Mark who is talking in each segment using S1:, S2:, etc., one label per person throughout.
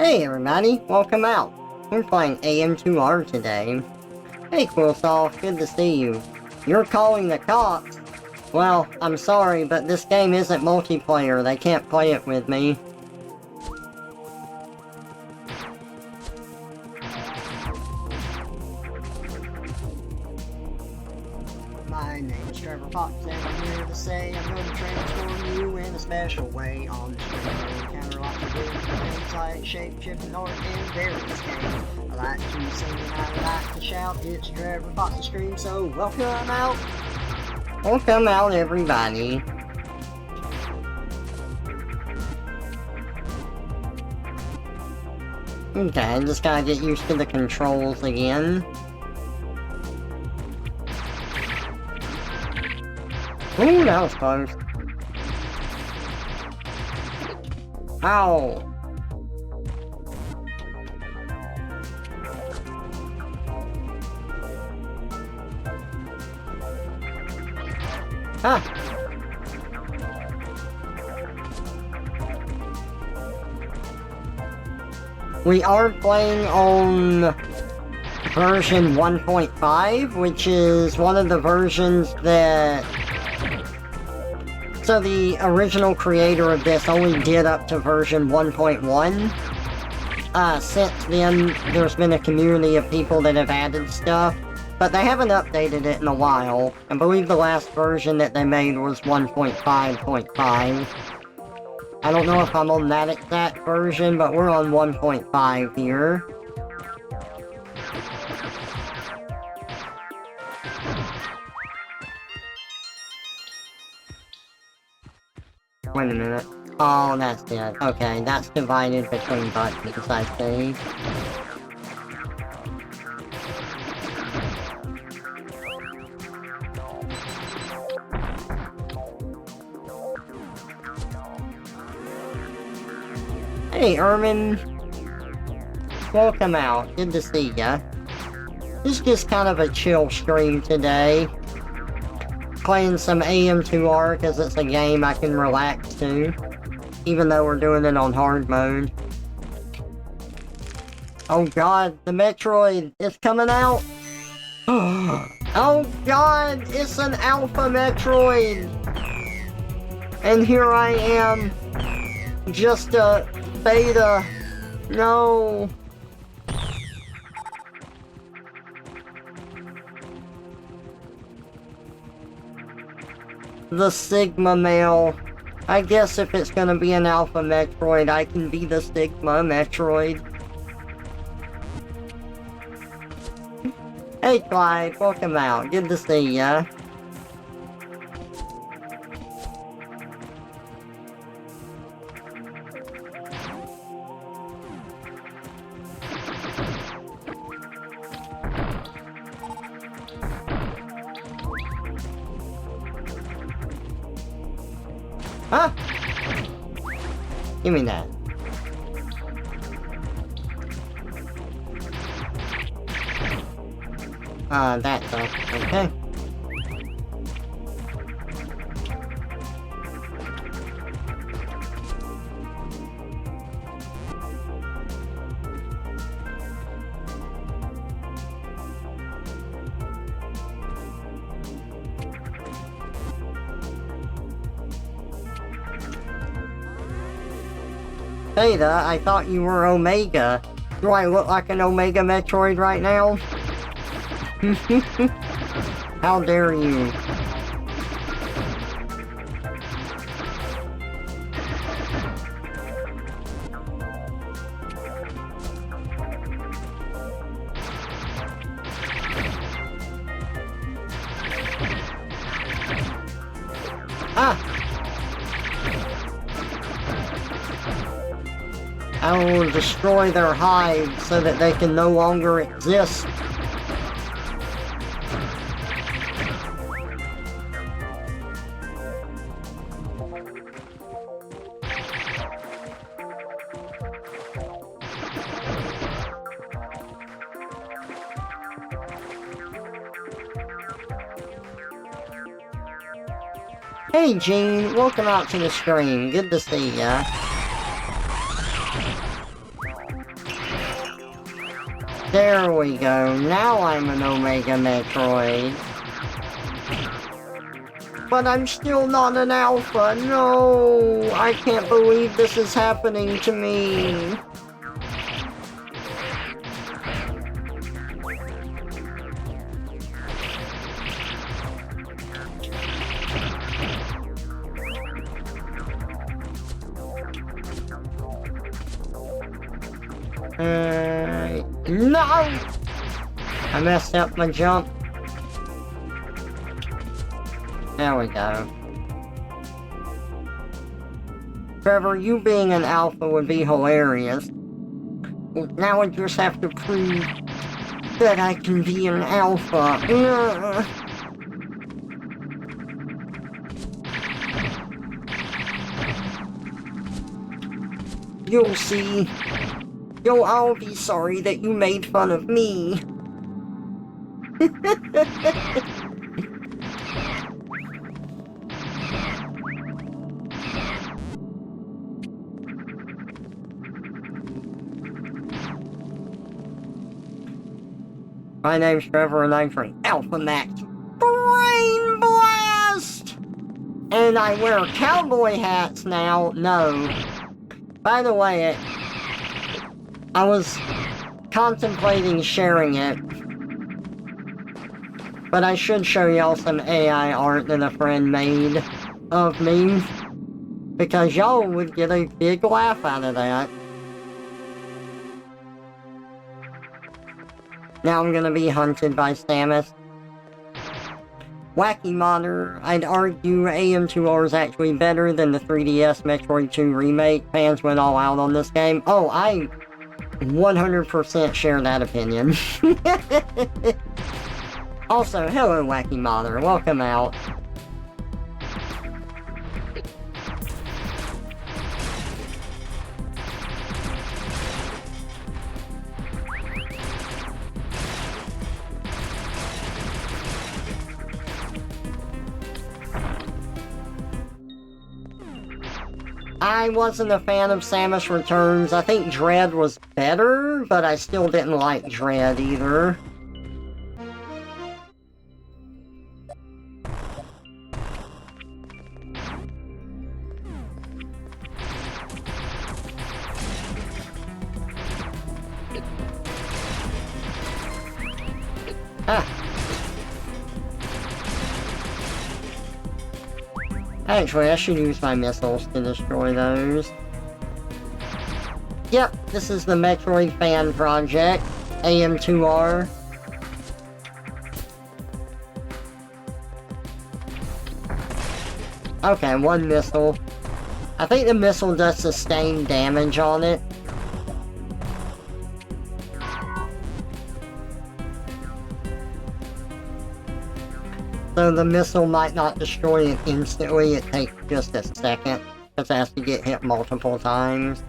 S1: Hey everybody, welcome out. We're playing AM2R today. Hey Coolsoft, good to see you. You're calling the cops? Well, I'm sorry, but this game isn't multiplayer. They can't play it with me. My name's TheTrevorFox, and I'm here to say I'm going to transform you in a special way on the screen. Encounter lots of good things like shape, shifting, art, and various games. I like to sing and I like to shout. It's TheTrevorFox's stream, so welcome out. Welcome out, everybody. Okay, I just gotta get used to the controls again. Ooh, that was close. Ow! Ah! We are playing on version 1.5, which is one of the versions that... So the original creator of this only did up to version 1.1. Since then, there's been a community of people that have added stuff, but they haven't updated it in a while. I believe the last version that they made was 1.5.5. I don't know if I'm on that exact version, but we're on 1.5 here. Wait a minute. Oh, that's it. Okay, that's divided between buttons, I see. Hey, Ermin. Welcome out. Good to see ya. This is just kind of a chill stream today. Playing some AM2R because it's a game I can relax to, even though we're doing it on hard mode. Oh god, the Metroid is coming out! Oh god, it's an alpha Metroid! And here I am, just a beta. No. The Sigma male. I guess if it's gonna be an Alpha Metroid, I can be the Sigma Metroid. Hey Clyde, welcome out. Good to see ya. Huh? Give me that. That's okay. Beta, I thought you were Omega. Do I look like an Omega Metroid right now? How dare you? Ah! I will destroy their hives so that they can no longer exist. Hey Gene, welcome out to the stream. Good to see ya. There we go. Now I'm an Omega Metroid. But I'm still not an Alpha. No! I can't believe this is happening to me. No! I messed up my jump. There we go. Trevor, you being an alpha would be hilarious. Now I just have to prove that I can be an alpha. You'll see. You'll all be sorry that you made fun of me. My name's Trevor and I'm from Alpha Max Brain Blast! And I wear cowboy hats now. No. By the way, I was contemplating sharing it, but I should show y'all some AI art that a friend made of me, because y'all would get a big laugh out of that. Now I'm gonna be hunted by Samus. Wacky modder, I'd argue AM2R is actually better than the 3DS Metroid 2 remake. Fans went all out on this game. Oh, I 100% share that opinion. Also, hello Wacky Modder, welcome out. I wasn't a fan of Samus Returns. I think Dread was better, but I still didn't like Dread either. Ah. Actually, I should use my missiles to destroy those. Yep, this is the Metroid fan project, AM2R. Okay, one missile. I think the missile does sustained damage on it. So the missile might not destroy it instantly, it takes just a second, because it has to get hit multiple times.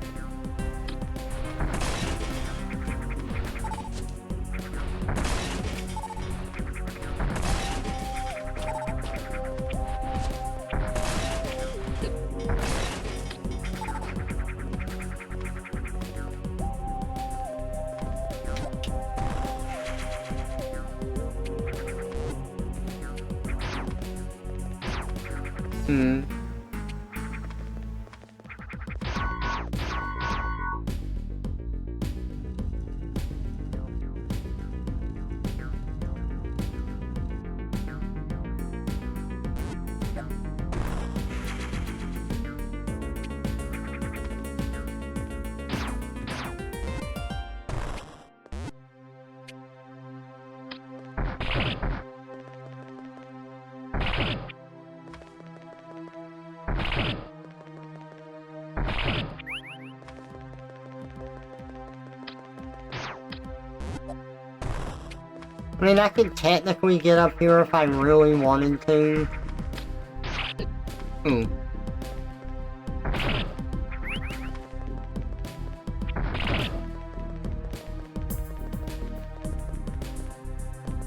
S1: I mean, I could technically get up here if I really wanted to.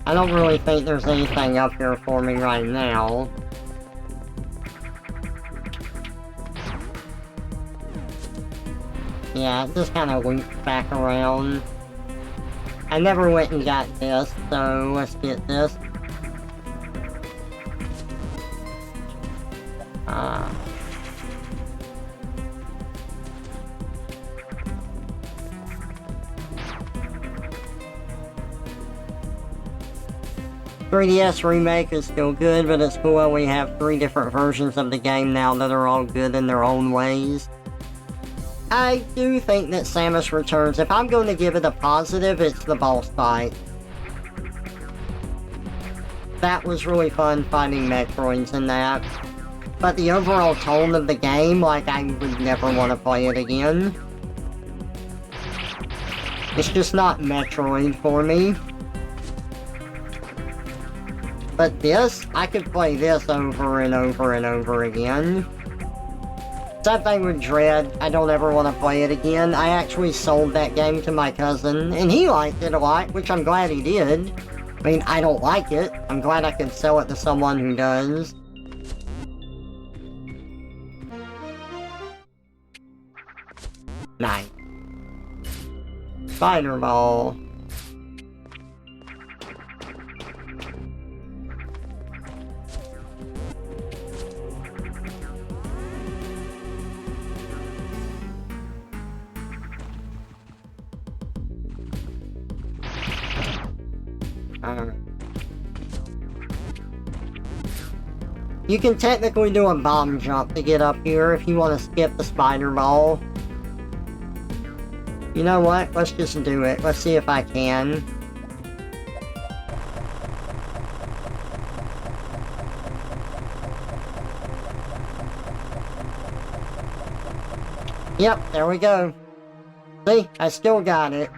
S1: I don't really think there's anything up here for me right now. Yeah, it just kind of loops back around. I never went and got this, so let's get this. 3DS Remake is still good, but it's cool we have 3 different versions of the game now that are all good in their own ways. I do think that Samus Returns, if I'm going to give it a positive, it's the boss fight. That was really fun fighting Metroids in that. But the overall tone of the game, like, I would never want to play it again. It's just not Metroid for me. But this, I could play this over and over and over again. Same thing with Dread, I don't ever want to play it again. I actually sold that game to my cousin, and he liked it a lot, which I'm glad he did. I mean, I don't like it. I'm glad I could sell it to someone who does. Nice. Spider Ball. You can technically do a bomb jump to get up here if you want to skip the spider ball. You know what? Let's just do it. Let's see if I can. Yep, there we go. See? I still got it.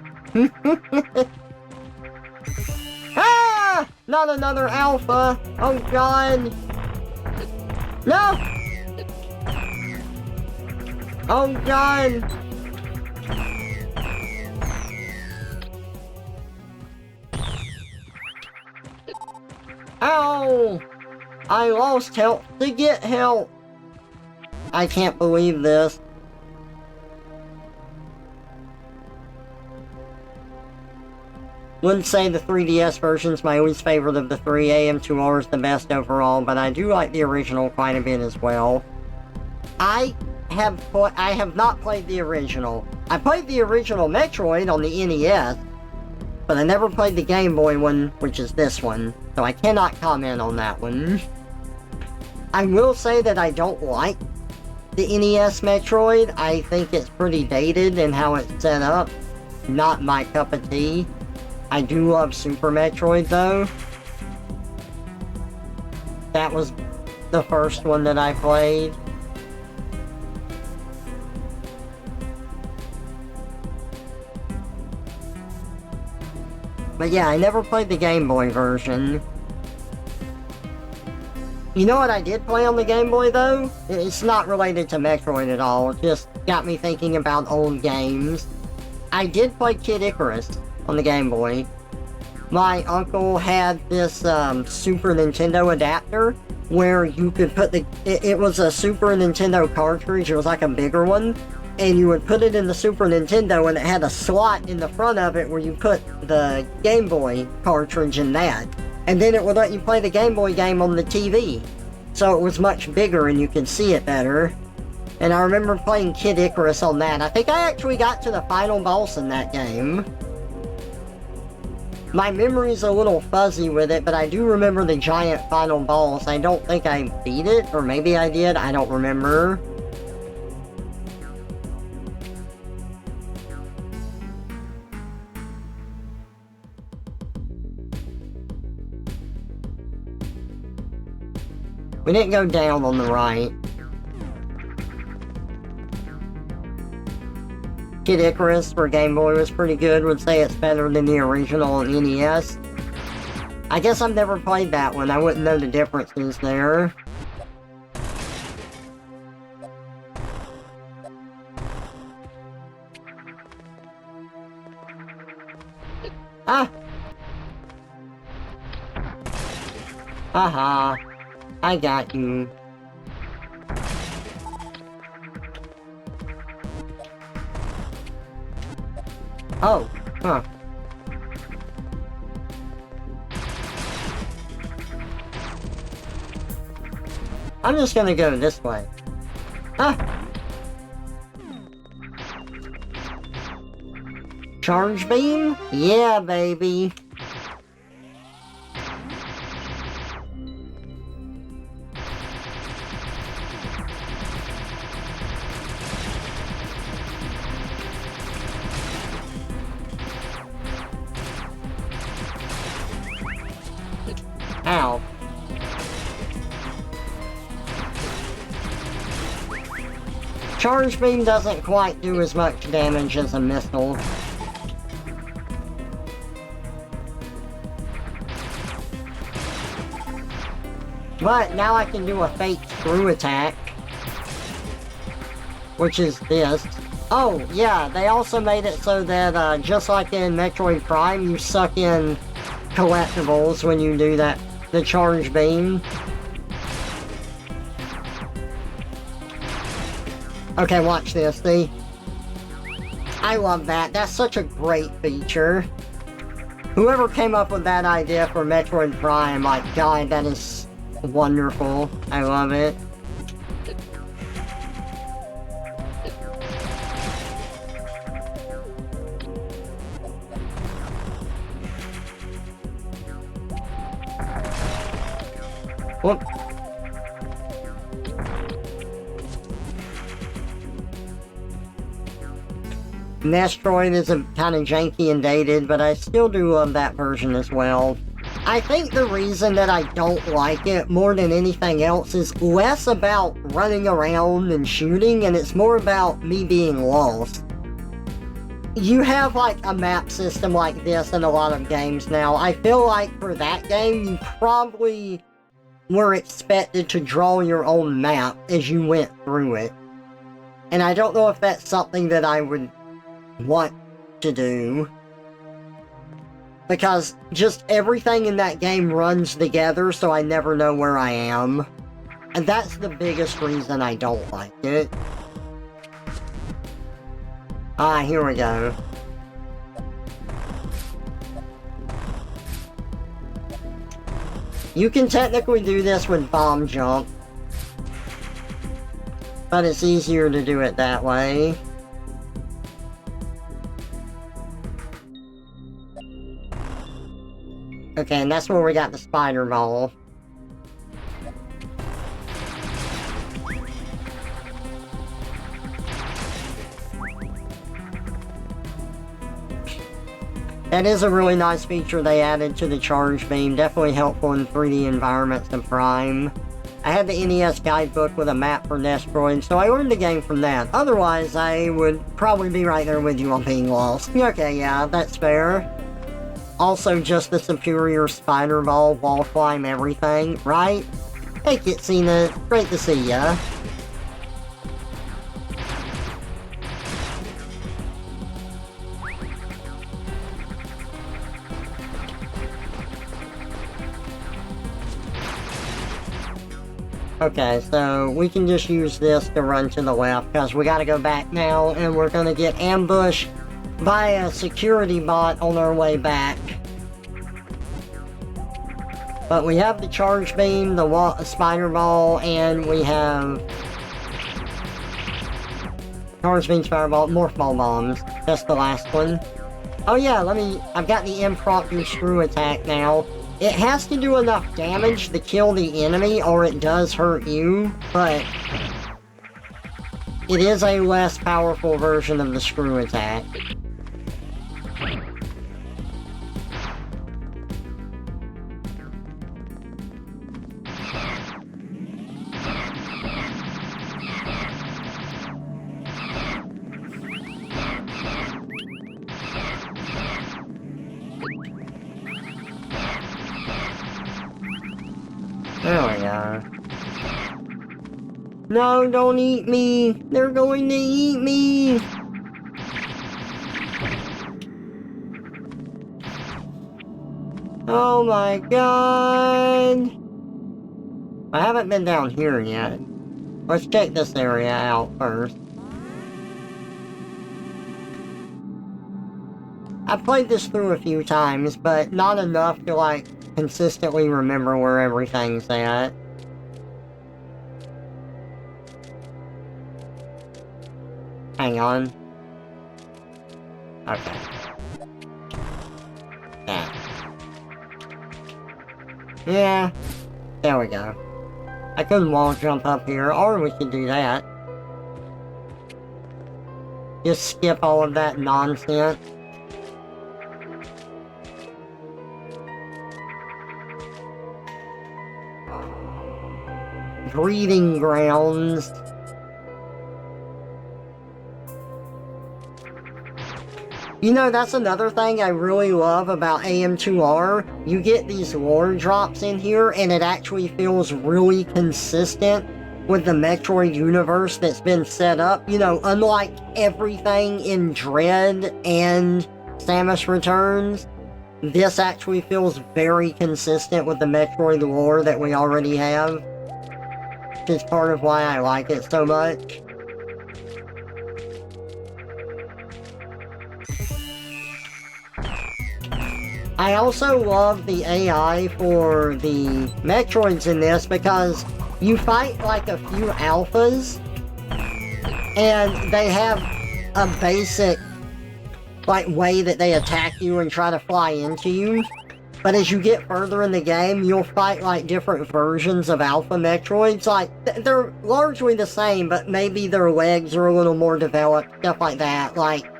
S1: Ah! Not another alpha! Oh god! No! Oh god! Ow! I lost health to get help! I can't believe this. Wouldn't say the 3DS version's my least favorite of the 3. AM2R is the best overall, but I do like the original quite a bit as well. I have not played the original. I played the original Metroid on the NES, but I never played the Game Boy one, which is this one, so I cannot comment on that one. I will say that I don't like the NES Metroid. I think it's pretty dated in how it's set up. Not my cup of tea. I do love Super Metroid, though. That was the first one that I played. But yeah, I never played the Game Boy version. You know what I did play on the Game Boy, though? It's not related to Metroid at all. It just got me thinking about old games. I did play Kid Icarus on the Game Boy. My uncle had this Super Nintendo adapter where you could put it was a Super Nintendo cartridge. It was like a bigger one, and you would put it in the Super Nintendo, and it had a slot in the front of it where you put the Game Boy cartridge in that, and then it would let you play the Game Boy game on the TV. So it was much bigger and you could see it better. And I remember playing Kid Icarus on that. I think I actually got to the final boss in that game. My memory's a little fuzzy with it, but I do remember the giant final boss. I don't think I beat it, or maybe I did, I don't remember. We didn't go down on the right. Kid Icarus for Game Boy was pretty good. Would say it's better than the original on NES. I guess I've never played that one. I wouldn't know the differences there. Ah! Haha. I got you. Oh, huh. I'm just gonna go this way. Ah! Charge beam? Yeah, baby. Ow. Charge beam doesn't quite do as much damage as a missile. But now I can do a fake screw attack. Which is this. Oh, yeah, they also made it so that, just like in Metroid Prime, you suck in collectibles when you do that. The charge beam. Okay, watch this, see? I love that. That's such a great feature. Whoever came up with that idea for Metroid Prime, like, God, that is wonderful. I love it. Whoop. Metroid is kind of janky and dated, but I still do love that version as well. I think the reason that I don't like it more than anything else is less about running around and shooting, and it's more about me being lost. You have like a map system like this in a lot of games now. I feel like for that game, you probably were expected to draw your own map as you went through it. And I don't know if that's something that I would want to do. Because just everything in that game runs together, so I never know where I am. And that's the biggest reason I don't like it. Ah, here we go. You can technically do this with bomb jump. But it's easier to do it that way. Okay, and that's where we got the spider ball. That is a really nice feature they added to the charge beam. Definitely helpful in 3D environments in Prime. I had the NES guidebook with a map for Metroid, so I learned the game from that. Otherwise, I would probably be right there with you on being lost. Okay, yeah, that's fair. Also, just the superior spider ball, wall climb, everything, right? Hey, Kitsina, great to see ya. Okay, so we can just use this to run to the left, because we gotta go back now, and we're gonna get ambushed by a security bot on our way back. But we have the charge beam, the spider ball, and we have charge beam, spider ball, morph ball bombs. That's the last one. Oh yeah, I've got the impromptu screw attack now. It has to do enough damage to kill the enemy, or it does hurt you, but it is a less powerful version of the screw attack. There we go. No, don't eat me! They're going to eat me! Oh my god! I haven't been down here yet. Let's check this area out first. I've played this through a few times, but not enough to, like, consistently remember where everything's at. Hang on. Okay. Yeah. Yeah. There we go. I could wall jump up here, or we could do that. Just skip all of that nonsense. Breeding grounds. You know, that's another thing I really love about AM2R. You get these lore drops in here, and it actually feels really consistent with the Metroid universe that's been set up. You know, unlike everything in Dread and Samus Returns, this actually feels very consistent with the Metroid lore that we already have. It's part of why I like it so much. I also love the AI for the Metroids in this because you fight like a few alphas and they have a basic like way that they attack you and try to fly into you. But as you get further in the game, you'll fight like different versions of Alpha Metroids. Like, they're largely the same, but maybe their legs are a little more developed, stuff like that. Like,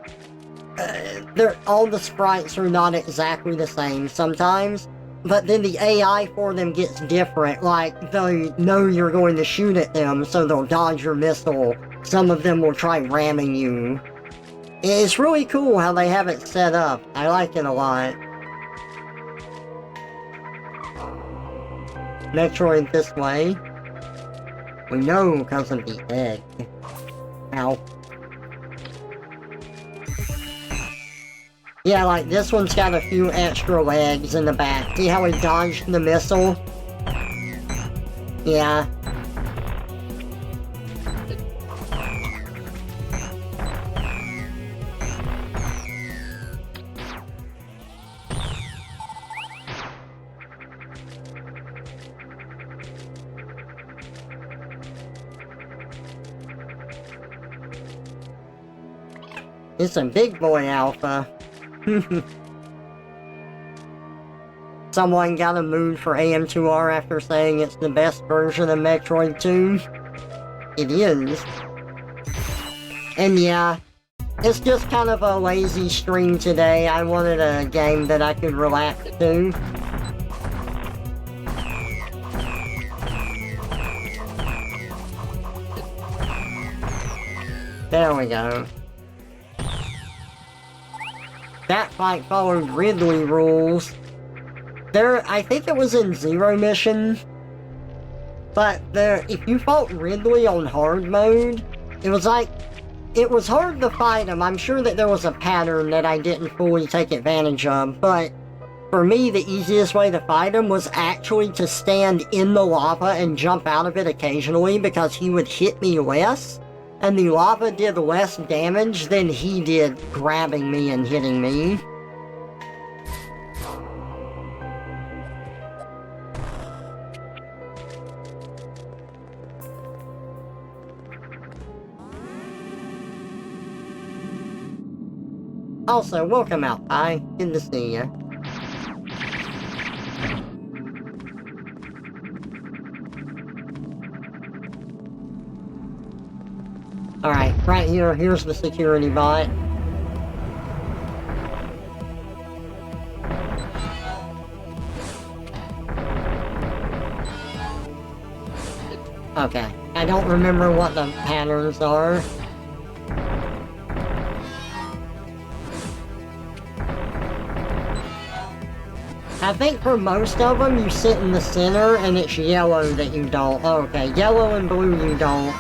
S1: all the sprites are not exactly the same sometimes, but then the AI for them gets different. Like, they know you're going to shoot at them, so they'll dodge your missile. Some of them will try ramming you. It's really cool how they have it set up. I like it a lot. Metroid this way. We know because of the egg. Ow. Yeah, like this one's got a few extra legs in the back. See how he dodged the missile? Yeah. It's a big boy alpha. Someone got a mood for AM2R after saying it's the best version of Metroid 2. It is. And yeah, it's just kind of a lazy stream today. I wanted a game that I could relax to. There we go. That fight followed Ridley rules. I think it was in Zero Mission, but if you fought Ridley on hard mode, it was hard to fight him. I'm sure that there was a pattern that I didn't fully take advantage of, but for me, the easiest way to fight him was actually to stand in the lava and jump out of it occasionally, because he would hit me less, and the lava did less damage than he did grabbing me and hitting me. Also, welcome out, Pi. Good to see you. Alright, right here, here's the security bot. Okay, I don't remember what the patterns are. I think for most of them, you sit in the center, and it's yellow that you don't. Oh, okay, yellow and blue you don't.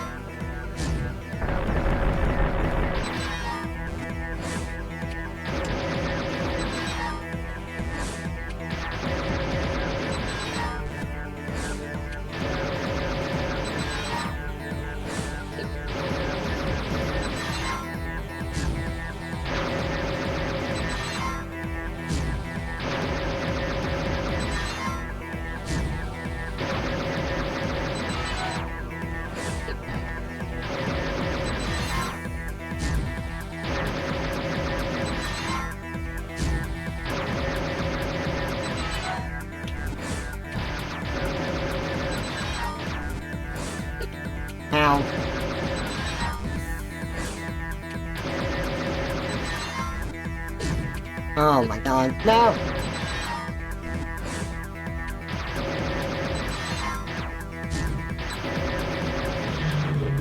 S1: Oh my god, no!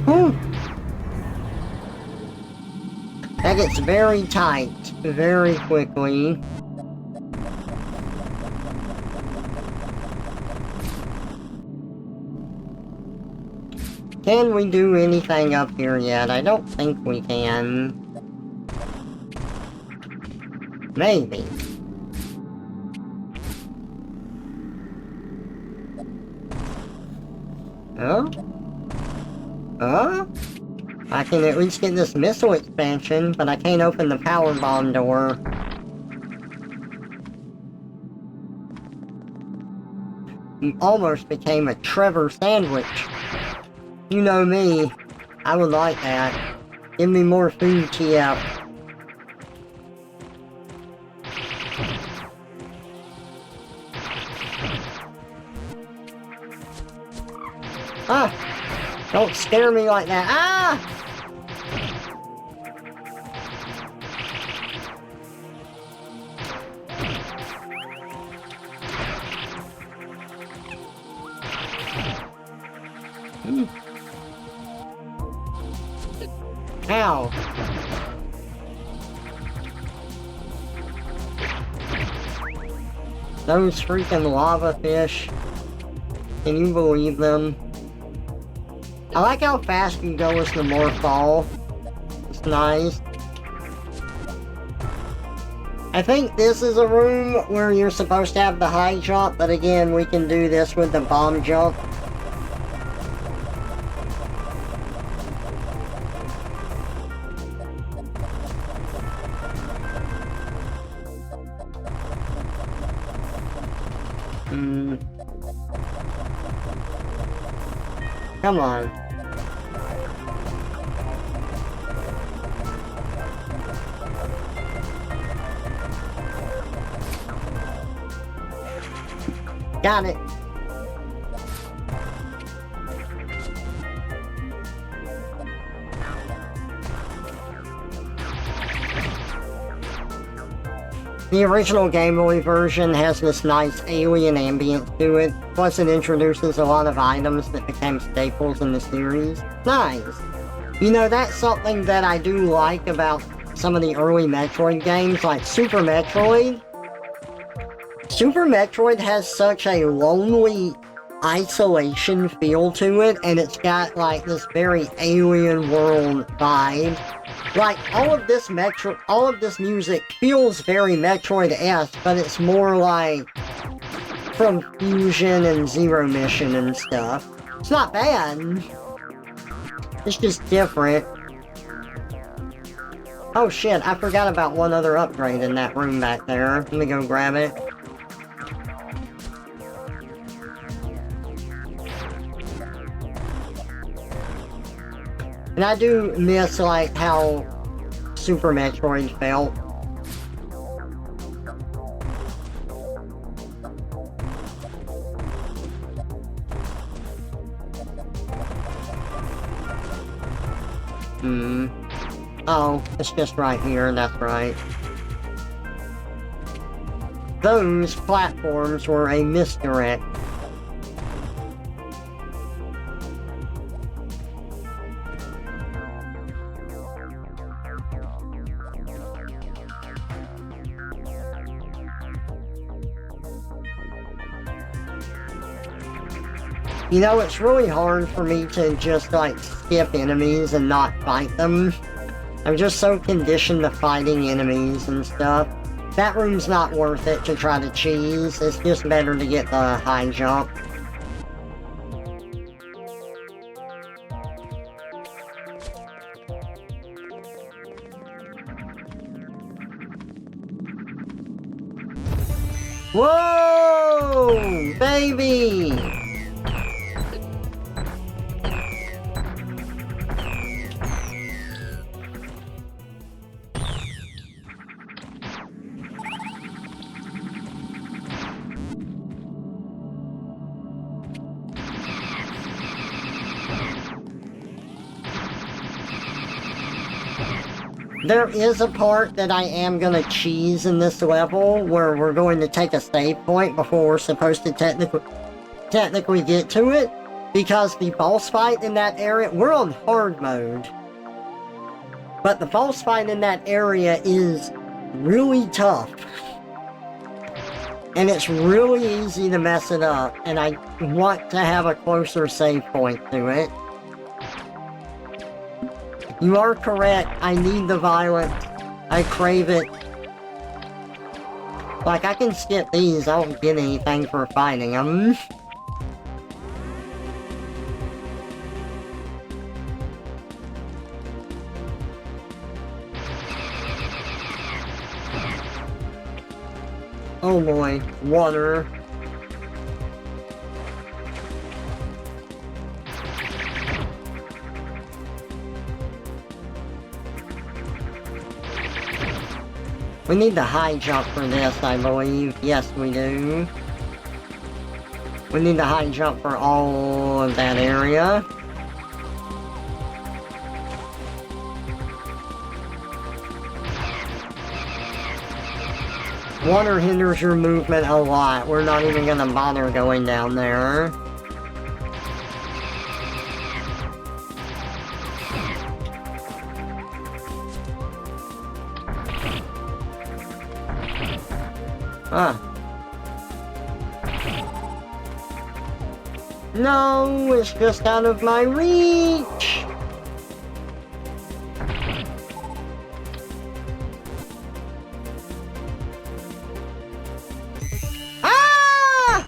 S1: Whew! That gets very tight very quickly. Can we do anything up here yet? I don't think we can. Maybe. Oh? Oh? I can at least get this missile expansion, but I can't open the power bomb door. You almost became a Trevor sandwich. You know me. I would like that. Give me more food, TF. Ah! Don't scare me like that. Ah! Ow. Those freaking lava fish. Can you believe them? I like how fast you go as the more fall. It's nice. I think this is a room where you're supposed to have the high jump, but again, we can do this with the bomb jump. Come on. Got it. The original Game Boy version has this nice alien ambience to it, plus it introduces a lot of items that became staples in the series. Nice! You know, that's something that I do like about some of the early Metroid games, like Super Metroid. Super Metroid has such a lonely isolation feel to it, and it's got like this very alien world vibe. Like, all of this music feels very Metroid-esque, but it's more like from Fusion and Zero Mission and stuff. It's not bad. It's just different. Oh shit, I forgot about one other upgrade in that room back there. Let me go grab it. And I do miss, like, how Super Metroid felt. Oh, it's just right here, that's right. Those platforms were a misdirect. You know, it's really hard for me to just, like, skip enemies and not fight them. I'm just so conditioned to fighting enemies and stuff. That room's not worth it to try to cheese. It's just better to get the high jump. Whoa! Baby! There is a part that I am gonna cheese in this level where we're going to take a save point before we're supposed to technically get to it, because the boss fight in that area, we're on hard mode, but the boss fight in that area is really tough, and it's really easy to mess it up, and I want to have a closer save point to it. You are correct, I need the violence. I crave it. Like, I can skip these, I don't get anything for fighting them. Oh boy, water. We need the high jump for this, I believe. Yes, we do. We need the high jump for all of that area. Water hinders your movement a lot. We're not even gonna bother going down there. Huh. No, it's just out of my reach! Ah!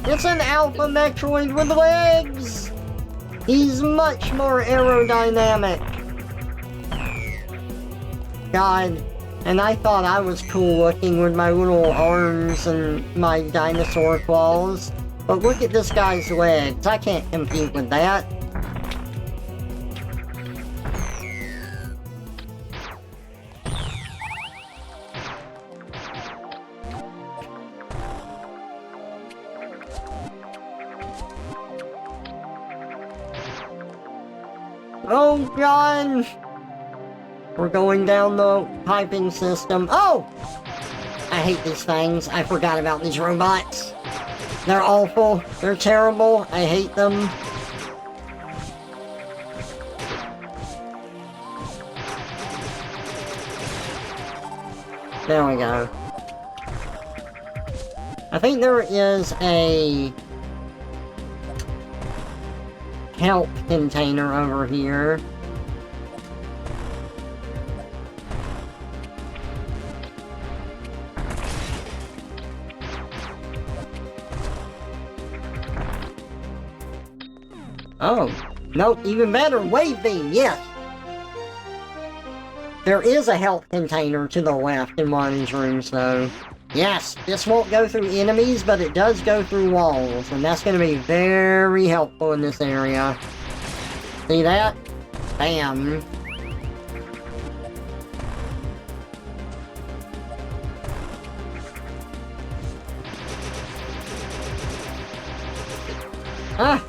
S1: It's an Alpha Metroid with legs! He's much more aerodynamic. God. And I thought I was cool looking with my little arms and my dinosaur claws. But look at this guy's legs. I can't compete with that. Oh, God! We're going down the piping system. Oh! I hate these things. I forgot about these robots. They're awful. They're terrible. I hate them. There we go. I think there is a help container over here. Oh, nope, even better, wave beam, yes! There is a health container to the left in one of these rooms, though. Yes, this won't go through enemies, but it does go through walls, and that's going to be very helpful in this area. See that? Bam. Ah!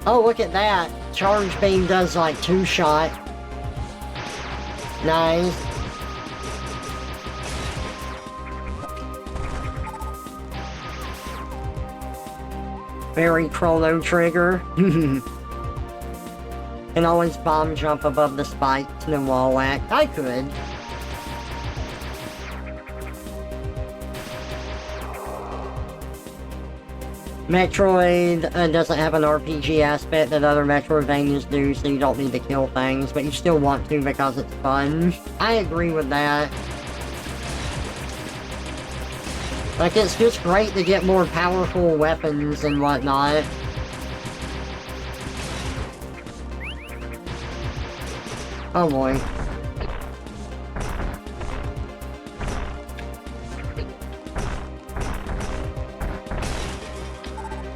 S1: Oh, look at that. Charge beam does like 2-shot. Nice. Very Chrono Trigger. Can always bomb jump above the spikes and then wall whack. I could. Metroid doesn't have an RPG aspect that other Metroidvanias do, so you don't need to kill things, but you still want to because it's fun. I agree with that. Like, it's just great to get more powerful weapons and whatnot. Oh boy.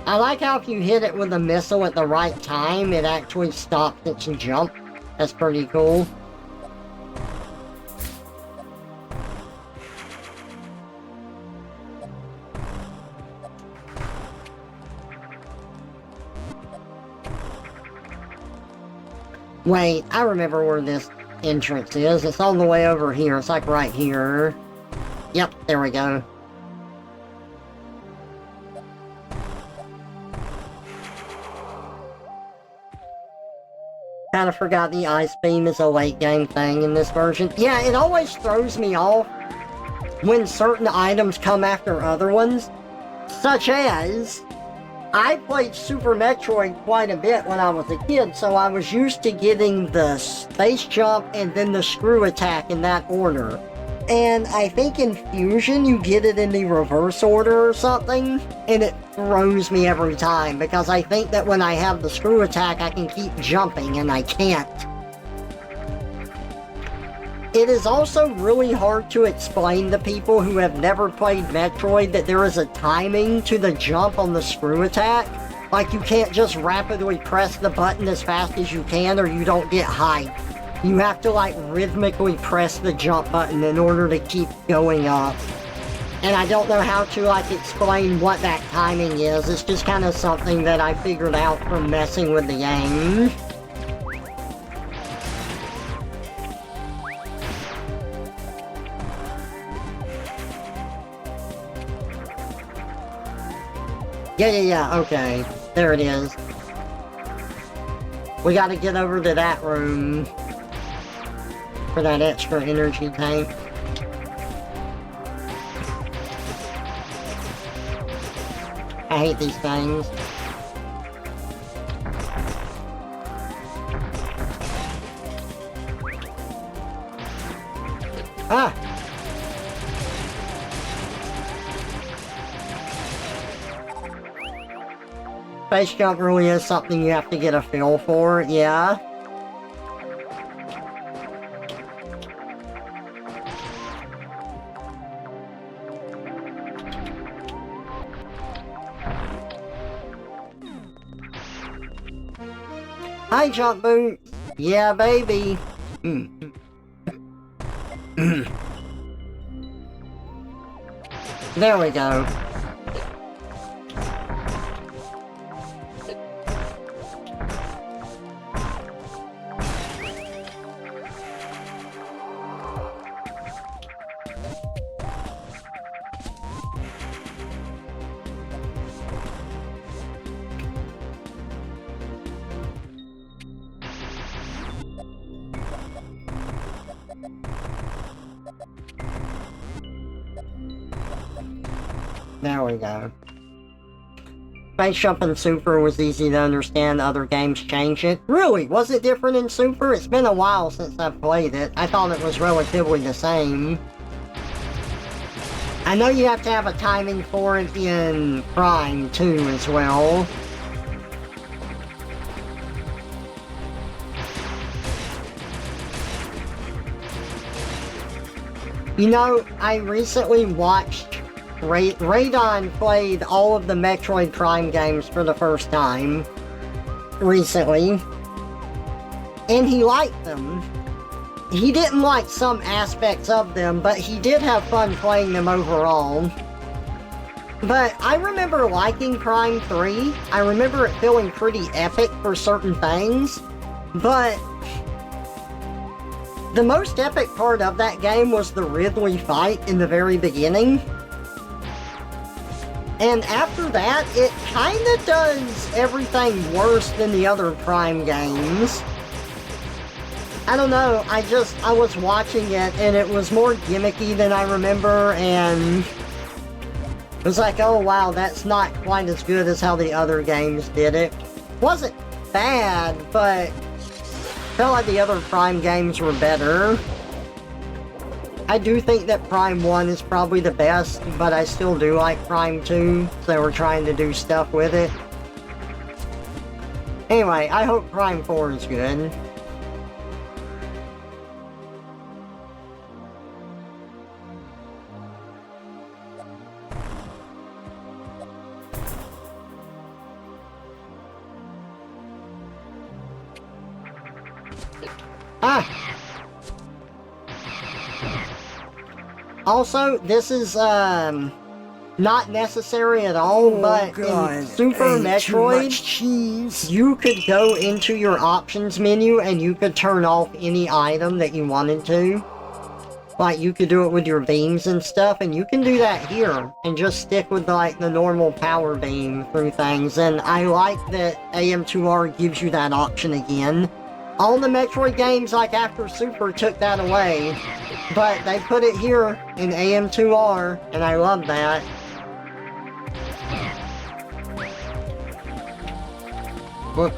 S1: I like how if you hit it with a missile at the right time, it actually stops its jump. That's pretty cool. Wait, I remember where this entrance is. It's all the way over here. It's like right here. Yep, there we go. Kinda forgot the ice beam is a late game thing in this version. Yeah, it always throws me off when certain items come after other ones. Such as, I played Super Metroid quite a bit when I was a kid, so I was used to getting the space jump and then the screw attack in that order. And I think in Fusion you get it in the reverse order or something, and it throws me every time, because I think that when I have the screw attack I can keep jumping, and I can't. It is also really hard to explain to people who have never played Metroid that there is a timing to the jump on the screw attack. Like, you can't just rapidly press the button as fast as you can or you don't get height. You have to, like, rhythmically press the jump button in order to keep going up. And I don't know how to, like, explain what that timing is. It's just kind of something that I figured out from messing with the game. Yeah, okay. There it is. We gotta get over to that room for that extra energy tank. I hate these things. Ah! Space jump really is something you have to get a feel for, yeah. Hi, jump boot. Yeah, baby. There we go. There we go. Space Jump in Super was easy to understand, other games changed it. Really? Was it different in Super? It's been a while since I've played it. I thought it was relatively the same. I know you have to have a timing for it in Prime, too, as well. You know, I recently watched Radon played all of the Metroid Prime games for the first time recently, and he liked them. He didn't like some aspects of them, but he did have fun playing them overall. But I remember liking Prime 3. I remember it feeling pretty epic for certain things, but the most epic part of that game was the Ridley fight in the very beginning. And after that, it kinda does everything worse than the other Prime games. I don't know, I was watching it and it was more gimmicky than I remember, and it was like, oh wow, that's not quite as good as how the other games did it. Wasn't bad, but felt like the other Prime games were better. I do think that Prime 1 is probably the best, but I still do like Prime 2, so they were trying to do stuff with it. Anyway, I hope Prime 4 is good. Ah! Also, this is, not necessary at all, but in Super Metroid, you could go into your options menu and you could turn off any item that you wanted to. Like, you could do it with your beams and stuff, and you can do that here, and just stick with, like, the normal power beam through things, and I like that AM2R gives you that option again. All the Metroid games, like, after Super, took that away, but they put it here in AM2R, and I love that. Look.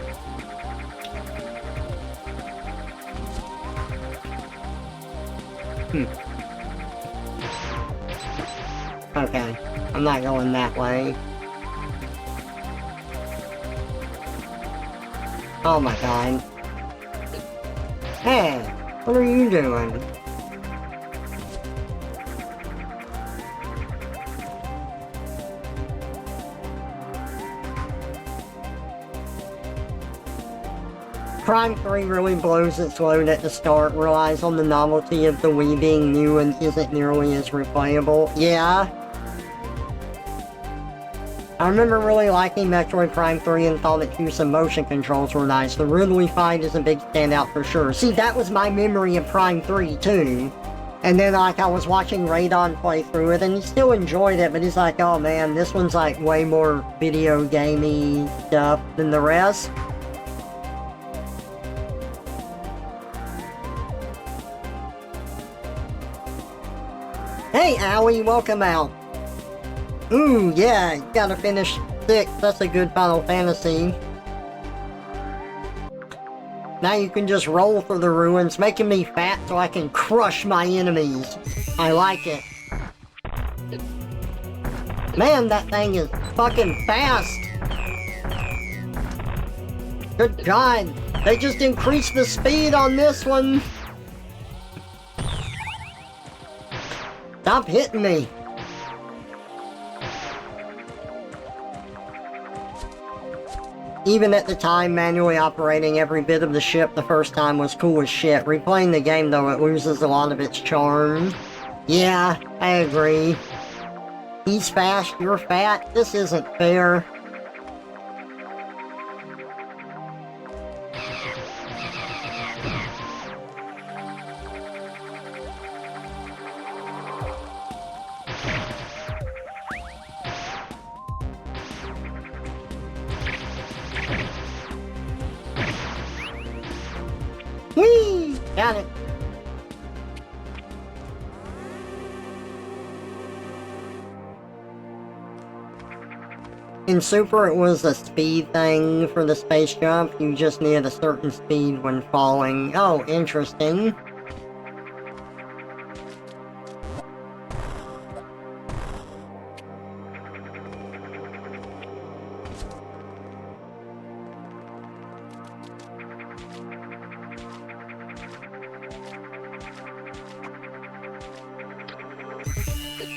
S1: Okay, I'm not going that way. Oh my god. Hey, what are you doing? Prime 3 really blows its load at the start, relies on the novelty of the Wii being new and isn't nearly as replayable. Yeah. I remember really liking Metroid Prime 3 and thought its use of motion controls were nice. The Ridley fight is a big standout for sure. See, that was my memory of Prime 3 too. And then like I was watching Radon play through it and he still enjoyed it, but he's like, oh man, this one's like way more video gamey stuff than the rest. Hey, Owie, welcome out. Ooh, yeah, you gotta finish 6. That's a good Final Fantasy. Now you can just roll through the ruins, making me fat so I can crush my enemies. I like it. Man, that thing is fucking fast. Good God, they just increased the speed on this one. Stop hitting me. Even at the time, manually operating every bit of the ship the first time was cool as shit. Replaying the game, though, it loses a lot of its charm. Yeah, I agree. He's fast, you're fat. This isn't fair. Whee! Got it. In Super, it was a speed thing for the space jump. You just needed a certain speed when falling. Oh, interesting.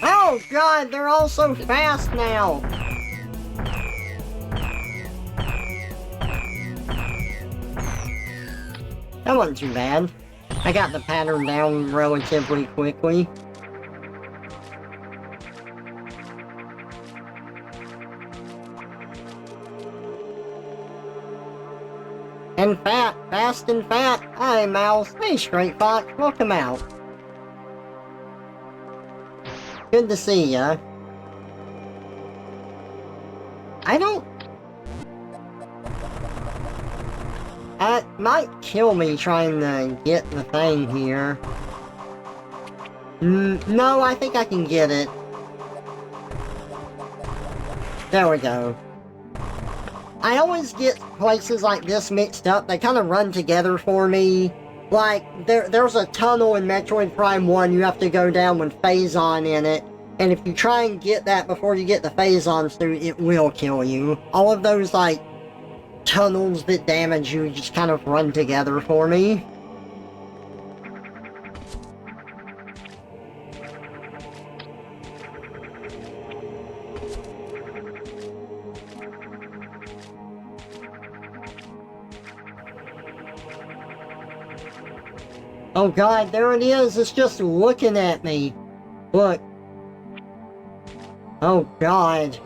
S1: Oh god, they're all so fast now! That wasn't too bad. I got the pattern down relatively quickly. And fat, fast and fat. Hi, Mouse. Hey, Straight Fox. Welcome out. Good to see ya. I don't... It might kill me trying to get the thing here. No, I think I can get it. There we go. I always get places like this mixed up. They kind of run together for me. Like, there's a tunnel in Metroid Prime 1 you have to go down with Phazon in it. And if you try and get that before you get the Phazon suit, it will kill you. All of those, like, tunnels that damage you just kind of run together for me. Oh god, there it is, it's just looking at me. Look. Oh god.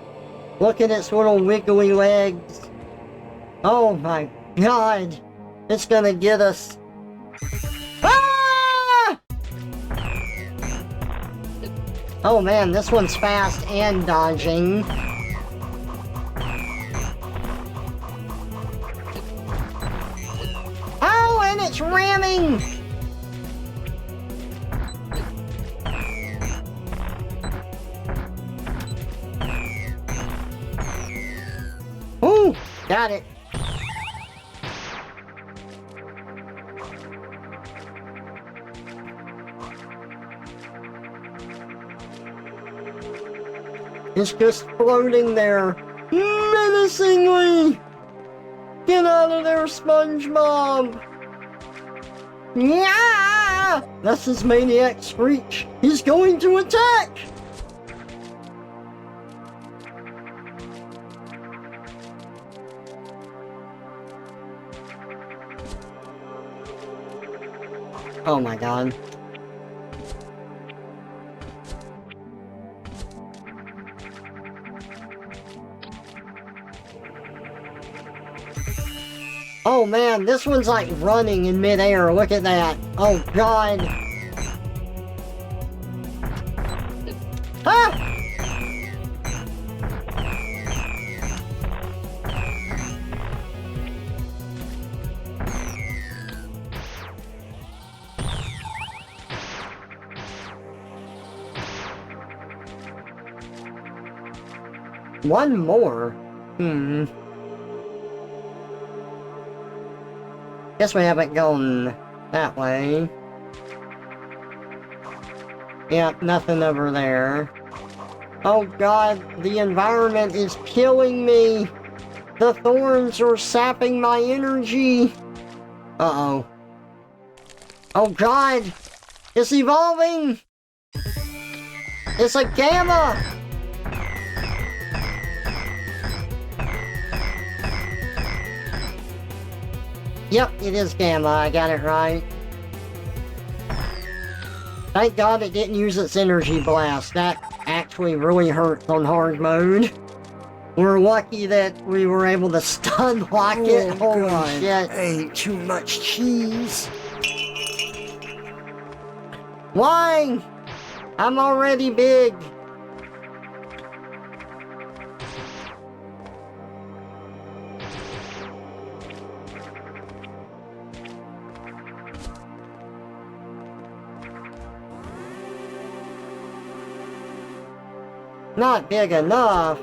S1: Look at its little wiggly legs. Oh my god. It's gonna get us. Ah! Oh man, this one's fast and dodging. Oh, and it's ramming! Ooh, got it. It's just floating there, menacingly. Get out of there, SpongeBob! Yeah! That's his maniac screech. He's going to attack! Oh my god. Oh man, this one's like running in midair. Look at that. Oh god. Ah! One more? Guess we haven't gone that way. Yep, nothing over there. Oh god, the environment is killing me! The thorns are sapping my energy! Uh-oh. Oh god! It's evolving! It's a gamma! Yep, it is gamma, I got it right. Thank god it didn't use its energy blast. That actually really hurts on hard mode. We're lucky that we were able to stun lock it. Holy shit. I ate too much cheese. Why? I'm already big. Not big enough.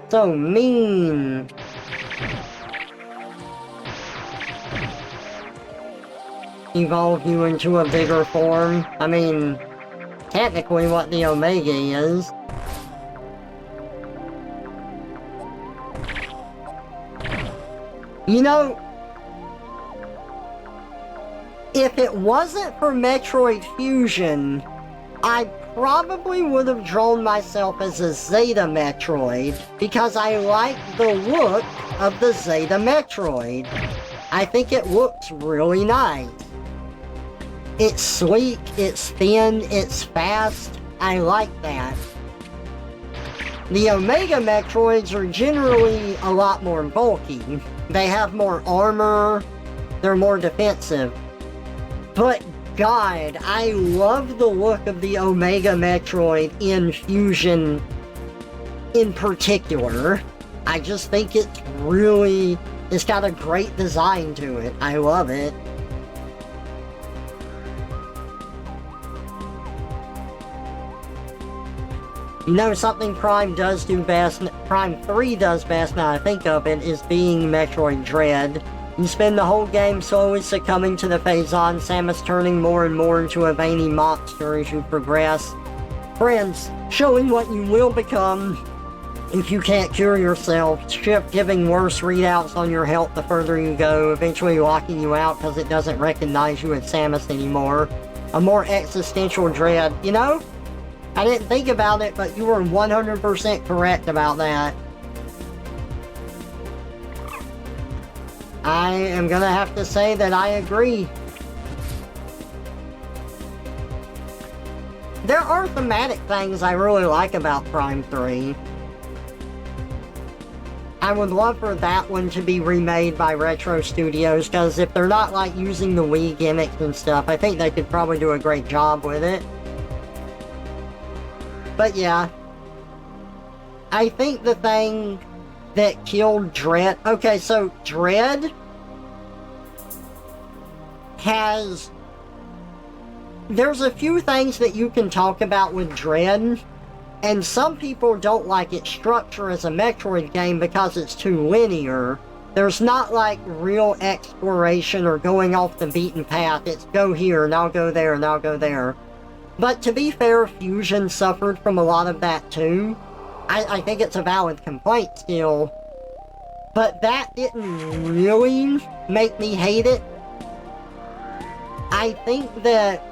S1: So mean. Evolve you into a bigger form. I mean, technically what the Omega is. You know, if it wasn't for Metroid Fusion, I probably would have drawn myself as a Zeta Metroid, because I like the look of the Zeta Metroid. I think it looks really nice. It's sleek, it's thin, it's fast. I like that. The Omega Metroids are generally a lot more bulky. They have more armor, they're more defensive. But god, I love the look of the Omega Metroid in Fusion in particular. I just think it's got a great design to it. I love it. You know, something Prime does do best, Prime 3 does best now I think of it, is being Metroid Dread. You spend the whole game slowly succumbing to the Phazon, Samus turning more and more into a veiny monster as you progress. Friends, showing what you will become if you can't cure yourself, Chip giving worse readouts on your health the further you go, eventually locking you out because it doesn't recognize you as Samus anymore. A more existential dread. You know, I didn't think about it, but you were 100% correct about that. I am gonna have to say that I agree. there are thematic things I really like about Prime 3. I would love for that one to be remade by Retro Studios, because if they're not, like, using the Wii gimmicks and stuff, I think they could probably do a great job with it. But yeah, I think the thing that killed Dread... Okay, so Dread has... There's a few things that you can talk about with Dread, and some people don't like its structure as a Metroid game because it's too linear. There's not, like, real exploration or going off the beaten path. It's go here, and I'll go there, and I'll go there. But to be fair, Fusion suffered from a lot of that too. I think it's a valid complaint still. But that didn't really make me hate it. I think that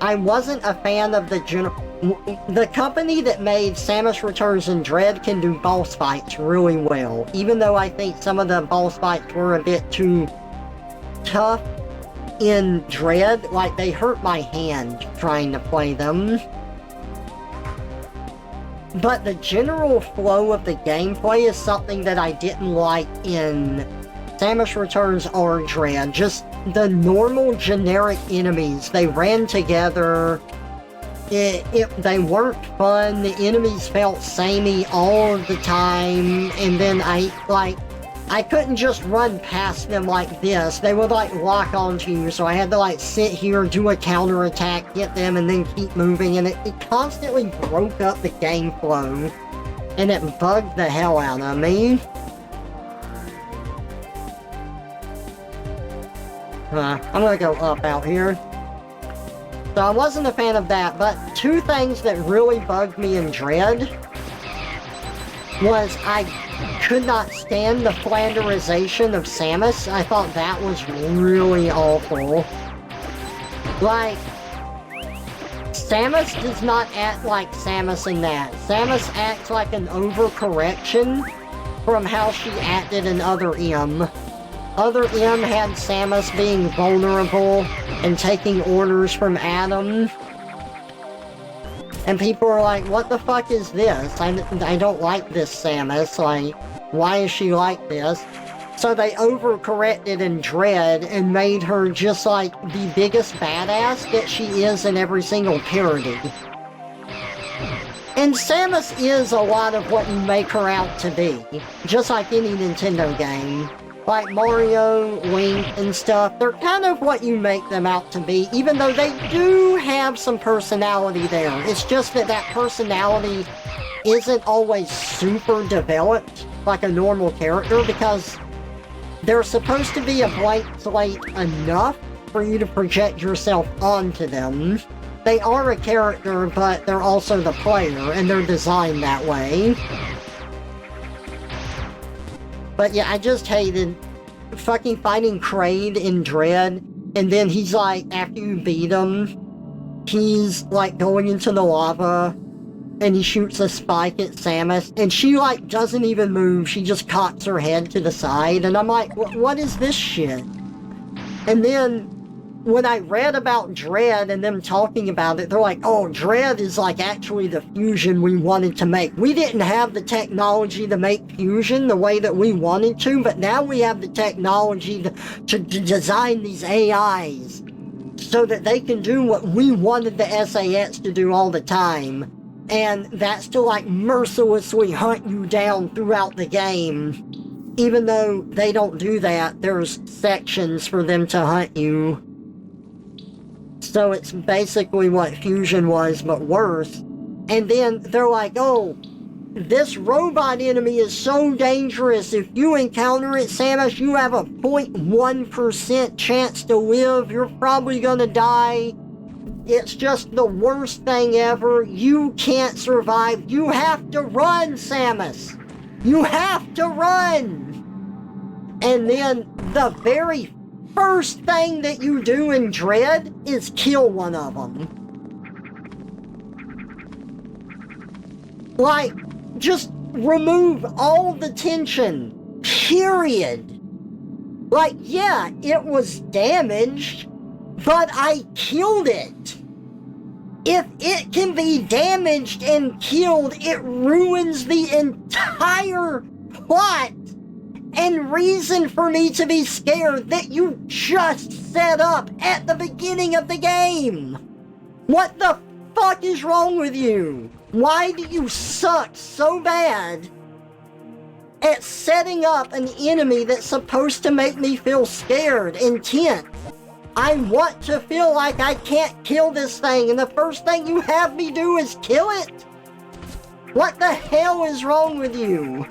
S1: I wasn't a fan of the company that made Samus Returns and Dread can do boss fights really well. Even though I think some of the boss fights were a bit too tough in Dread, like they hurt my hand trying to play them. But the general flow of the gameplay is something that I didn't like in Samus Returns or Dread. Just the normal generic enemies. They ran together. They weren't fun. The enemies felt samey all of the time. And then I couldn't just run past them like this. They would, like, lock onto you, so I had to, like, sit here, do a counterattack, hit them, and then keep moving, and it constantly broke up the game flow, and it bugged the hell out of me. I'm gonna go up out here. So I wasn't a fan of that, but two things that really bugged me in Dread was I could not stand the flanderization of Samus. I thought that was really awful. Like, Samus does not act like Samus in that. Samus acts like an overcorrection from how she acted in Other M. Other M had Samus being vulnerable and taking orders from Adam. And people are like, what the fuck is this? I don't like this Samus, like, why is she like this? So they overcorrected in Dread and made her just like the biggest badass that she is in every single parody. And Samus is a lot of what you make her out to be, just like any Nintendo game. Like Mario, Link, and stuff, they're kind of what you make them out to be, even though they do have some personality there. It's just that that personality isn't always super developed like a normal character, because they're supposed to be a blank slate enough for you to project yourself onto them. They are a character, but they're also the player, and they're designed that way. But yeah, I just hated fucking fighting Kraid in Dread, and then he's like, after you beat him, he's like going into the lava, and he shoots a spike at Samus, and she like doesn't even move, she just cocks her head to the side, and I'm like, what is this shit? And then, when I read about Dread and them talking about it, they're like, oh, Dread is like actually the Fusion we wanted to make. We didn't have the technology to make Fusion the way that we wanted to, but now we have the technology to design these AIs so that they can do what we wanted the SAS to do all the time. And that's to like mercilessly hunt you down throughout the game. Even though they don't do that, there's sections for them to hunt you. So it's basically what Fusion was, but worse. And then they're like, oh, this robot enemy is so dangerous. If you encounter it, Samus, you have a 0.1% chance to live. You're probably gonna die. It's just the worst thing ever. You can't survive. You have to run, Samus. You have to run. And then the very first thing that you do in Dread is kill one of them. Like, just remove all the tension. Period. Like, yeah, it was damaged, but I killed it. If it can be damaged and killed, it ruins the entire plot and reason for me to be scared that you just set up at the beginning of the game. What the fuck is wrong with you? Why do you suck so bad at setting up an enemy that's supposed to make me feel scared and tense? I want to feel like I can't kill this thing, and the first thing you have me do is kill it? What the hell is wrong with you?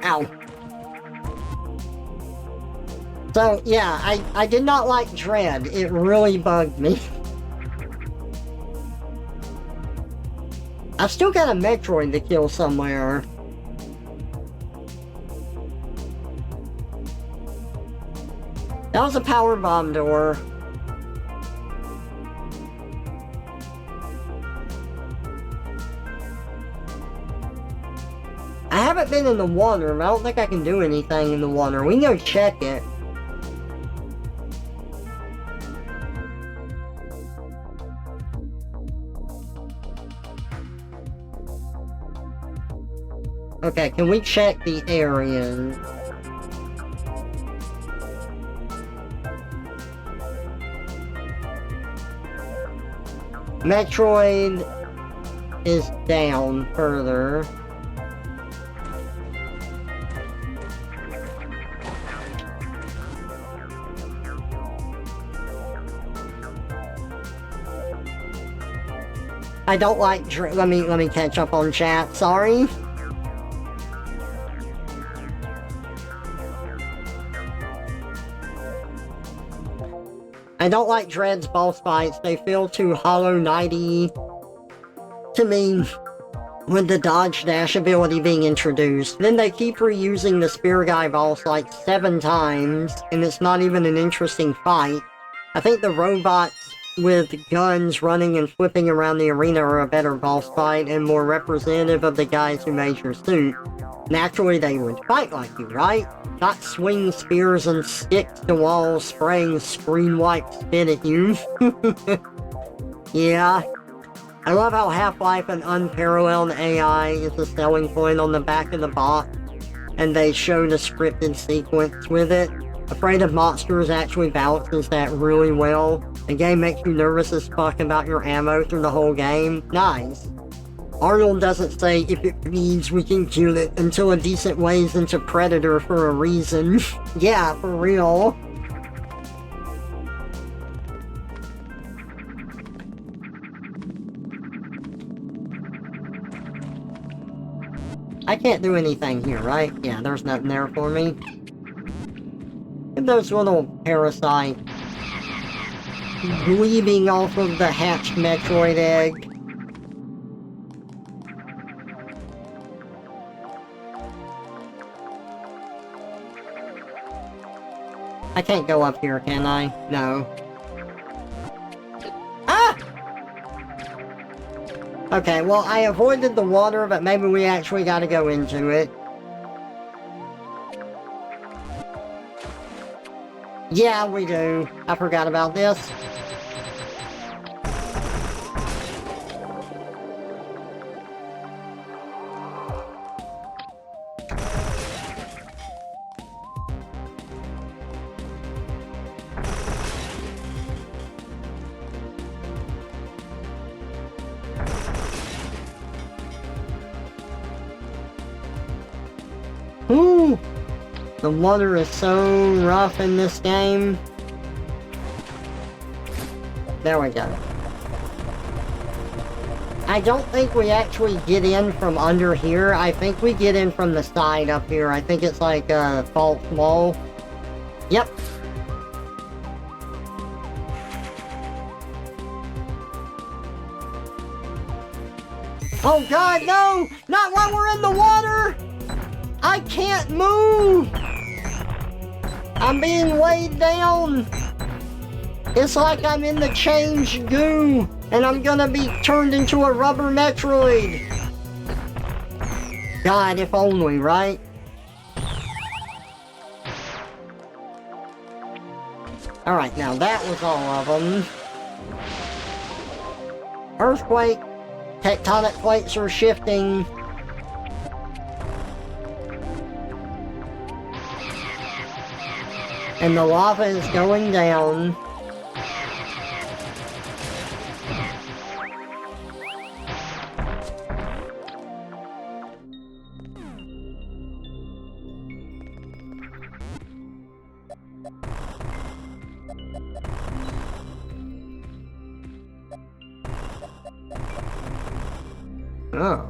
S1: Ow. So, yeah, I did not like Dread. It really bugged me. I've still got a Metroid to kill somewhere. That was a power bomb door. I haven't been in the water, but I don't think I can do anything in the water. We can go check it. Okay, can we check the areas? Metroid is down further. I don't like let me catch up on chat, sorry. I don't like Dread's boss fights. They feel too Hollow Knight-y to me with the dodge dash ability being introduced. Then they keep reusing the Spear Guy boss like 7 times, and it's not even an interesting fight. I think the robots with guns running and flipping around the arena are a better boss fight and more representative of the guys who made your suit. Naturally, they would fight like you, right? Not swing spears and sticks to walls, spraying screen-white spit at you. Yeah. I love how Half-Life and unparalleled AI is a selling point on the back of the box, and they show the scripted sequence with it. Afraid of Monsters actually balances that really well. The game makes you nervous as fuck about your ammo through the whole game. Nice. Arnold doesn't say, if it bleeds, we can kill it, until a decent ways into Predator for a reason. Yeah, for real. I can't do anything here, right? Yeah, there's nothing there for me. And those little parasites bleeding off of the hatched Metroid egg. I can't go up here, can I? No. Ah! Okay, well, I avoided the water, but maybe we actually gotta go into it. Yeah, we do. I forgot about this. Ooh! The water is so rough in this game. There we go. I don't think we actually get in from under here. I think we get in from the side up here. I think it's like a false wall. Yep. Oh god, no! Not while we're in the water! I can't move! I'm being weighed down! It's like I'm in the change goo, and I'm gonna be turned into a rubber Metroid! God, if only, right? Alright, now that was all of them. Earthquake. Tectonic plates are shifting. And the lava is going down. Oh.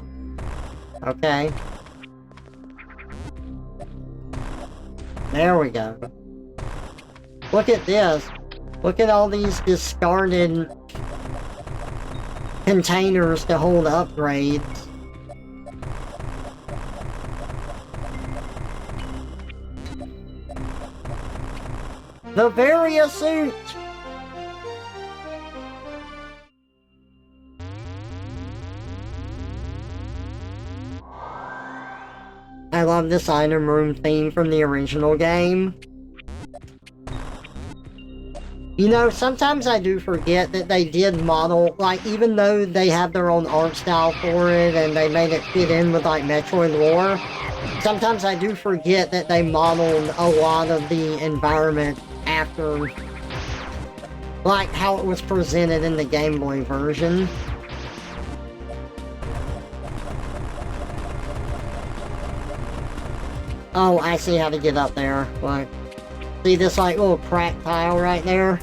S1: Okay. There we go. Look at this. Look at all these discarded containers to hold upgrades. The Varia suit! I love this item room theme from the original game. You know, sometimes I do forget that they did model, like, even though they have their own art style for it and they made it fit in with, like, Metroid lore, sometimes I do forget that they modeled a lot of the environment after, like, how it was presented in the Game Boy version. Oh, I see how to get up there. Like, see this, like, little crack tile right there?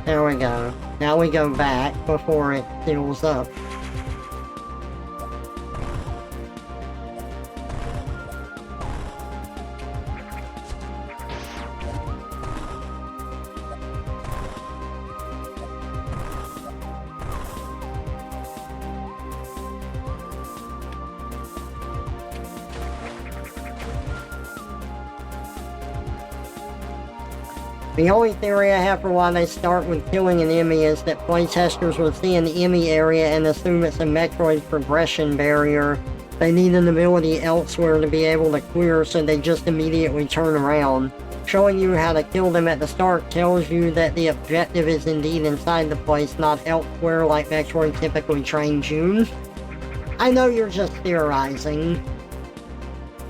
S1: There we go. Now we go back before it fills up. The only theory I have for why they start with killing an enemy is that playtesters will see an enemy area and assume it's a Metroid progression barrier. They need an ability elsewhere to be able to clear, so they just immediately turn around. Showing you how to kill them at the start tells you that the objective is indeed inside the place, not elsewhere like Metroid typically trains you. I know you're just theorizing.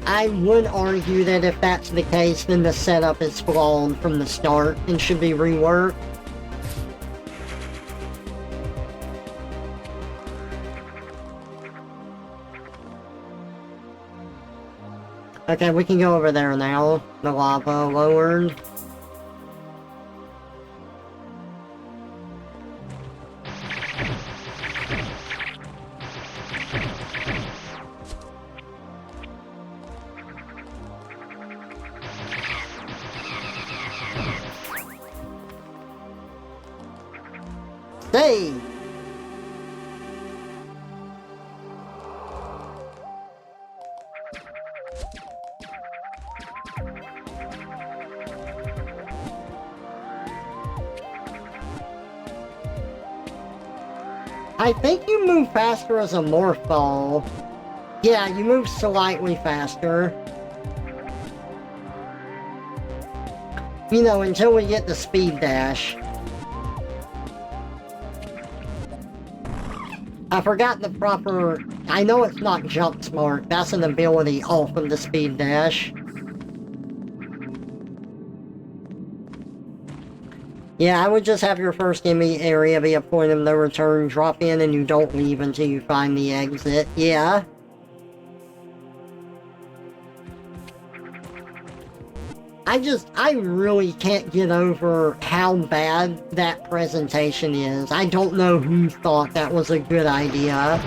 S1: I would argue that if that's the case, then the setup is flawed from the start and should be reworked. Okay, we can go over there now. The lava lowered. Save! I think you move faster as a morph ball. Yeah, you move slightly faster. You know, until we get the speed dash. I forgot the proper... I know it's not jump smart. That's an ability off of the speed dash. Yeah, I would just have your first enemy area be a point of no return, drop in, and you don't leave until you find the exit. Yeah. I really can't get over how bad that presentation is. I don't know who thought that was a good idea.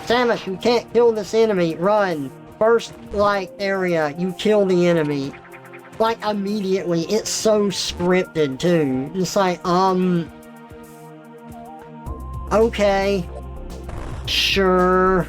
S1: Samus, you can't kill this enemy, run. First, like, area, you kill the enemy. Like, immediately, it's so scripted, too. It's like, okay. Sure.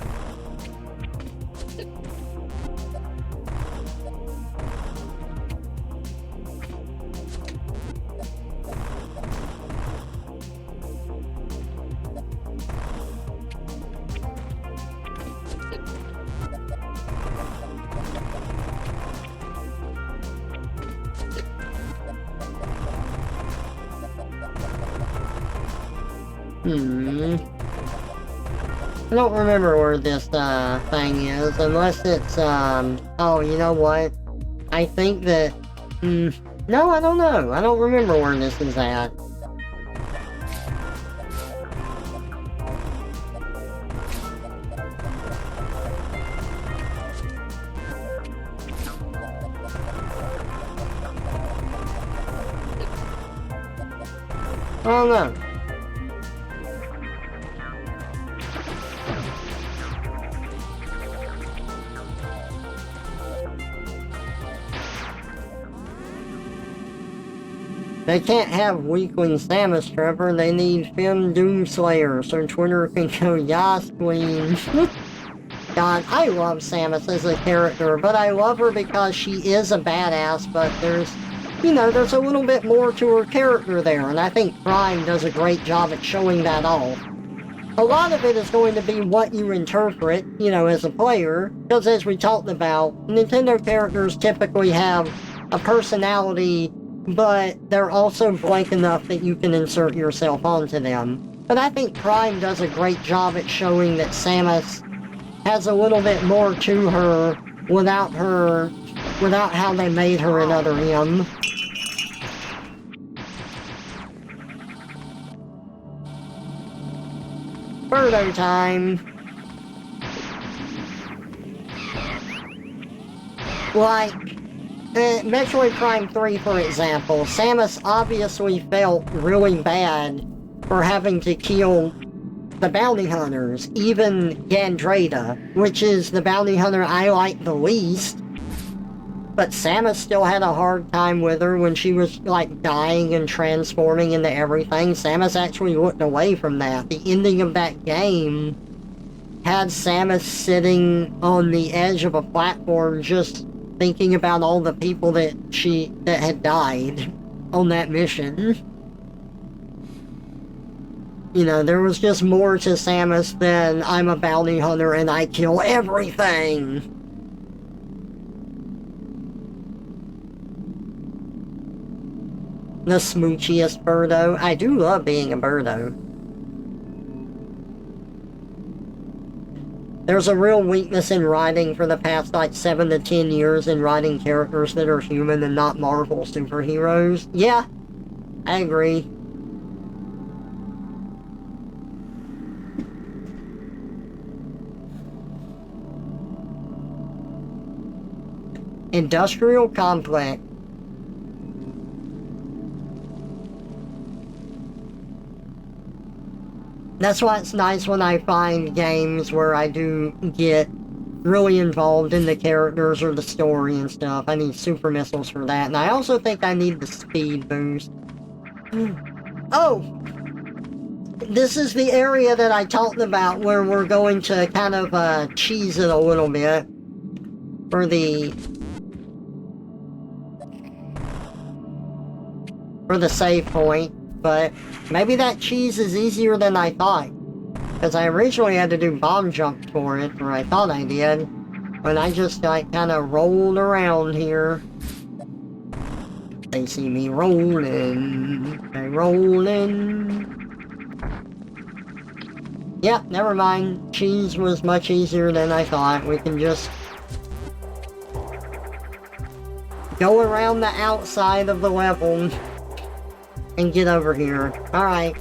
S1: Hmm. I don't remember where this, thing is, unless it's, oh, you know what? I think that, no, I don't know. I don't remember where this is at. I don't know. They can't have weakling Samus, Trevor. They need Finn Doomslayer, so Twitter can go, Yas, queen. God, I love Samus as a character, but I love her because she is a badass, but there's, you know, there's a little bit more to her character there, and I think Prime does a great job at showing that off. A lot of it is going to be what you interpret, you know, as a player, because as we talked about, Nintendo characters typically have a personality, but they're also blank enough that you can insert yourself onto them. But I think Prime does a great job at showing that Samus has a little bit more to her without how they made her in Other M. Birdo time. Like, Metroid Prime 3, for example, Samus obviously felt really bad for having to kill the bounty hunters, even Gandreda, which is the bounty hunter I like the least. But Samus still had a hard time with her when she was, like, dying and transforming into everything. Samus actually looked away from that. The ending of that game had Samus sitting on the edge of a platform just thinking about all the people that had died on that mission. You know, there was just more to Samus than I'm a bounty hunter and I kill everything. The smoochiest Birdo. I do love being a Birdo. There's a real weakness in writing for the past, like, 7 to 10 years in writing characters that are human and not Marvel superheroes. Yeah, I agree. Industrial complex. That's why it's nice when I find games where I do get really involved in the characters or the story and stuff. I need super missiles for that, and I also think I need the speed boost. Oh! This is the area that I talked about where we're going to kind of cheese it a little bit for the save point. But maybe that cheese is easier than I thought. Because I originally had to do bomb jumps for it, or I thought I did. But I just, like, kind of rolled around here. They see me rolling. They rolling. Yep, never mind. Cheese was much easier than I thought. We can just go around the outside of the level and get over here. Alright.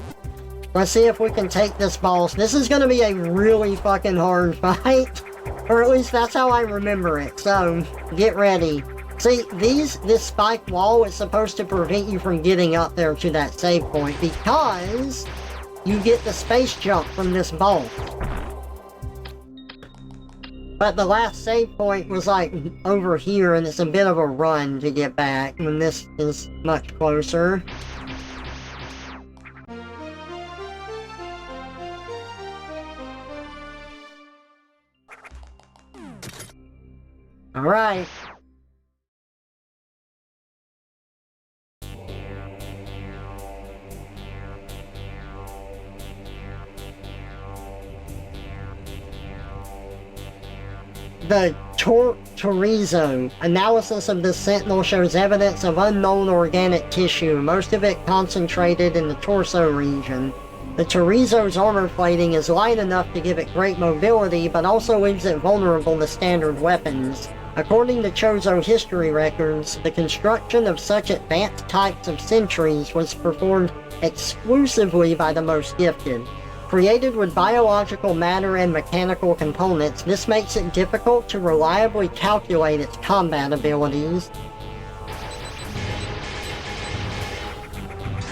S1: Let's see if we can take this boss. This is gonna be a really fucking hard fight. Or at least that's how I remember it. So, get ready. See, this spike wall is supposed to prevent you from getting up there to that save point because you get the space jump from this bolt. But the last save point was like over here and it's a bit of a run to get back when this is much closer. Alright. The Chorizo. Analysis of the Sentinel shows evidence of unknown organic tissue, most of it concentrated in the torso region. The chorizo's armor plating is light enough to give it great mobility, but also leaves it vulnerable to standard weapons. According to Chozo history records, the construction of such advanced types of sentries was performed exclusively by the most gifted. Created with biological matter and mechanical components, this makes it difficult to reliably calculate its combat abilities.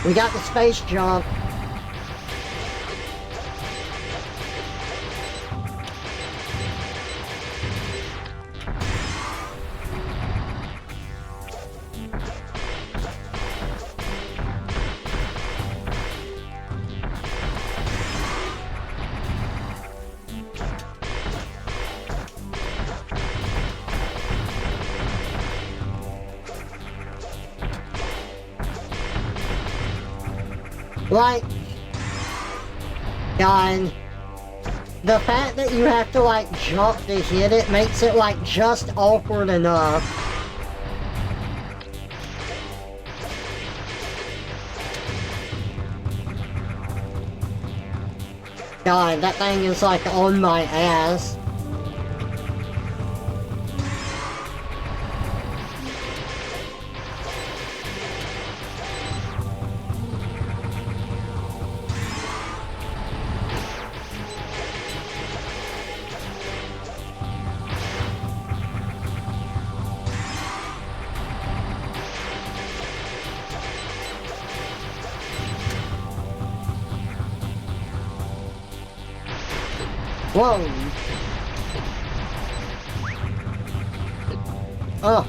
S1: We got the space jump. Like, God, the fact that you have to, like, jump to hit it makes it, like, just awkward enough. God, that thing is, like, on my ass. Whoa! Oh!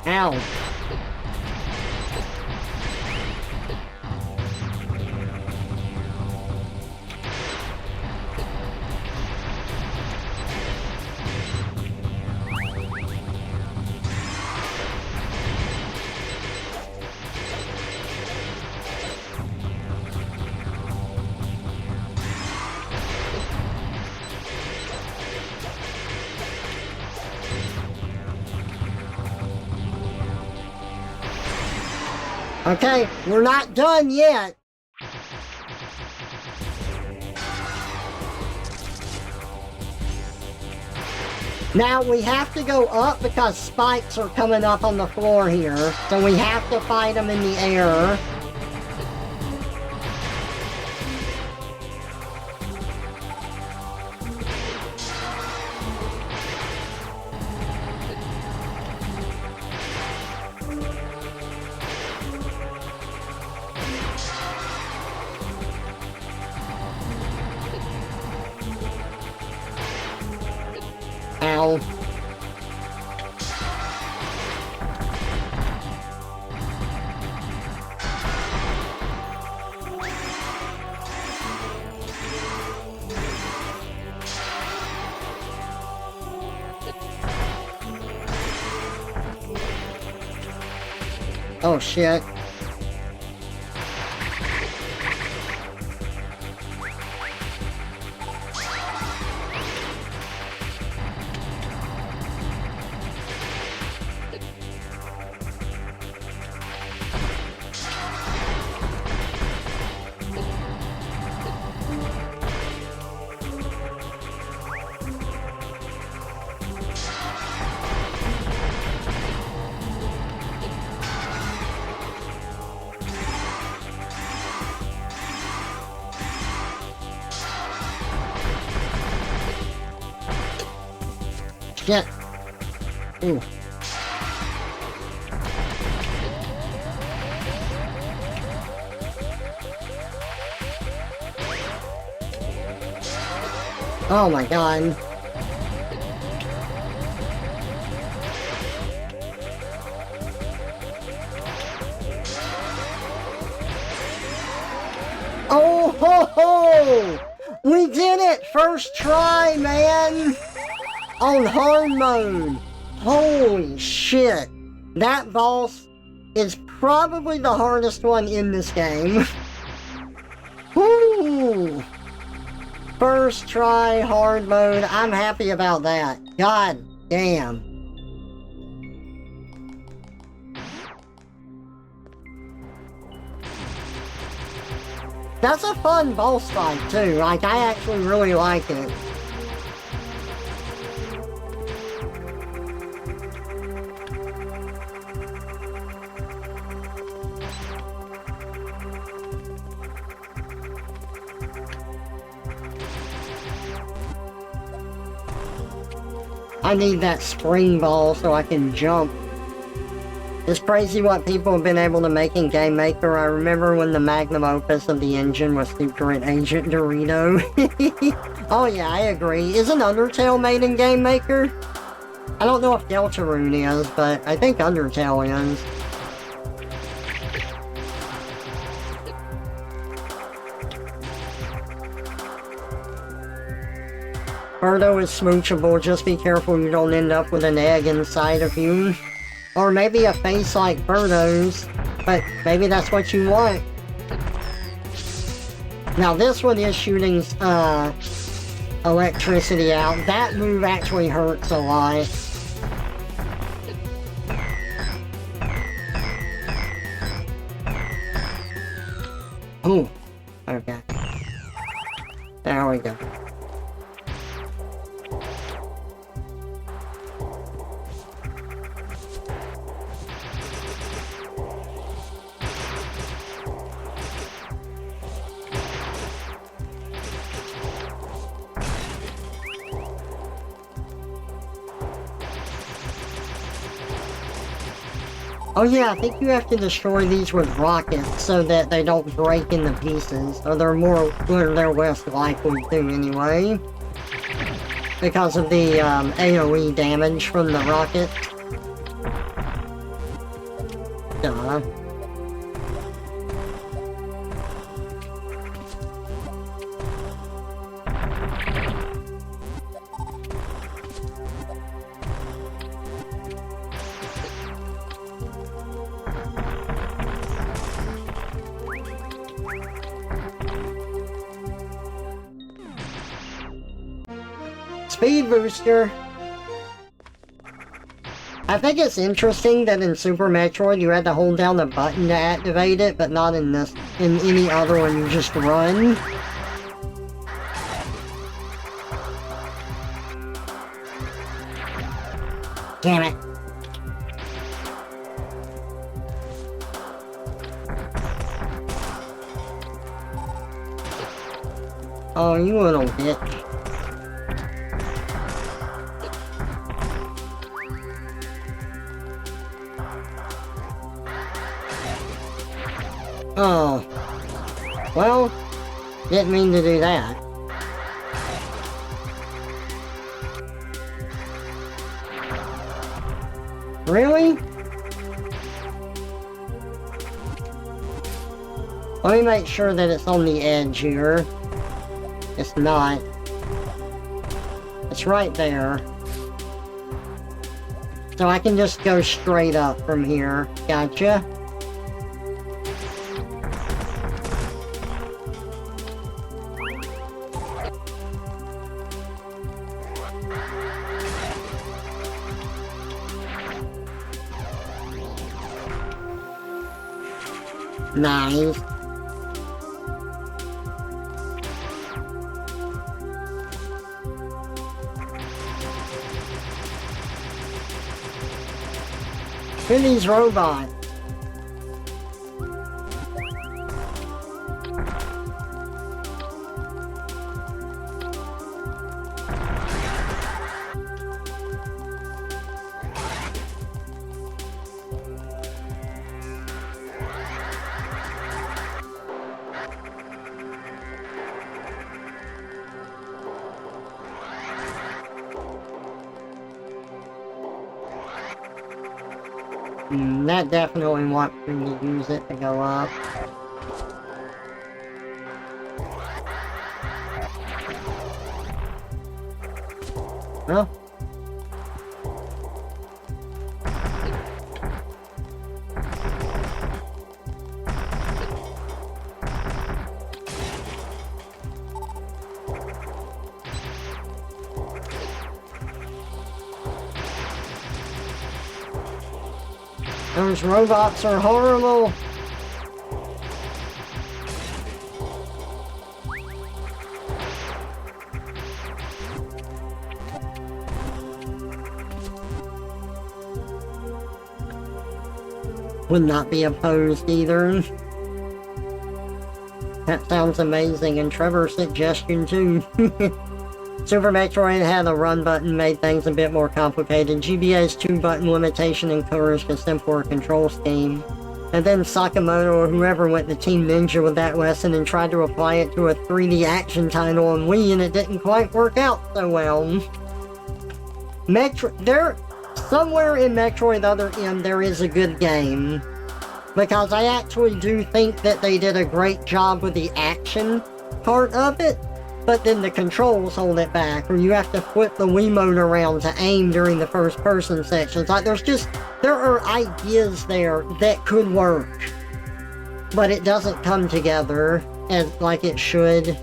S1: Ow! Okay, we're not done yet. Now we have to go up because spikes are coming up on the floor here. So we have to fight them in the air. Ow. Oh shit. Shit. Ooh. Oh my god. Oh ho ho! We did it! First try, man! On hard mode. Holy shit. That boss is probably the hardest one in this game. Woo! First try, hard mode. I'm happy about that. God damn. That's a fun boss fight too, like I actually really like it. I need that spring ball so I can jump. It's crazy what people have been able to make in Game Maker. I remember when the magnum opus of the engine was Secret Agent Dorito. Oh yeah, I agree. Isn't Undertale made in Game Maker? I don't know if Deltarune is, but I think Undertale is. Birdo is smoochable, just be careful you don't end up with an egg inside of you. Or maybe a face like Birdo's, but maybe that's what you want. Now this one is shooting electricity out. That move actually hurts a lot. Ooh, okay. There we go. Oh yeah, I think you have to destroy these with rockets so that they don't break into pieces, or they're less likely to anyway. Because of the AoE damage from the rocket. Duh. Speed booster. I think it's interesting that in Super Metroid you had to hold down the button to activate it, but not in this. In any other one, you just run. Damn it. Oh, you little bitch. Oh. Well, didn't mean to do that. Really? Let me make sure that it's on the edge here. It's not. It's right there. So I can just go straight up from here. Gotcha. Nice. Who are these robots? That definitely wants me to use it to go up. Well. Those robots are horrible. Would not be opposed either. That sounds amazing, and Trevor's suggestion too. Super Metroid had a run button, made things a bit more complicated. GBA's 2-button limitation encouraged a simpler control scheme. And then Sakamoto or whoever went to Team Ninja with that lesson and tried to apply it to a 3D action title on Wii, and it didn't quite work out so well. Somewhere in Metroid Other M there is a good game. Because I actually do think that they did a great job with the action part of it, but then the controls hold it back, or you have to flip the Wiimote around to aim during the first person sections. Like, there are ideas there that could work, but it doesn't come together as like it should.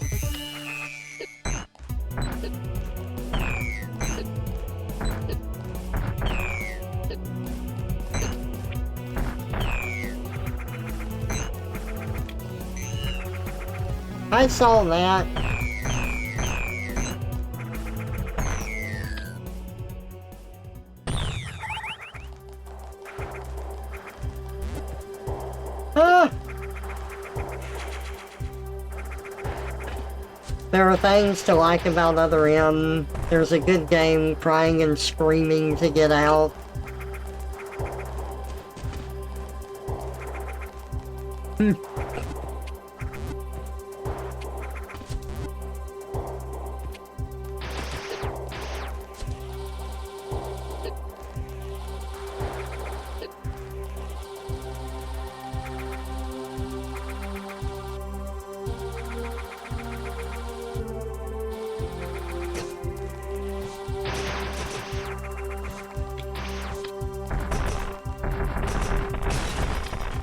S1: I saw that. There are things to like about Other M. There's a good game, crying and screaming to get out.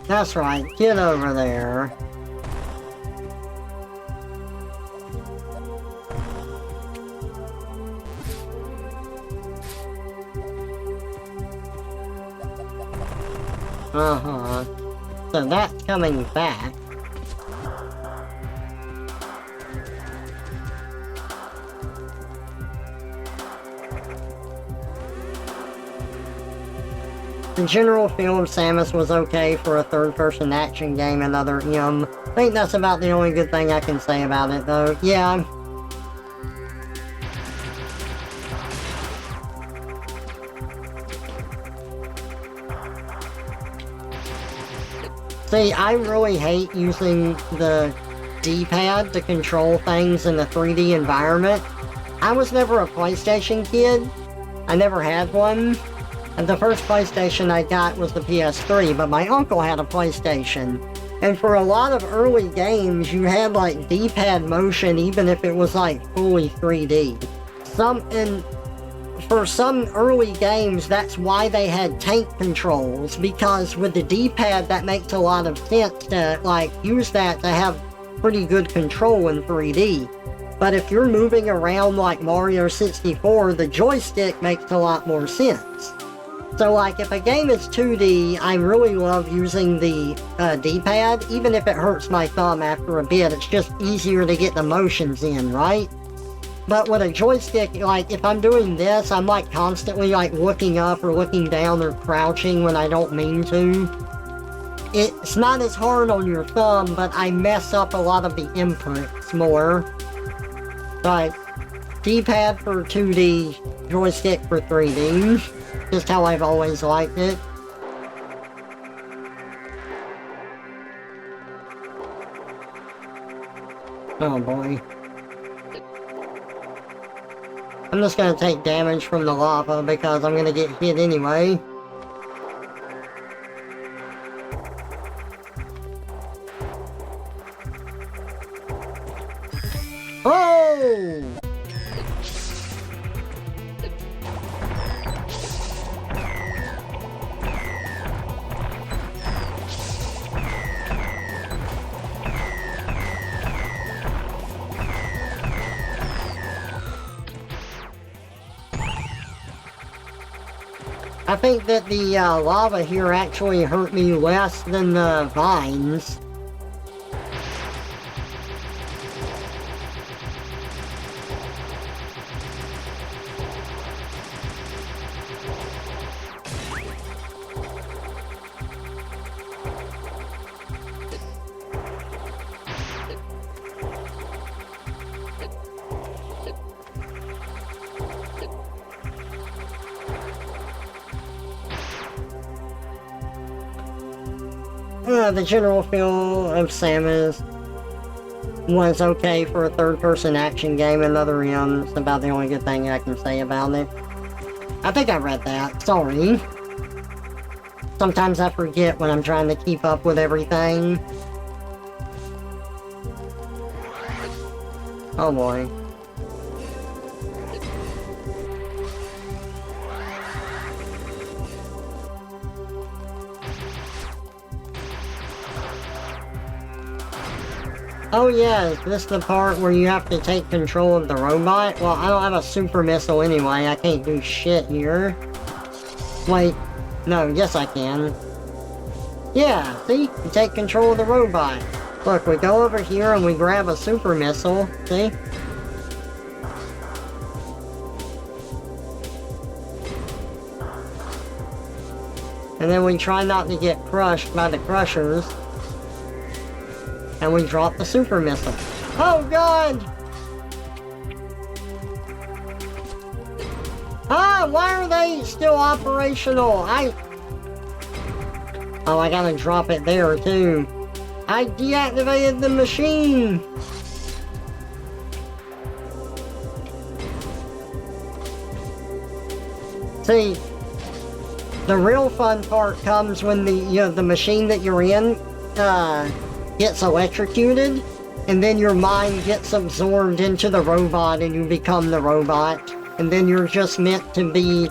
S1: That's right, get over there. Uh-huh. So that's coming back. The general feel of Samus was okay for a third-person action game in Other M. I think that's about the only good thing I can say about it, though. Yeah. See, I really hate using the D-pad to control things in a 3D environment. I was never a PlayStation kid. I never had one. And the first PlayStation I got was the PS3, but my uncle had a PlayStation. And for a lot of early games, you had like D-pad motion even if it was like fully 3D. For some early games, that's why they had tank controls, because with the D-pad that makes a lot of sense to like use that to have pretty good control in 3D. But if you're moving around like Mario 64, the joystick makes a lot more sense. So like if a game is 2D, I really love using the D-pad, even if it hurts my thumb after a bit. It's just easier to get the motions in, right? But with a joystick, like if I'm doing this, I'm like constantly like looking up or looking down or crouching when I don't mean to. It's not as hard on your thumb, but I mess up a lot of the inputs more. Like D-pad for 2D, joystick for 3D. Just how I've always liked it. Oh boy. I'm just gonna take damage from the lava because I'm gonna get hit anyway. Oh! I think that the lava here actually hurt me less than the vines. the general feel of Samus was okay for a third-person action game, and Other M's about the only good thing I can say about it. I think I read that, sorry. Sometimes I forget when I'm trying to keep up with everything. Oh boy. Oh yeah, is this the part where you have to take control of the robot? Well, I don't have a super missile anyway, I can't do shit here. Wait, no, yes I can. Yeah, see? You take control of the robot. Look, we go over here and we grab a super missile, see? And then we try not to get crushed by the crushers. And we drop the super missile. Oh god! Ah, why are they still operational? Oh, I gotta drop it there too. I deactivated the machine! See, the real fun part comes when the machine that you're in, gets electrocuted, and then your mind gets absorbed into the robot and you become the robot. And then you're just meant to be,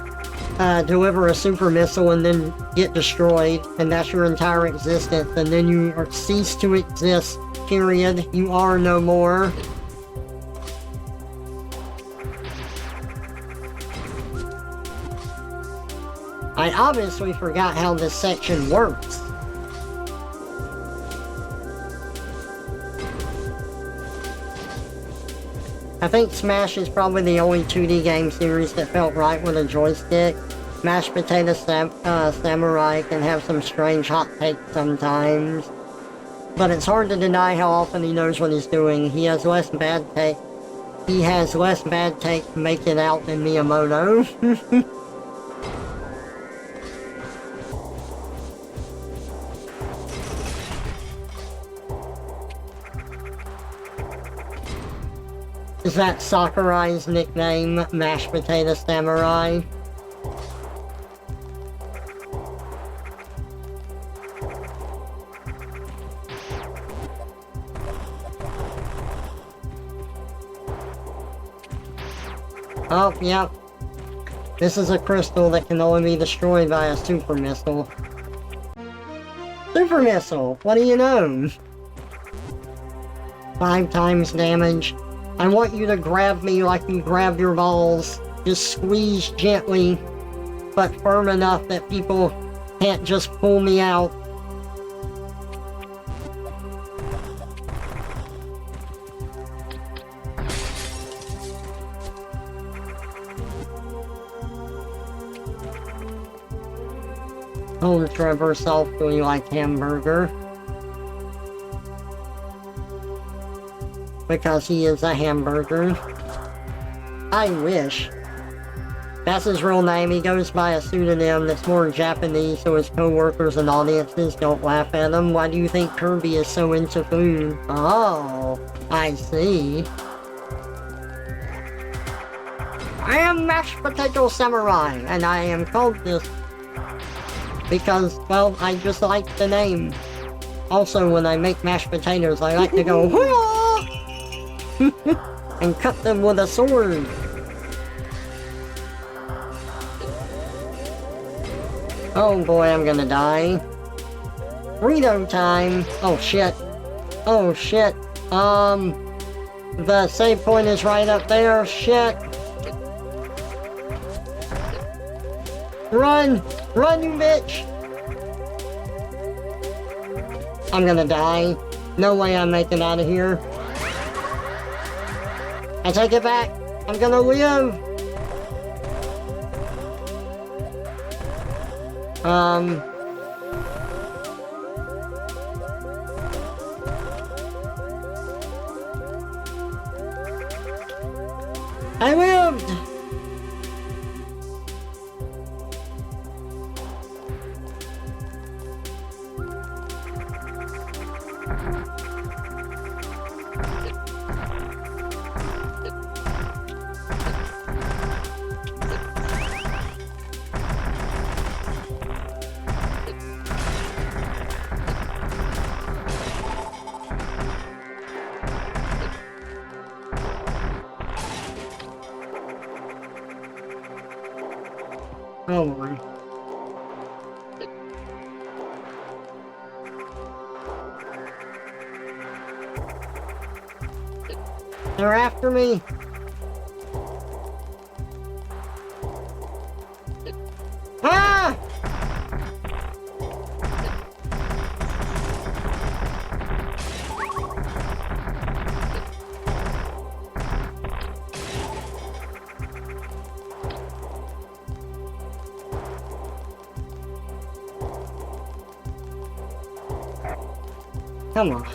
S1: deliver a super missile and then get destroyed, and that's your entire existence, and then you cease to exist, period. You are no more. I obviously forgot how this section works. I think Smash is probably the only 2D game series that felt right with a joystick. Mashed Potato Samurai can have some strange hot takes sometimes. But it's hard to deny how often he knows what he's doing. He has less bad takes to make it out than Miyamoto. Is that Sakurai's nickname, Mashed Potato Samurai? Oh, yep. This is a crystal that can only be destroyed by a super missile. Super missile! What do you know? 5 times damage. I want you to grab me like you grab your balls. Just squeeze gently, but firm enough that people can't just pull me out. Oh, Trevor, softly like hamburger. Because he is a hamburger. I wish. That's his real name. He goes by a pseudonym that's more Japanese so his co-workers and audiences don't laugh at him. Why do you think Kirby is so into food? Oh, I see. I am Mashed Potato Samurai, and I am called this because, well, I just like the name. Also, when I make mashed potatoes, I like to go, and cut them with a sword. Oh boy, I'm gonna die. Burrito time. Oh shit. Oh shit. The save point is right up there. Shit. Run! Run, you bitch! I'm gonna die. No way I'm making out of here. I take it back. I'm gonna live. I lived! Oh my. They're after me. Ah! Come on.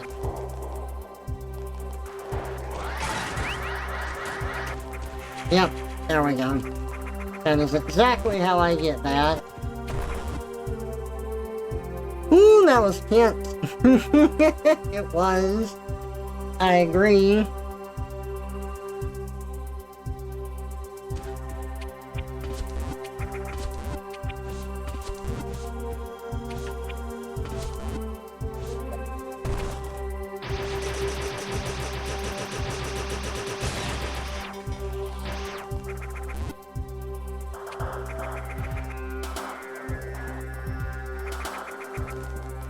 S1: Yep, there we go. That is exactly how I get that. Ooh, that was tense. It was. I agree.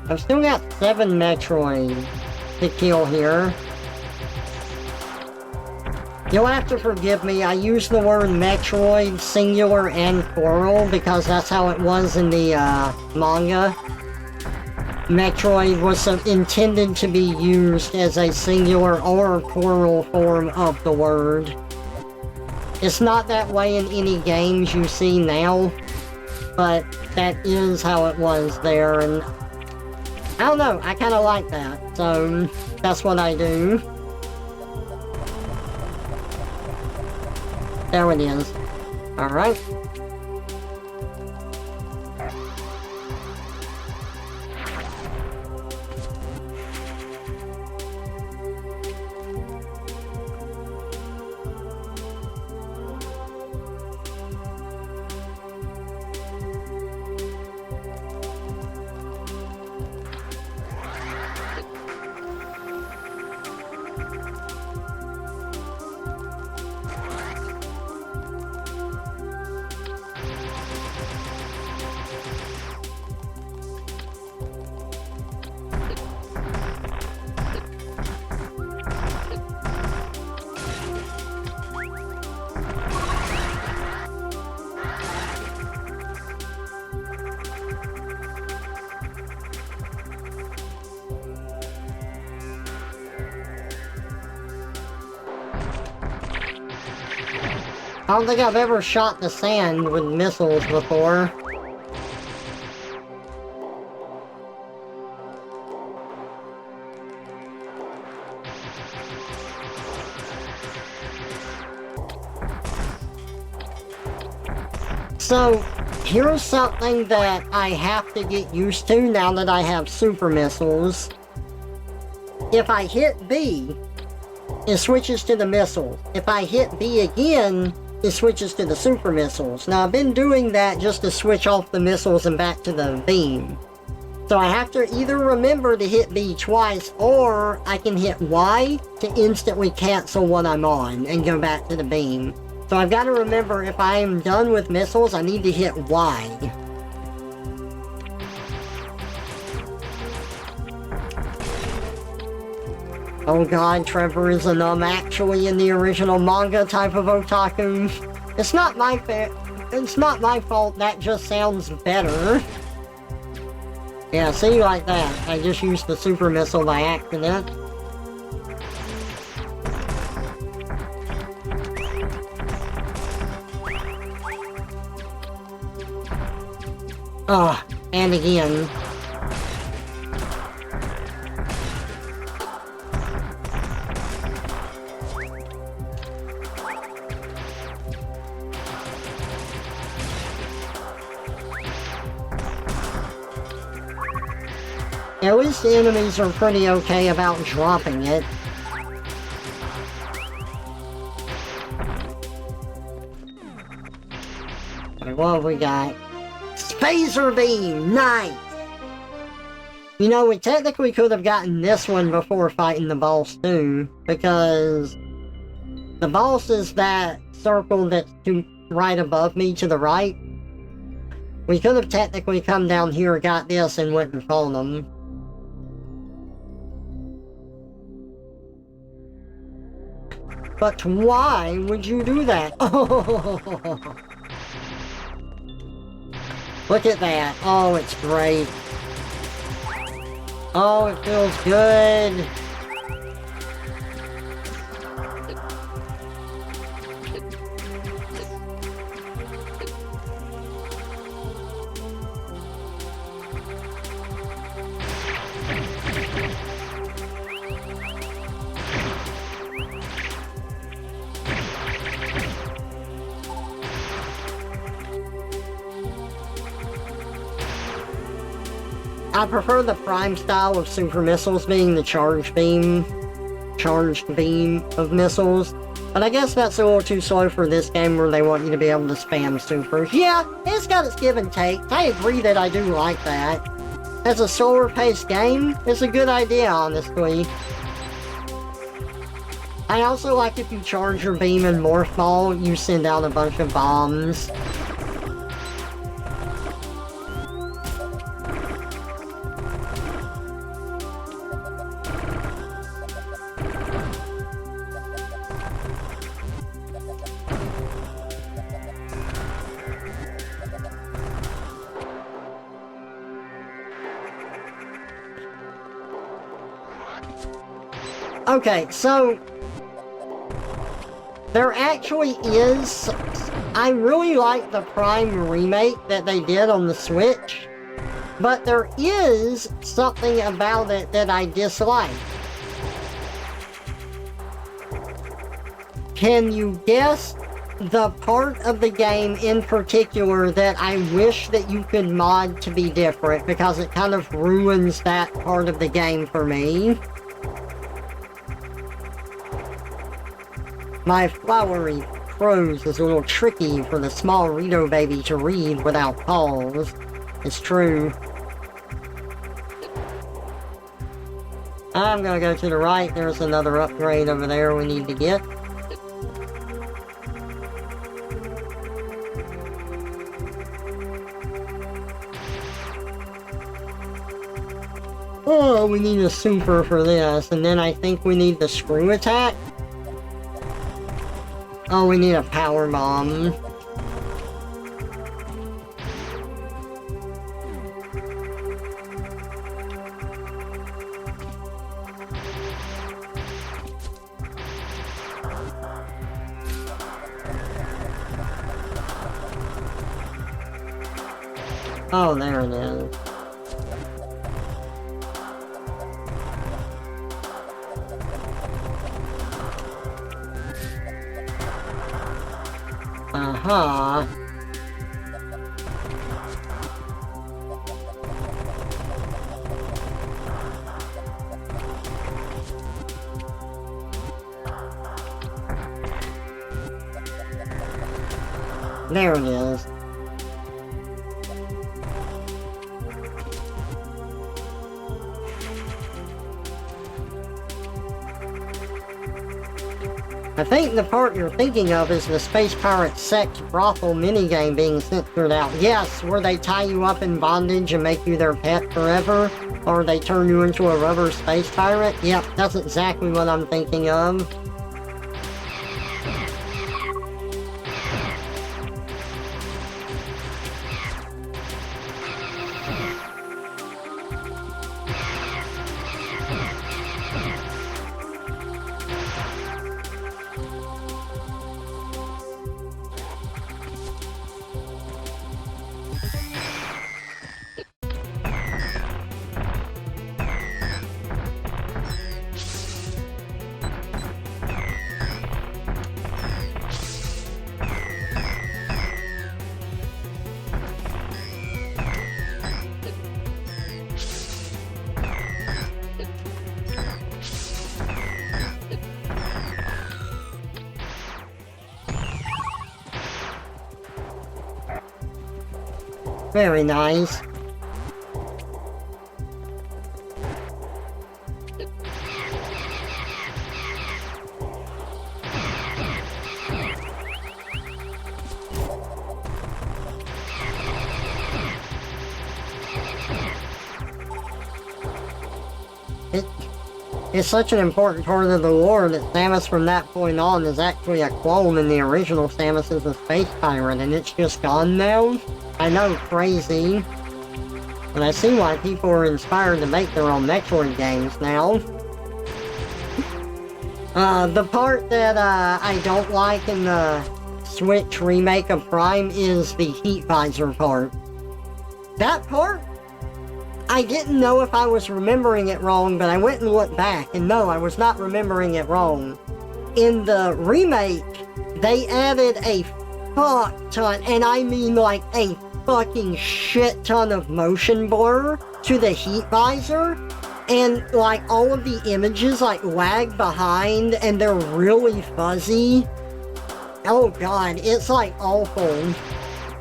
S1: I've still got 7 Metroid to kill here. You'll have to forgive me, I use the word Metroid singular and plural because that's how it was in the manga. Metroid was intended to be used as a singular or plural form of the word. It's not that way in any games you see now, but that is how it was there, and I don't know, I kinda like that, so that's what I do. There it is. Alright. I don't think I've ever shot the sand with missiles before. So, here's something that I have to get used to now that I have super missiles. If I hit B, it switches to the missile. If I hit B again, it switches to the super missiles. Now, I've been doing that just to switch off the missiles and back to the beam. So I have to either remember to hit B twice, or I can hit Y to instantly cancel what I'm on and go back to the beam. So I've got to remember, if I am done with missiles, I need to hit Y. Oh god, Trevor is an actually in the original manga type of otaku. It's not my fault, that just sounds better. Yeah, see, like that. I just used the super missile by accident. Ugh, and again. At least the enemies are pretty okay about dropping it. Alright, what have we got? Phaser Beam! Nice! You know, we technically could have gotten this one before fighting the boss too, because the boss is that circle that's right above me to the right. We could have technically come down here, got this, and went and found them. But why would you do that? Oh, look at that. Oh, it's great. Oh, it feels good. I prefer the prime style of super missiles being the charged beam of missiles. But I guess that's a little too slow for this game where they want you to be able to spam supers. Yeah, it's got its give and take. I agree that I do like that. As a slower paced game, it's a good idea, honestly. I also like if you charge your beam and morph ball, you send out a bunch of bombs. Okay, so there actually is, I really like the Prime remake that they did on the Switch, but there is something about it that I dislike. Can you guess the part of the game in particular that I wish that you could mod to be different, because it kind of ruins that part of the game for me? My flowery prose is a little tricky for the small Rito baby to read without pause. It's true. I'm gonna go to the right. There's another upgrade over there we need to get. Oh, we need a super for this, and then I think we need the screw attack. Oh, we need a power bomb. Oh, there it is. Uh-huh. There it is. I think the part you're thinking of is the Space Pirate Sex Brothel minigame being censored out. Yes, where they tie you up in bondage and make you their pet forever, or they turn you into a rubber space pirate. Yep, that's exactly what I'm thinking of. Very nice. It's such an important part of the lore that Samus from that point on is actually a clone, and the original Samus is a space pirate, and it's just gone now? I know, crazy. But I see why people are inspired to make their own Metroid games now. The part that I don't like in the Switch remake of Prime is the heat visor part. That part, I didn't know if I was remembering it wrong, but I went and looked back, and no, I was not remembering it wrong. In the remake, they added a fuck ton, and I mean like a fucking shit ton of motion blur to the heat visor, and like all of the images like lag behind, and they're really fuzzy. Oh god, it's like awful.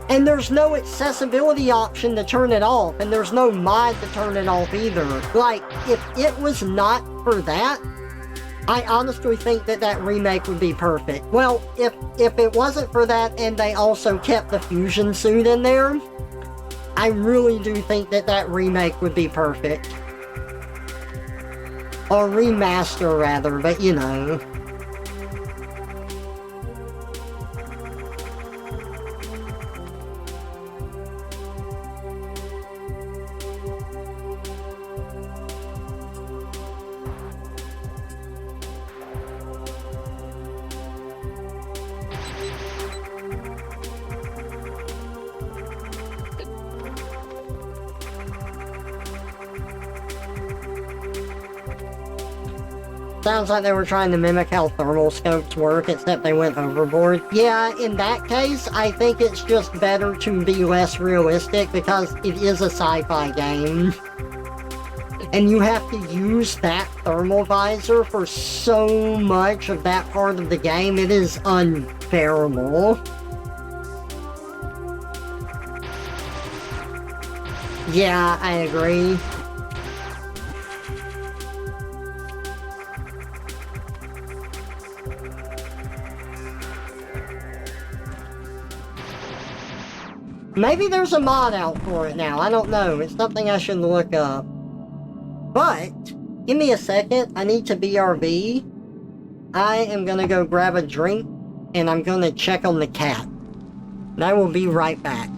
S1: And there's no accessibility option to turn it off, and there's no mod to turn it off either. Like, if it was not for that, I honestly think that that remake would be perfect. Well, if it wasn't for that and they also kept the fusion suit in there, I really do think that that remake would be perfect. Or remaster, rather, but you know. Sounds like they were trying to mimic how thermal scopes work, except they went overboard. Yeah, in that case, I think it's just better to be less realistic because it is a sci-fi game. And you have to use that thermal visor for so much of that part of the game, it is unbearable. Yeah, I agree. Maybe there's a mod out for it now, I don't know. It's something I should look up. But, give me a second, I need to BRB. I am gonna go grab a drink, and I'm gonna check on the cat. And I will be right back.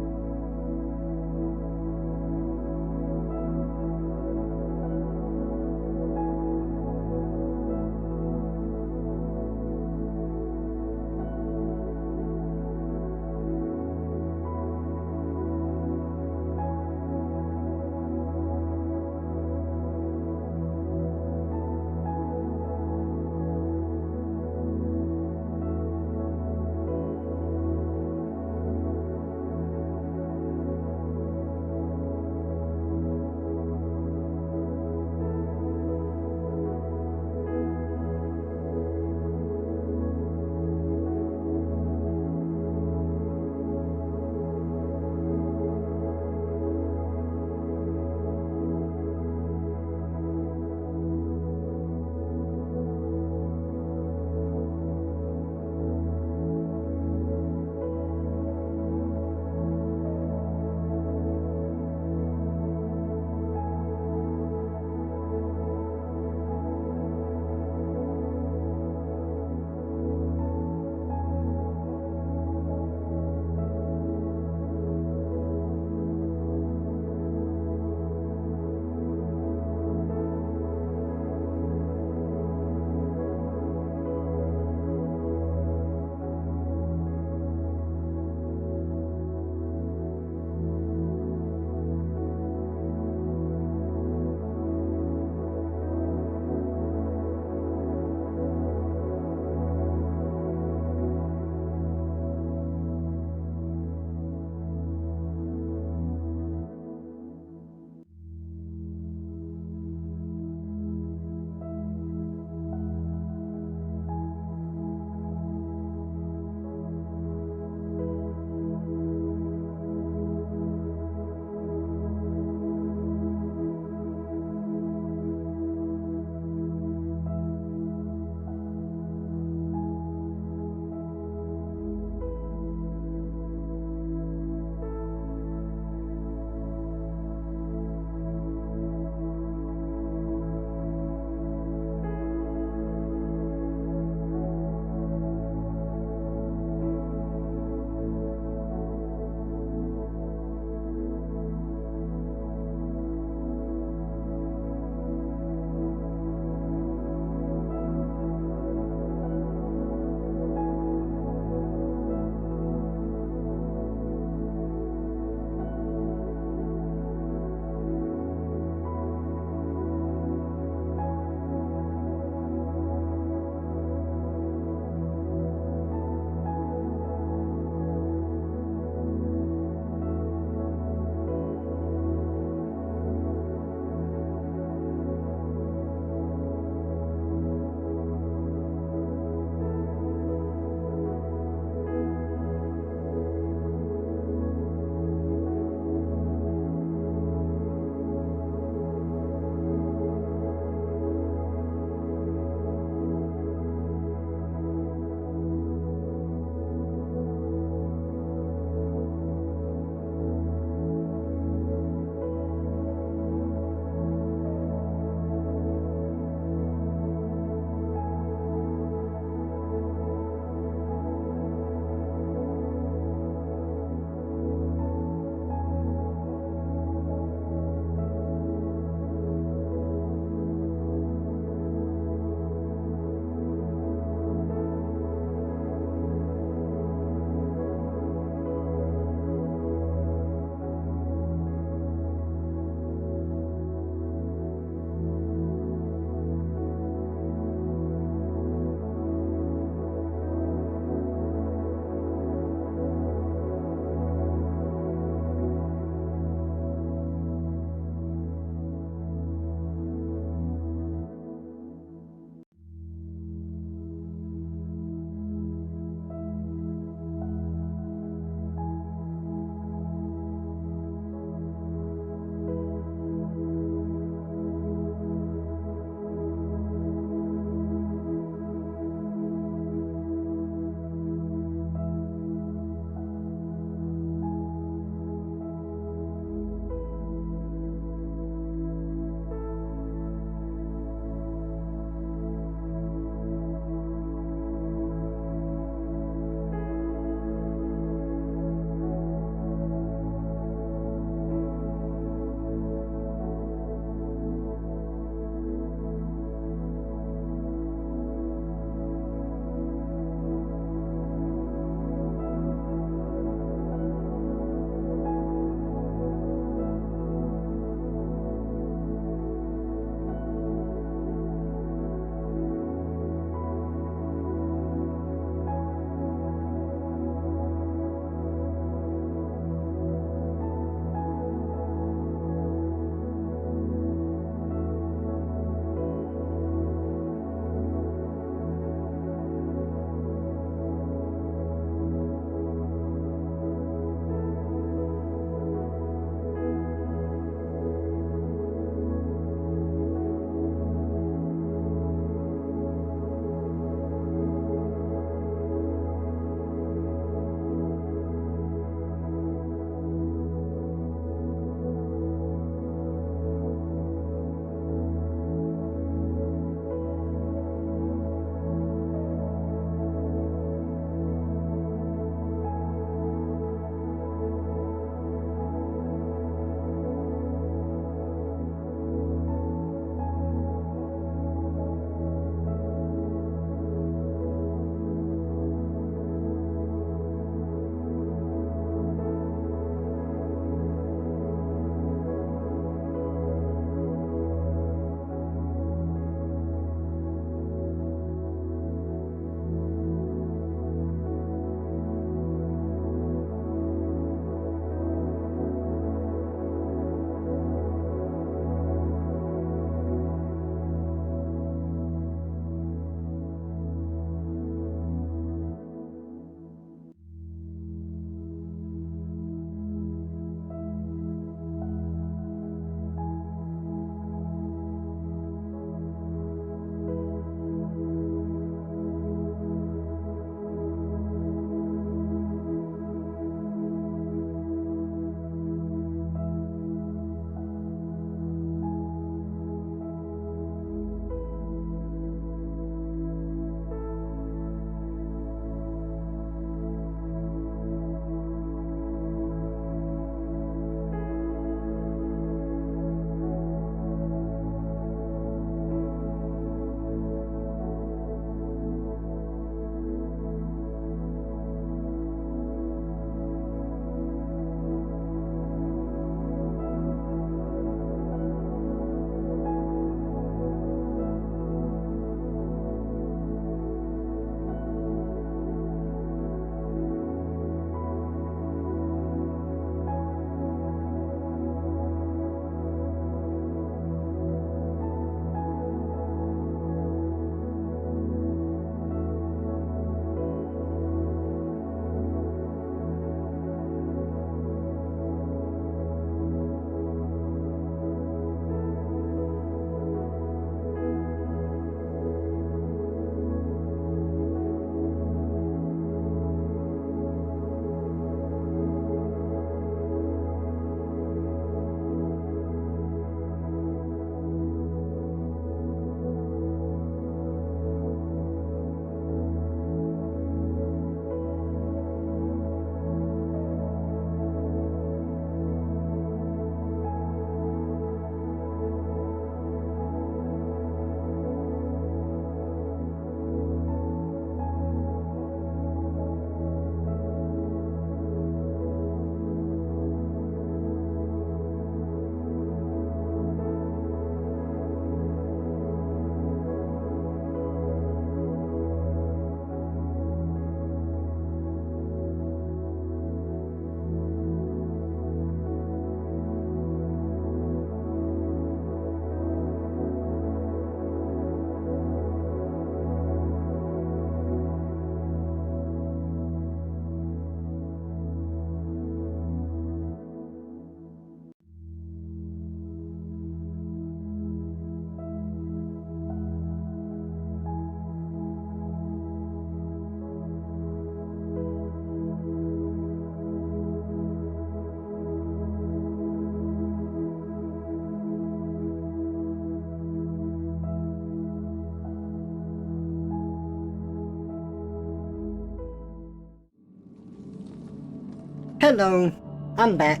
S1: Hello, I'm back.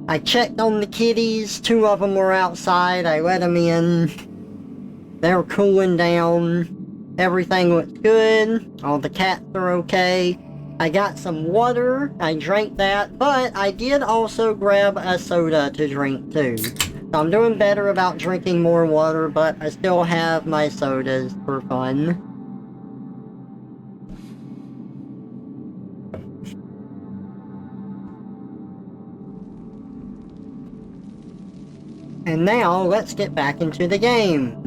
S1: I checked on the kitties, 2 of them were outside, I let them in. They're cooling down. Everything looks good, all the cats are okay. I got some water, I drank that, but I did also grab a soda to drink too. So I'm doing better about drinking more water, but I still have my sodas for fun. And now, let's get back into the game.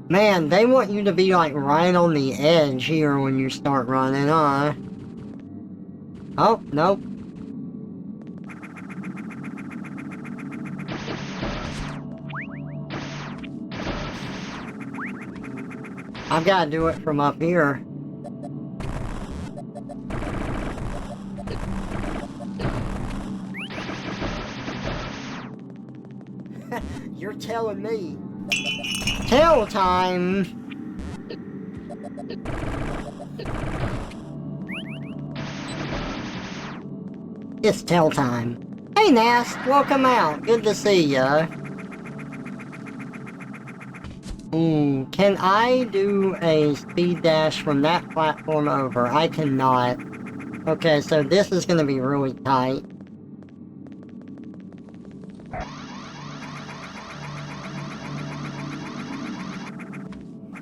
S1: Man, they want you to be like right on the edge here when you start running, huh? Oh, nope. I've got to do it from up here. You're telling me. Tell time! It's tell time. Hey Nast, welcome out. Good to see ya. Ooh, can I do a speed dash from that platform over? I cannot. Okay, so this is gonna be really tight.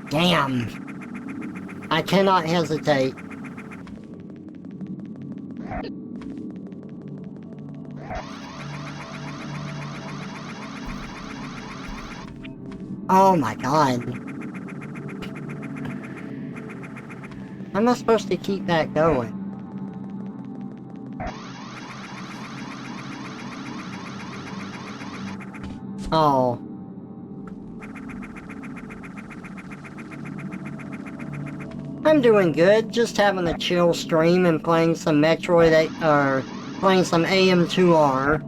S1: Damn! I cannot hesitate. Oh my god. How am I supposed to keep that going? Oh. I'm doing good, just having a chill stream and playing some Metroid, or playing some AM2R.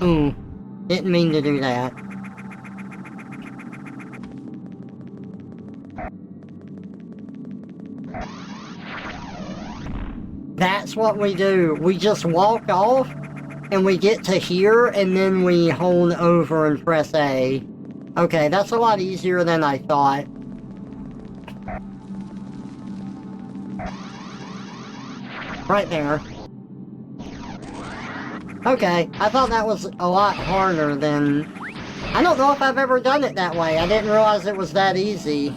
S1: Ooh, didn't mean to do that. That's what we do, we just walk off, and we get to here, and then we hold over and press A. Okay, that's a lot easier than I thought. Right there. Okay, I thought that was a lot harder than... I don't know if I've ever done it that way. I didn't realize it was that easy.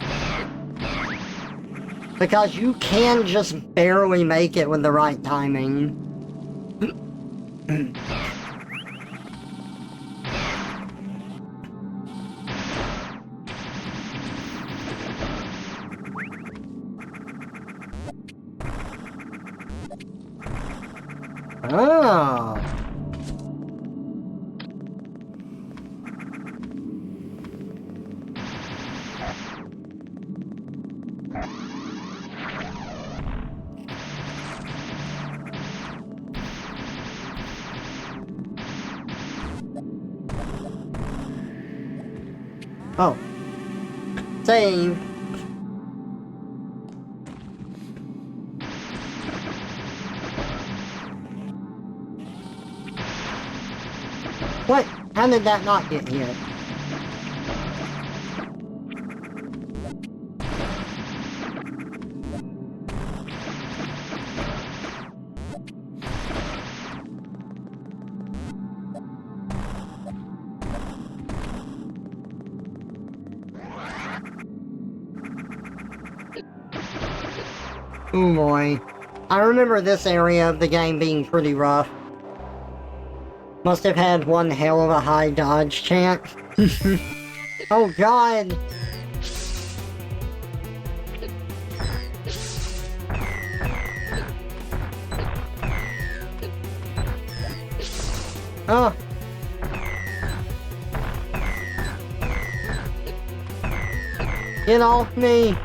S1: Because you can just barely make it with the right timing. Oh. Oh. Save. What? How did that not get hit? Oh boy. I remember this area of the game being pretty rough. Must have had one hell of a high dodge chance. Oh god! Oh! Get off me!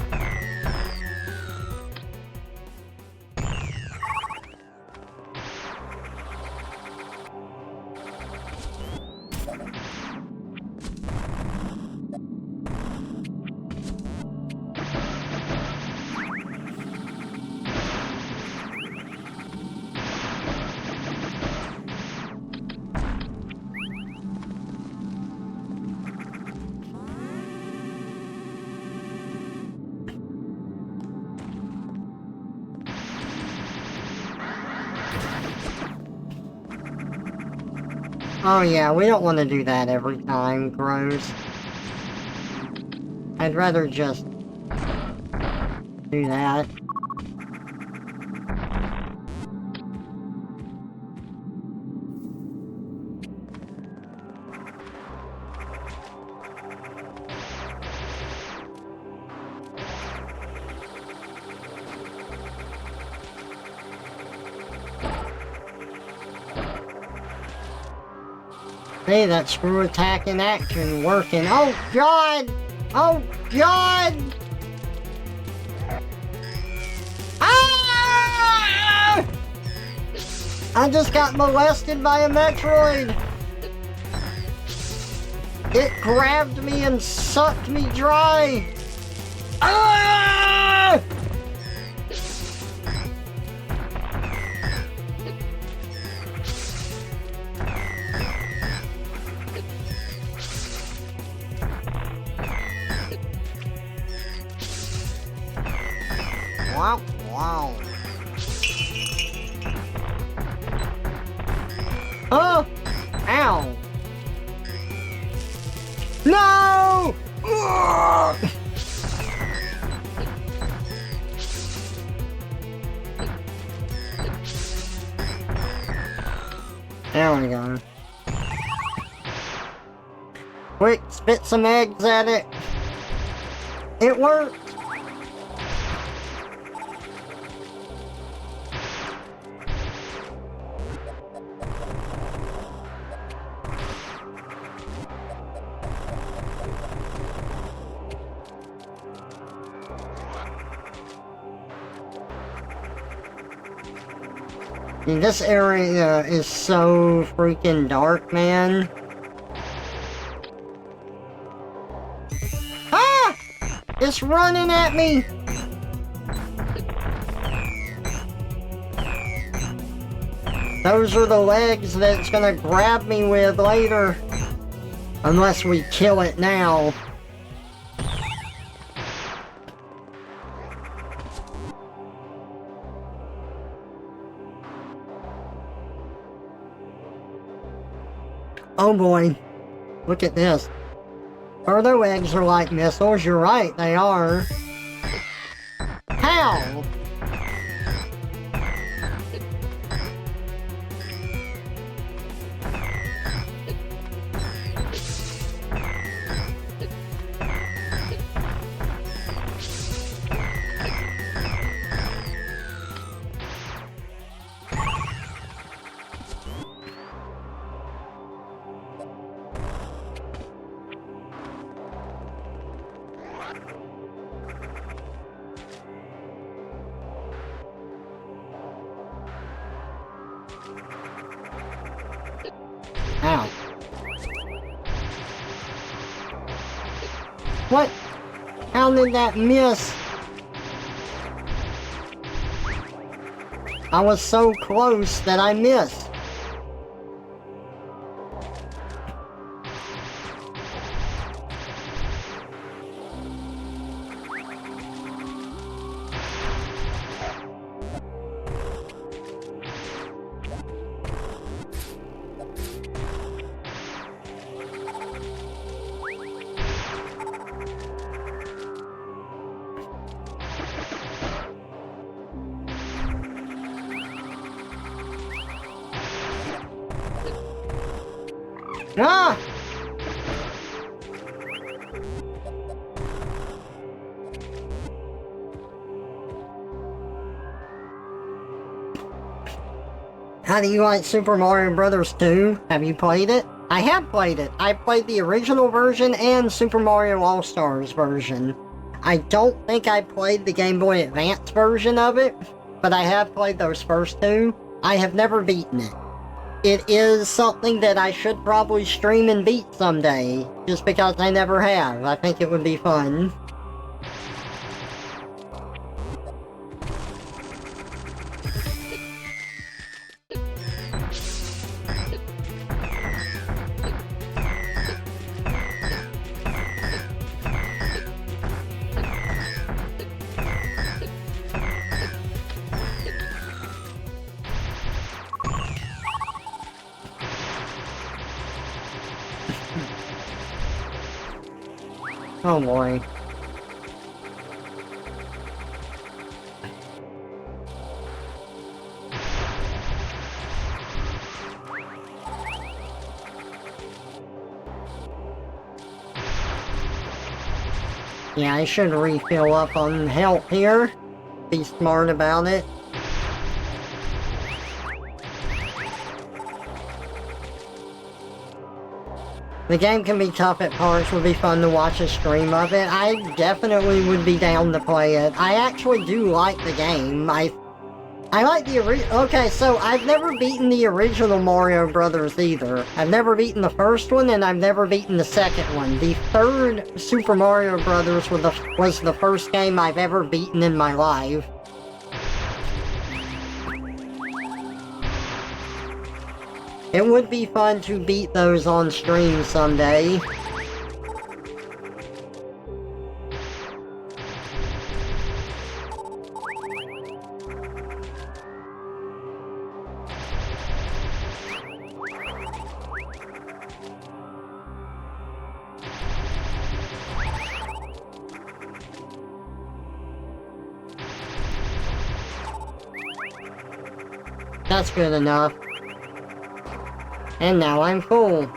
S1: Oh yeah, we don't want to do that every time, gross. I'd rather just do that. Hey, that screw attack in action working. Oh god! Oh god! Ah! I just got molested by a Metroid! It grabbed me and sucked me dry! Ah! Wow, wow. Oh! Ow! No! Ugh! There we go. Quick, spit some eggs at it. It worked! Dude, this area is so freaking dark, man. Ah! It's running at me! Those are the legs that it's gonna grab me with later. Unless we kill it now. Oh boy, look at this. Further eggs are like missiles, you're right, they are. How? Ow. What? How did that miss? I was so close that I missed. Ah! How do you like Super Mario Bros. 2? Have you played it? I have played it. I played the original version and Super Mario All-Stars version. I don't think I played the Game Boy Advance version of it, but I have played those first two. I have never beaten it. It is something that I should probably stream and beat someday, just because I never have. I think it would be fun. Oh boy. Yeah, I should refill up on health here. Be smart about it. The game can be tough at parts, would be fun to watch a stream of it. I definitely would be down to play it. I actually do like the game. I like the okay, so I've never beaten the original Mario Brothers either. I've never beaten the first one, and I've never beaten the second one. The third Super Mario Brothers was the first game I've ever beaten in my life. It would be fun to beat those on stream someday. That's good enough. And now I'm full.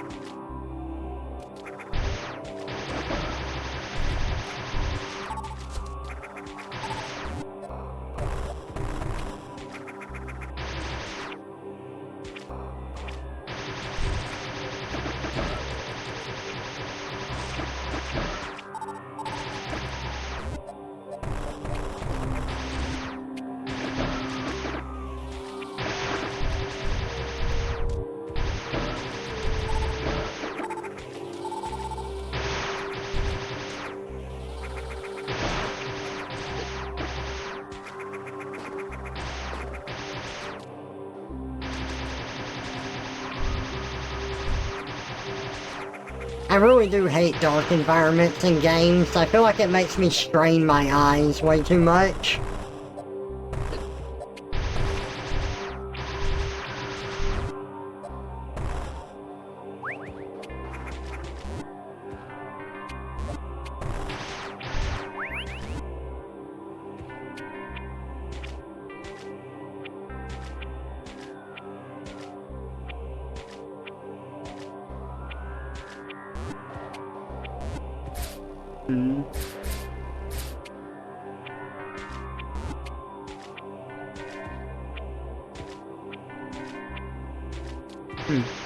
S1: I really do hate dark environments in games. I feel like it makes me strain my eyes way too much.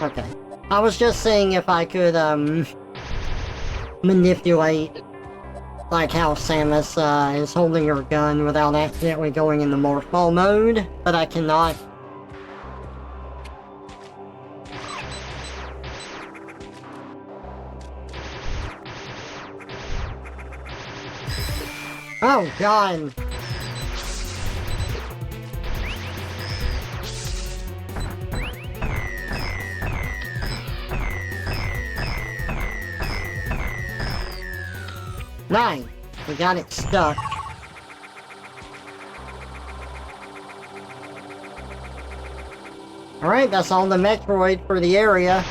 S1: Okay. I was just seeing if I could, manipulate, like how Samus, is holding her gun without accidentally going into morph mode, but I cannot. Oh, God! Nine! We got it stuck. Alright, that's all the Metroid for the area.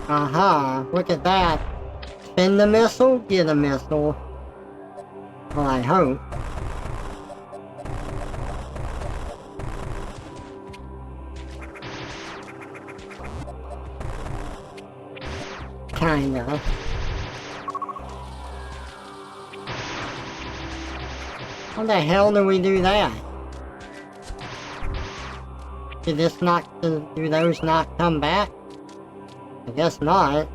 S1: Aha, look at that. Spin the missile, get a missile. Well, I hope. Kinda. How the hell do we do that? Do those not come back? I guess not.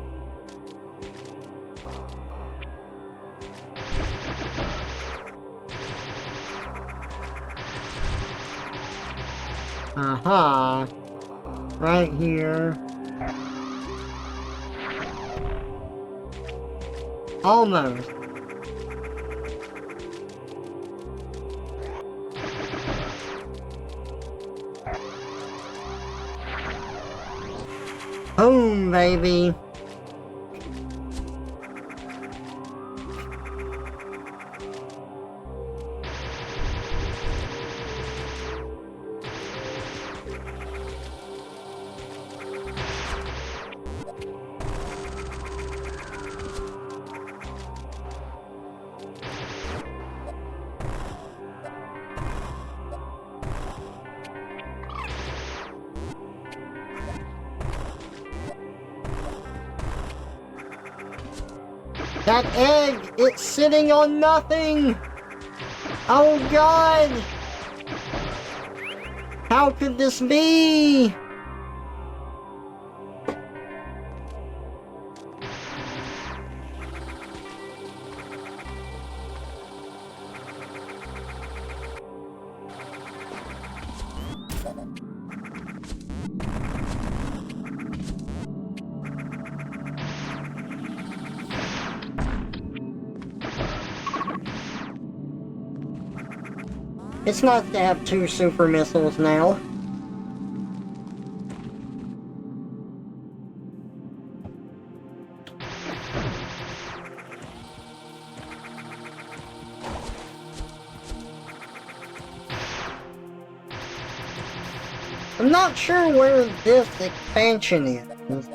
S1: Aha. Right here. Almost. Boom, baby. That egg, it's sitting on nothing! Oh god! How could this be? It's nice to have 2 super missiles now. I'm not sure where this expansion is.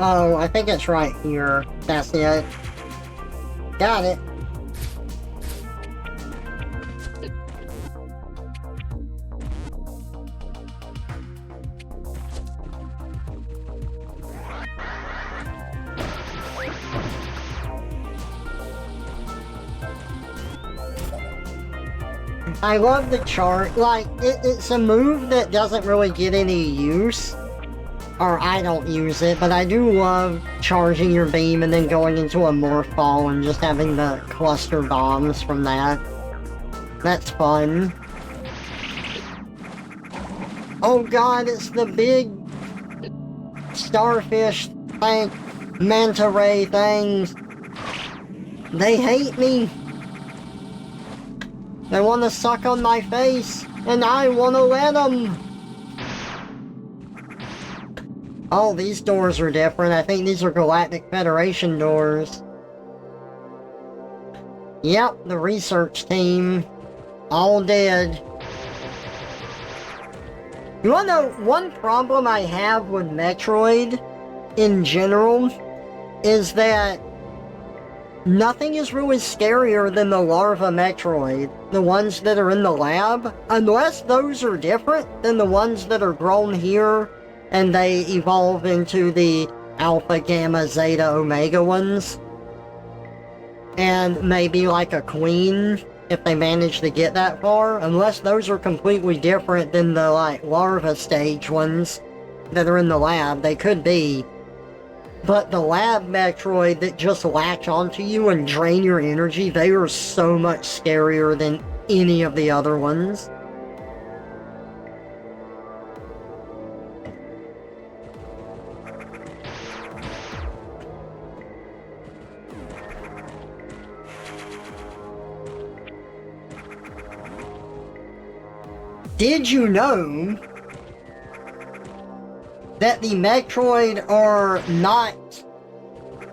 S1: Oh, I think it's right here. That's it. Got it. I love the chart. Like, it's a move that doesn't really get any use. Or I don't use it, but I do love charging your beam and then going into a morph ball and just having the cluster bombs from that. That's fun. Oh god, it's the big starfish thing, manta ray things. They hate me. They want to suck on my face, and I want to let them. Oh, these doors are different. I think these are Galactic Federation doors. Yep, the research team. All dead. You wanna know, one problem I have with Metroid, in general, is that nothing is really scarier than the larva Metroid. The ones that are in the lab. Unless those are different than the ones that are grown here and they evolve into the Alpha, Gamma, Zeta, Omega ones. And maybe like a queen, if they manage to get that far. Unless those are completely different than the, like, larva stage ones that are in the lab. They could be. But the lab Metroid that just latch onto you and drain your energy, they are so much scarier than any of the other ones. Did you know that the Metroid are not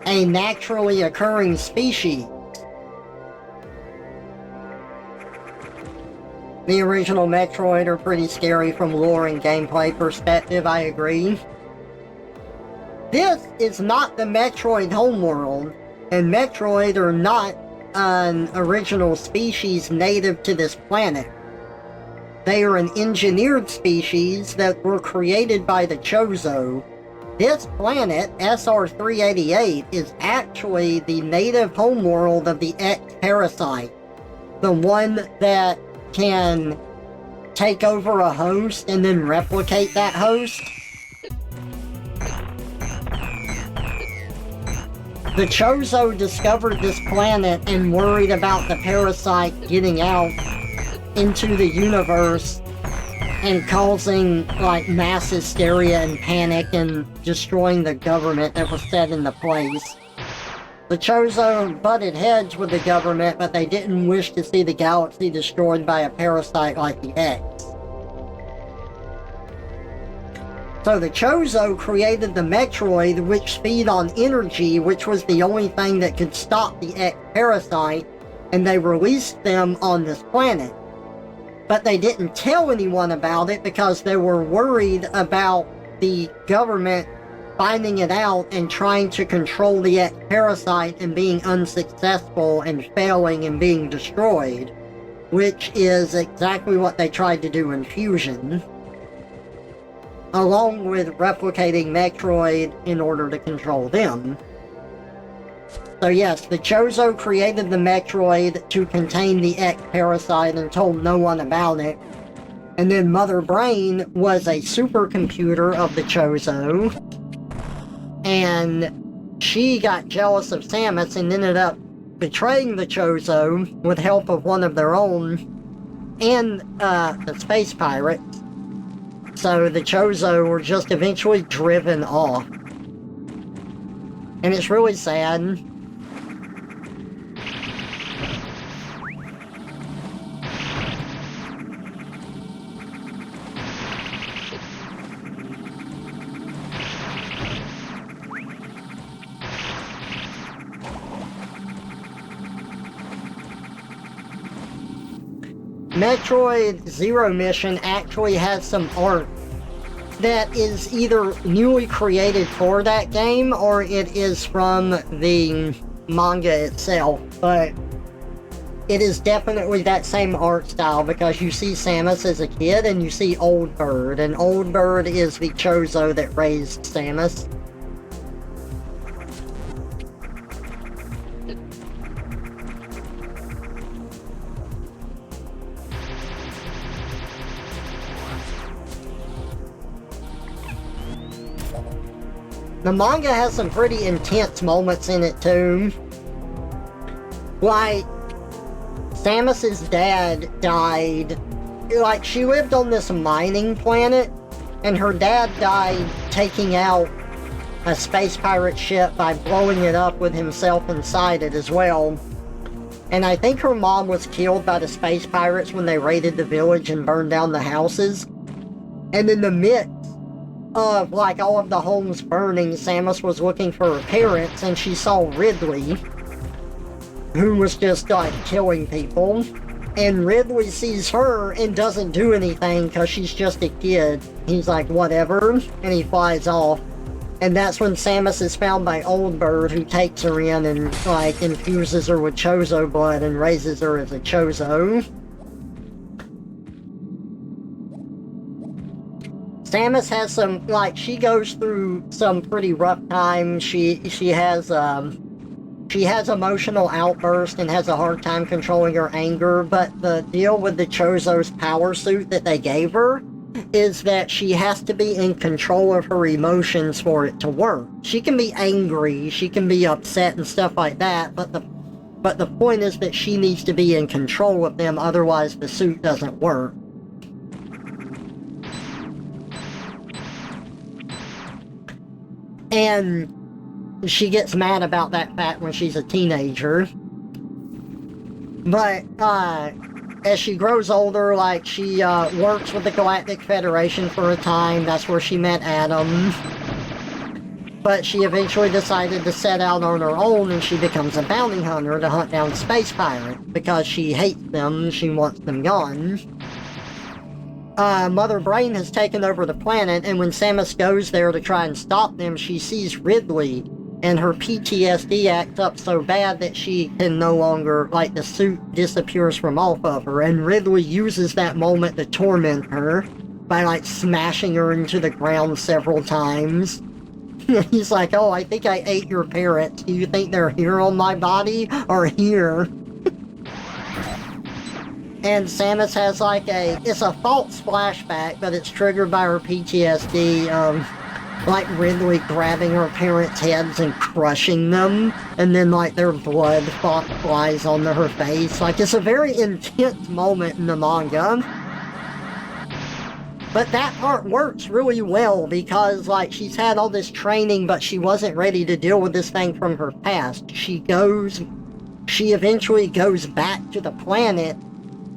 S1: a naturally occurring species? The original Metroid are pretty scary from lore and gameplay perspective, I agree. This is not the Metroid homeworld, and Metroid are not an original species native to this planet. They are an engineered species that were created by the Chozo. This planet, SR388, is actually the native homeworld of the X-Parasite, the one that can take over a host and then replicate that host. The Chozo discovered this planet and worried about the parasite getting out into the universe and causing, like, mass hysteria and panic and destroying the government that was set into place. The Chozo butted heads with the government, but they didn't wish to see the galaxy destroyed by a parasite like the X. So the Chozo created the Metroid, which feed on energy, which was the only thing that could stop the X-Parasite, and they released them on this planet. But they didn't tell anyone about it because they were worried about the government finding it out and trying to control the X-Parasite and being unsuccessful and failing and being destroyed, which is exactly what they tried to do in Fusion, along with replicating Metroid in order to control them. So yes, the Chozo created the Metroid to contain the X-Parasite and told no one about it. And then Mother Brain was a supercomputer of the Chozo, and she got jealous of Samus and ended up betraying the Chozo with help of one of their own and the space pirates. So the Chozo were just eventually driven off. And it's really sad. Metroid Zero Mission actually has some art that is either newly created for that game or it is from the manga itself, but it is definitely that same art style because you see Samus as a kid and you see Old Bird, and Old Bird is the Chozo that raised Samus. The manga has some pretty intense moments in it too. Like, Samus's dad died. Like, she lived on this mining planet, and her dad died taking out a space pirate ship by blowing it up with himself inside it as well. And I think her mom was killed by the space pirates when they raided the village and burned down the houses. And in the midst of, like, all of the homes burning, Samus was looking for her parents, and she saw Ridley, who was just, like, killing people. And Ridley sees her and doesn't do anything because she's just a kid. He's like, whatever, and he flies off. And that's when Samus is found by Old Bird, who takes her in and, like, infuses her with Chozo blood and raises her as a Chozo. Samus has some, like, she goes through some pretty rough times. She has emotional outbursts and has a hard time controlling her anger, but the deal with the Chozo's power suit that they gave her is that she has to be in control of her emotions for it to work. She can be angry, she can be upset and stuff like that, but the point is that she needs to be in control of them, otherwise the suit doesn't work. And she gets mad about that fact when she's a teenager. But, as she grows older, like, she works with the Galactic Federation for a time. That's where she met Adam. But she eventually decided to set out on her own, and she becomes a bounty hunter to hunt down space pirates. Because she hates them, she wants them gone. Mother Brain has taken over the planet, and when Samus goes there to try and stop them, she sees Ridley, and her PTSD acts up so bad that she can no longer, like, the suit disappears from off of her, and Ridley uses that moment to torment her by, like, smashing her into the ground several times. He's like, oh, I think I ate your parents. Do you think they're here on my body, or here? And Samus has like it's a false flashback, but it's triggered by her PTSD, like Ridley grabbing her parents' heads and crushing them, and then like their blood flies onto her face. Like, it's a very intense moment in the manga. But that part works really well because, like, she's had all this training, but she wasn't ready to deal with this thing from her past. She eventually goes back to the planet,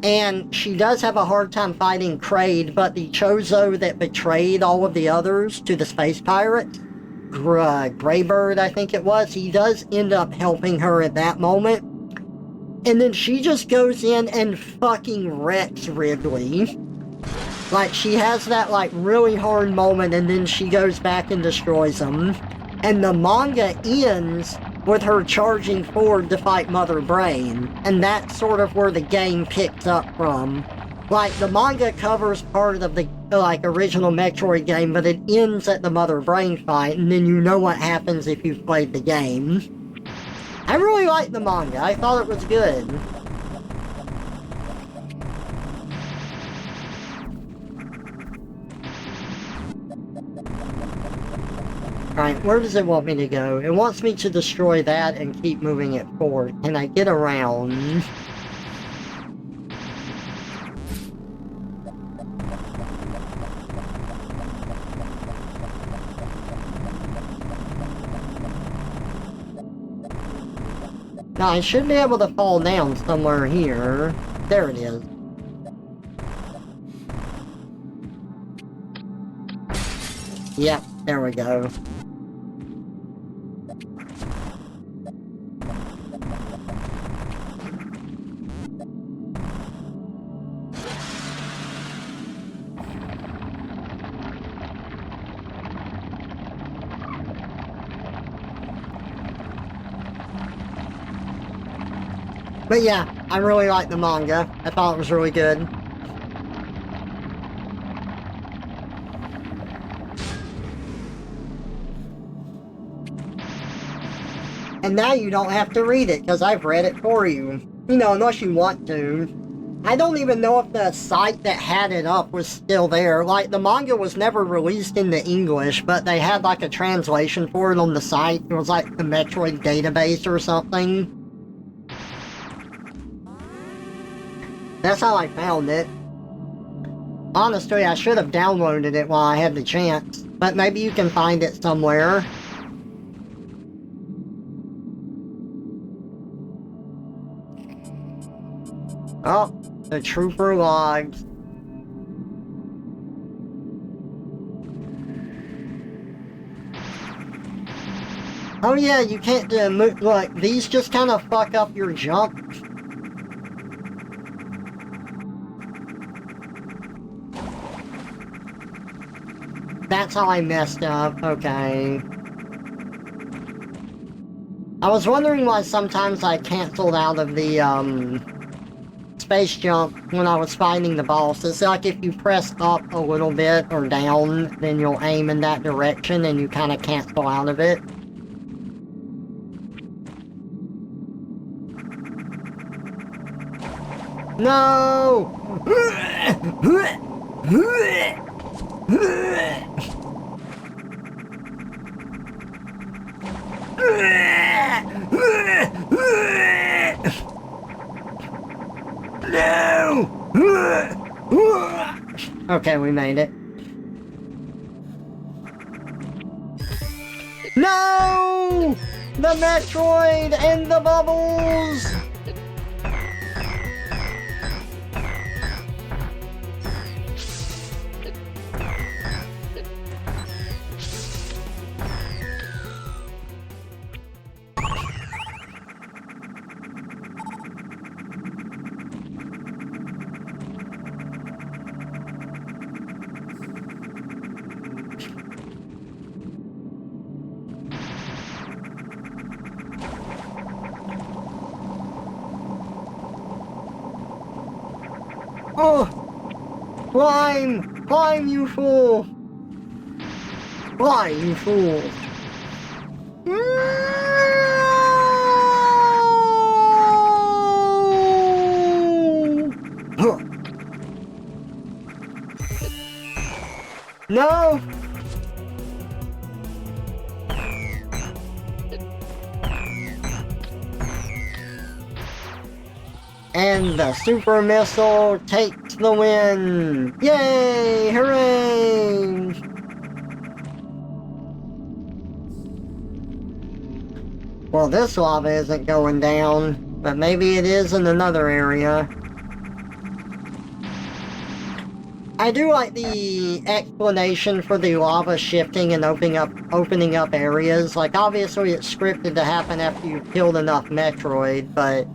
S1: and she does have a hard time fighting Kraid, but the Chozo that betrayed all of the others to the space pirates, Greybird, I think it was, he does end up helping her at that moment. And then she just goes in and fucking wrecks Ridley. Like, she has that, like, really hard moment, and then she goes back and destroys him. And the manga ends with her charging forward to fight Mother Brain. And that's sort of where the game picks up from. Like, the manga covers part of the, like, original Metroid game, but it ends at the Mother Brain fight, and then you know what happens if you've played the game. I really liked the manga. I thought it was good. Alright, where does it want me to go? It wants me to destroy that and keep moving it forward. Can I get around? Now, I should be able to fall down somewhere here. There it is. Yep, there we go. But yeah, I really liked the manga. I thought it was really good. And now you don't have to read it, because I've read it for you. You know, unless you want to. I don't even know if the site that had it up was still there. Like, the manga was never released into English, but they had, like, a translation for it on the site. It was, like, the Metroid database or something. That's how I found it. Honestly, I should have downloaded it while I had the chance. But maybe you can find it somewhere. Oh, the trooper logs. Oh yeah, you can't move. Look, these just kind of fuck up your jump. That's how I messed up. Okay. I was wondering why sometimes I canceled out of the, space jump when I was fighting the boss. It's like if you press up a little bit or down, then you'll aim in that direction and you kind of cancel out of it. No! No! Okay, we made it. No! The Metroid and the bubbles! Oh! Climb! Climb, you fool! Climb, you fool! No! And the super missile takes the win! Yay! Hooray! Well, this lava isn't going down, but maybe it is in another area. I do like the explanation for the lava shifting and opening up areas. Like, obviously it's scripted to happen after you've killed enough Metroid, but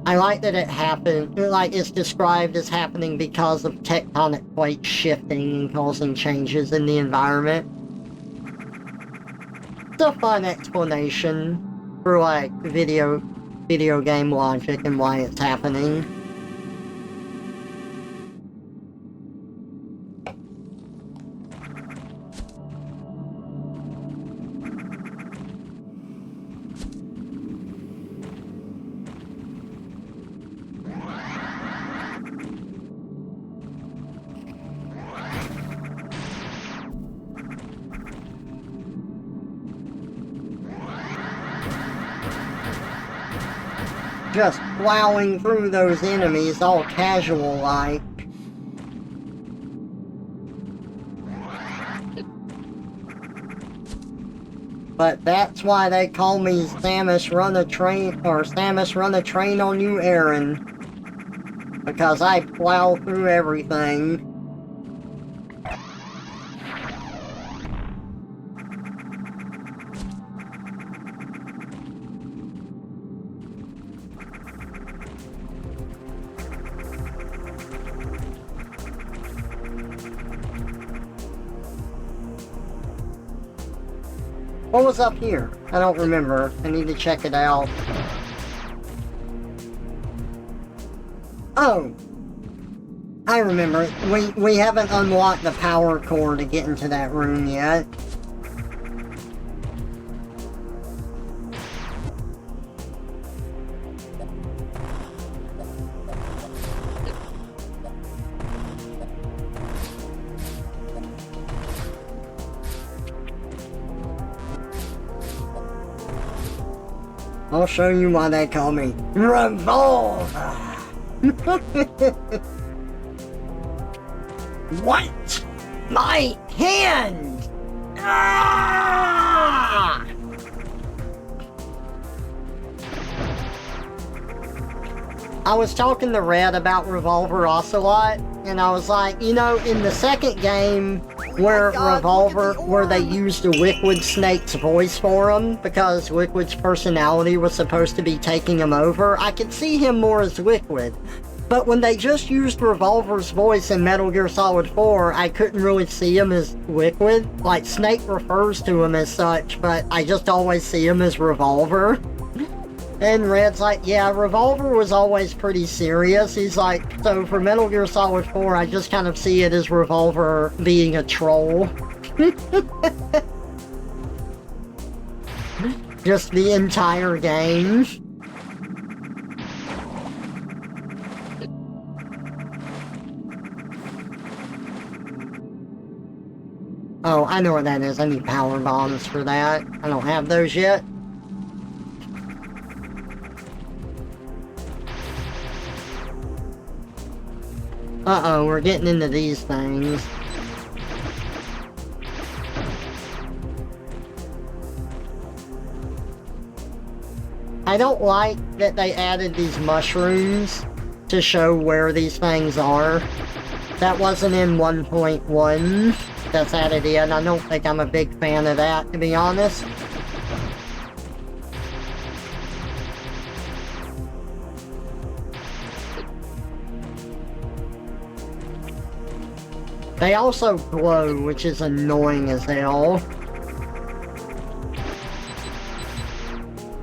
S1: I like that it happened, like it's described as happening because of tectonic plates shifting and causing changes in the environment. It's a fun explanation for, like, video game logic and why it's happening. Just plowing through those enemies all casual-like. But that's why they call me Samus Run a Train, or Samus Run a Train on You, Aaron. Because I plow through everything. What was up here? I don't remember. I need to check it out. Oh! I remember. We haven't unlocked the power core to get into that room yet. I'll show you why they call me Revolver. What? My hand! Ah! I was talking to Red about Revolver Ocelot, and I was like, you know, in the second game where where they used the Liquid Snake's voice for him, because Liquid's personality was supposed to be taking him over, I could see him more as Liquid. But when they just used Revolver's voice in Metal Gear Solid 4, I couldn't really see him as Liquid. Like, Snake refers to him as such, but I just always see him as Revolver. And Red's like, yeah, Revolver was always pretty serious. He's like, so for Metal Gear Solid 4, I just kind of see it as Revolver being a troll. Just the entire game. Oh, I know what that is. I need power bombs for that. I don't have those yet. Uh-oh, we're getting into these things. I don't like that they added these mushrooms to show where these things are. That wasn't in 1.1. That's added in. I don't think I'm a big fan of that, to be honest. They also glow, which is annoying as hell.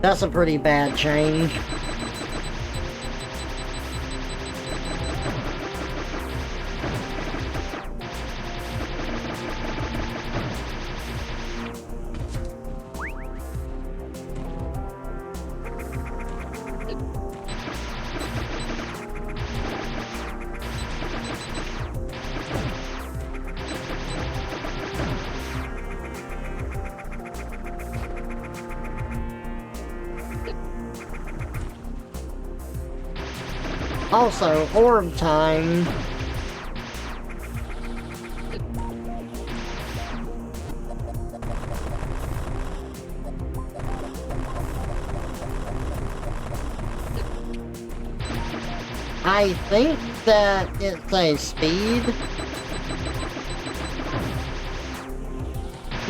S1: That's a pretty bad change. Also, orb time. I think that it's a speed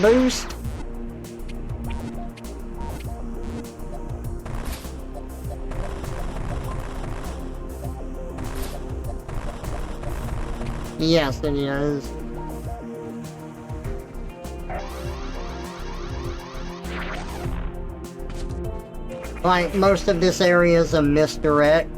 S1: boost. Yes, it is. Like, most of this area is a misdirect.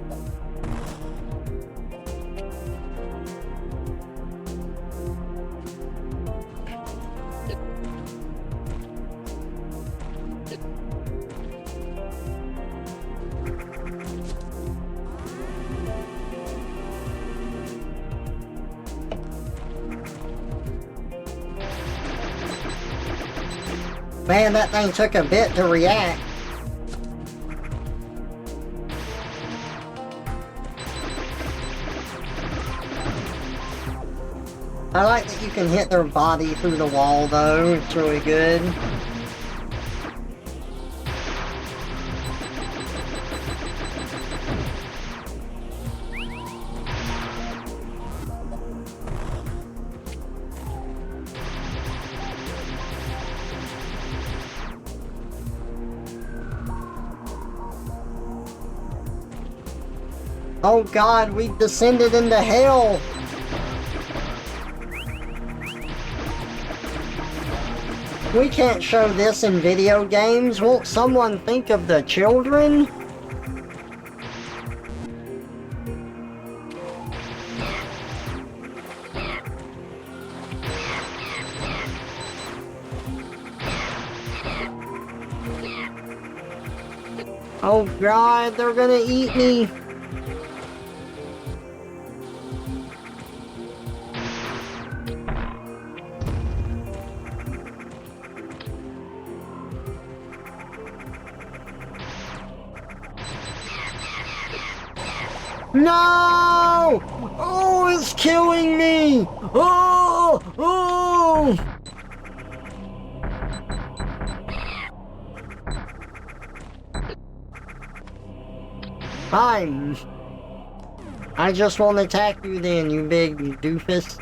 S1: Man, that thing took a bit to react. I like that you can hit their body through the wall, though. It's really good. Oh god, we've descended into hell! We can't show this in video games. Won't someone think of the children? Oh god, they're gonna eat me! No! Oh, it's killing me! Oh! Oh! Fine. I just won't attack you then, you big doofus.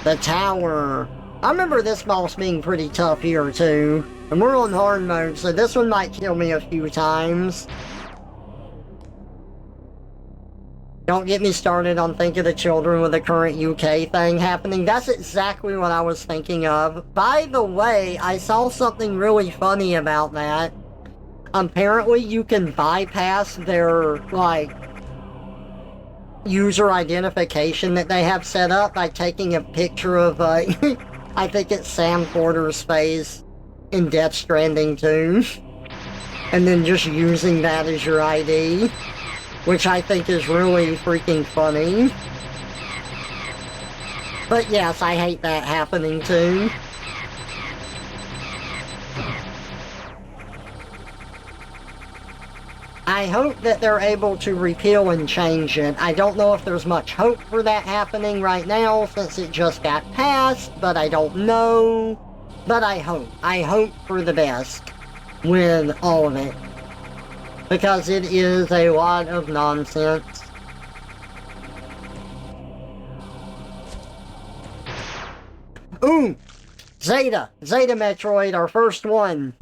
S1: The tower. I remember this boss being pretty tough here too. And we're on hard mode, so this one might kill me a few times. Don't get me started on Think of the Children with the current UK thing happening. That's exactly what I was thinking of. By the way, I saw something really funny about that. Apparently you can bypass their, like, user identification that they have set up by taking a picture of, I think it's Sam Porter's face in Death Stranding 2. And then just using that as your ID. Which I think is really freaking funny. But yes, I hate that happening too. I hope that they're able to repeal and change it. I don't know if there's much hope for that happening right now since it just got passed, but I don't know. But I hope. I hope for the best with all of it. Because it is a lot of nonsense. Ooh! Zeta! Zeta Metroid, our first one.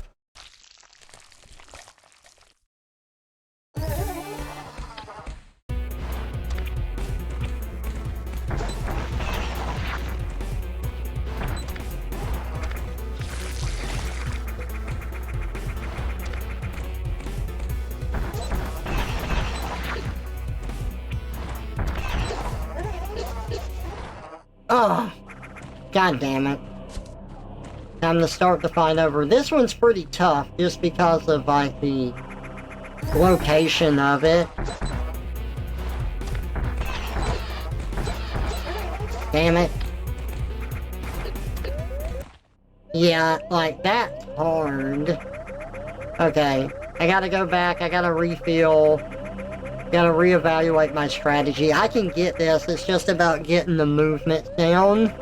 S1: Oh, god damn it. Time to start the fight over. This one's pretty tough just because of, like, the location of it. Damn it. Yeah, like, that's hard. Okay, I gotta go back, I gotta refill. Gotta reevaluate my strategy. I can get this, it's just about getting the movement down.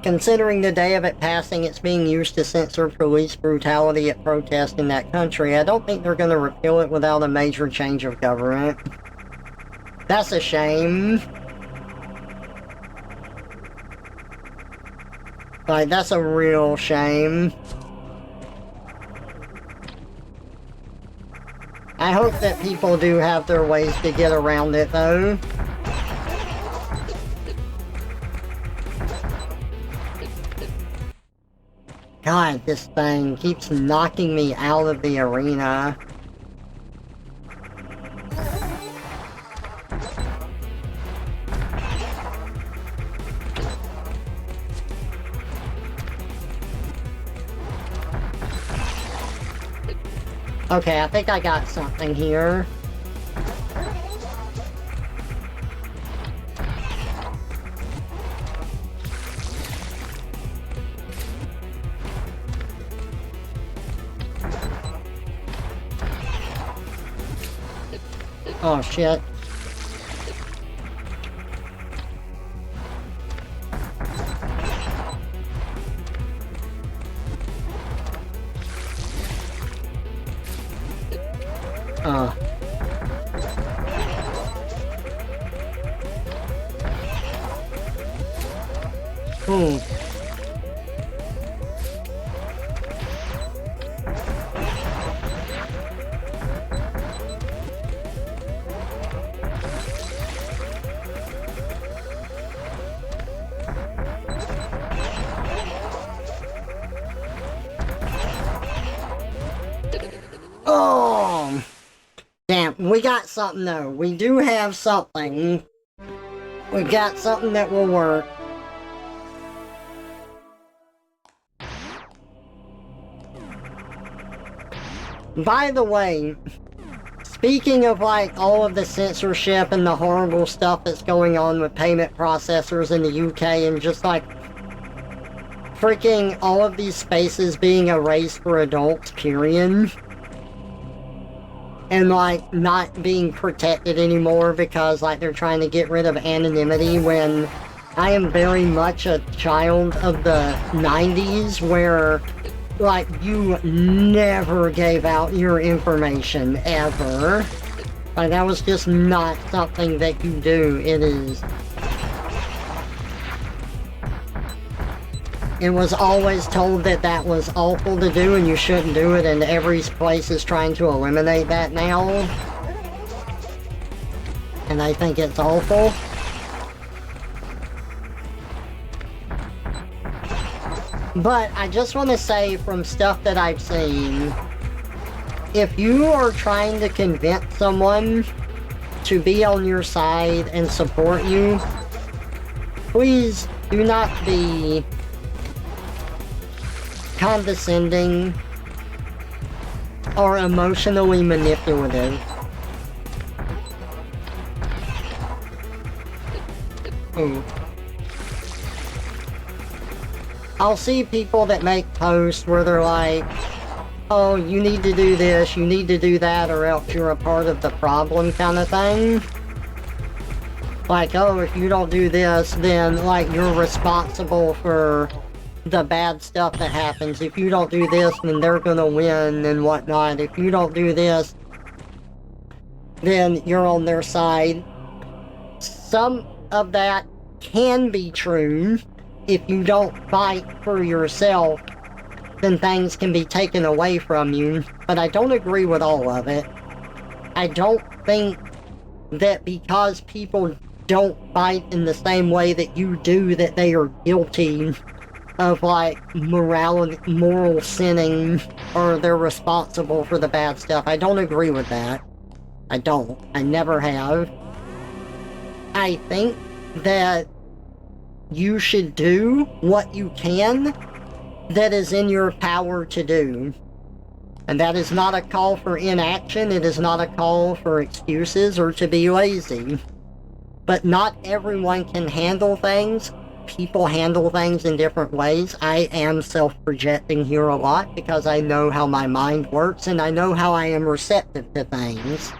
S1: Considering the day of it passing, it's being used to censor police brutality at protests in that country. I don't think they're going to repeal it without a major change of government. That's a shame. Like, that's a real shame. I hope that people do have their ways to get around it, though. God, this thing keeps knocking me out of the arena. Okay, I think I got something here. Oh shit. Oh! Damn, we got something though. We do have something. We got something that will work. By the way, speaking of like all of the censorship and the horrible stuff that's going on with payment processors in the UK and just like freaking all of these spaces being erased for adults, period. And like not being protected anymore because like they're trying to get rid of anonymity when I am very much a child of the 90s where like you never gave out your information ever. Like that was just not something that you do. It was always told that that was awful to do and you shouldn't do it, and every place is trying to eliminate that now. And I think it's awful. But I just want to say from stuff that I've seen, if you are trying to convince someone to be on your side and support you, please do not be condescending or emotionally manipulative. Ooh. I'll see people that make posts where they're like, oh, you need to do this, you need to do that, or else you're a part of the problem kind of thing. Like, oh, if you don't do this, then, like, you're responsible for the bad stuff that happens. If you don't do this, then they're gonna win and whatnot. If you don't do this, then you're on their side. Some of that can be true. If you don't fight for yourself, then things can be taken away from you. But I don't agree with all of it. I don't think that because people don't fight in the same way that you do, that they are guilty of like moral sinning, or they're responsible for the bad stuff. I don't agree with that. I don't. I never have. I think that you should do what you can that is in your power to do. And that is not a call for inaction, it is not a call for excuses or to be lazy. But not everyone can handle things. People handle things in different ways. I am self-projecting here a lot because I know how my mind works and I know how I am receptive to things.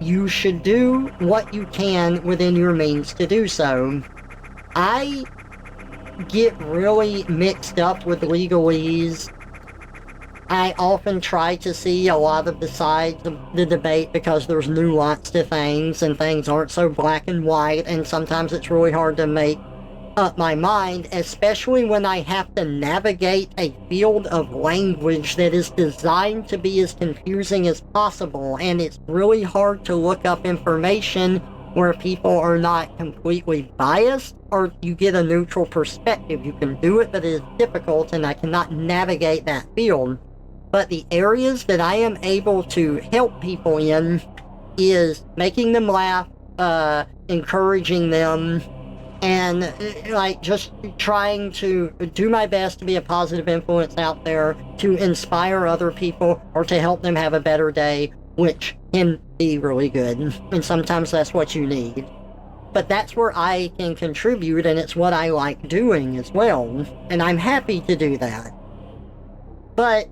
S1: You should do what you can within your means to do so. I get really mixed up with legalese. I often try to see a lot of the sides of the debate because there's nuance to things and things aren't so black and white, and sometimes it's really hard to make up my mind, especially when I have to navigate a field of language that is designed to be as confusing as possible, and it's really hard to look up information where people are not completely biased or you get a neutral perspective. You can do it, but it is difficult and I cannot navigate that field. But the areas that I am able to help people in is making them laugh, encouraging them, and like just trying to do my best to be a positive influence out there to inspire other people or to help them have a better day, which can be really good. And sometimes that's what you need. But that's where I can contribute, and it's what I like doing as well. And I'm happy to do that. But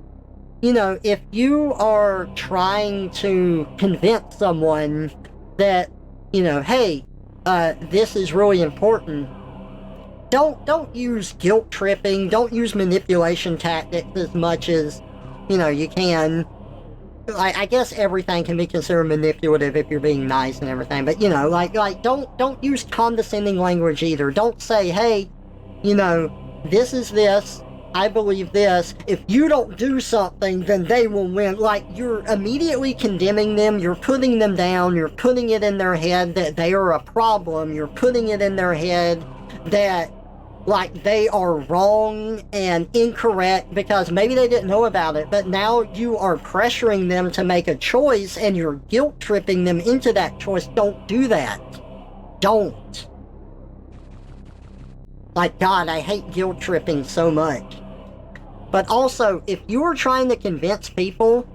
S1: you know, if you are trying to convince someone that, you know, hey, this is really important, don't use guilt tripping, don't use manipulation tactics as much as, you know, you can. I guess everything can be considered manipulative if you're being nice and everything, but, you know, like don't use condescending language either. Don't say, hey, you know, this is this, I believe this, if you don't do something, then they will win. Like, you're immediately condemning them, you're putting them down, you're putting it in their head that they are a problem, you're putting it in their head that, like, they are wrong and incorrect because maybe they didn't know about it, but now you are pressuring them to make a choice and you're guilt-tripping them into that choice. Don't do that. Don't. Like, God, I hate guilt-tripping so much. But also, if you are trying to convince people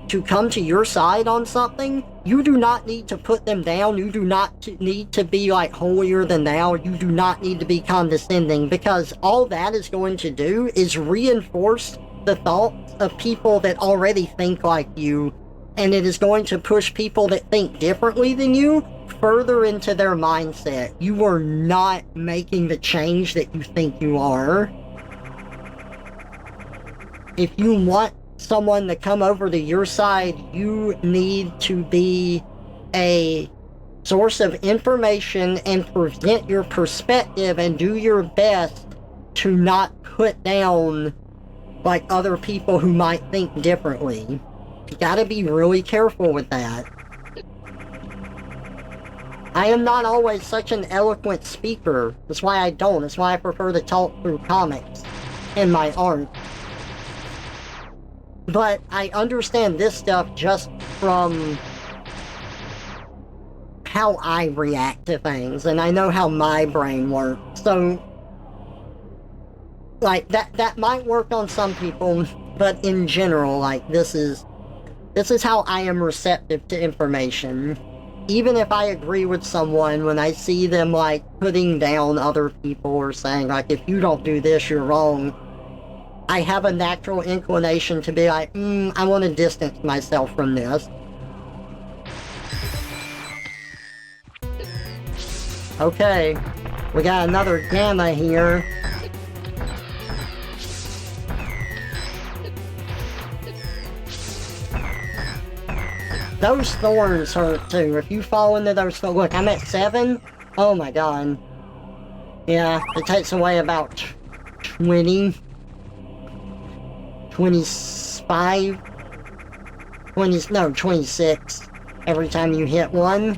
S1: to come to your side on something, you do not need to put them down. You do not need to be like holier than thou. You do not need to be condescending, because all that is going to do is reinforce the thoughts of people that already think like you, and it is going to push people that think differently than you further into their mindset. You are not making the change that you think you are. If you want someone to come over to your side, you need to be a source of information and present your perspective and do your best to not put down like other people who might think differently. You gotta be really careful with that. I am not always such an eloquent speaker. That's why I don't. That's why I prefer to talk through comics and my art. But I understand this stuff just from how I react to things, and I know how my brain works. So, like, that might work on some people, but in general, like, this is how I am receptive to information. Even if I agree with someone, when I see them, like, putting down other people or saying, like, if you don't do this, you're wrong, I have a natural inclination to be like, I want to distance myself from this. Okay, we got another gamma here. Those thorns hurt too. If you fall into those thorns, look, I'm at 7. Oh my god. Yeah, it takes away about 20. 25, 26 every time you hit one.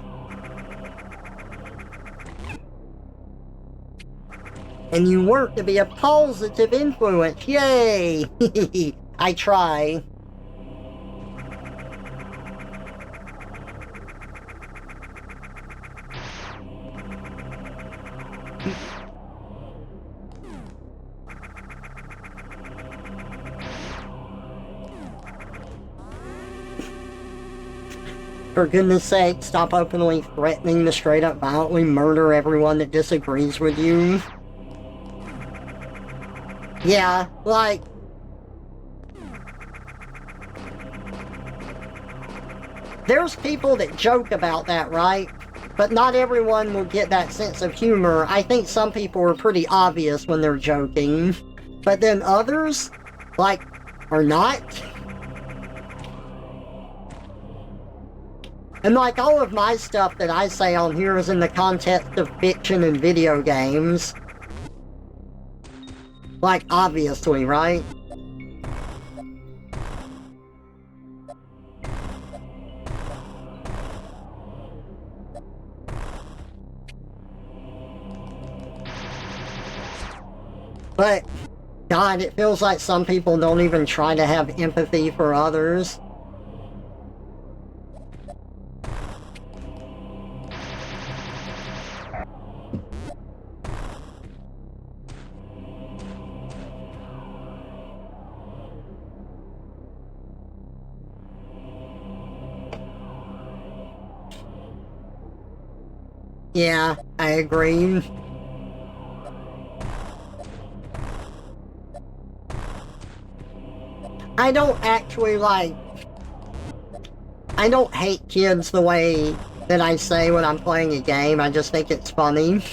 S1: And you work to be a positive influence, yay! I try. For goodness sake, stop openly threatening to straight up violently murder everyone that disagrees with you. Yeah, like... There's people that joke about that, right? But not everyone will get that sense of humor. I think some people are pretty obvious when they're joking. But then others, like, are not. And like all of my stuff that I say on here is in the context of fiction and video games. Like, obviously, right? But, God, it feels like some people don't even try to have empathy for others. Yeah, I agree. I don't actually, like... I don't hate kids the way that I say when I'm playing a game. I just think it's funny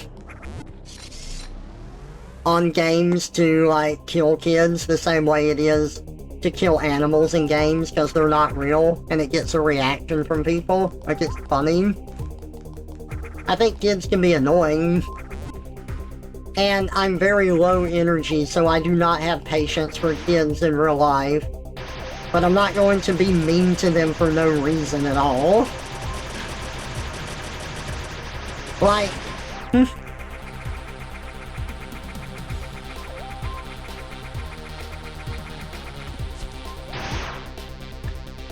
S1: on games to, like, kill kids the same way it is to kill animals in games because they're not real and it gets a reaction from people. Like, it's funny. I think kids can be annoying. And I'm very low energy, so I do not have patience for kids in real life. But I'm not going to be mean to them for no reason at all. Like...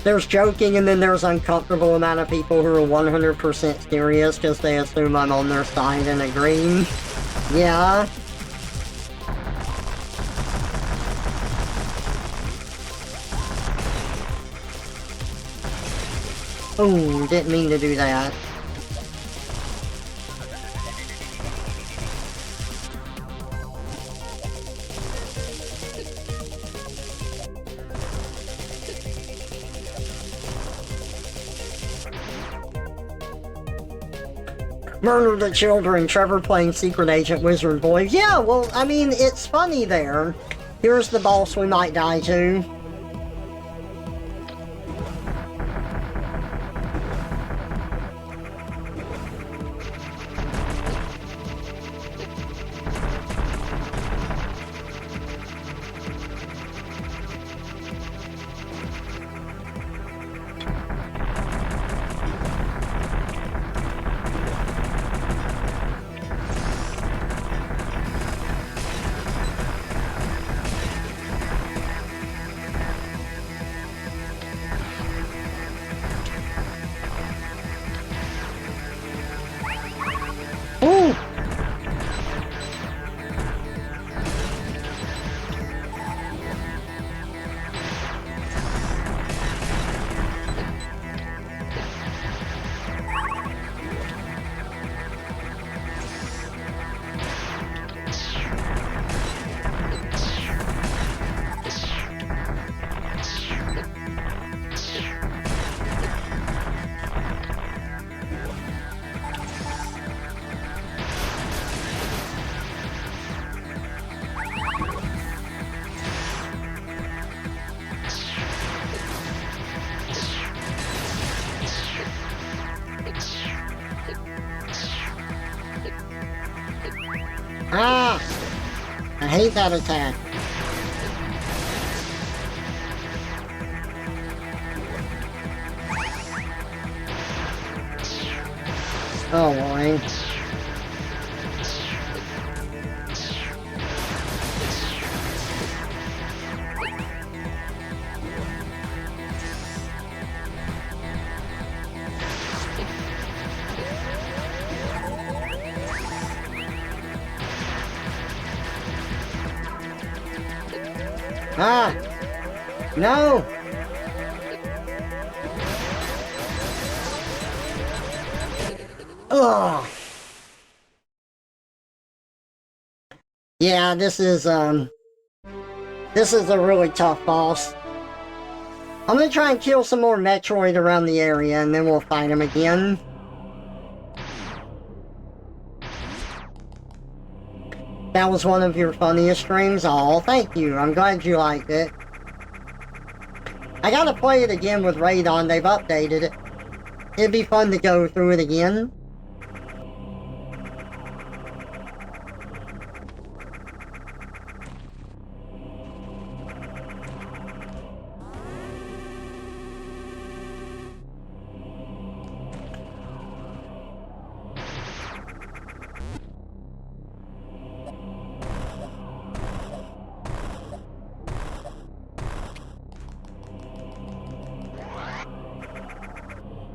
S1: There's joking and then there's uncomfortable amount of people who are 100% serious because they assume I'm on their side and agreeing. Yeah. Oh, didn't mean to do that. Murder the children, Trevor playing Secret Agent Wizard Boy. Yeah, well, I mean, it's funny there. Here's the boss we might die to. Ah! I hate that attack. Oh boy. Ah! Ugh. Yeah, this is a really tough boss. I'm gonna try and kill some more Metroid around the area, and then we'll fight him again. That was one of your funniest streams? Aw, thank you. I'm glad you liked it. I gotta play it again with Radon. They've updated it. It'd be fun to go through it again.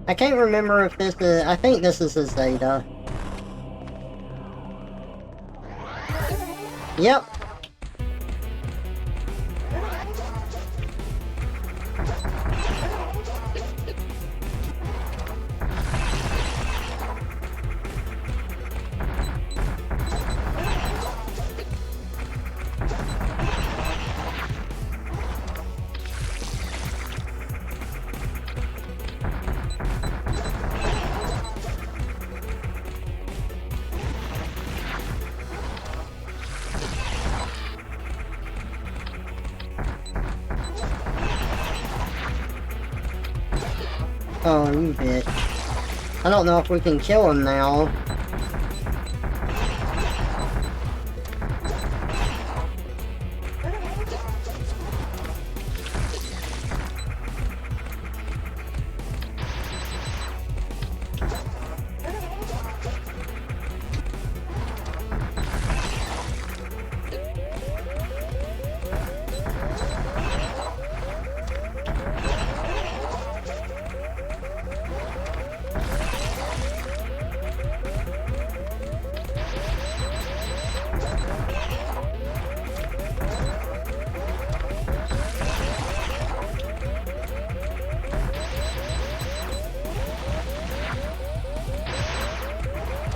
S1: I can't remember if this is... I think this is a Zeta. Yep. Oh, you bitch. I don't know if we can kill him now.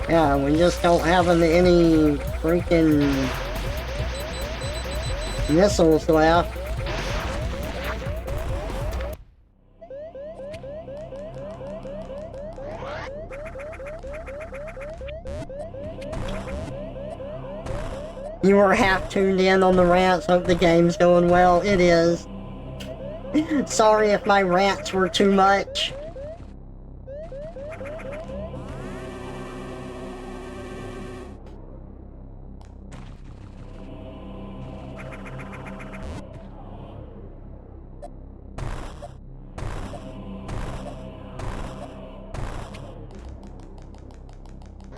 S1: Yeah, we just don't have any freaking missiles left. You were half tuned in on the rants. Hope the game's going well. It is. Sorry if my rants were too much.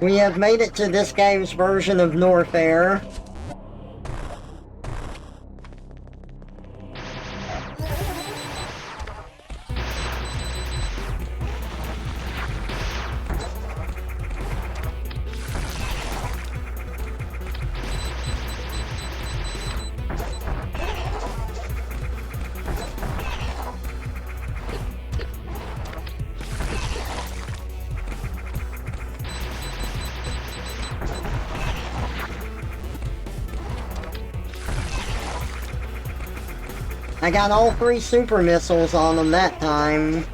S1: We have made it to this game's version of Norfair. I got all 3 super missiles on them that time.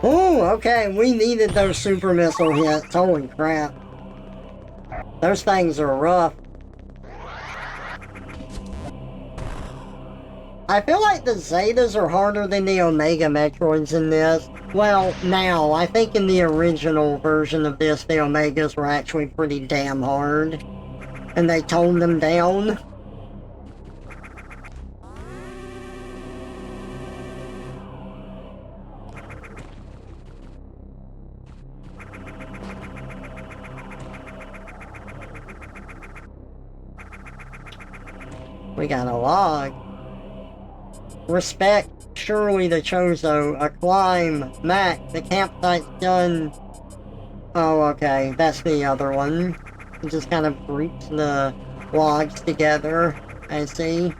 S1: Ooh, okay, we needed those super missile hits. Holy crap. Those things are rough. I feel like the Zetas are harder than the Omega Metroids in this. Well, now, I think in the original version of this, the Omegas were actually pretty damn hard. And they toned them down. We got a log. Respect, surely the Chozo. A climb. Mac, the campsite's done. Oh, okay, that's the other one. It just kind of groups the logs together, I see.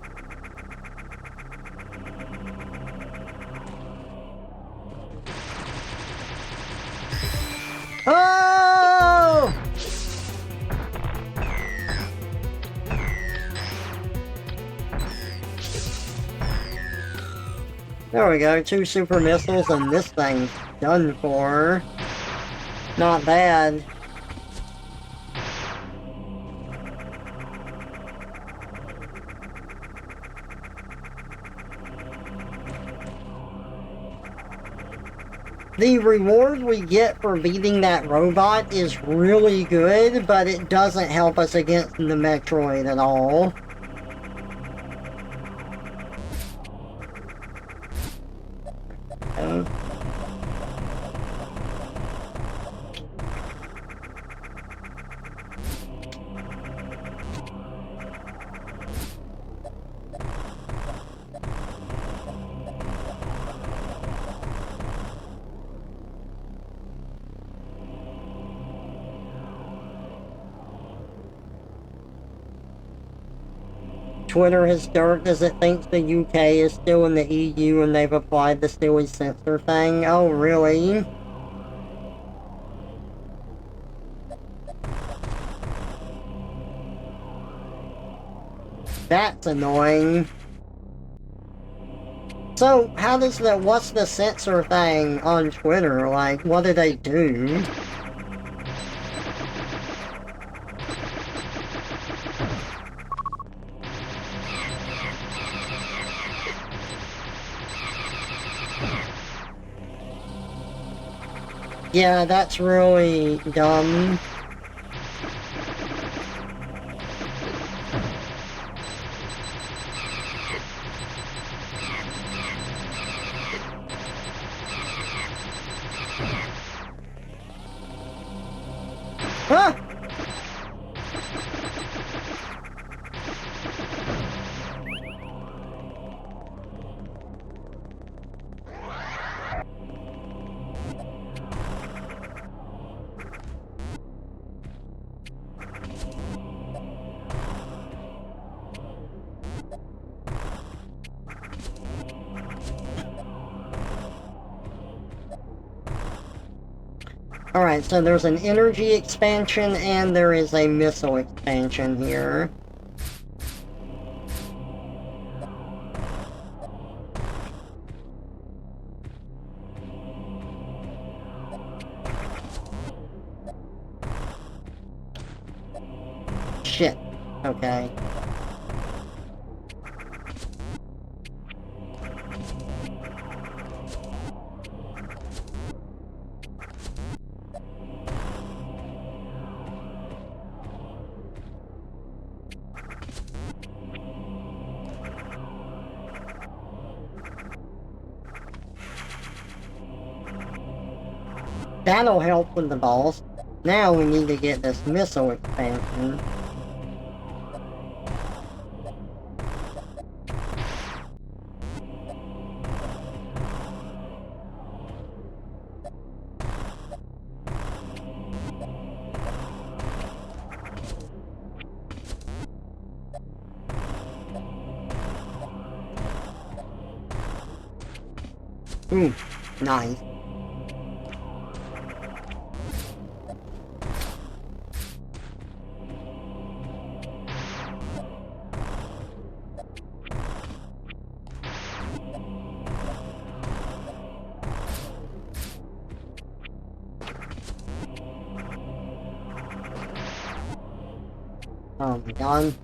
S1: Oh! There we go, 2 super missiles and this thing's done for. Not bad. The reward we get for beating that robot is really good, but it doesn't help us against the Metroid at all. Twitter has stirred as it thinks the UK is still in the EU and they've applied the silly censor thing. Oh, really? That's annoying. So, how does the, what's the censor thing on Twitter? Like, what do they do? Yeah, that's really dumb. Huh? Alright, so there's an energy expansion and there is a missile expansion here. Shit. Okay. That'll help with the boss. Now we need to get this missile expansion. Ooh, nice. Oh my god.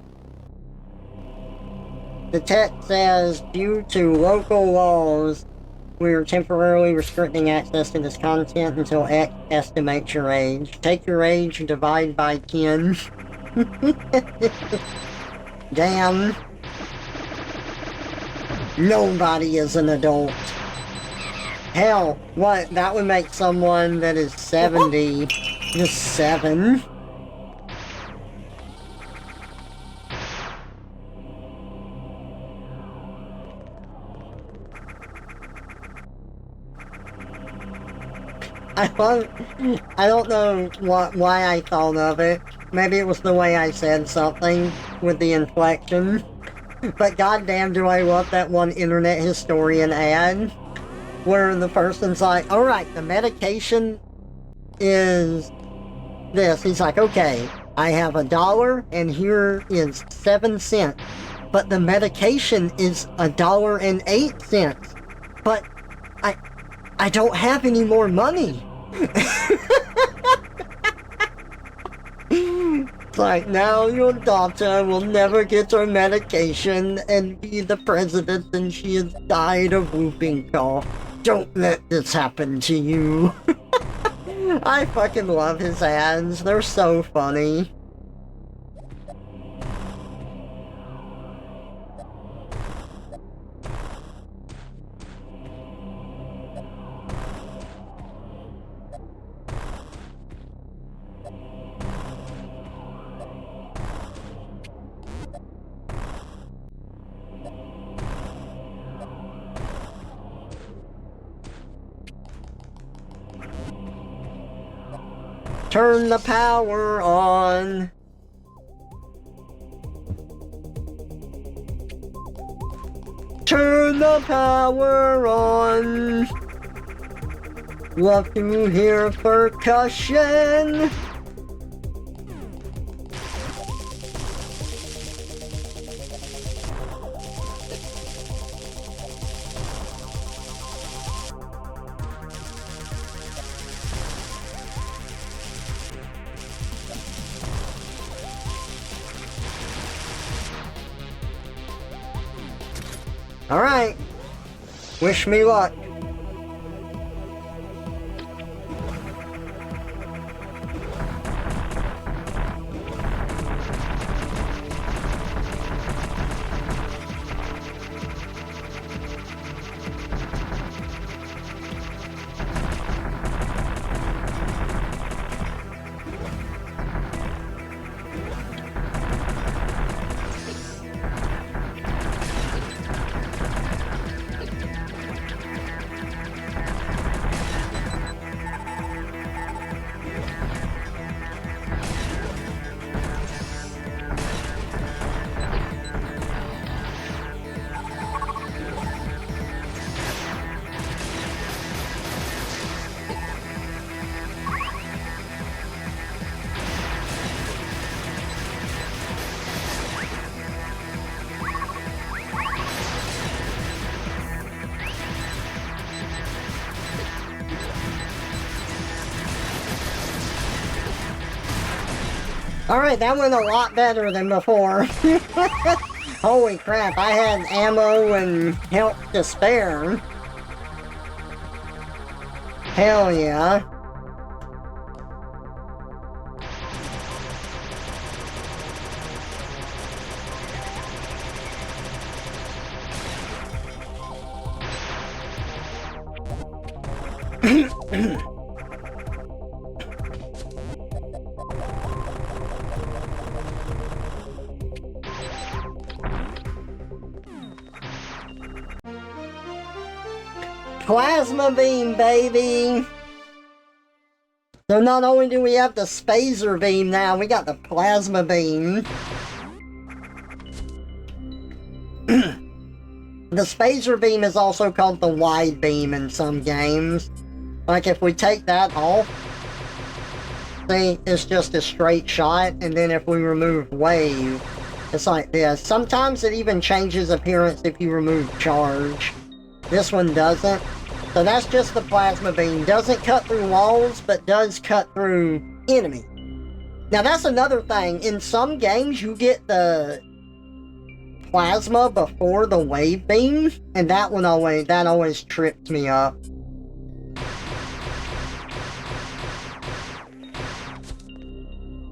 S1: The text says, due to local laws, we are temporarily restricting access to this content until X estimates your age. Take your age and divide by 10. Damn. Nobody is an adult. Hell, what? That would make someone that is 70 just 7. I don't know why I thought of it. Maybe it was the way I said something with the inflection. But goddamn do I love that one internet historian ad where the person's like, alright, the medication is this. He's like, okay, I have $1 and here is 7 cents. But the medication is $1.08. But I don't have any more money. It's like, now your daughter will never get her medication and be the president and she has died of whooping cough. Don't let this happen to you. I fucking love his ads. They're so funny. Turn the power on. Turn the power on. Love to hear percussion. Alright. Wish me luck. Alright, that went a lot better than before. Holy crap, I had ammo and health to spare. Hell yeah. Plasma beam, baby! So not only do we have the spacer beam now, we got the plasma beam. The spacer beam is also called the wide beam in some games. Like if we take that off, see, it's just a straight shot, and then if we remove wave, it's like this. Sometimes it even changes appearance if you remove charge. This one doesn't. So that's just the plasma beam. Doesn't cut through walls, but does cut through enemies. Now that's another thing. In some games, you get the plasma before the wave beam, and that always trips me up.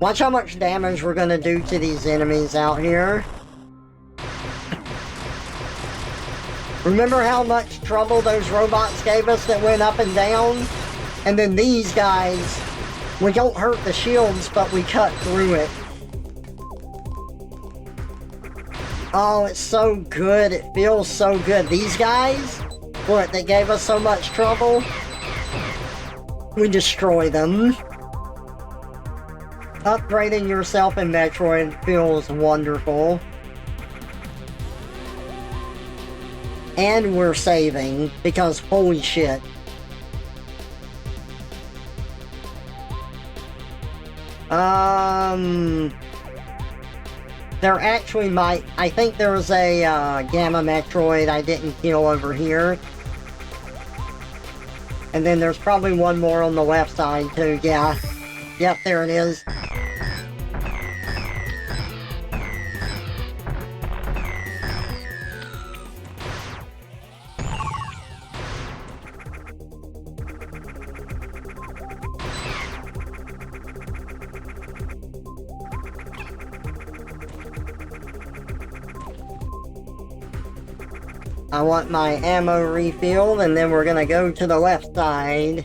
S1: Watch how much damage we're gonna do to these enemies out here. Remember how much trouble those robots gave us that went up and down? And then these guys, we don't hurt the shields, but we cut through it. Oh, it's so good. It feels so good. These guys, what, they gave us so much trouble? we destroy them. Upgrading yourself in Metroid feels wonderful. And we're saving, because holy shit. There actually might... I think there was a Gamma Metroid I didn't kill over here. And then there's probably one more on the left side too, yeah. Yep, there it is. I want my ammo refilled, and then we're gonna go to the left side.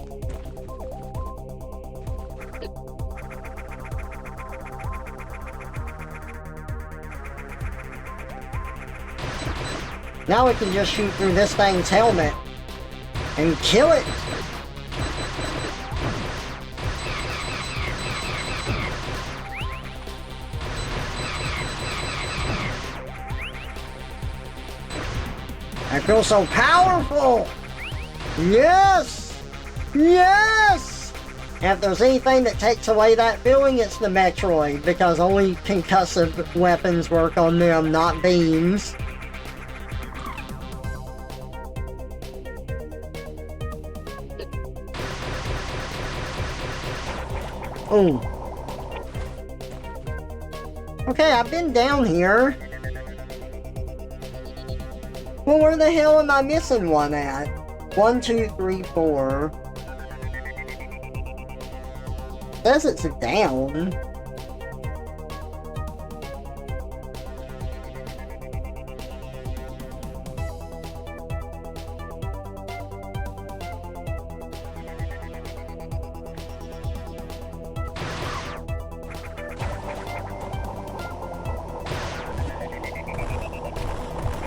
S1: Now we can just shoot through this thing's helmet and kill it. I feel so powerful! Yes! Yes! And if there's anything that takes away that feeling, it's the Metroid, because only concussive weapons work on them, not beams. Ooh. Okay, I've been down here. Well, where the hell am I missing one at? 1, 2, 3, 4. Says it's down.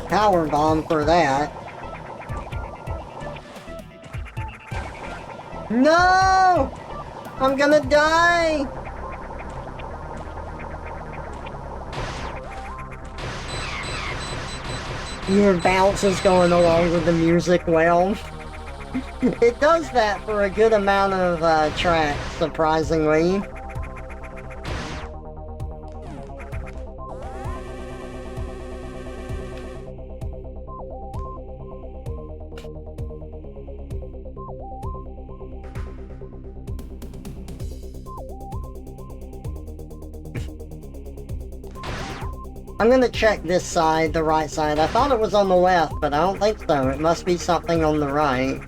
S1: Power bomb for that. No! I'm gonna die! Your bounce is going along with the music well. It does that for a good amount of tracks, surprisingly. I'm gonna check this side, the right side. I thought it was on the left, but I don't think so. It must be something on the right.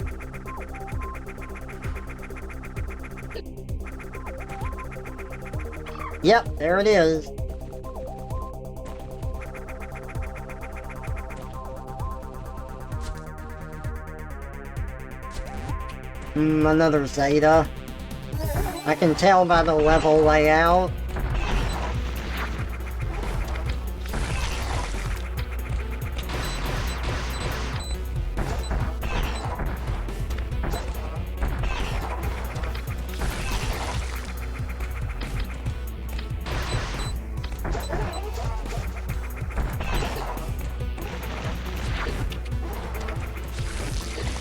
S1: Yep, there it is. Another Zeta. I can tell by the level layout.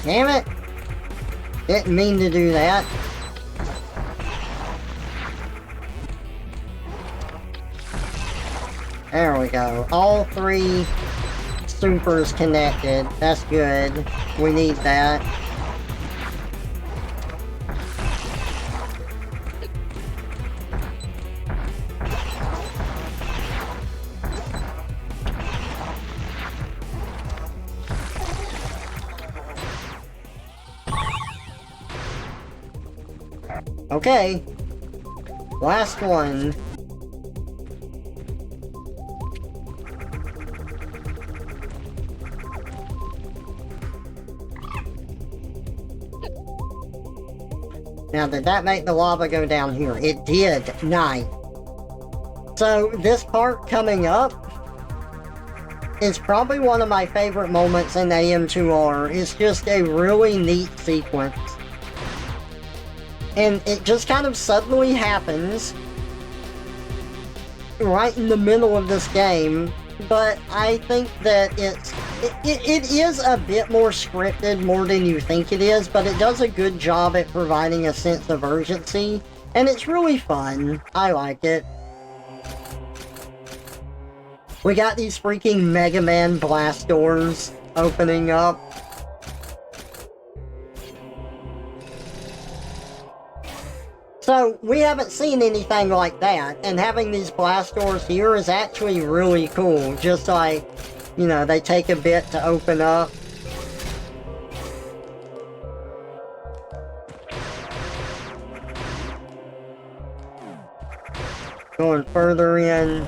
S1: Damn it! Didn't mean to do that. There we go. All three supers connected. That's good. We need that. Okay. Last one. Now, did that make the lava go down here? It did. Nice. So, this part coming up is probably one of my favorite moments in AM2R. It's just a really neat sequence. And it just kind of suddenly happens right in the middle of this game, but I think that it is a bit more scripted, more than you think it is, but it does a good job at providing a sense of urgency, and it's really fun. I like it. We got these freaking Mega Man blast doors opening up. So, we haven't seen anything like that, and having these blast doors here is actually really cool. Just like, you know, they take a bit to open up. Going further in.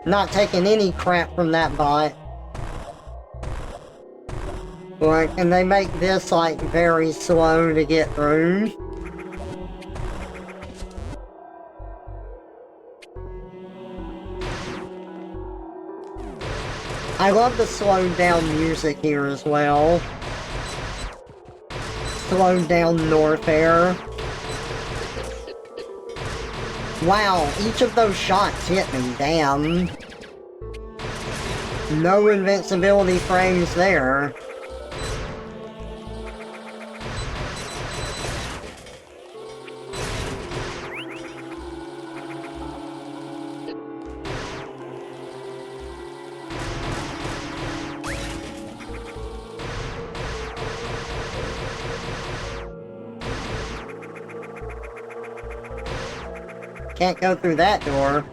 S1: Not taking any crap from that bot. Like, and they make this, like, very slow to get through. I love the slowed down music here as well. Slowed down North Air. Wow, each of those shots hit me, damn. No invincibility frames there. Can't go through that door.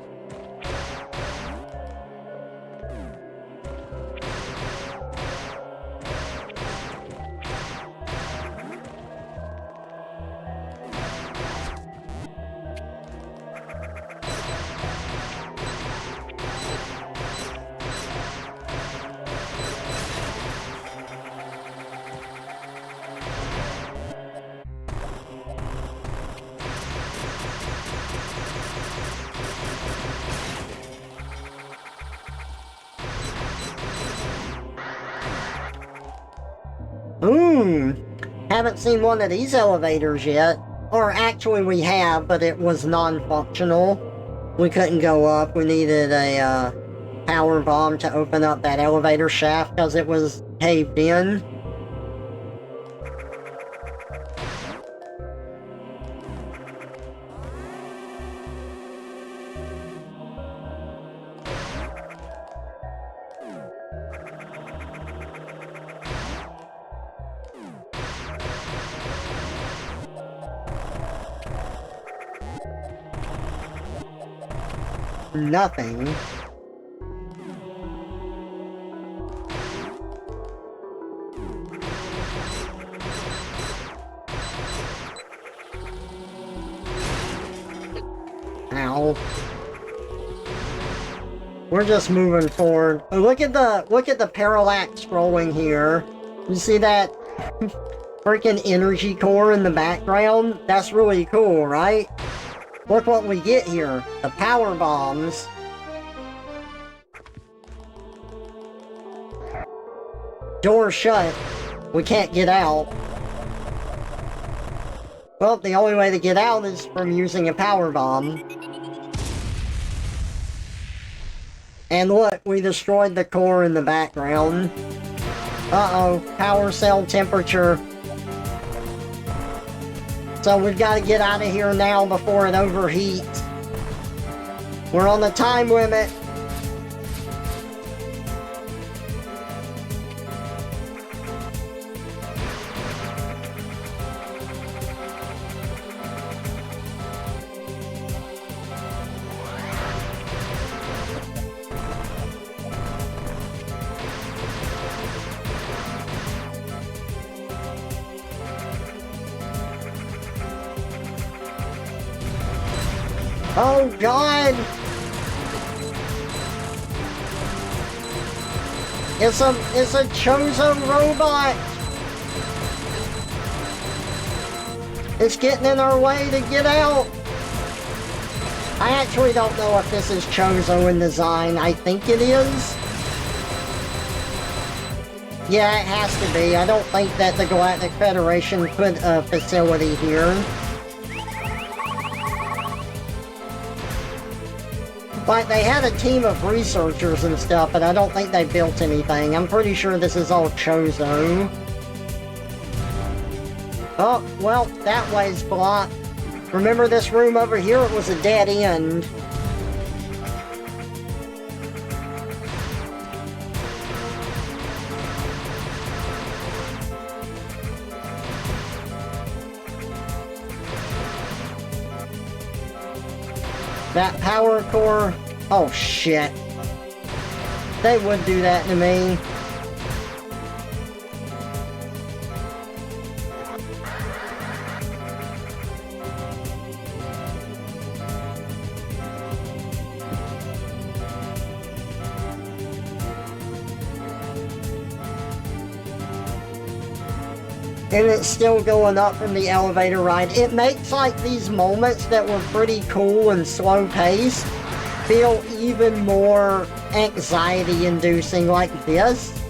S1: Haven't seen one of these elevators yet. Or actually we have, but it was non-functional. We couldn't go up. We needed a power bomb to open up that elevator shaft because it was caved in. Nothing. Ow. We're just moving forward. Look at the parallax scrolling here. You see that freaking energy core in the background? That's really cool, right? Look what we get here. The power bombs. Door shut. We can't get out. Well, the only way to get out is from using a power bomb. And look, we destroyed the core in the background. Uh-oh, power cell temperature. So we've got to get out of here now before it overheats. We're on the time limit. Oh God! It's a Chozo robot! It's getting in our way to get out! I actually don't know if this is Chozo in design. I think it is. Yeah, it has to be. I don't think that the Galactic Federation put a facility here. Like, they had a team of researchers and stuff, but I don't think they built anything. I'm pretty sure this is all Chozo. Oh, well, that way's blocked. Remember this room over here? It was a dead end. That power core... Oh, shit. They would do that to me. And it's still going up from the elevator ride. It makes, like, these moments that were pretty cool and slow-paced feel even more anxiety-inducing like this.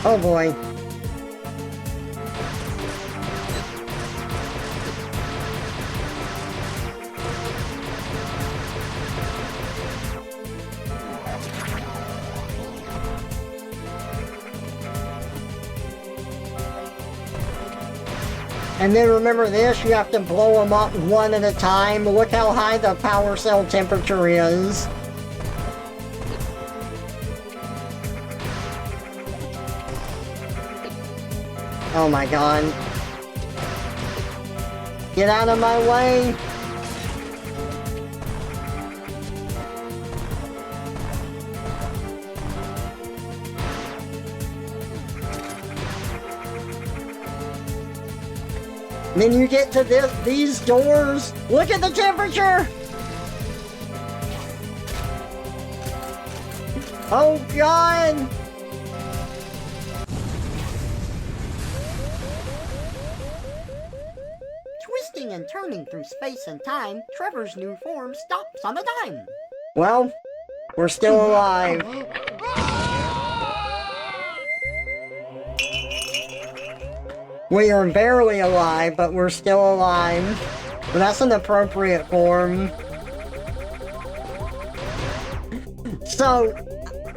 S1: Oh boy. And then remember this, you have to blow them up one at a time. Look how high the power cell temperature is. Oh my god. Get out of my way! Then you get to these doors. Look at the temperature! Oh god! Twisting and turning through space and time, Trevor's new form stops on a dime. Well, we're still alive. We are barely alive, but we're still alive. But that's an appropriate form. So,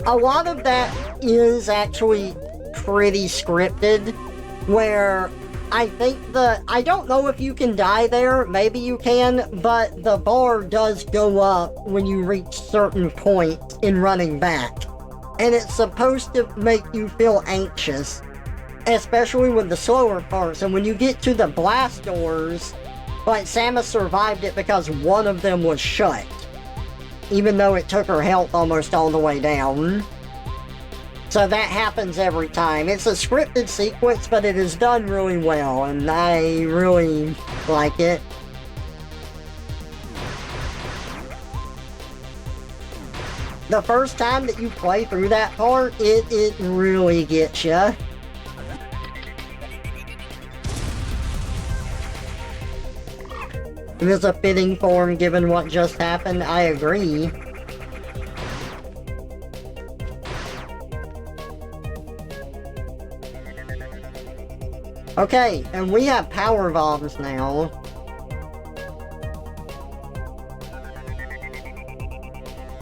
S1: a lot of that is actually pretty scripted, where I think I don't know if you can die there, maybe you can, but the bar does go up when you reach certain points in running back. And it's supposed to make you feel anxious, especially with the slower parts. And when you get to the blast doors, like Samus survived it because one of them was shut, even though it took her health almost all the way down. So that happens every time. It's a scripted sequence, but it is done really well, and I really like it. The first time that you play through that part, it really gets ya. It is a fitting form given what just happened, I agree. Okay, and we have power bombs now.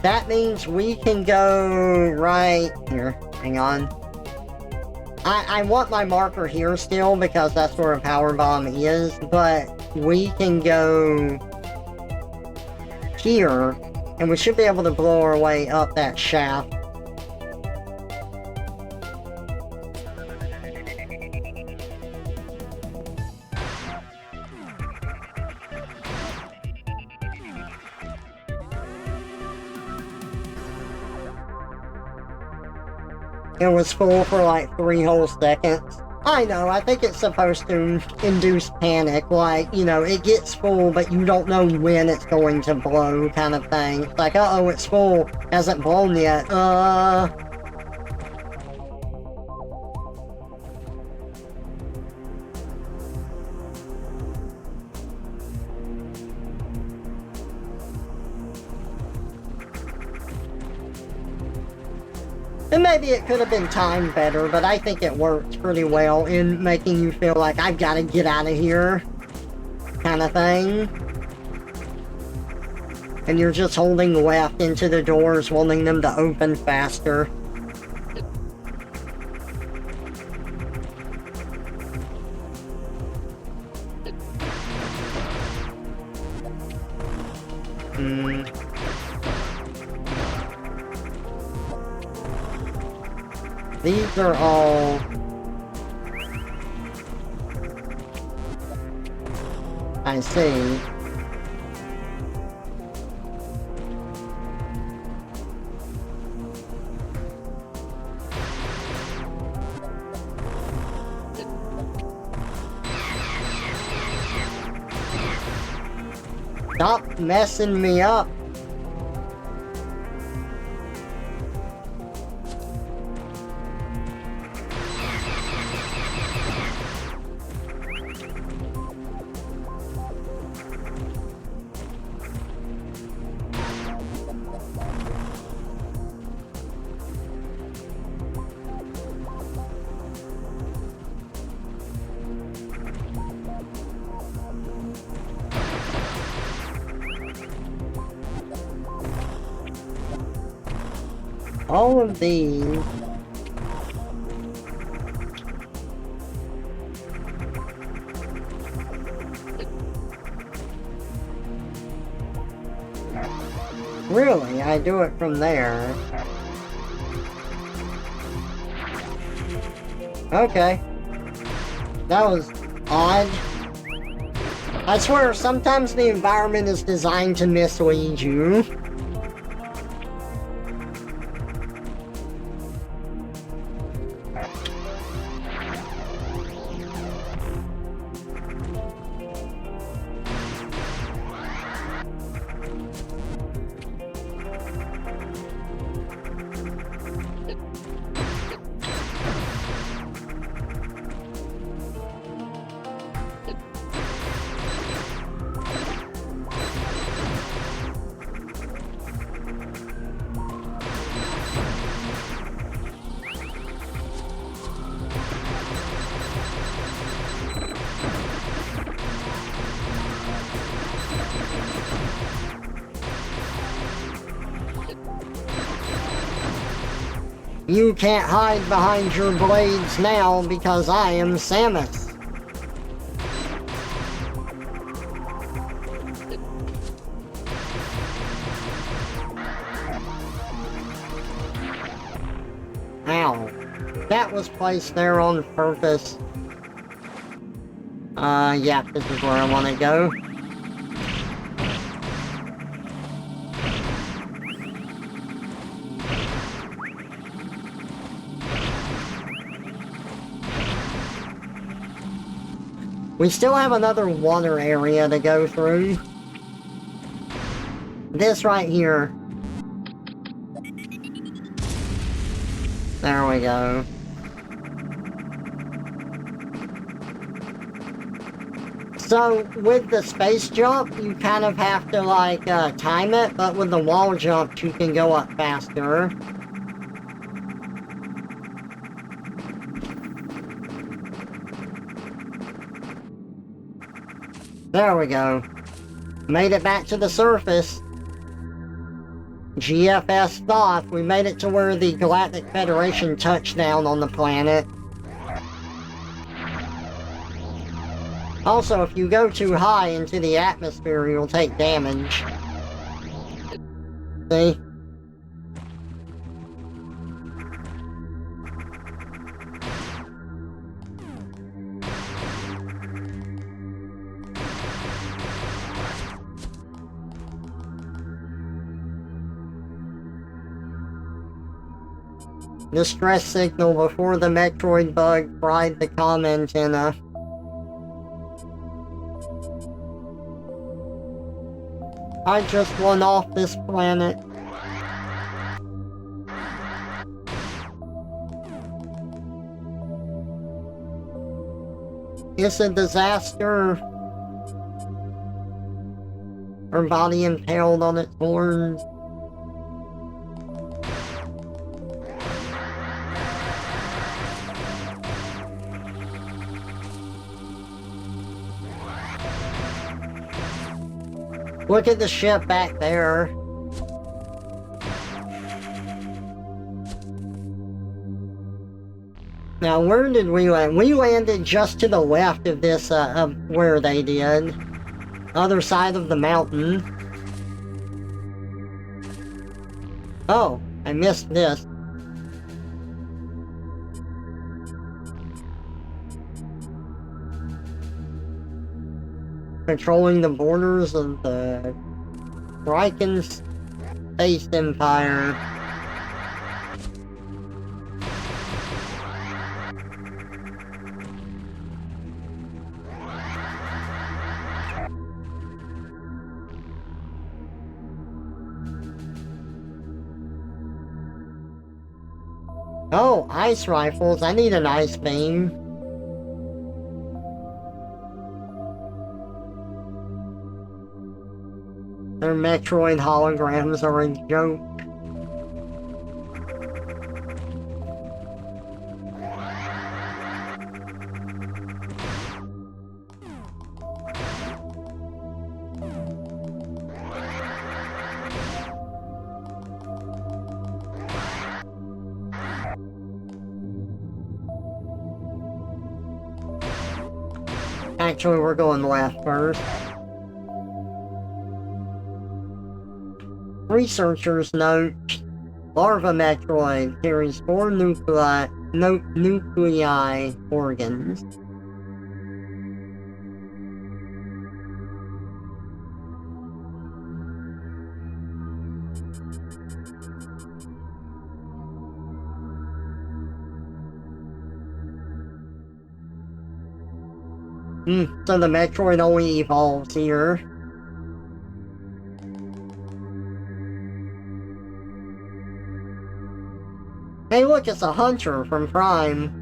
S1: That means we can go right here. Hang on. I want my marker here still because that's where a power bomb is, but we can go here, and we should be able to blow our way up that shaft. It was full for like 3 whole seconds. I know, I think it's supposed to induce panic, like, you know, it gets full, but you don't know when it's going to blow, kind of thing. It's like, uh-oh, it's full, hasn't blown yet, And maybe it could have been timed better, but I think it worked pretty well in making you feel like, I've got to get out of here, kind of thing. And you're just holding left into the doors, wanting them to open faster. These are all... I see. Stop messing me up. All of these... Really? I do it from there. Okay. That was odd. I swear, sometimes the environment is designed to mislead you. You can't hide behind your blades now because I am Samus. Ow. That was placed there on purpose. Yeah, this is where I want to go. We still have another water area to go through. This right here. There we go. So, with the space jump, you kind of have to, like, time it, but with the wall jump, you can go up faster. There we go. Made it back to the surface. GFS Thoth, we made it to where the Galactic Federation touched down on the planet. Also, if you go too high into the atmosphere, you'll take damage. See? Distress signal before the Metroid bug fried the comm antenna. I just went off this planet. It's a disaster. Her body impaled on its horns. Look at the ship back there. Now, where did we land? We landed just to the left of this, of where they did. Other side of the mountain. Oh, I missed this. Controlling the borders of the Riken Space Empire. Oh, ice rifles. I need an ice beam. Their Metroid holograms are a joke. Actually, we're going left first. Researchers note Larva Metroid carries 4 nuclei organs. So the Metroid only evolves here. Hey look, it's a hunter from Prime.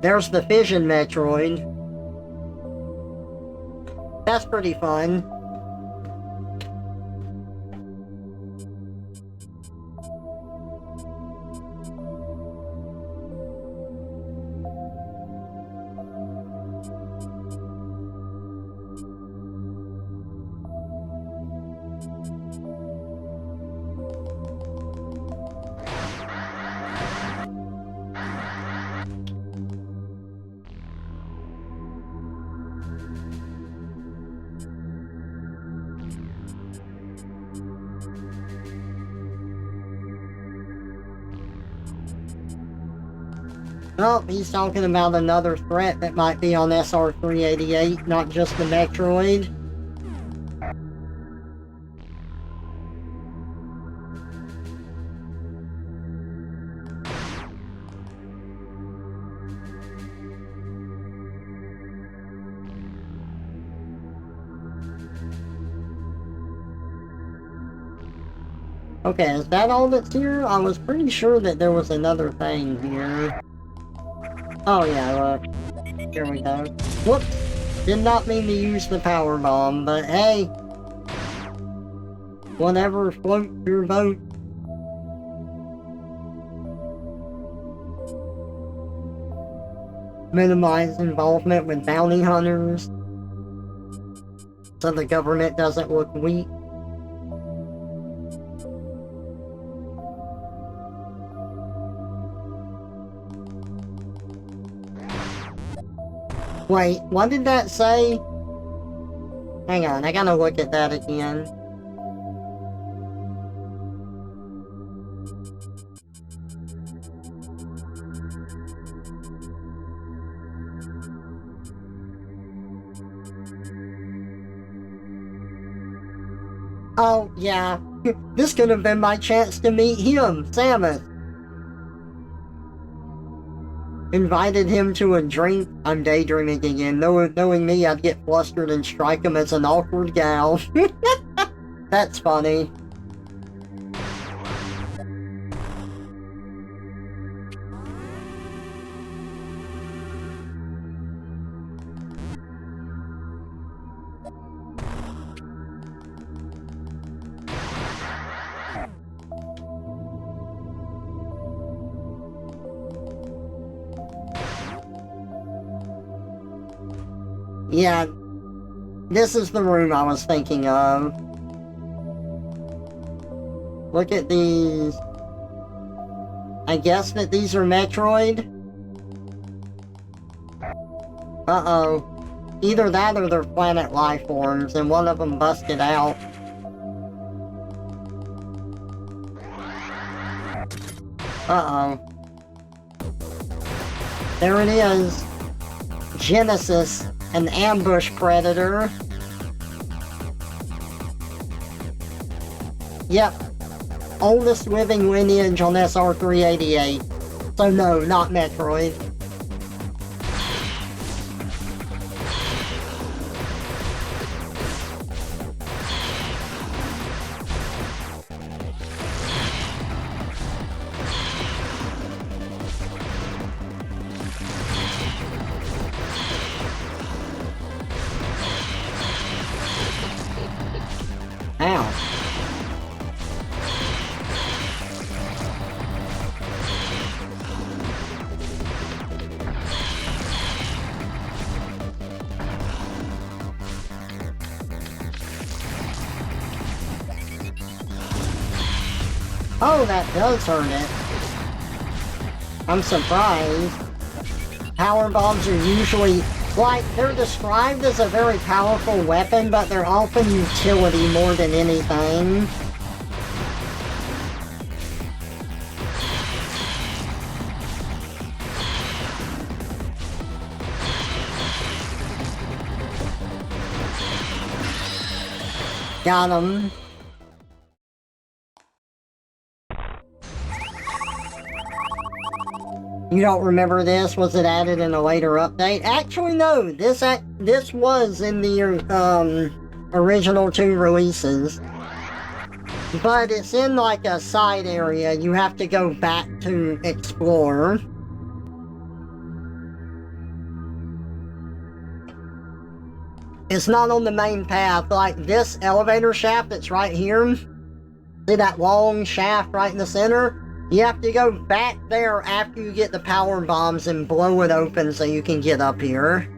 S1: There's the Fission Metroid. That's pretty fun. Oh, he's talking about another threat that might be on SR-388, not just the Metroid. Okay, is that all that's here? I was pretty sure that there was another thing here. Oh yeah, look. Here we go. Whoops! Did not mean to use the power bomb, but hey! Whatever floats your boat. Minimize involvement with bounty hunters, so the government doesn't look weak. Wait, what did that say? Hang on, I gotta look at that again. Oh, yeah. This could have been my chance to meet him, Samus. Invited him to a drink. I'm daydreaming again. Knowing me, I'd get flustered and strike him as an awkward gal. That's funny. Yeah, this is the room I was thinking of. Look at these. I guess that these are Metroid? Uh-oh. Either that or they're planet life forms, and one of them busted out. Uh-oh. There it is. Genesis, an ambush predator. Yep. Oldest living lineage on SR388. So no, not Metroid. Ow. Oh, that does hurt it. I'm surprised. Power bombs are usually, like, they're described as a very powerful weapon, but they're often utility more than anything. Got him. You don't remember this? Was it added in a later update? Actually, no. This was in the original 2 releases, but it's in like a side area. You have to go back to explore. It's not on the main path. Like this elevator shaft that's right here. See that long shaft right in the center? You have to go back there after you get the power bombs and blow it open so you can get up here.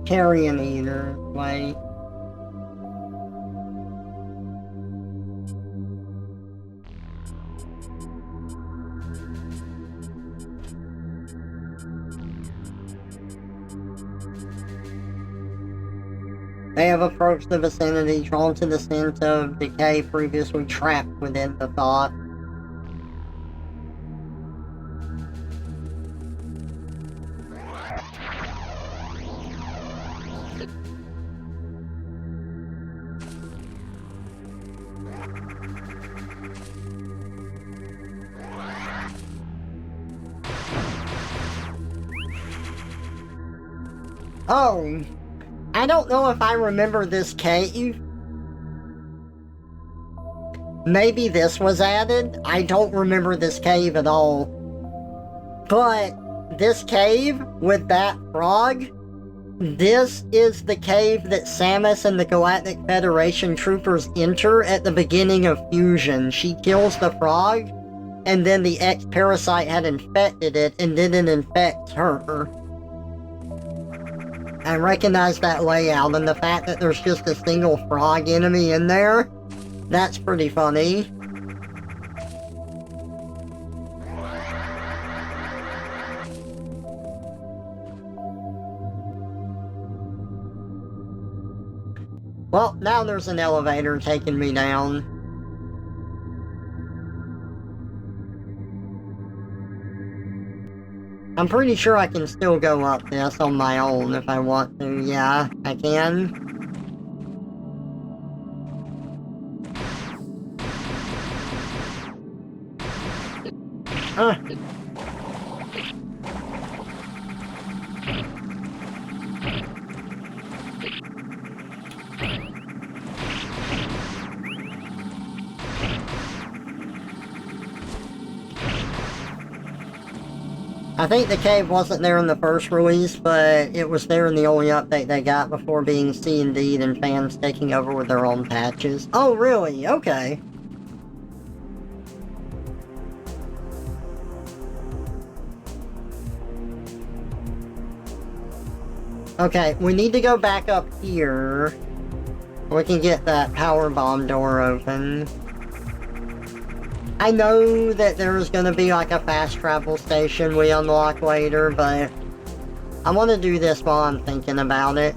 S1: Carrion eater, like... They have approached the vicinity, drawn to the scent of decay previously trapped within the thought. Oh, I don't know if I remember this cave. Maybe this was added? I don't remember this cave at all. But this cave with that frog, this is the cave that Samus and the Galactic Federation troopers enter at the beginning of Fusion. She kills the frog, and then the X-Parasite had infected it, and then it infects her. I recognize that layout, and the fact that there's just a single frog enemy in there, that's pretty funny. Well, now there's an elevator taking me down. I'm pretty sure I can still go up this on my own if I want to. Yeah, I can. I think the cave wasn't there in the first release, but it was there in the only update they got before being C&D'd and fans taking over with their own patches. Oh, really? Okay. Okay, we need to go back up here. We can get that power bomb door open. I know that there's gonna be like a fast travel station we unlock later, but I want to do this while I'm thinking about it.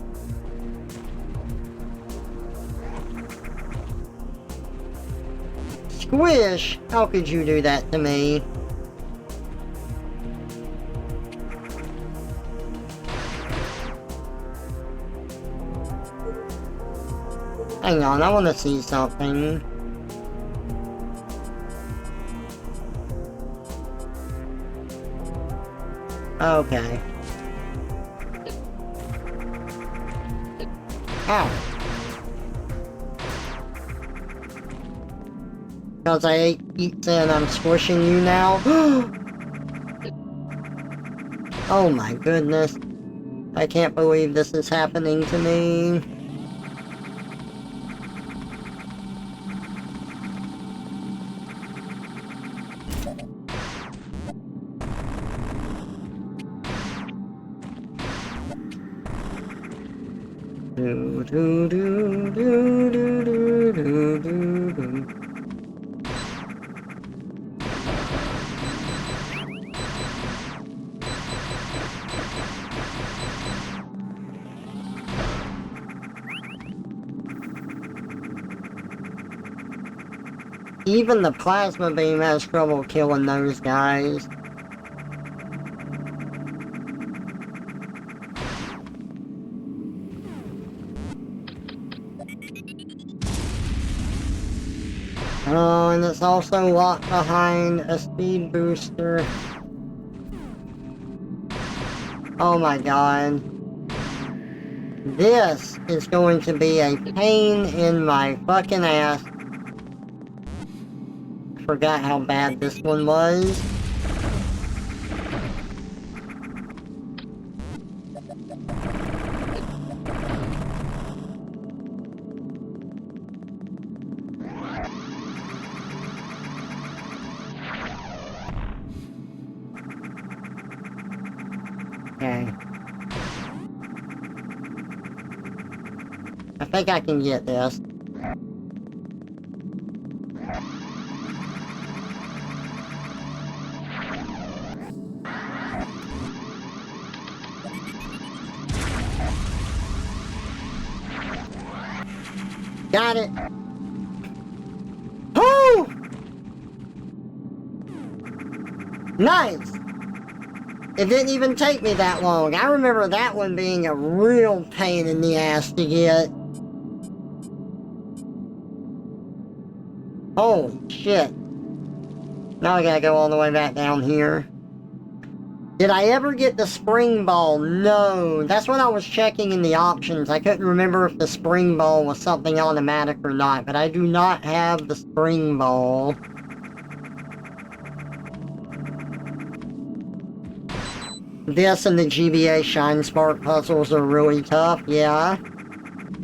S1: Squish! How could you do that to me? Hang on, I want to see something. Okay. Ow. Because I ate pizza and I'm squishing you now? Oh my goodness. I can't believe this is happening to me. Do, do, do, do, do, do, do, do, do. Even the plasma beam has trouble killing those guys. Oh, and it's also locked behind a speed booster. Oh my god. This is going to be a pain in my fucking ass. I forgot how bad this one was. Okay. I think I can get this. Got it. Oh! Nice! It didn't even take me that long. I remember that one being a real pain in the ass to get. Holy shit. Now I gotta go all the way back down here. Did I ever get the spring ball? No. That's what I was checking in the options. I couldn't remember if the spring ball was something automatic or not, but I do not have the spring ball. This and the GBA Shine Spark puzzles are really tough, yeah.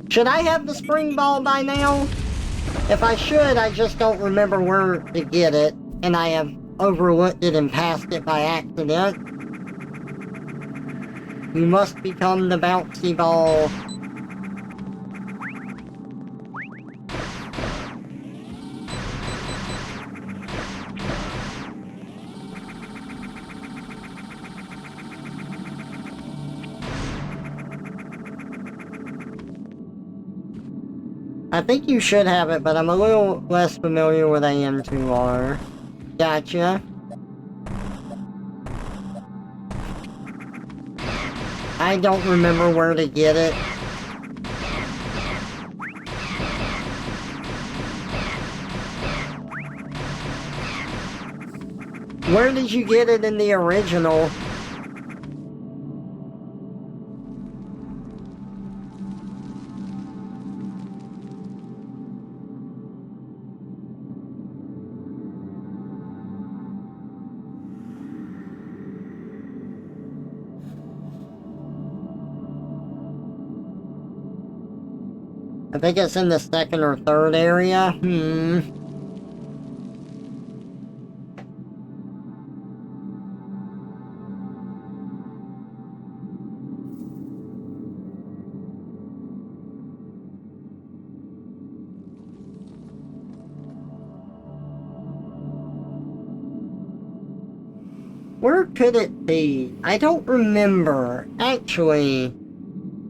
S1: Should I have the spring ball by now? If I should, I just don't remember where to get it, and I have overlooked it and passed it by accident. You must become the bouncy ball. I think you should have it, but I'm a little less familiar with AM2R. Gotcha. I don't remember where to get it. Where did you get it in the original? I think it's in the second or third area. Where could it be? I don't remember. Actually,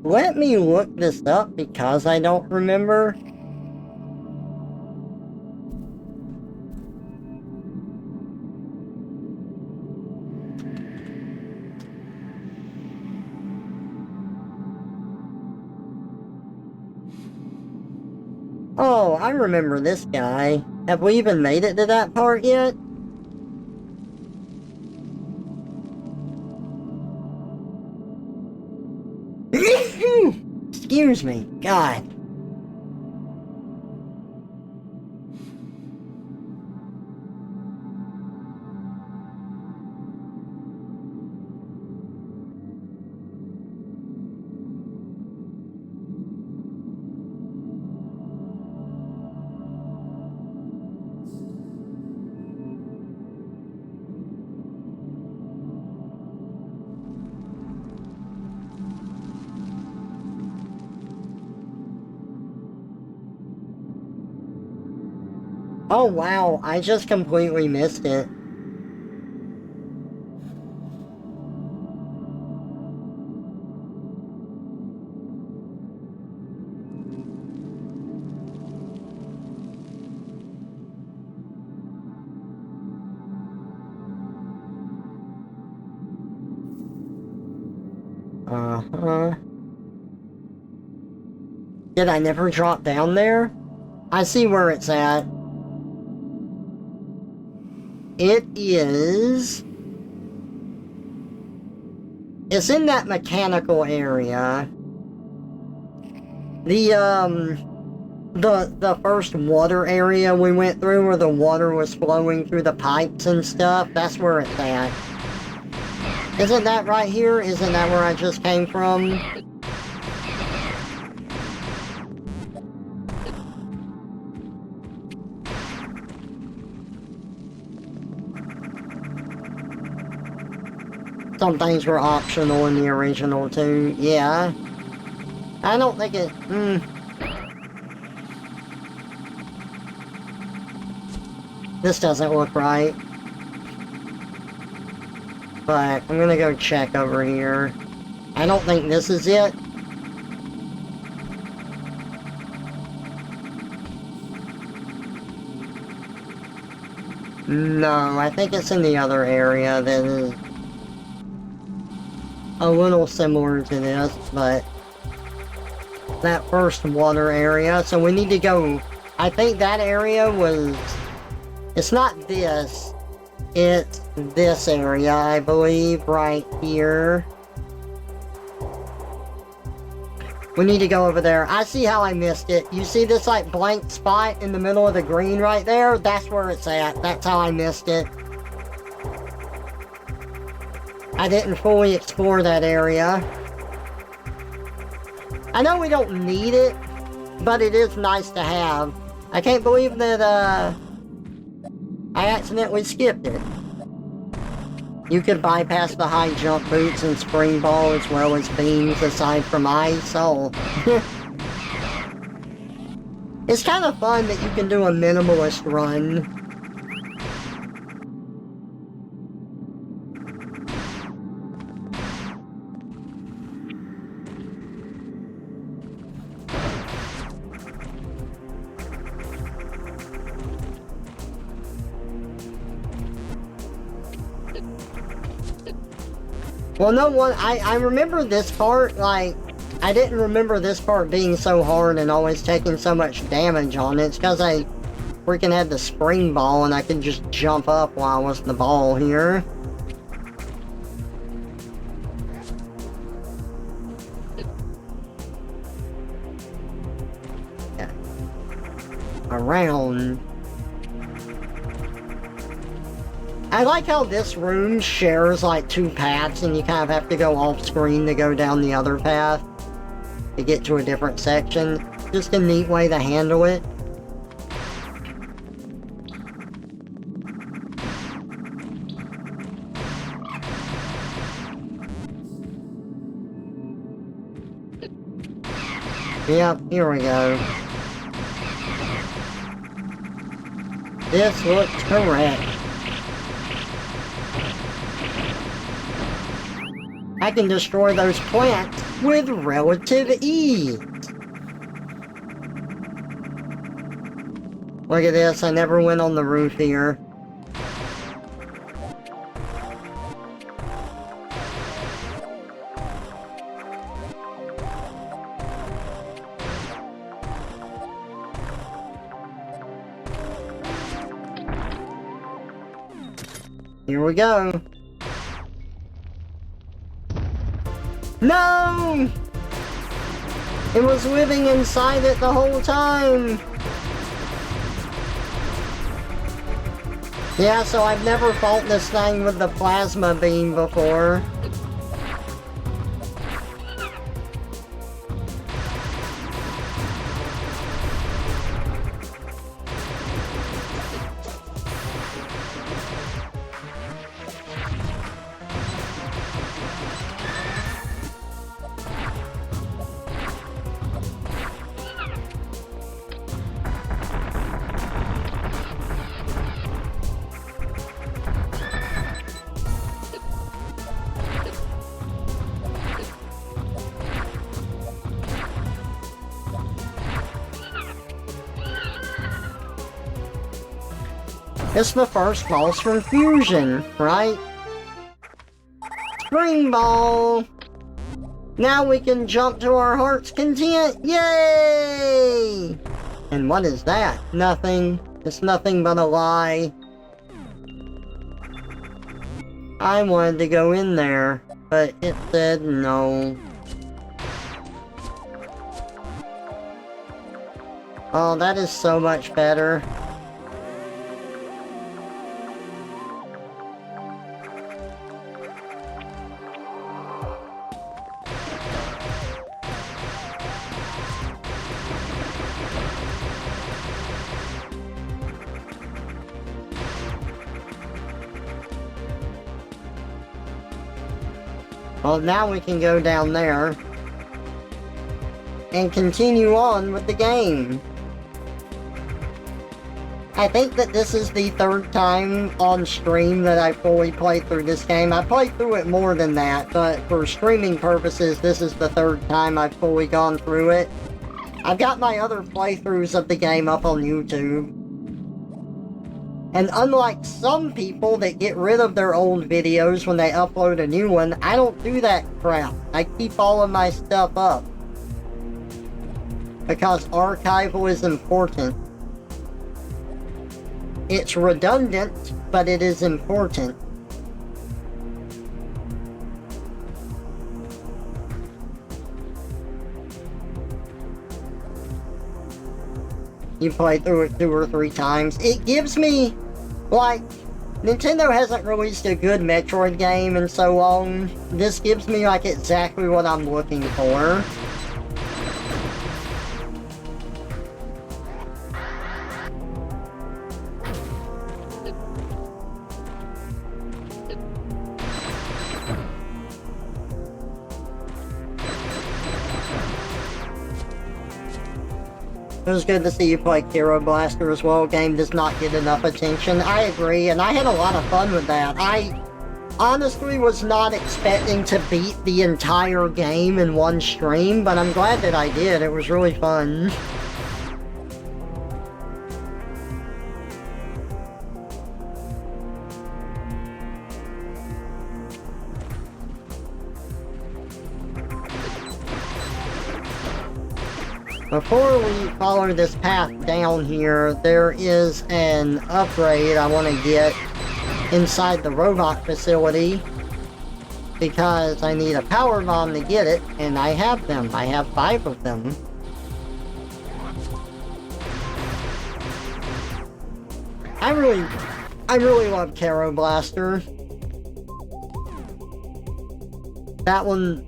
S1: let me look this up because I don't remember. Oh, I remember this guy. Have we even made it to that part yet? Excuse me, God. Oh wow, I just completely missed it. Uh-huh. Did I never drop down there? I see where it's at. It is... It's in that mechanical area. The first water area we went through where the water was flowing through the pipes and stuff, that's where it's at. Isn't that right here? Isn't that where I just came from? Some things were optional in the original too, yeah. I don't think it... This doesn't look right. But I'm gonna go check over here. I don't think this is it. No, I think it's in the other area that is a little similar to this, but that first water area, so we need to go. I think that area was, it's not this, it's this area, I believe, right here. We need to go over there. I see how I missed it. You see this like blank spot in the middle of the green right there? That's where it's at. That's how I missed it. I didn't fully explore that area. I know we don't need it, but it is nice to have. I can't believe that, I accidentally skipped it. You could bypass the high jump boots and spring ball as well as beams aside from ice. Oh. It's kind of fun that you can do a minimalist run. Well, no one, I remember this part, like, I didn't remember this part being so hard and always taking so much damage on it. It's because I freaking had the spring ball and I could just jump up while I was in the ball here. Yeah. Around. I like how this room shares like two paths and you kind of have to go off screen to go down the other path to get to a different section. Just a neat way to handle it. Yep, here we go. This looks correct. I can destroy those plants with relative ease. Look at this, I never went on the roof here. Here we go. No! It was living inside it the whole time! Yeah, so I've never fought this thing with the plasma beam before. It's the first boss from Fusion, right? Spring Ball! Now we can jump to our heart's content! Yay! And what is that? Nothing. It's nothing but a lie. I wanted to go in there, but it said no. Oh, that is so much better. Well, now we can go down there and continue on with the game. I think that this is the third time on stream that I fully played through this game. I played through it more than that, but for streaming purposes, this is the third time I've fully gone through it. I've got my other playthroughs of the game up on YouTube. And unlike some people that get rid of their old videos when they upload a new one, I don't do that crap. I keep all of my stuff up. Because archival is important. It's redundant, but it is important. You play through it 2 or 3 times. It gives me, like, Nintendo hasn't released a good Metroid game in so long. This gives me, like, exactly what I'm looking for. It was good to see you play Hero Blaster as well. Game does not get enough attention. I agree, and I had a lot of fun with that. I honestly was not expecting to beat the entire game in one stream, but I'm glad that I did. It was really fun. Before we follow this path down here, there is an upgrade I want to get inside the robot facility because I need a power bomb to get it, and I have them. I have 5 of them. I really love Hero Blaster. That one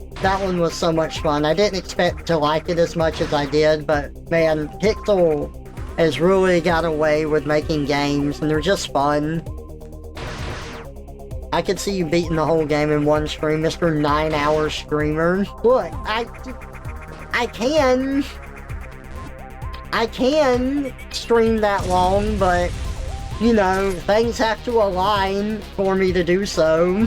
S1: was so much fun. I didn't expect to like it as much as I did, but man, Pixel has really got away with making games, and they're just fun. I could see you beating the whole game in one stream, Mr. 9-hour streamer. Look, I can stream that long, but, you know, things have to align for me to do so.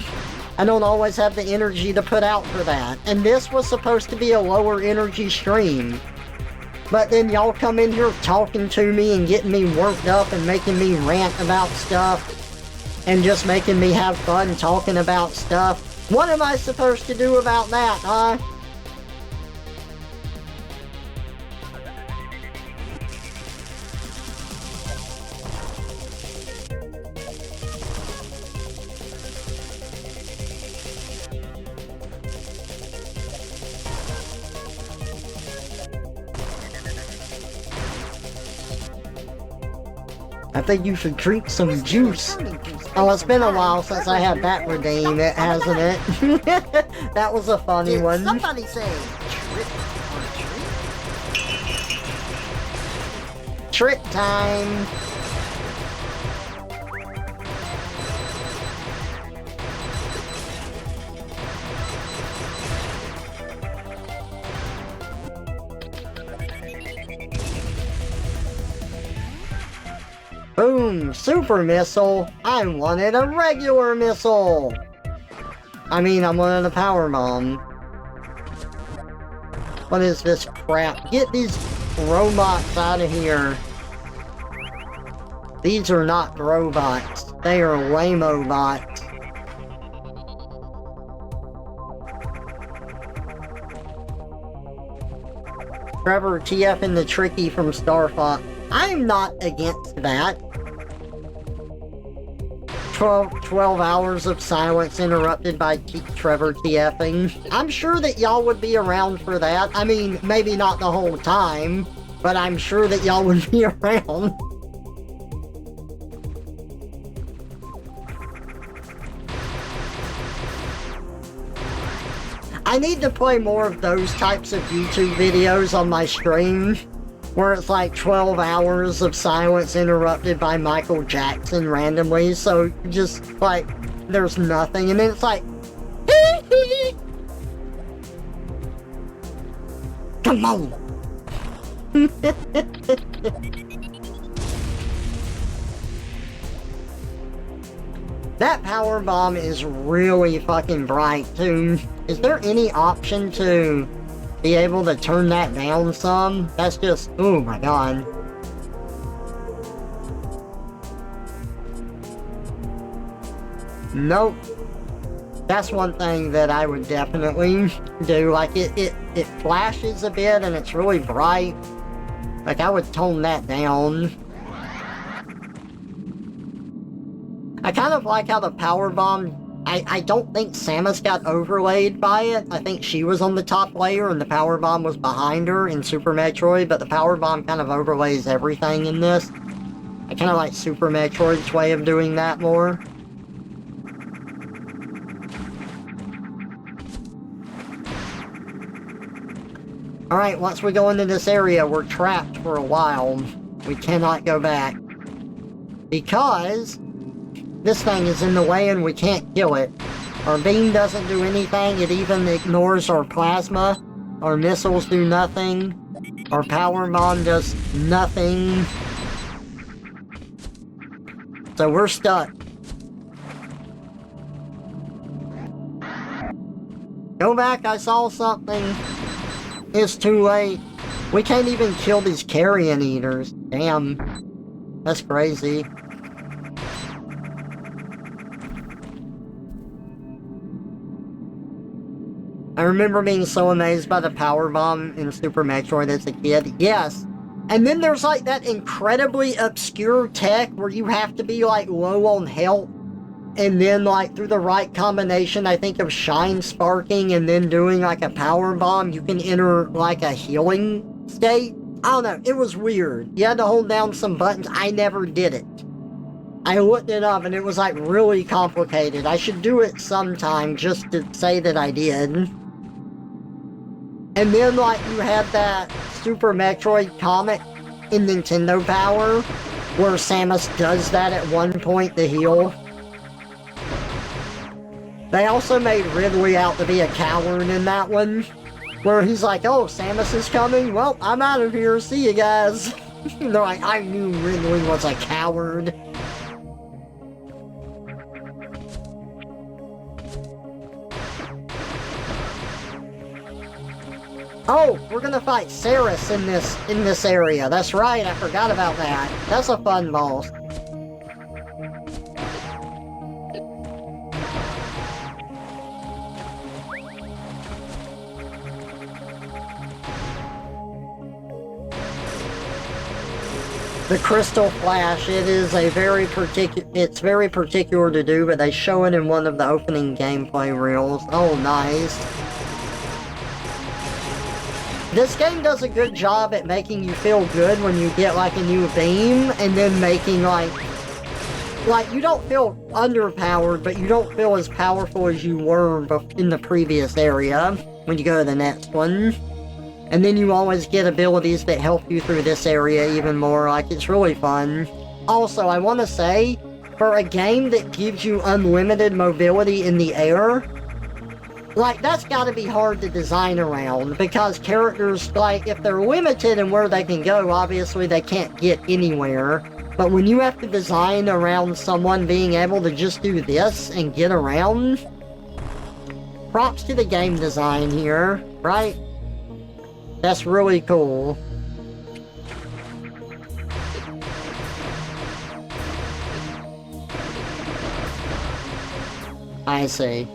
S1: I don't always have the energy to put out for that. And this was supposed to be a lower energy stream. But then y'all come in here talking to me and getting me worked up and making me rant about stuff. And just making me have fun talking about stuff. What am I supposed to do about that, huh? I think you should drink some juice. Oh, it's been a while since I had that redeem, hasn't it? That was a funny one.
S2: Somebody say
S1: Trick time. Boom! Super missile! I wanted a regular missile! I mean, I wanted a power bomb. What is this crap? Get these robots out of here. These are not robots. They are Waymo bots. Trevor TFing the Tricky from Star Fox. I'm not against that. 12 hours of silence interrupted by Trevor TFing. I'm sure that y'all would be around for that. I mean, maybe not the whole time, but I'm sure that y'all would be around. I need to play more of those types of YouTube videos on my stream. Where it's like 12 hours of silence interrupted by Michael Jackson randomly, so just like, there's nothing, and then it's like, come on! That power bomb is really fucking bright, too. Is there any option to be able to turn that down some? That's just, oh my god. Nope. That's one thing that I would definitely do. Like, it flashes a bit and it's really bright. Like, I would tone that down. I kind of like how the power bomb, I don't think Samus got overlaid by it. I think she was on the top layer and the power bomb was behind her in Super Metroid, but the power bomb kind of overlays everything in this. I kind of like Super Metroid's way of doing that more. Alright, once we go into this area, we're trapped for a while. We cannot go back. Because this thing is in the way and we can't kill it. Our beam doesn't do anything, it even ignores our plasma. Our missiles do nothing. Our power bomb does nothing. So we're stuck. Go back, I saw something. It's too late. We can't even kill these carrion eaters. Damn. That's crazy. I remember being so amazed by the power bomb in Super Metroid as a kid. Yes. And then there's like that incredibly obscure tech where you have to be like low on health. And then like through the right combination, I think of shine sparking and then doing like a power bomb, you can enter like a healing state. I don't know, it was weird. You had to hold down some buttons. I never did it. I looked it up and it was like really complicated. I should do it sometime just to say that I did. And then, like, you had that Super Metroid comic in Nintendo Power, where Samus does that at one point to heal. They also made Ridley out to be a coward in that one, where he's like, oh, Samus is coming? Well, I'm out of here, see you guys. They're like, I knew Ridley was a coward. Oh, we're gonna fight Ceres in this area. That's right, I forgot about that. That's a fun boss. The Crystal Flash, it is a very particular to do, but they show it in one of the opening gameplay reels. Oh, nice. This game does a good job at making you feel good when you get like a new beam, and then making like you don't feel underpowered, but you don't feel as powerful as you were in the previous area when you go to the next one. And then you always get abilities that help you through this area even more, like it's really fun. Also, I want to say, for a game that gives you unlimited mobility in the air, like, that's gotta be hard to design around, because characters, like, if they're limited in where they can go, obviously they can't get anywhere. But when you have to design around someone being able to just do this and get around, props to the game design here, right? That's really cool. I see.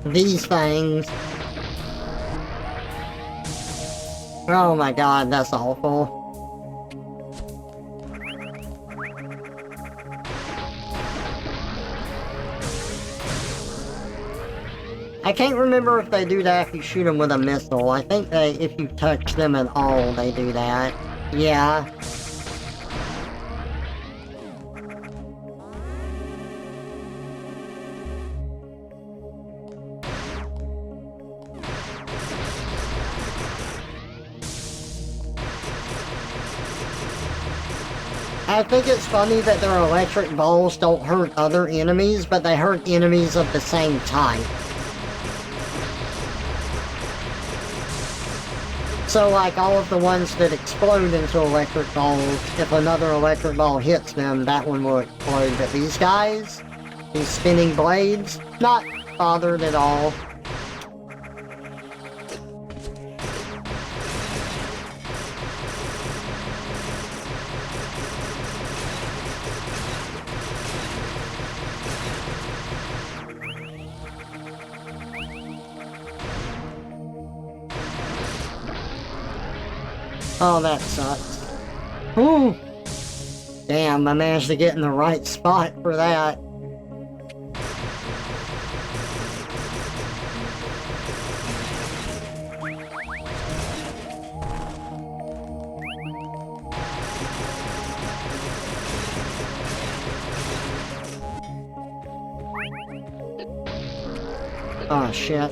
S1: These things. Oh my god, that's awful. I can't remember if they do that if you shoot them with a missile. I think if you touch them at all, they do that. Yeah. I think it's funny that their electric balls don't hurt other enemies, but they hurt enemies of the same type. So like all of the ones that explode into electric balls, if another electric ball hits them, that one will explode. But these guys, these spinning blades, not bothered at all. Oh, that sucks. Whew. Damn, I managed to get in the right spot for that. Oh, shit.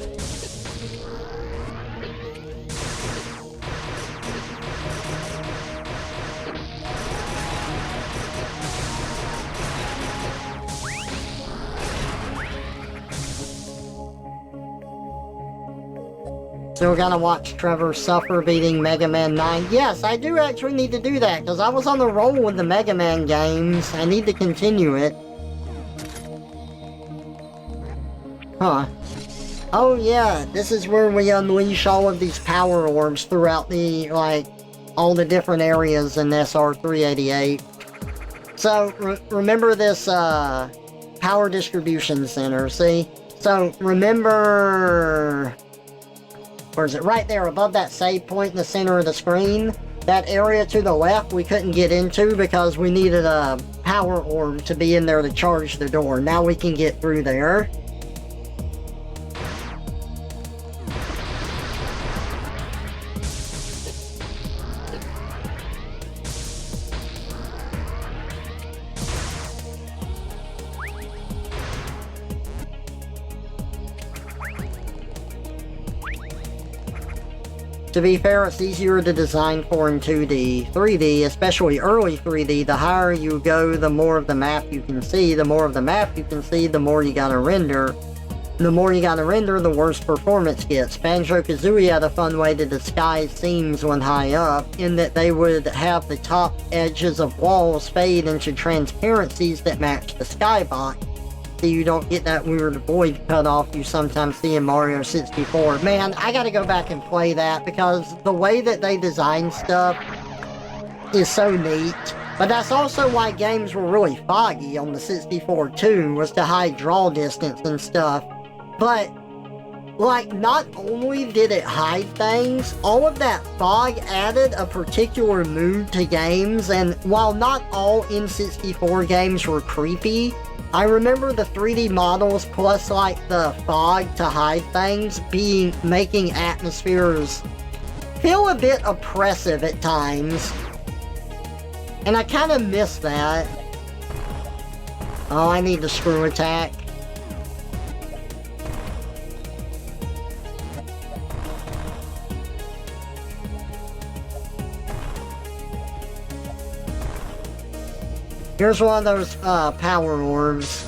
S1: Still gotta watch Trevor suffer beating Mega Man 9. Yes, I do actually need to do that, because I was on the roll with the Mega Man games. I need to continue it. Huh. Oh yeah, this is where we unleash all of these power orbs throughout the, like, all the different areas in SR388. So, remember this, power distribution center, see? So, remember... Where is it? Right there, above that save point in the center of the screen. That area to the left we couldn't get into because we needed a power orb to be in there to charge the door. Now we can get through there. To be fair, it's easier to design for in 2D. 3D, especially early 3D, the higher you go, the more of the map you can see. The more of the map you can see, the more you gotta render. The more you gotta render, the worse performance gets. Banjo-Kazooie had a fun way to disguise seams when high up, in that they would have the top edges of walls fade into transparencies that match the skybox. So you don't get that weird void cutoff you sometimes see in Mario 64. Man, I gotta go back and play that because the way that they design stuff is so neat. But that's also why games were really foggy on the 64 too, was to hide draw distance and stuff. But, like, not only did it hide things, all of that fog added a particular mood to games, and while not all N64 games were creepy, I remember the 3D models plus, like, the fog to hide things making atmospheres feel a bit oppressive at times. And I kind of miss that. Oh, I need the screw attack. Here's one of those, power orbs.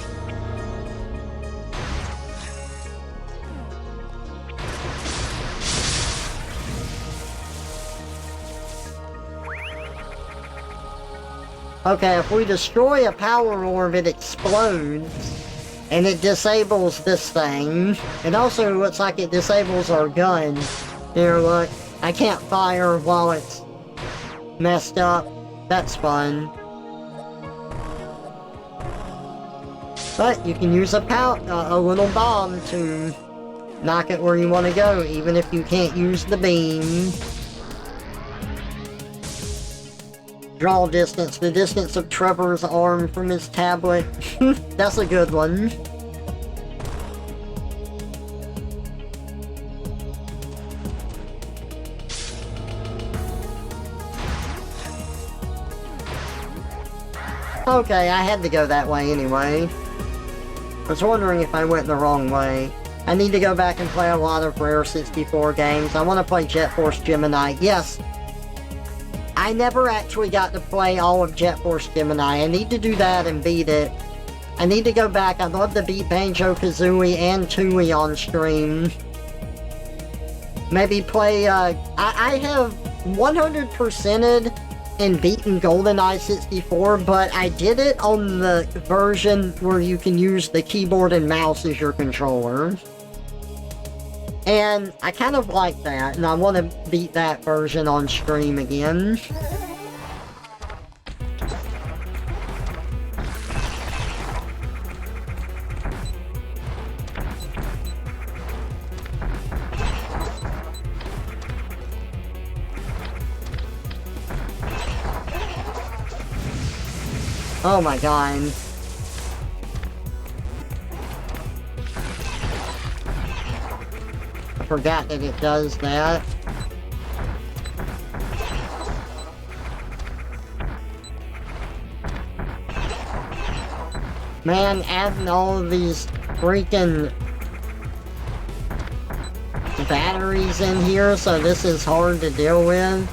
S1: Okay, if we destroy a power orb, it explodes. And it disables this thing. It also looks like it disables our gun. Here, look. I can't fire while it's messed up. That's fun. But you can use a little bomb to knock it where you want to go, even if you can't use the beam. Draw distance, the distance of Trevor's arm from his tablet. That's a good one. Okay, I had to go that way anyway. I was wondering if I went the wrong way. I need to go back and play a lot of Rare 64 games. I want to play Jet Force Gemini. Yes, I never actually got to play all of Jet Force Gemini. I need to do that and beat it. I need to go back. I'd love to beat Banjo-Kazooie and Tooie on stream. Maybe play, I have 100%ed and beaten GoldenEye 64, but I did it on the version where you can use the keyboard and mouse as your controller. And I kind of like that, and I want to beat that version on stream again. Oh my god. I forgot that it does that. Man, adding all of these freaking batteries in here, so this is hard to deal with.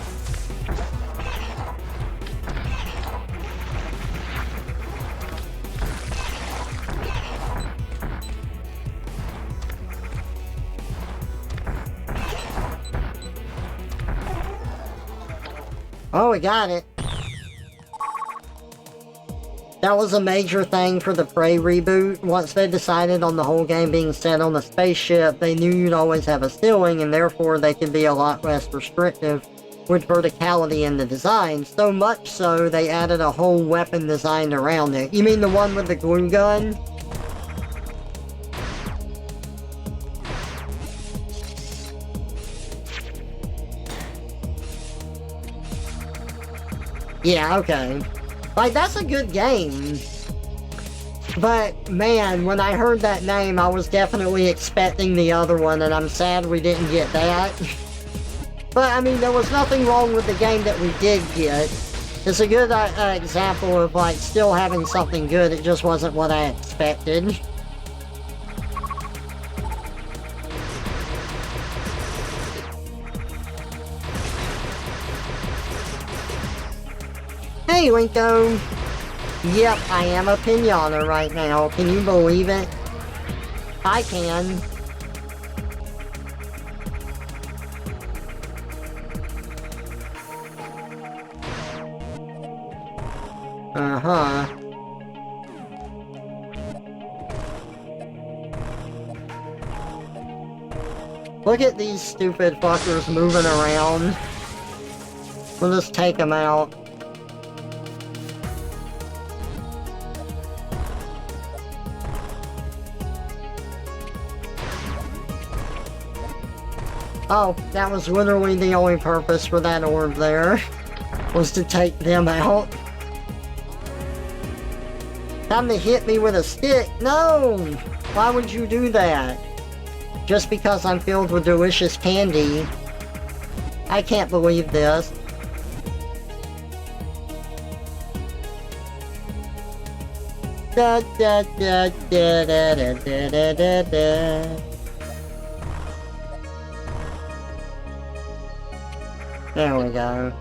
S1: Oh, we got it. That was a major thing for the Prey reboot. Once they decided on the whole game being set on a spaceship, they knew you'd always have a ceiling, and therefore they could be a lot less restrictive with verticality in the design. So much so, they added a whole weapon design around it. You mean the one with the glue gun? Yeah, okay. Like, that's a good game. But, man, when I heard that name, I was definitely expecting the other one, and I'm sad we didn't get that. But, I mean, there was nothing wrong with the game that we did get. It's a good example of, like, still having something good, it just wasn't what I expected. Hey, Linko! Yep, I am a pinata right now. Can you believe it? I can. Uh-huh. Look at these stupid fuckers moving around. We'll just take them out. Oh, that was literally the only purpose for that orb there, was to take them out. Time to hit me with a stick? No! Why would you do that? Just because I'm filled with delicious candy. I can't believe this. Da da da da da da da da da. There we go.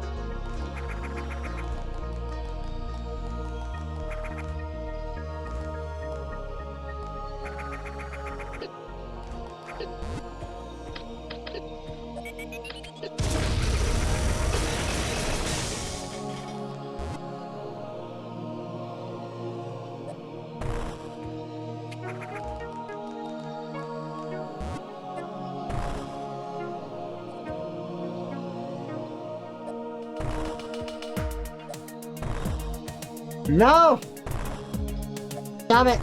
S1: No! Damn it!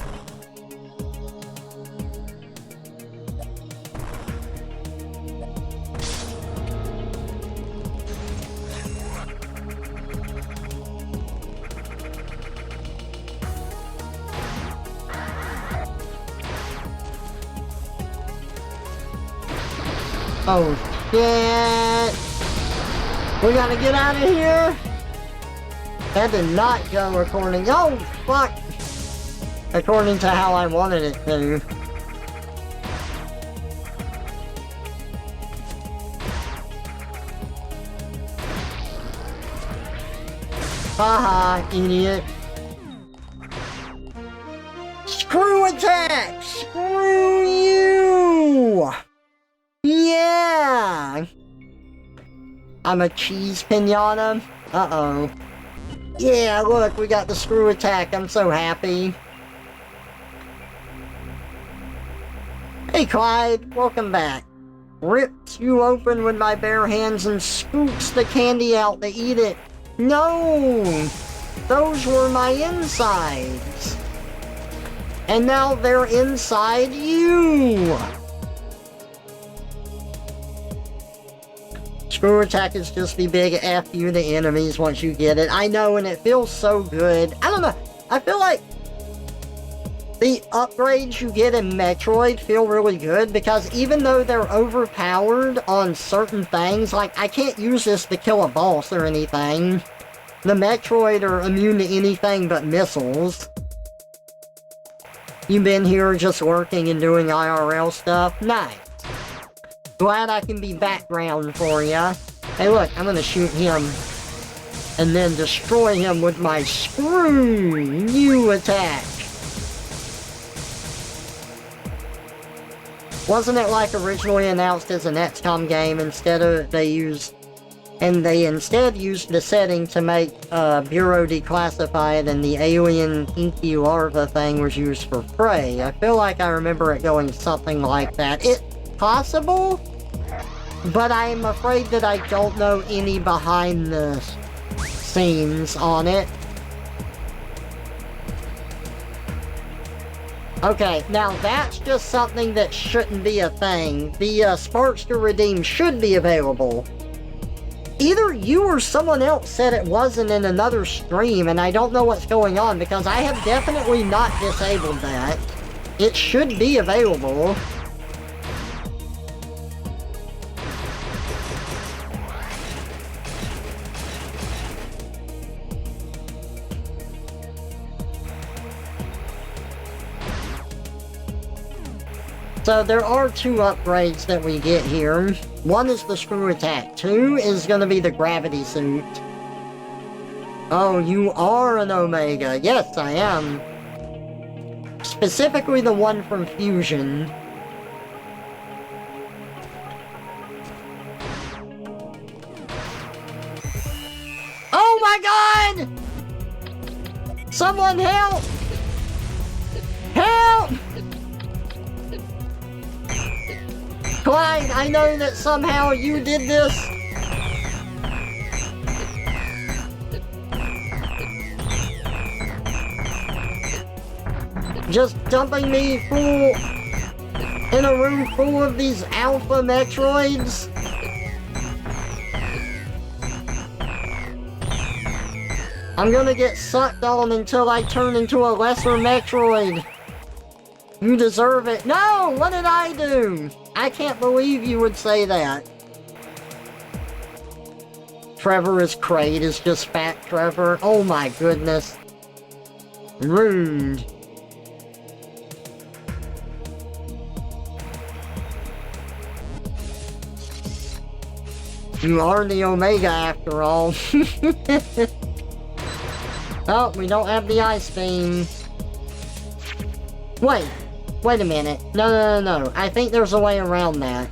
S1: Oh shit! We gotta get out of here! That did not go according— oh, fuck! According to how I wanted it to. Haha, idiot. Screw attack! Screw you! Yeah! I'm a cheese pinata? Uh-oh. Yeah, look, we got the screw attack. I'm so happy. Hey, Clyde. Welcome back. Ripped you open with my bare hands and scoops the candy out to eat it. No! Those were my insides. And now they're inside you! Screw attack is just the big F you to enemies once you get it. I know, and it feels so good. I don't know. I feel like the upgrades you get in Metroid feel really good, because even though they're overpowered on certain things, like, I can't use this to kill a boss or anything. The Metroid are immune to anything but missiles. You been here just working and doing IRL stuff? Nice. Glad I can be background for ya. Hey look, I'm gonna shoot him. And then destroy him with my Screw You attack. Wasn't it like originally announced as an XCOM game, instead they instead used the setting to make Bureau declassified, and the alien inky larva thing was used for Prey. I feel like I remember it going something like that. It's possible, but I'm afraid that I don't know any behind the scenes on it. Okay, now that's just something that shouldn't be a thing. The Sparks to Redeem should be available. Either you or someone else said it wasn't in another stream, and I don't know what's going on, because I have definitely not disabled that. It should be available. So there are 2 upgrades that we get here. One is the screw attack. 2 is gonna be the gravity suit. Oh, you are an Omega. Yes, I am. Specifically the one from Fusion. Oh my god! Someone help! Help! Clyde, I know that somehow you did this. Just dumping me in a room full of these alpha Metroids. I'm gonna get sucked on until I turn into a lesser Metroid. You deserve it. No! What did I do? I can't believe you would say that. Trevor is Crate is just fat Trevor. Oh my goodness. Rude. You are the Omega after all. Oh, we don't have the ice beam. Wait a minute. No. I think there's a way around that.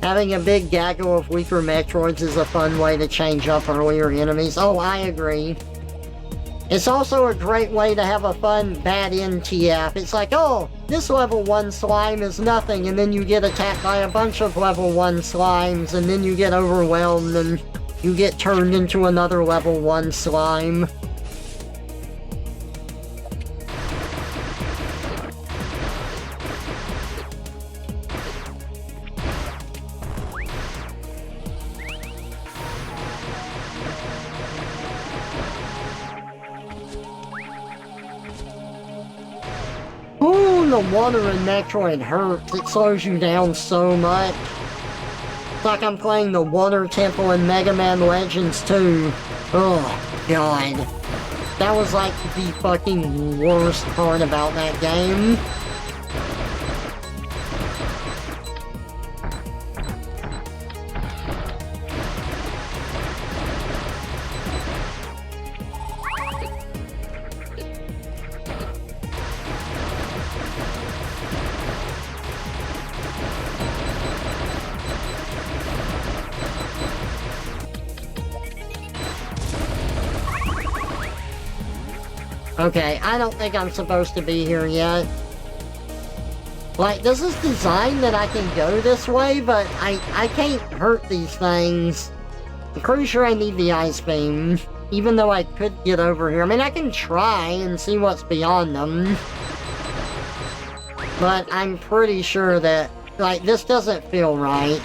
S1: Having a big gaggle of weaker Metroids is a fun way to change up earlier enemies. Oh, I agree. It's also a great way to have a fun bad NTF. It's like, oh, this level 1 slime is nothing, and then you get attacked by a bunch of level 1 slimes, and then you get overwhelmed, and you get turned into another level 1 slime. The water in Metroid hurts. It slows you down so much. It's like I'm playing the Water Temple in Mega Man Legends 2. Oh, God. That was like the fucking worst part about that game. Okay, I don't think I'm supposed to be here yet. Like, this is designed that I can go this way, but I can't hurt these things. I'm pretty sure I need the ice beam, even though I could get over here. I mean, I can try and see what's beyond them. But I'm pretty sure that, like, this doesn't feel right.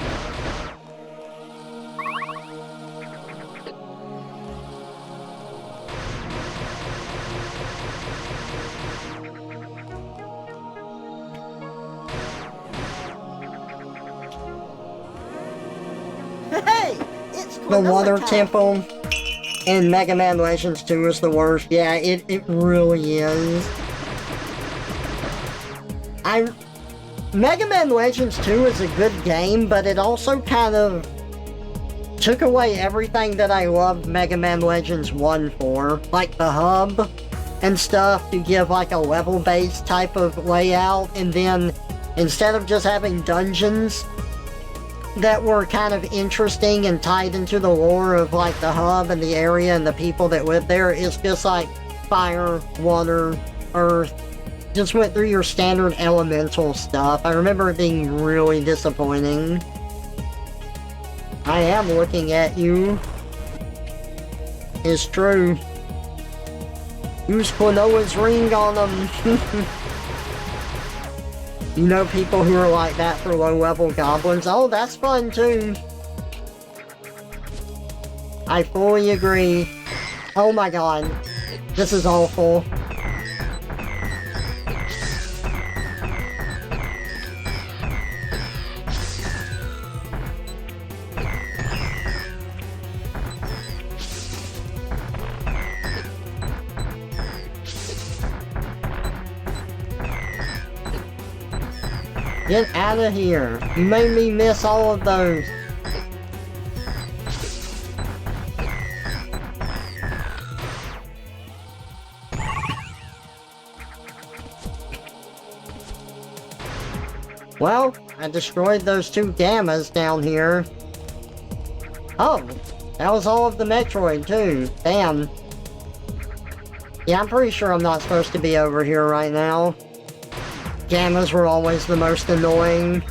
S1: The water temple in Mega Man Legends 2 is the worst. Yeah, it really is. Mega Man Legends 2 is a good game, but it also kind of took away everything that I loved Mega Man Legends 1 for. Like the hub and stuff to give like a level-based type of layout, and then instead of just having dungeons that were kind of interesting and tied into the lore of like the hub and the area and the people that live there, it's just like fire, water, earth. Just went through your standard elemental stuff. I remember it being really disappointing. I am looking at you. It's true. Use Klonoa's ring on them. You know people who are like that for low-level goblins? Oh, that's fun too. I fully agree. Oh my god. This is awful. Get out of here. You made me miss all of those. Well, I destroyed those two gammas down here. Oh, that was all of the Metroid too. Damn. Yeah, I'm pretty sure I'm not supposed to be over here right now. Gammas were always the most annoying.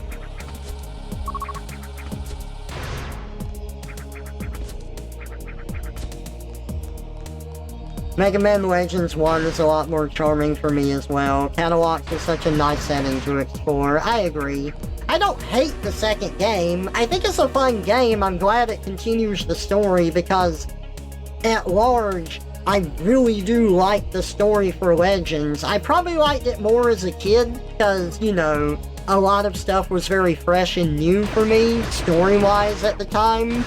S1: Mega Man Legends 1 is a lot more charming for me as well. Catalog is such a nice setting to explore. I agree. I don't hate the second game. I think it's a fun game. I'm glad it continues the story because, at large, I really do like the story for Legends. I probably liked it more as a kid because, you know, a lot of stuff was very fresh and new for me, story-wise at the time.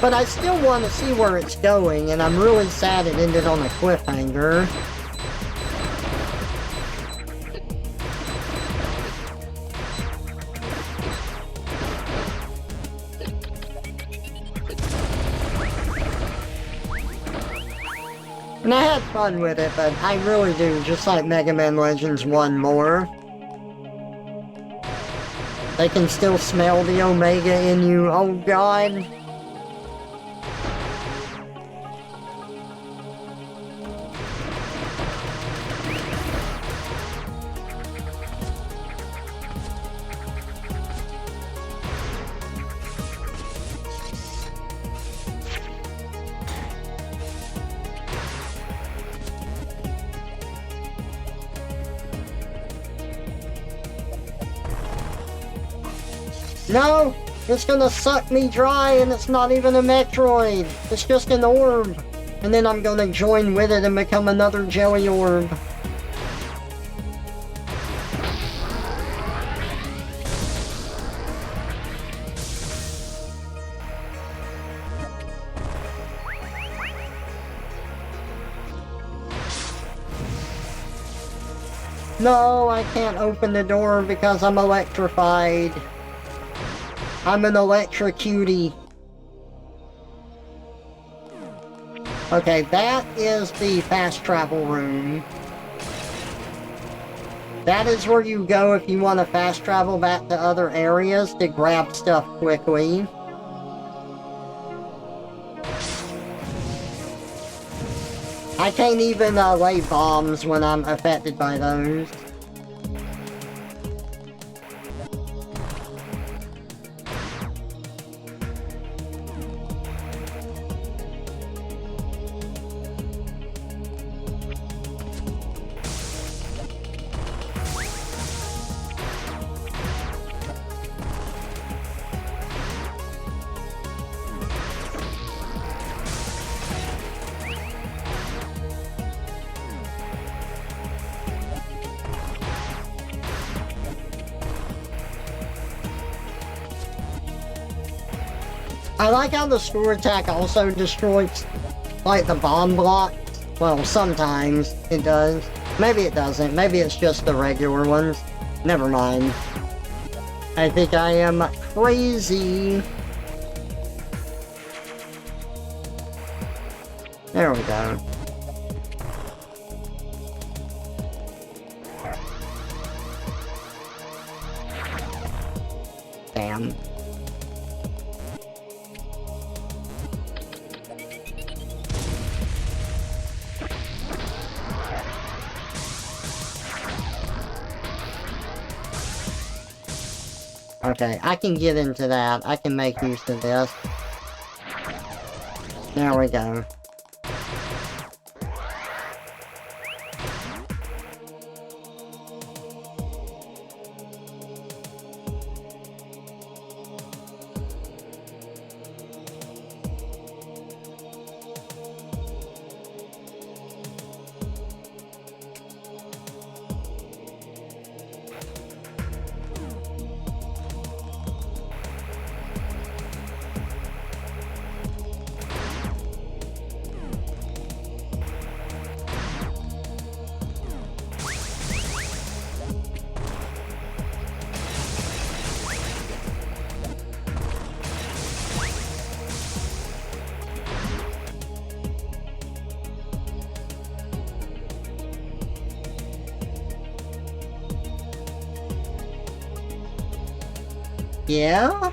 S1: But I still want to see where it's going, and I'm really sad it ended on a cliffhanger. And I had fun with it, but I really do just like Mega Man Legends 1 more. They can still smell the Omega in you, oh god. No! It's gonna suck me dry and it's not even a Metroid! It's just an orb! And then I'm gonna join with it and become another jelly orb. No, I can't open the door because I'm electrified. I'm an electrocutie. Okay, that is the fast travel room. That is where you go if you want to fast travel back to other areas to grab stuff quickly. I can't even lay bombs when I'm affected by those. I like how the screw attack also destroys, like, the bomb blocks. Well, sometimes it does. Maybe it doesn't. Maybe it's just the regular ones. Never mind. I think I am crazy. There we go. Damn. Okay, I can get into that. I can make use of this. There we go. Yeah?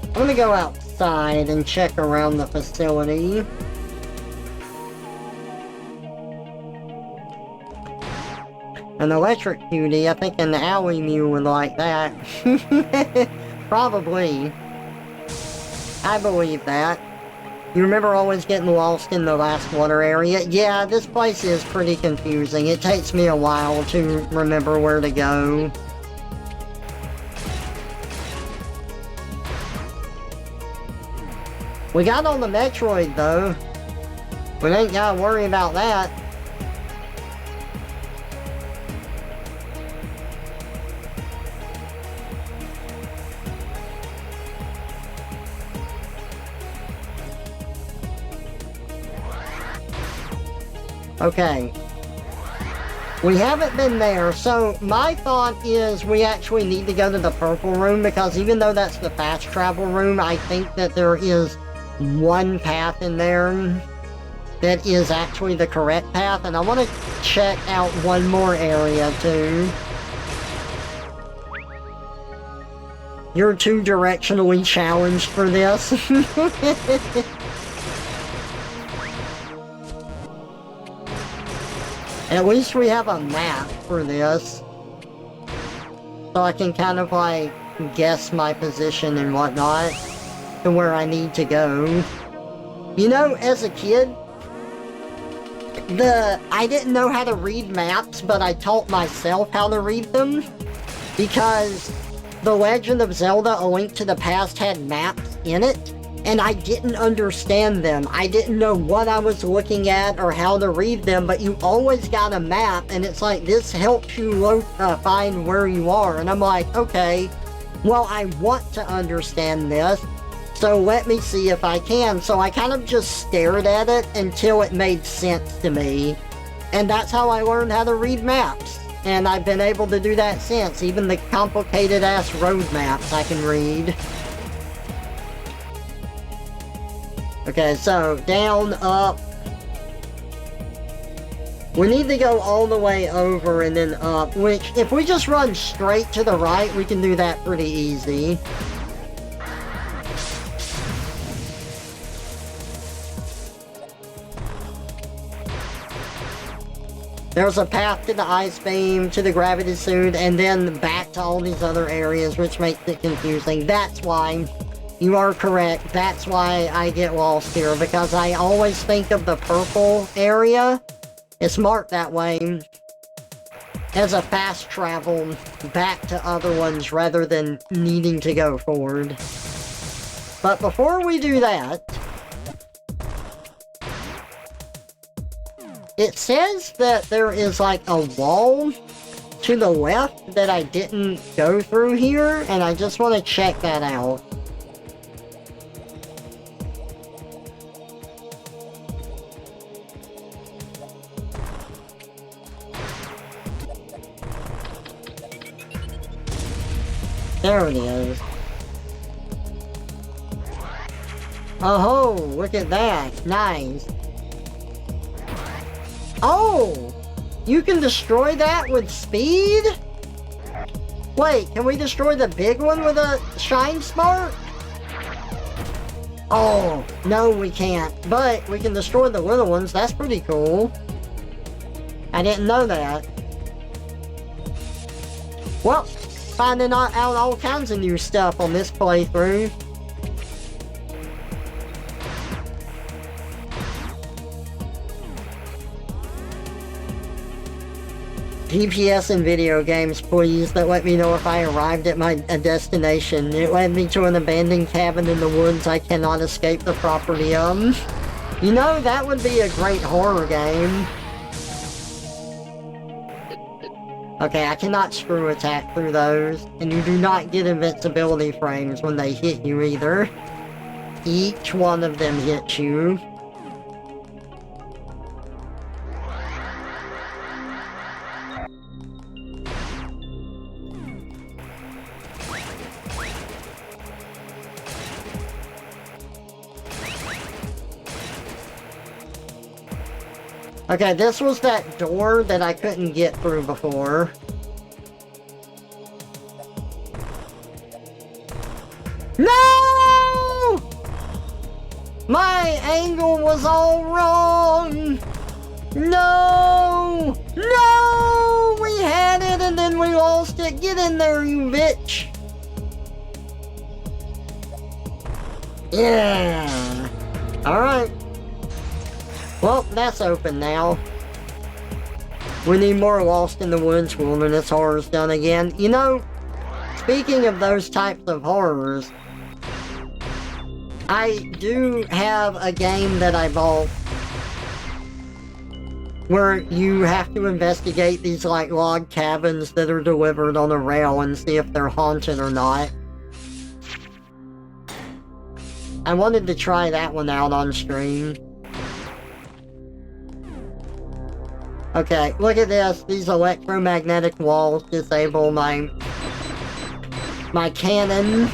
S1: I'm gonna go outside and check around the facility. An electric cutie, I think an alley mew would like that. Probably. I believe that. You remember always getting lost in the last water area? Yeah, this place is pretty confusing. It takes me a while to remember where to go. We got on the Metroid, though. We ain't gotta worry about that. Okay. We haven't been there, so my thought is we actually need to go to the purple room, because even though that's the fast travel room, I think that there is one path in there that is actually the correct path, and I want to check out one more area too. You're too directionally challenged for this. At least we have a map for this, so I can kind of like guess my position and whatnot to where I need to go. You know, as a kid, I didn't know how to read maps, but I taught myself how to read them, because The Legend of Zelda: A Link to the Past had maps in it, and I didn't understand them. I didn't know what I was looking at or how to read them, but you always got a map, and it's like, this helps you find where you are. And I'm like, okay, well, I want to understand this, so let me see if I can. So I kind of just stared at it until it made sense to me. And that's how I learned how to read maps. And I've been able to do that since. Even the complicated-ass road maps I can read. Okay, so down, up. We need to go all the way over and then up, which, if we just run straight to the right, we can do that pretty easy. There's a path to the ice beam, to the gravity suit, and then back to all these other areas, which makes it confusing. That's why. You are correct. That's why I get lost here, because I always think of the purple area. It's marked that way as a fast travel back to other ones rather than needing to go forward. But before we do that, it says that there is like a wall to the left that I didn't go through here, and I just want to check that out. There it is. Oh, look at that. Nice. Oh! You can destroy that with speed? Wait, can we destroy the big one with a shine spark? Oh, no we can't. But we can destroy the little ones. That's pretty cool. I didn't know that. Well, finding out all kinds of new stuff on this playthrough. GPS in video games, please, that let me know if I arrived at my destination. It led me to an abandoned cabin in the woods I cannot escape the property of. You know, that would be a great horror game. Okay, I cannot screw attack through those, and you do not get invincibility frames when they hit you either. Each one of them hits you. Okay, this was that door that I couldn't get through before. No! My angle was all wrong! No! No! We had it and then we lost it. Get in there, you bitch! Yeah! Alright. Well, that's open now. We need more Lost in the Woods Wilderness horrors done again. You know, speaking of those types of horrors, I do have a game that I bought where you have to investigate these like log cabins that are delivered on a rail and see if they're haunted or not. I wanted to try that one out on stream. Okay, look at this. These electromagnetic walls disable my cannon.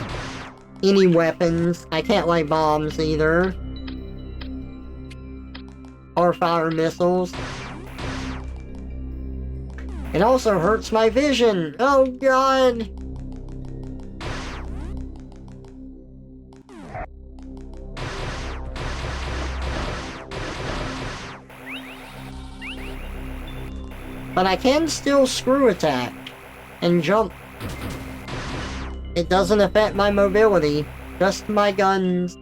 S1: Any weapons. I can't lay bombs either. Or fire missiles. It also hurts my vision. Oh god. But I can still screw attack and jump. It doesn't affect my mobility, just my guns.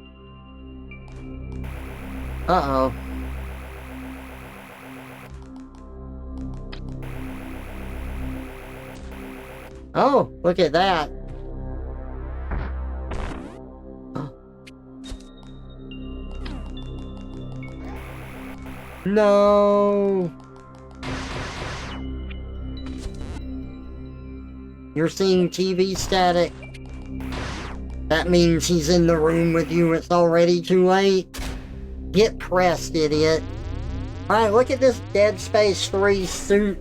S1: Uh-oh. Oh, look at that. No. You're seeing TV static. That means he's in the room with you. It's already too late. Get pressed, idiot. Alright, look at this Dead Space 3 suit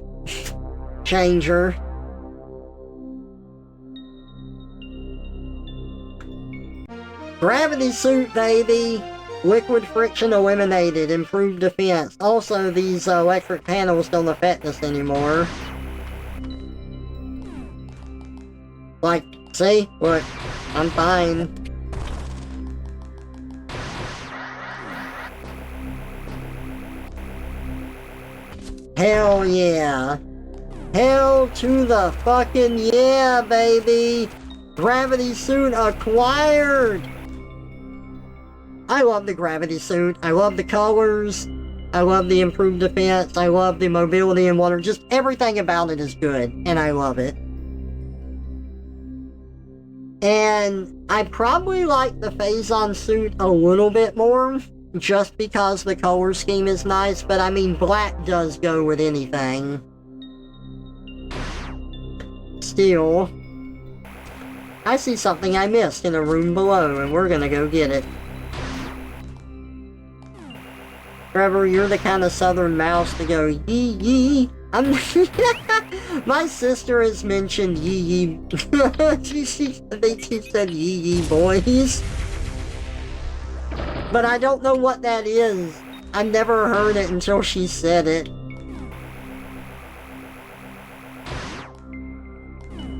S1: changer. Gravity suit, baby! Liquid friction eliminated. Improved defense. Also, these electric panels don't affect us anymore. Like, see? Look, I'm fine. Hell yeah. Hell to the fucking yeah, baby! Gravity suit acquired! I love the gravity suit. I love the colors. I love the improved defense. I love the mobility in water. Just everything about it is good, and I love it. And I probably like the Phazon suit a little bit more, just because the color scheme is nice, but I mean, black does go with anything. Still, I see something I missed in a room below, and we're gonna go get it. Trevor, you're the kind of southern mouse to go yee yee. My sister has mentioned yee yee. I think she said yee yee boys. But I don't know what that is. I've never heard it until she said it.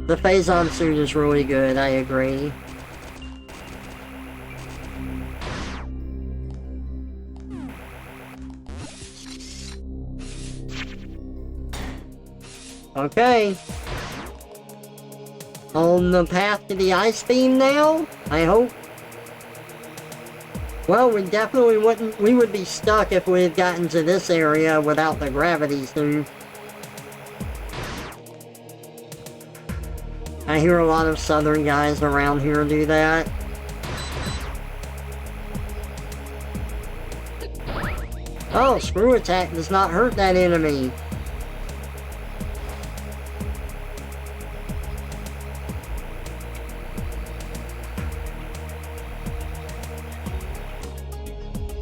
S1: The Phazon suit is really good, I agree. Okay. On the path to the ice beam now, I hope. Well, we definitely wouldn't, we would be stuck if we had gotten to this area without the gravity suit. I hear a lot of southern guys around here do that. Oh, screw attack does not hurt that enemy.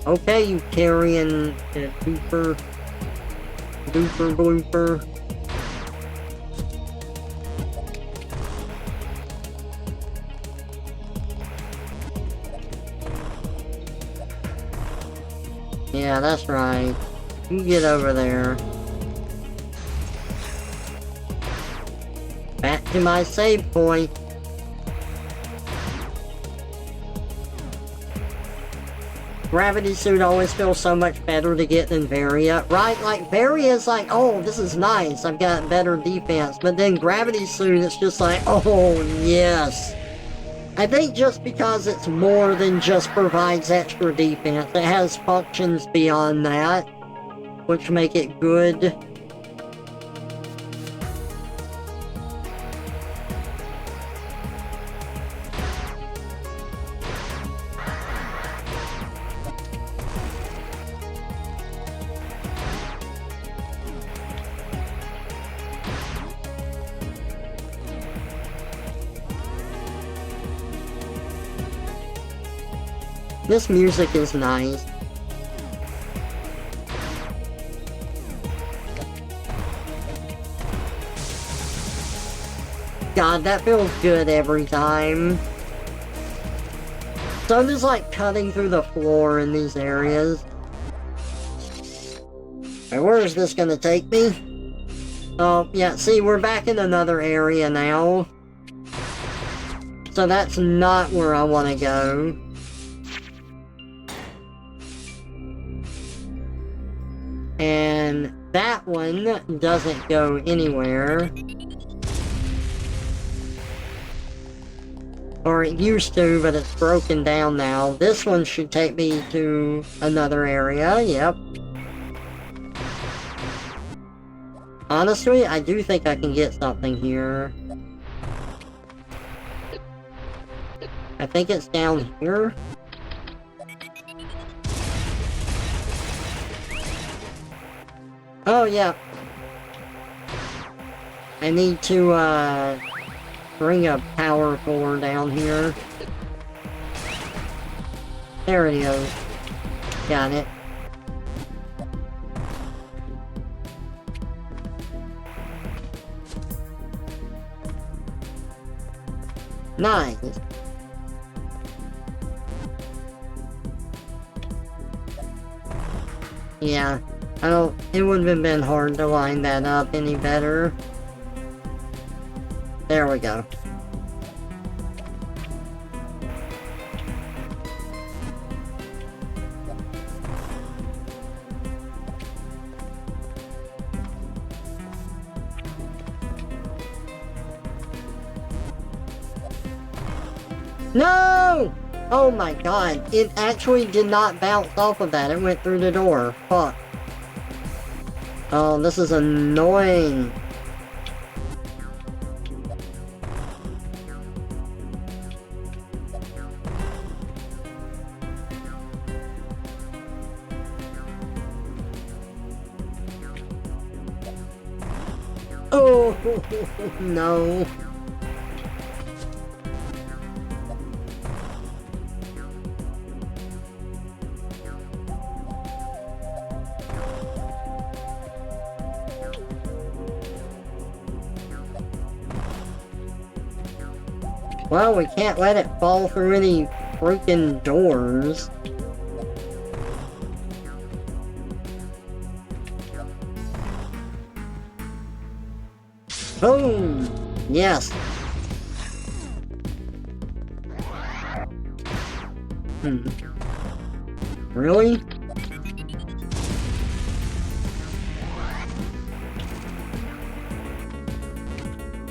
S1: Okay, you carrion duper blooper. Yeah, that's right. You get over there. Back to my save point. Gravity suit always feels so much better to get than Varia, right? Like, Varia's like, oh, this is nice, I've got better defense. But then Gravity suit, it's just like, oh, yes. I think just because it's more than just provides extra defense, it has functions beyond that, which make it good. This music is nice. God, that feels good every time. So I'm just like cutting through the floor in these areas. Alright, where is this gonna take me? Oh, yeah, see, we're back in another area now. So that's not where I want to go. And that one doesn't go anywhere. Or it used to, but it's broken down now. This one should take me to another area, yep. Honestly, I do think I can get something here. I think it's down here. Oh, yeah. I need to, bring a power core down here. There it is. Got it. Nice. Yeah. It wouldn't have been hard to line that up any better. There we go. No! Oh my god, it actually did not bounce off of that. It went through the door. Fuck. Oh, this is annoying. Oh, no. Well, we can't let it fall through any freaking doors. Boom! Yes. Really?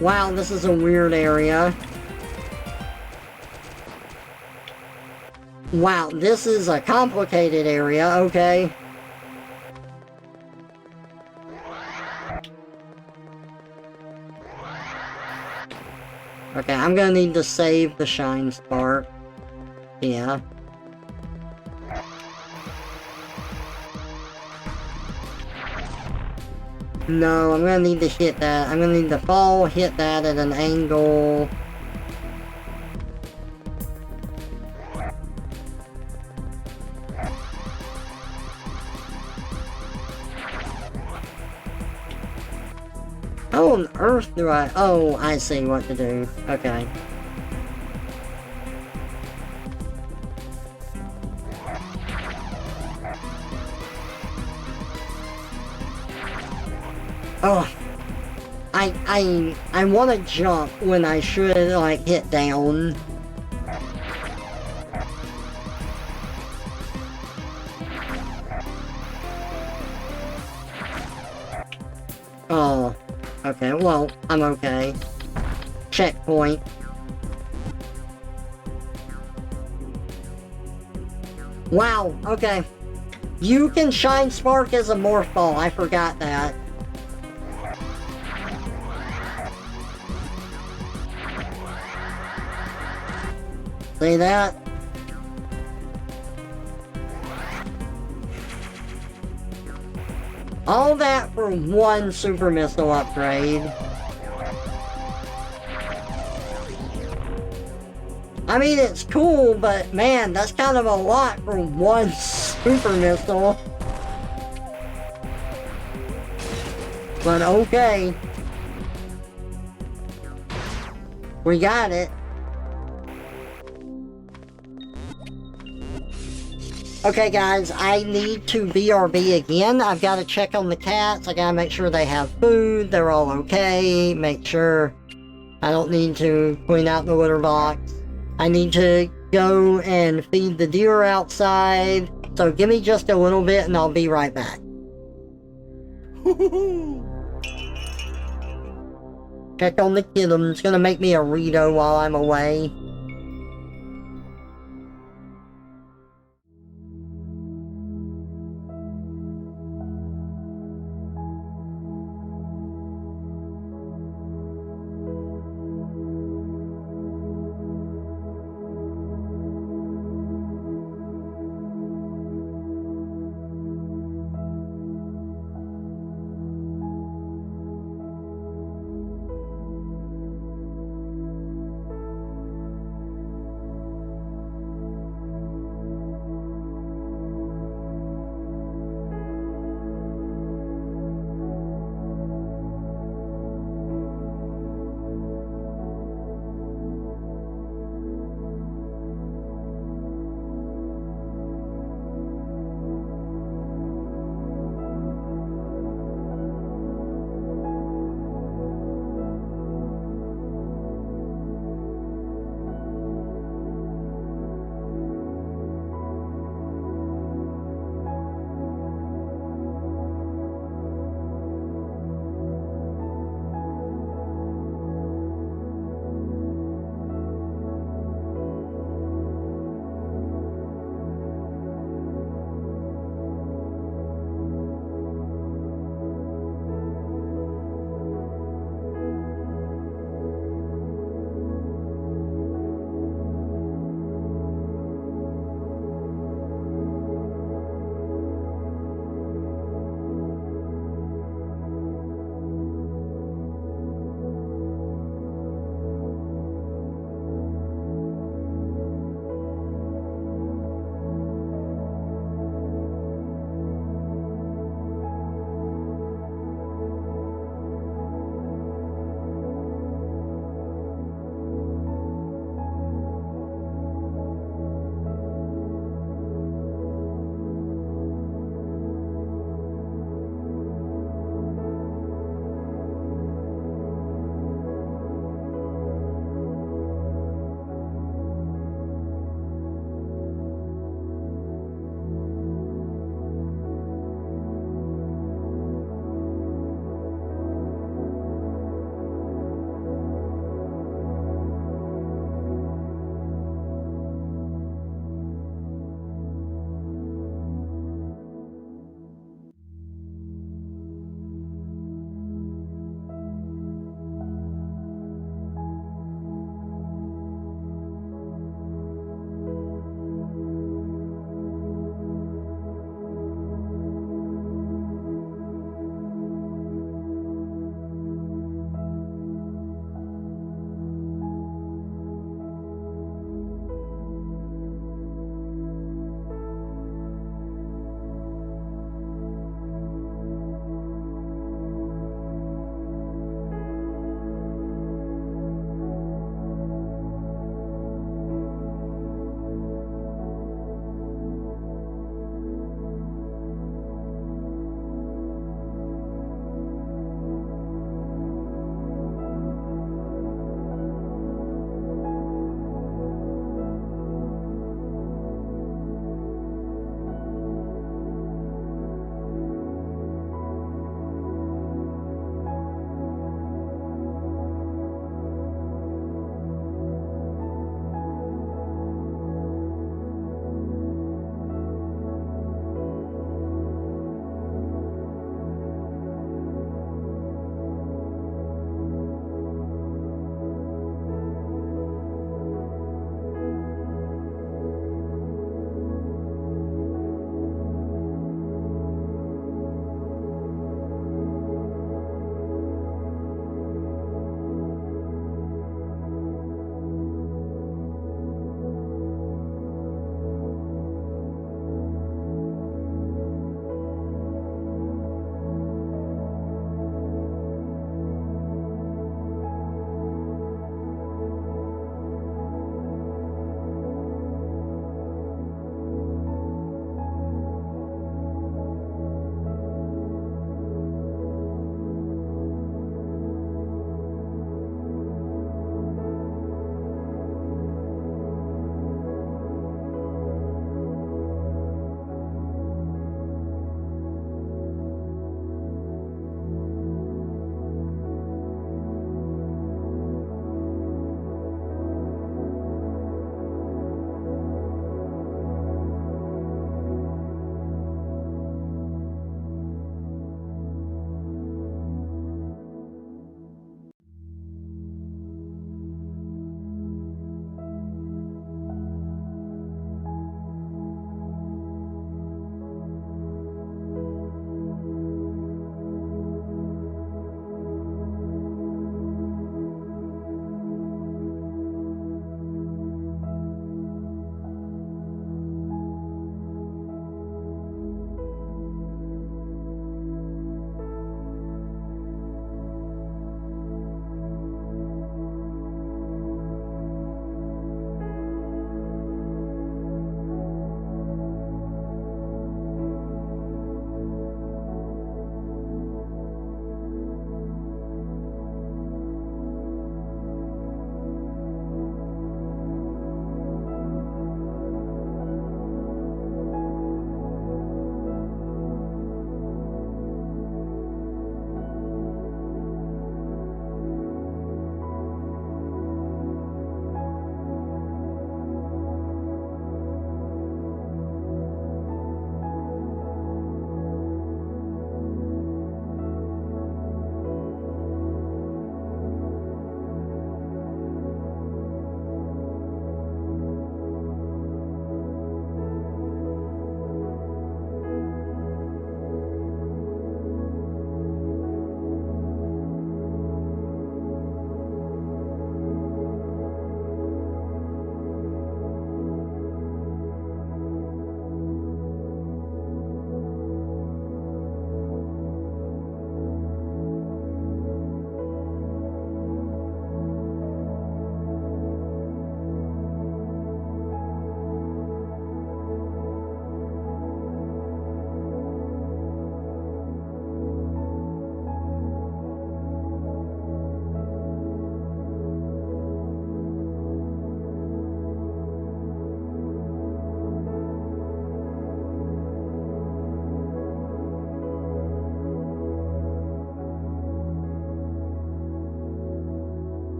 S1: Wow, this is a weird area. Wow, this is a complicated area, okay. Okay, I'm gonna need to save the shine spark. Yeah. No, I'm gonna need to hit that. I'm gonna need to fall, hit that at an angle. How on earth do I... Oh, I see what to do. Okay. Oh. I want to jump when I should, like, hit down. Oh. Okay, well, I'm okay. Checkpoint. Wow, okay. You can shine spark as a morph ball, I forgot that. See that? All that for one super missile upgrade. I mean, it's cool, but man, that's kind of a lot for one super missile. But okay. We got it. Okay guys, I need to BRB again. I've got to check on the cats. I gotta make sure they have food, they're all okay, make sure I don't need to clean out the litter box. I need to go and feed the deer outside. So give me just a little bit and I'll be right back. Check on the kiddos. It's gonna make me a Rito while I'm away.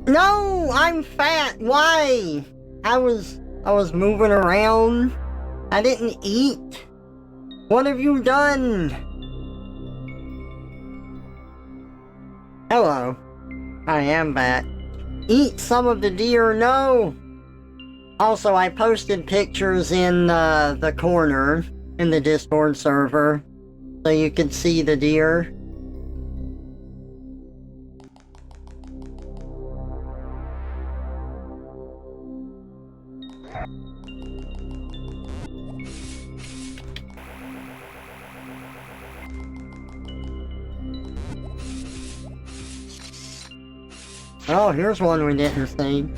S1: No, I'm fat. Why? I was moving around. I didn't eat. What have you done? Hello. I am back. Eat some of the deer, no! Also, I posted pictures in the corner in the Discord server, so you can see the deer. Oh, here's one we didn't see.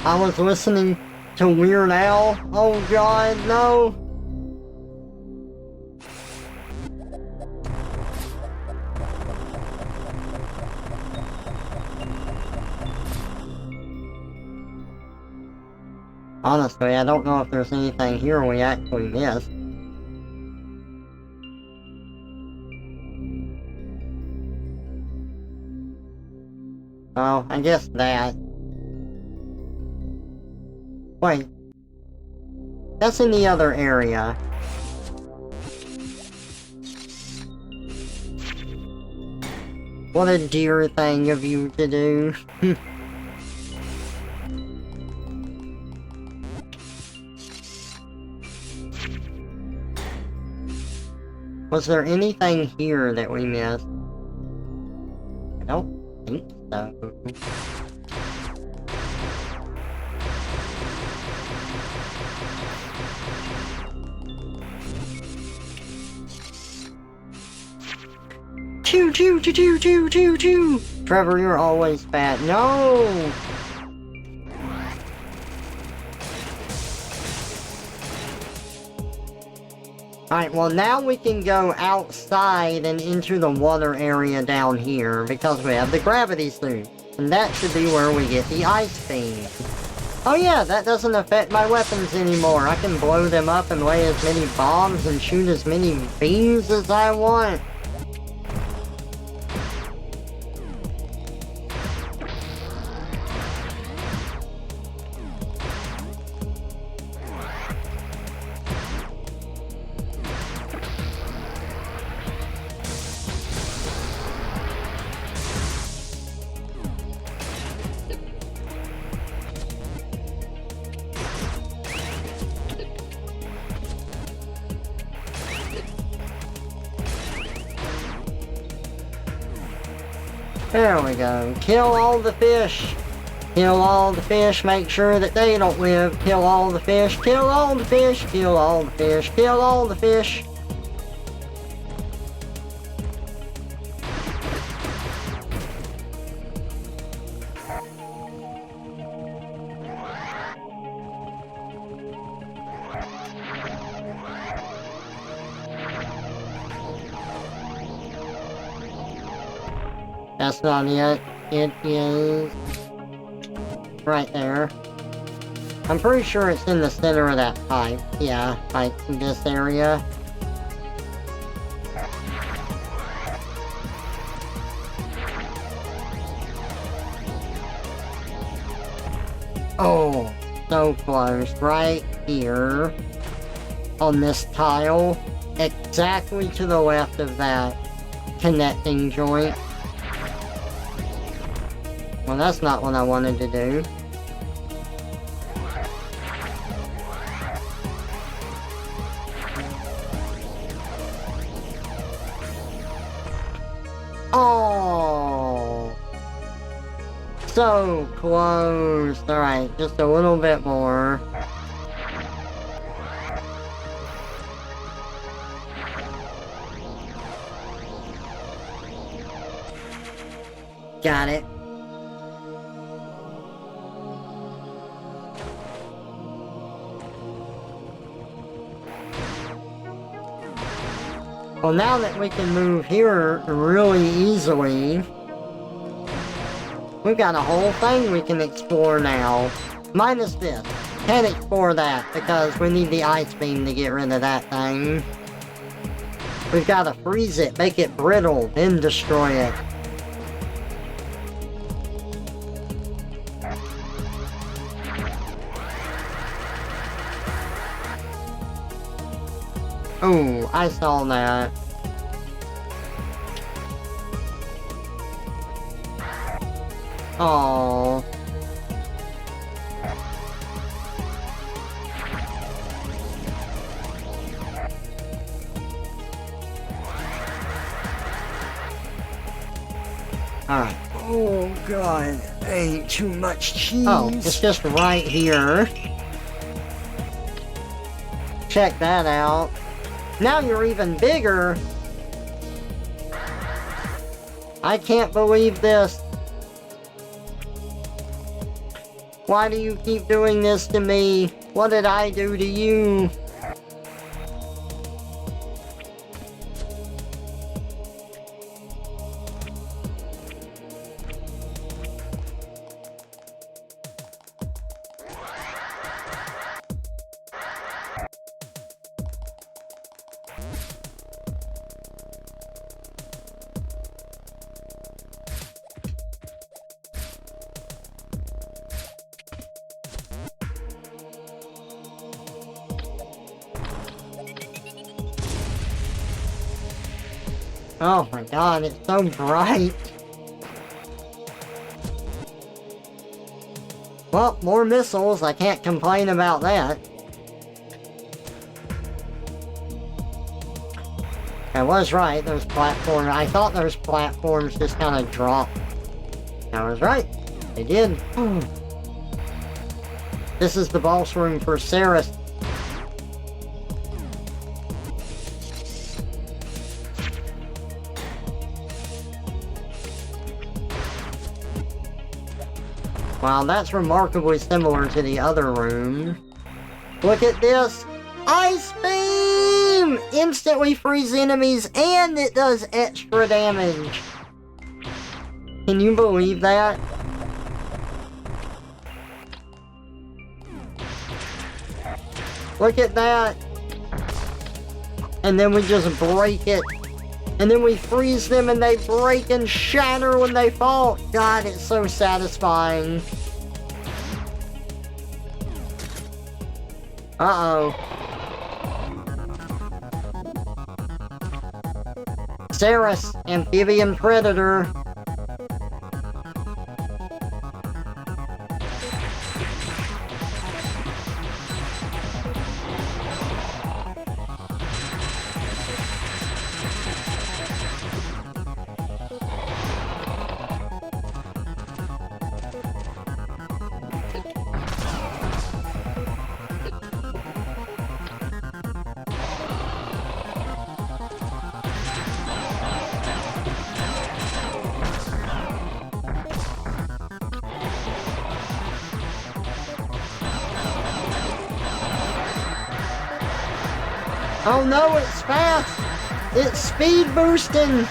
S1: I was listening to Weird Al. Oh god, no! Honestly, I don't know if there's anything here we actually missed. Oh, I guess that. Wait. That's in the other area. What a dear thing of you to do. Was there anything here that we missed? I don't think so. Choo choo choo choo choo choo choo! Trevor, you're always fat. No! Alright, well now we can go outside and into the water area down here, because we have the gravity suit. And that should be where we get the ice beam. Oh yeah, that doesn't affect my weapons anymore. I can blow them up and lay as many bombs and shoot as many beams as I want. There we go. Kill all the fish. Kill all the fish, make sure that they don't live. Kill all the fish, kill all the fish, kill all the fish, kill all the fish. That's not it. It is right there. I'm pretty sure it's in the center of that pipe. Yeah, like this area. Oh, so close. Right here. On this tile. Exactly to the left of that connecting joint. Well, that's not what I wanted to do. Oh! So close. Alright, just a little bit more. Got it. Well, now that we can move here really easily, we've got a whole thing we can explore now. Minus this. Can't explore that, because we need the ice beam to get rid of that thing. We've got to freeze it, make it brittle, then destroy it. Oh, I saw that. Oh. Alright.
S2: Oh god, I ate too much cheese.
S1: Oh, it's just right here. Check that out. Now you're even bigger. I can't believe this. Why do you keep doing this to me? What did I do to you? Oh my god, it's so bright. Well, more missiles, I can't complain about that. I was right, those platforms, I thought those platforms just kind of dropped. I was right, they did. This is the boss room for Ceres. Wow, that's remarkably similar to the other room. Look at this! Ice Beam! Instantly freeze enemies and it does extra damage. Can you believe that? Look at that! And then we just break it. And then we freeze them and they break and shatter when they fall. God, it's so satisfying. Uh-oh. Ceres, amphibian predator. Oh no, it's fast! It's speed boosting!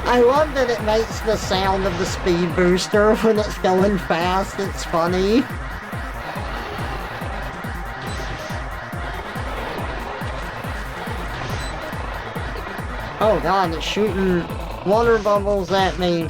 S1: I love that it makes the sound of the speed booster when it's going fast. It's funny. Oh god, it's shooting water bubbles at me.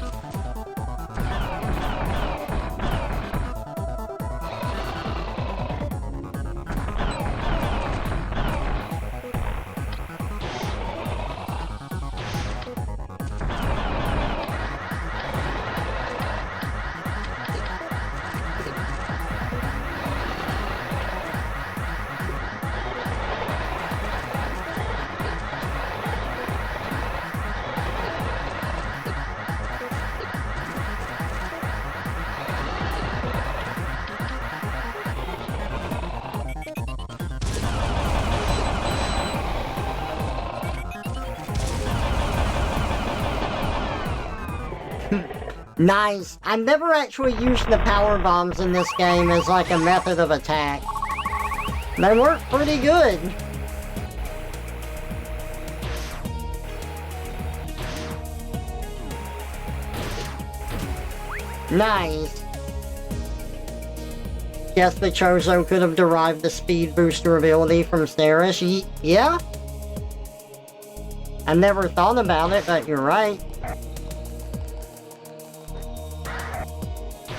S1: Nice. I've never actually used the power bombs in this game as like a method of attack. They work pretty good. Nice. Guess the Chozo could have derived the speed booster ability from Ceres. Yeah? I never thought about it, but you're right.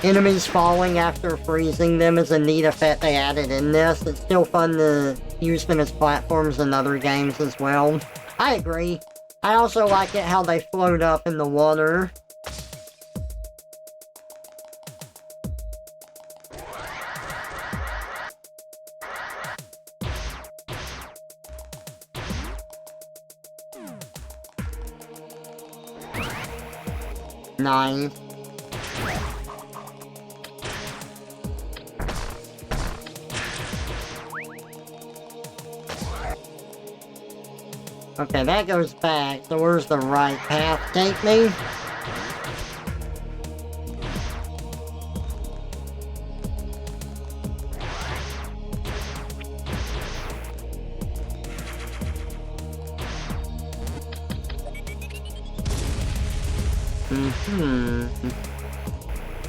S1: Enemies falling after freezing them is a neat effect they added in this. It's still fun to use them as platforms in other games as well. I agree. I also like it how they float up in the water. Nice. Okay, that goes back, so where's the right path take me?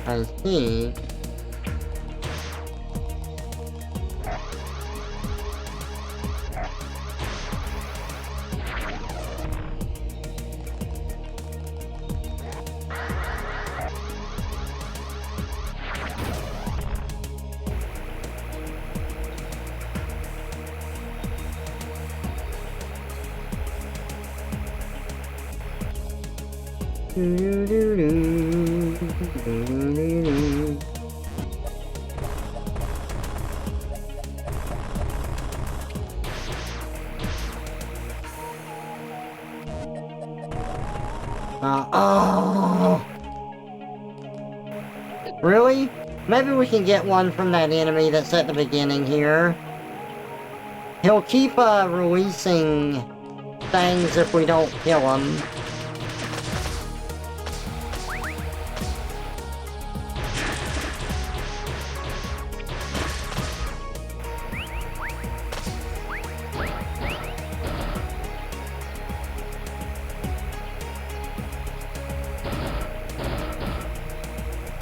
S1: I see. Oh! Really? Maybe we can get one from that enemy that's at the beginning here. He'll keep releasing things if we don't kill him.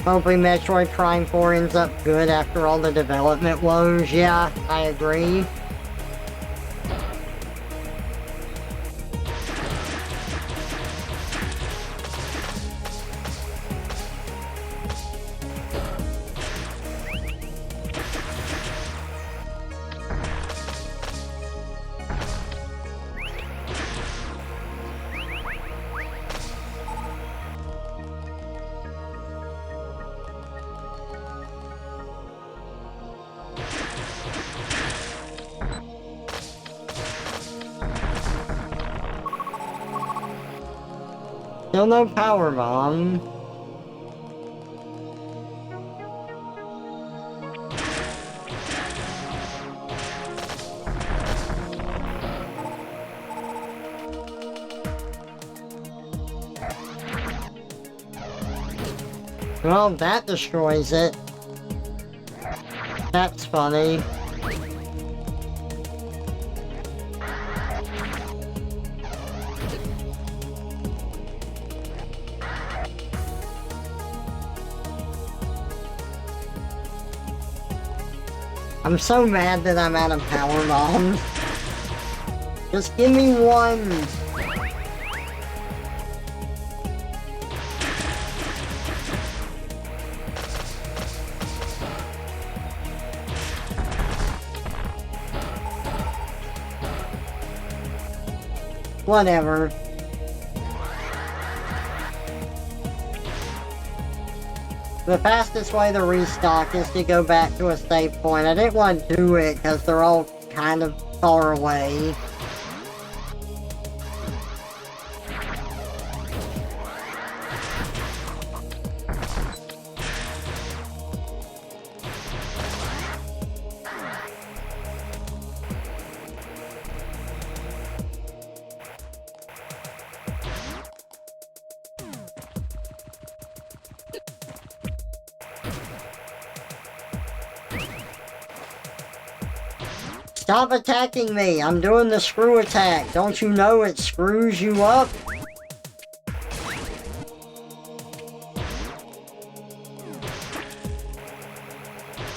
S1: Hopefully Metroid Prime 4 ends up good after all the development woes. Yeah, I agree. Still no power bomb. Well, that destroys it. That's funny. I'm so mad that I'm out of power bombs. Just give me one. Whatever. The fastest way to restock is to go back to a save point. I didn't want to do it because they're all kind of far away. Stop attacking me! I'm doing the screw attack! Don't you know it screws you up?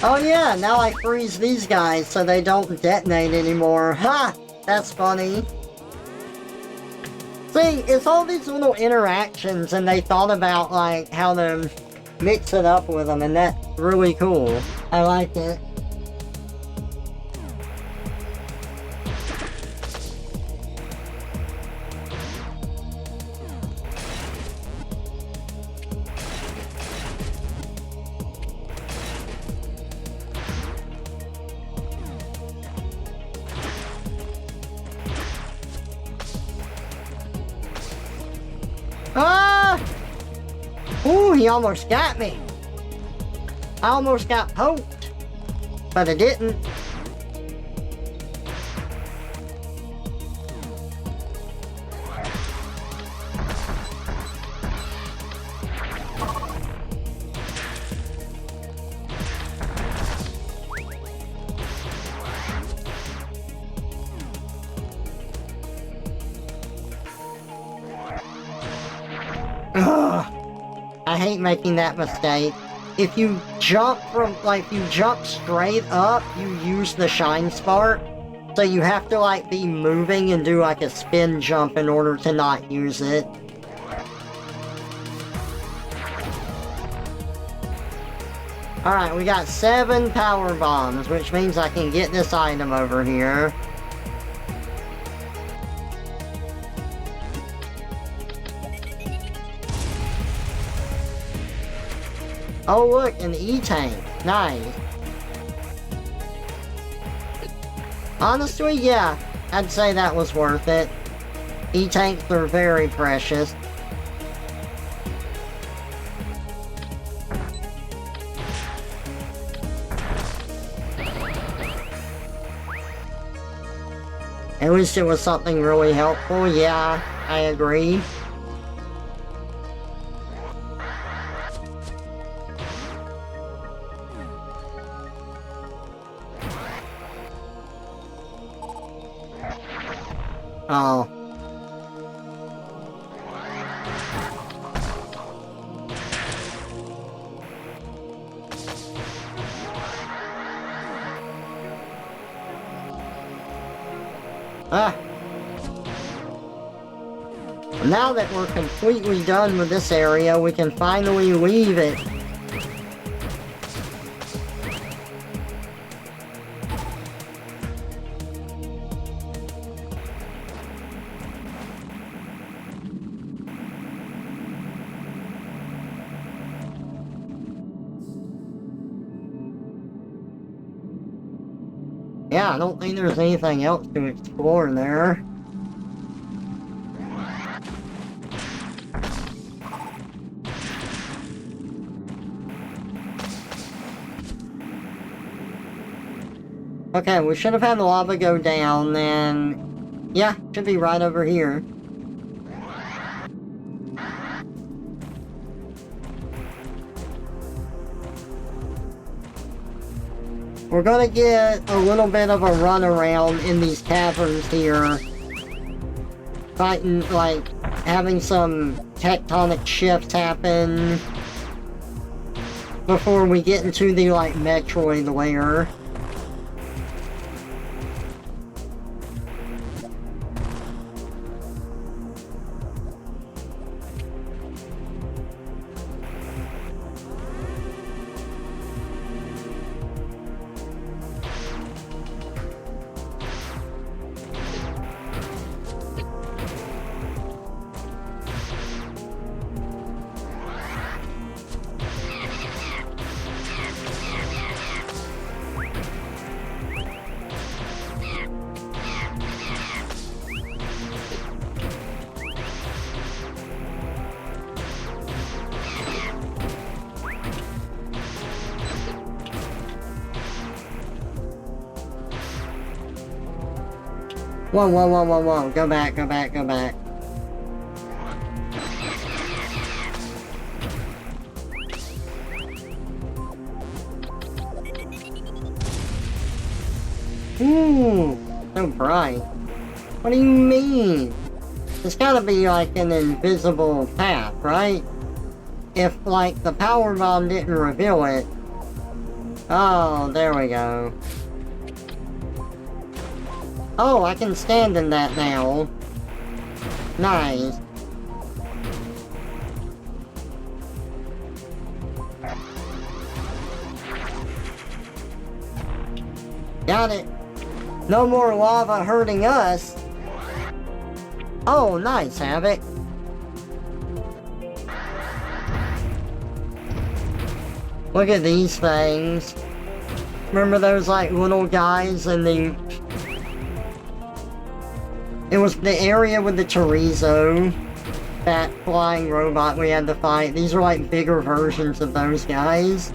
S1: Oh yeah, now I freeze these guys so they don't detonate anymore. Ha! That's funny. See, it's all these little interactions and they thought about like how to mix it up with them, and that's really cool. I like it. Ah! Ooh, he almost got me. I almost got poked, but I didn't. Ugh. I hate making that mistake. If you jump from, like, if you jump straight up, you use the shine spark. So you have to, like, be moving and do, like, a spin jump in order to not use it. Alright, we got 7 power bombs, which means I can get this item over here. Oh look, an E-tank. Nice. Honestly, yeah, I'd say that was worth it. E-tanks are very precious. At least it was something really helpful. Yeah, I agree. Oh. Ah. Now that we're completely done with this area, we can finally leave it. Yeah, I don't think there's anything else to explore there. Okay, we should have had the lava go down, and yeah, should be right over here. We're gonna get a little bit of a run around in these caverns here. Fighting, like, having some tectonic shifts happen before we get into the, like, Metroid lair. Whoa, whoa, whoa, whoa, whoa. Go back, go back, go back. Ooh, so bright. What do you mean? It's gotta be like an invisible path, right? If, like, the power bomb didn't reveal it, Oh, there we go. Oh, I can stand in that now. Nice. Got it. No more lava hurting us. Oh, nice, Havoc. Look at these things. Remember those, like, little guys in the... It was the area with the chorizo. That flying robot we had to fight. These are, like, bigger versions of those guys.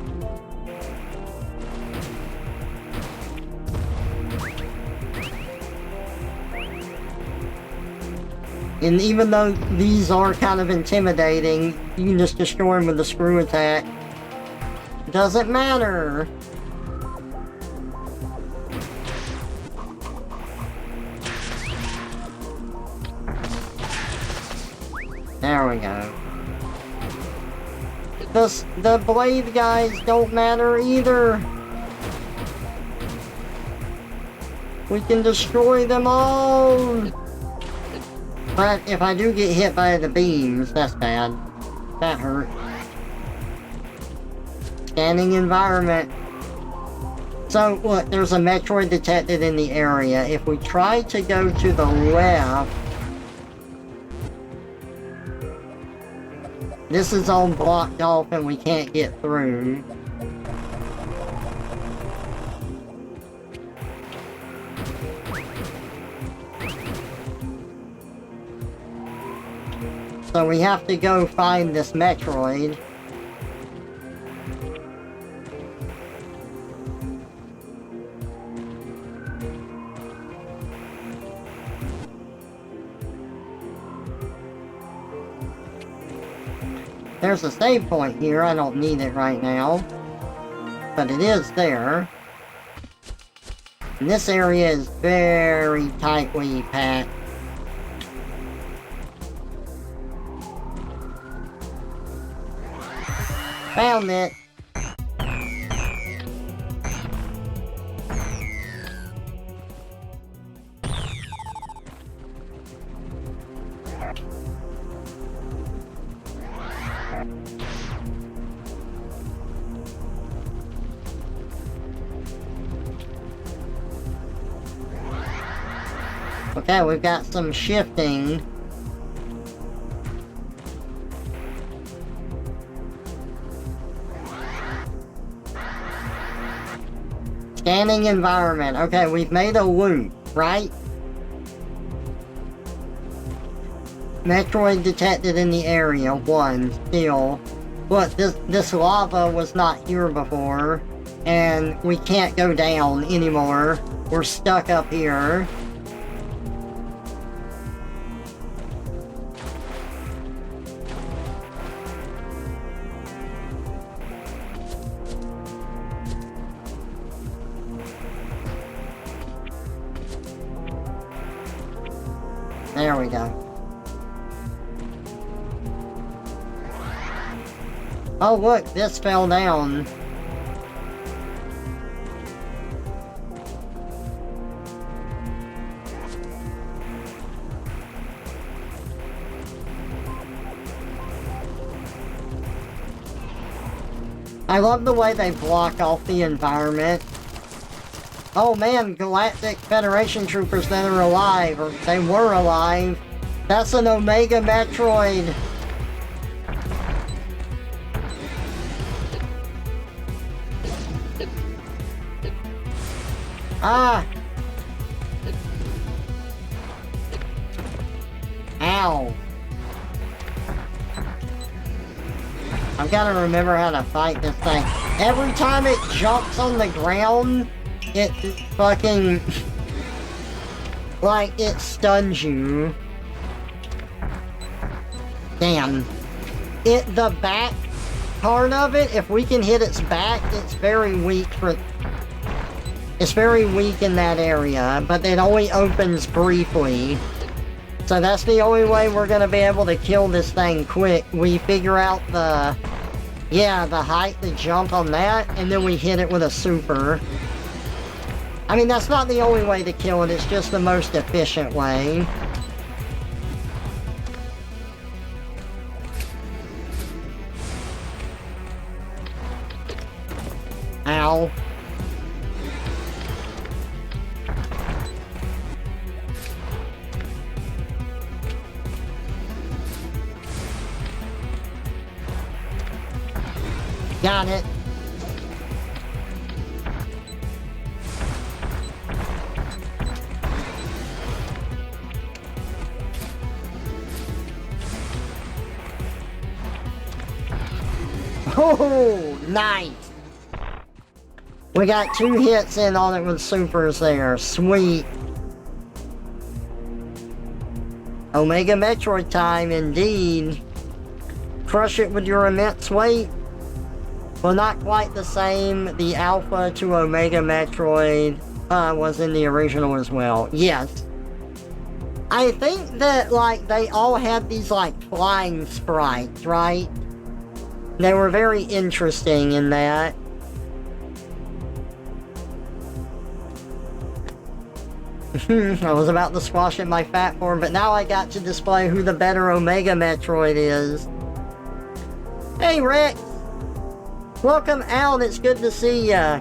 S1: And even though these are kind of intimidating, you can just destroy them with the screw attack. Doesn't matter. There we go. The blade guys don't matter either. We can destroy them all. But if I do get hit by the beams, that's bad. That hurt. Scanning environment. So, look, there's a Metroid detected in the area. If we try to go to the left... This is all blocked off and we can't get through. So we have to go find this Metroid. There's a save point here, I don't need it right now. But it is there. And this area is very tightly packed. Found it. Okay, we've got some shifting. Scanning environment. Okay, we've made a loop, right? Metroid detected in the area. 1, still. Look, this lava was not here before. And we can't go down anymore. We're stuck up here. There we go. Oh look, this fell down. I love the way they block off the environment. Oh man, Galactic Federation troopers that are alive, or they were alive. That's an Omega Metroid. Ah! Ow. I've got to remember how to fight this thing. Every time it jumps on the ground, it fucking... like, it stuns you. Damn. The back part of it, if we can hit its back, it's very weak for... It's very weak in that area, but it only opens briefly. So that's the only way we're gonna be able to kill this thing quick. We figure out the Yeah, the height, the jump on that, and then we hit it with a super. I mean, that's not the only way to kill it, it's just the most efficient way. Ow. Got it. Oh, nice. We got 2 hits in on it with supers there. Sweet. Omega Metroid time, indeed. Crush it with your immense weight. Well, not quite the same. The Alpha to Omega Metroid was in the original as well. Yes. I think that, like, they all had these, like, flying sprites, right? They were very interesting in that. I was about to squash in my fat form, but now I got to display who the better Omega Metroid is. Hey, Rex! Welcome out, it's good to see ya.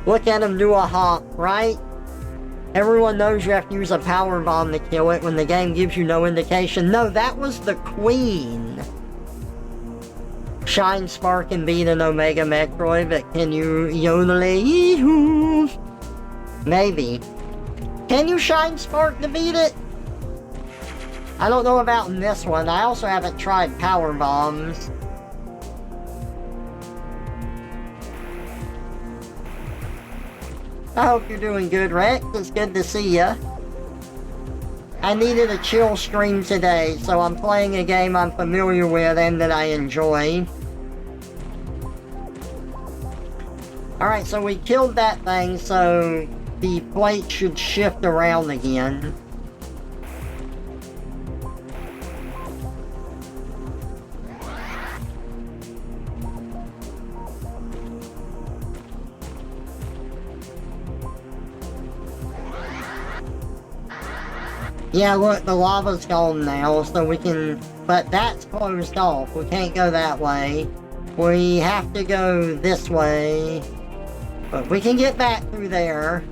S1: Look at him do a hop, right? Everyone knows you have to use a power bomb to kill it when the game gives you no indication. No, that was the Queen. Shine Spark and beat an Omega Metroid, but can you yodel-a-yee-hoo? Maybe. Can you Shine Spark to beat it? I don't know about in this one. I also haven't tried power bombs. I hope you're doing good, Rex. It's good to see ya. I needed a chill stream today, so I'm playing a game I'm familiar with and that I enjoy. Alright, so we killed that thing, so the plate should shift around again. Yeah, look, the lava's gone now, so we can... But that's closed off. We can't go that way. We have to go this way. But we can get back through there.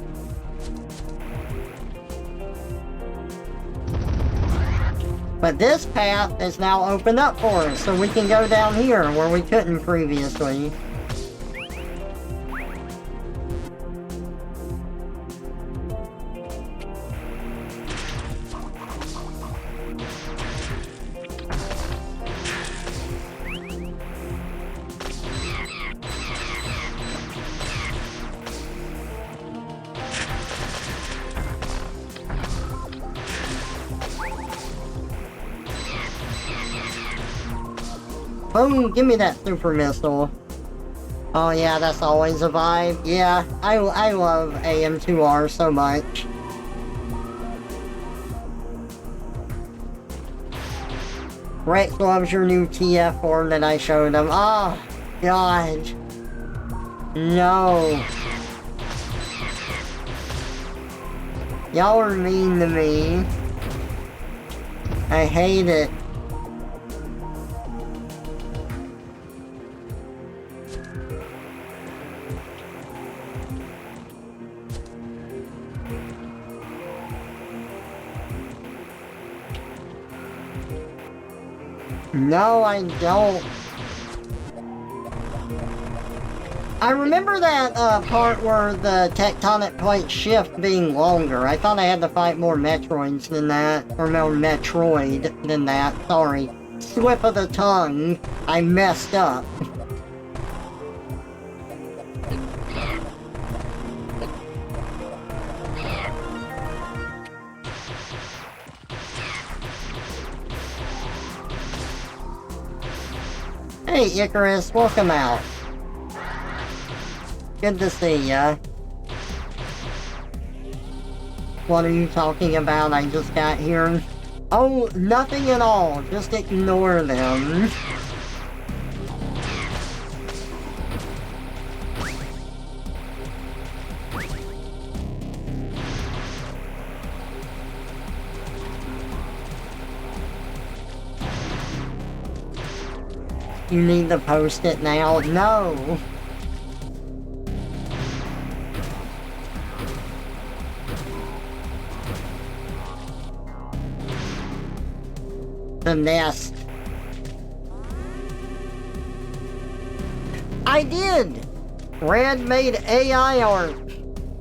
S1: But this path is now opened up for us, so we can go down here where we couldn't previously. Oh, give me that super missile. Oh yeah, that's always a vibe. Yeah, I love AM2R so much. Rex loves your new TF form that I showed him. Oh, God. No. Y'all are mean to me. I hate it. No, I don't. I remember that part where the tectonic plate shift being longer. I thought I had to fight more Metroids than that. Or more Metroid than that. Sorry. Slip of the tongue. I messed up. Hey Icarus, welcome out. Good to see ya. What are you talking about? I just got here. Oh, nothing at all. Just ignore them. You need to post it now? No! The nest. I did! Red made AI art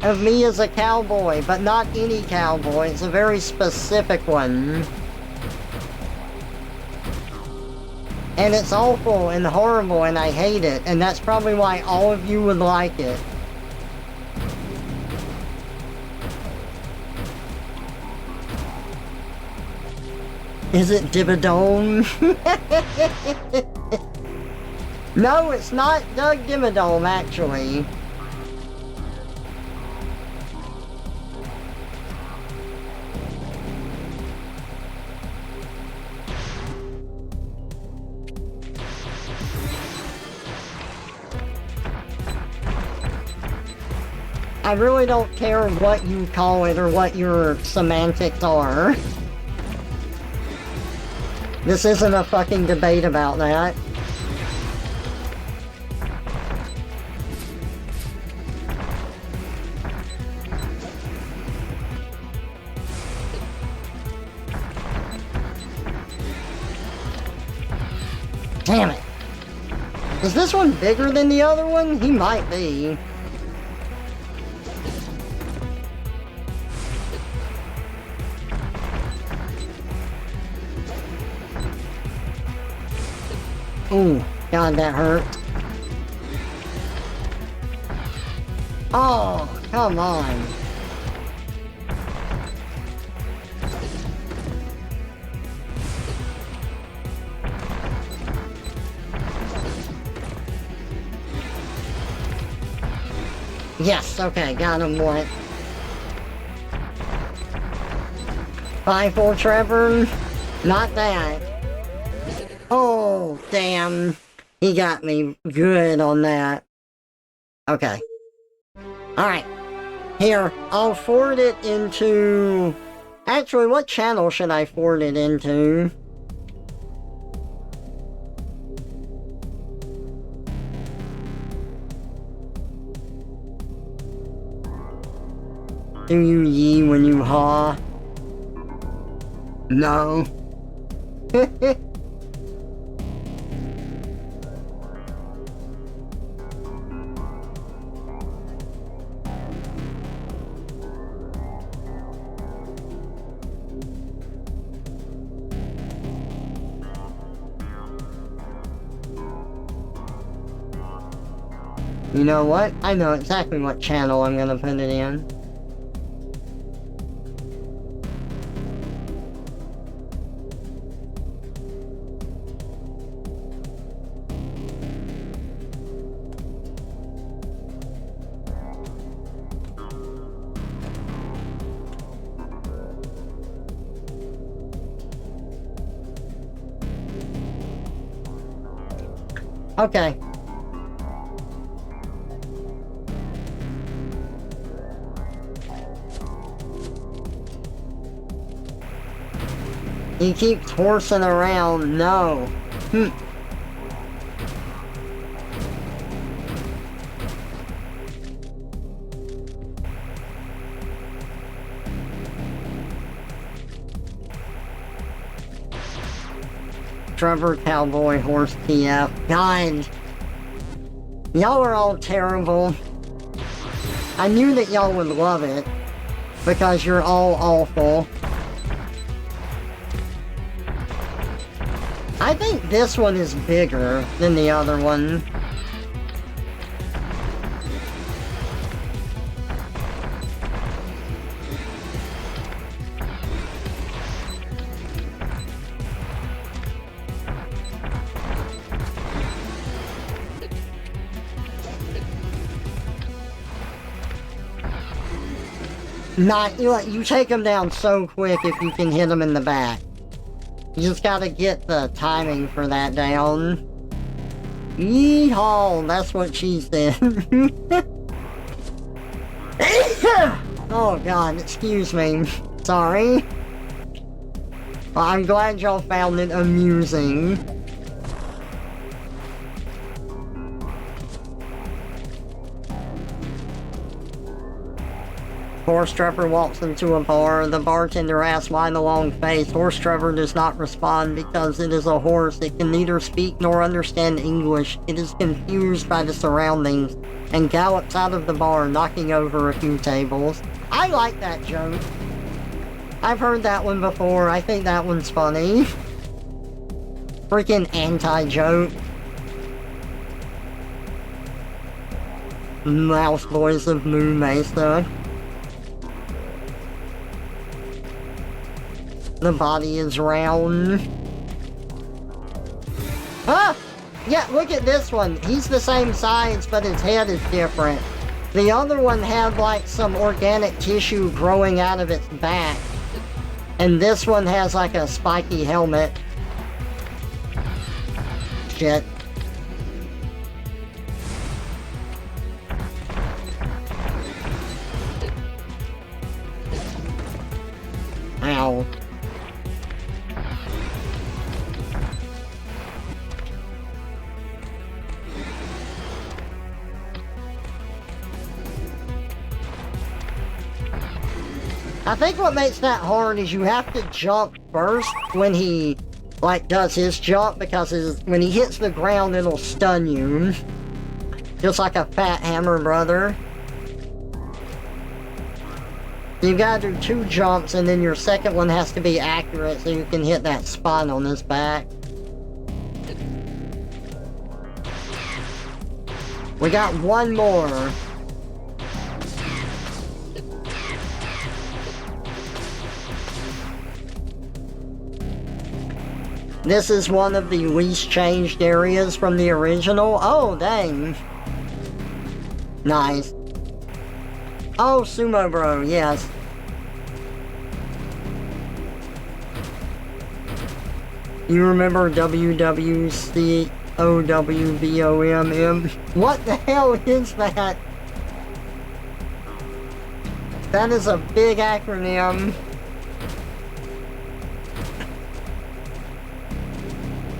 S1: of me as a cowboy, but not any cowboy. It's a very specific one. And it's awful and horrible and I hate it, and that's probably why all of you would like it. Is it Dimmadome? No, it's not Doug Dimmadome, actually. I really don't care what you call it or what your semantics are. This isn't a fucking debate about that. Damn it. Is this one bigger than the other one? He might be. Ooh, God, that hurt. Oh, come on. Yes, okay, got him one. Bye for Trevor. Not that. Oh, damn. He got me good on that. Okay. Alright. Here, I'll forward it into... Actually, what channel should I forward it into? Do you yee when you haw? No. You know what? I know exactly what channel I'm gonna put it in. Okay. He keeps horsing around. No. Trevor Cowboy Horse TF. God. Y'all are all terrible. I knew that y'all would love it. Because you're all awful. I think this one is bigger than the other one. Not, you take him down so quick if you can hit him in the back. You just gotta get the timing for that down. Yeehaw, that's what she said. Oh God, excuse me. Sorry. Well, I'm glad y'all found it amusing. Horse Trevor walks into a bar. The bartender asks why the long face. Horse Trevor does not respond because it is a horse. It can neither speak nor understand English. It is confused by the surroundings and gallops out of the bar, knocking over a few tables. I like that joke. I've heard that one before. I think that one's funny. Freaking anti-joke. Mouse Boys of Moo Mesa. The body is round. Ah! Yeah, look at this one. He's the same size, but his head is different. The other one had like some organic tissue growing out of its back. And this one has like a spiky helmet. Shit. Ow. I think what makes that hard is you have to jump first when he, like, does his jump, because when he hits the ground, it'll stun you. Just like a fat hammer brother. You gotta do 2 jumps, and then your second one has to be accurate so you can hit that spot on his back. We got one more. This is one of the least changed areas from the original. Oh, dang. Nice. Oh, Sumo Bro, yes. You remember WWCOWBOMM? What the hell is that? That is a big acronym.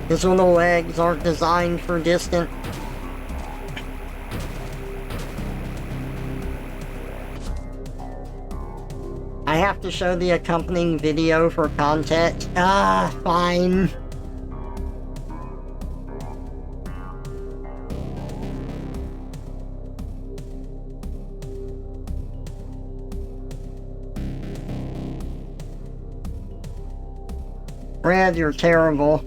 S1: His little legs aren't designed for distant. I have to show the accompanying video for context. Ah, fine. Brad, you're terrible.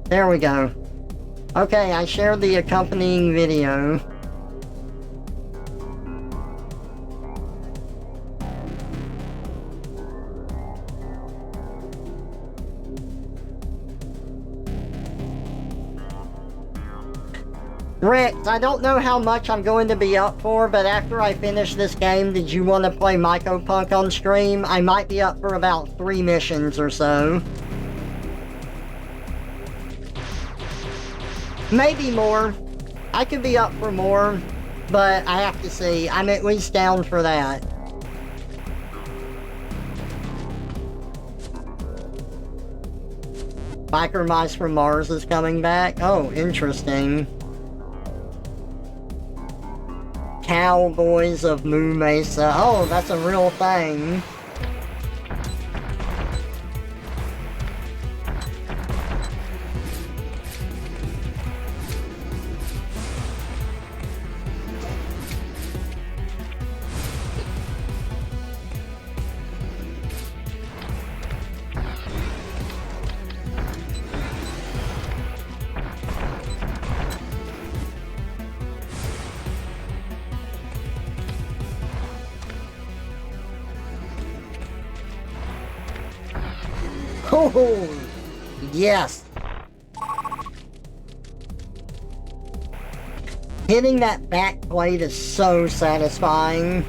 S1: There we go. Okay, I shared the accompanying video. Rex, I don't know how much I'm going to be up for, but after I finish this game, did you want to play Mycopunk on stream? I might be up for about 3 missions or so. Maybe more. I could be up for more, but I have to see. I'm at least down for that. Biker Mice from Mars is coming back. Oh, interesting. Cowboys of Moo Mesa. Oh, that's a real thing. Oh, yes. Hitting that back plate is so satisfying.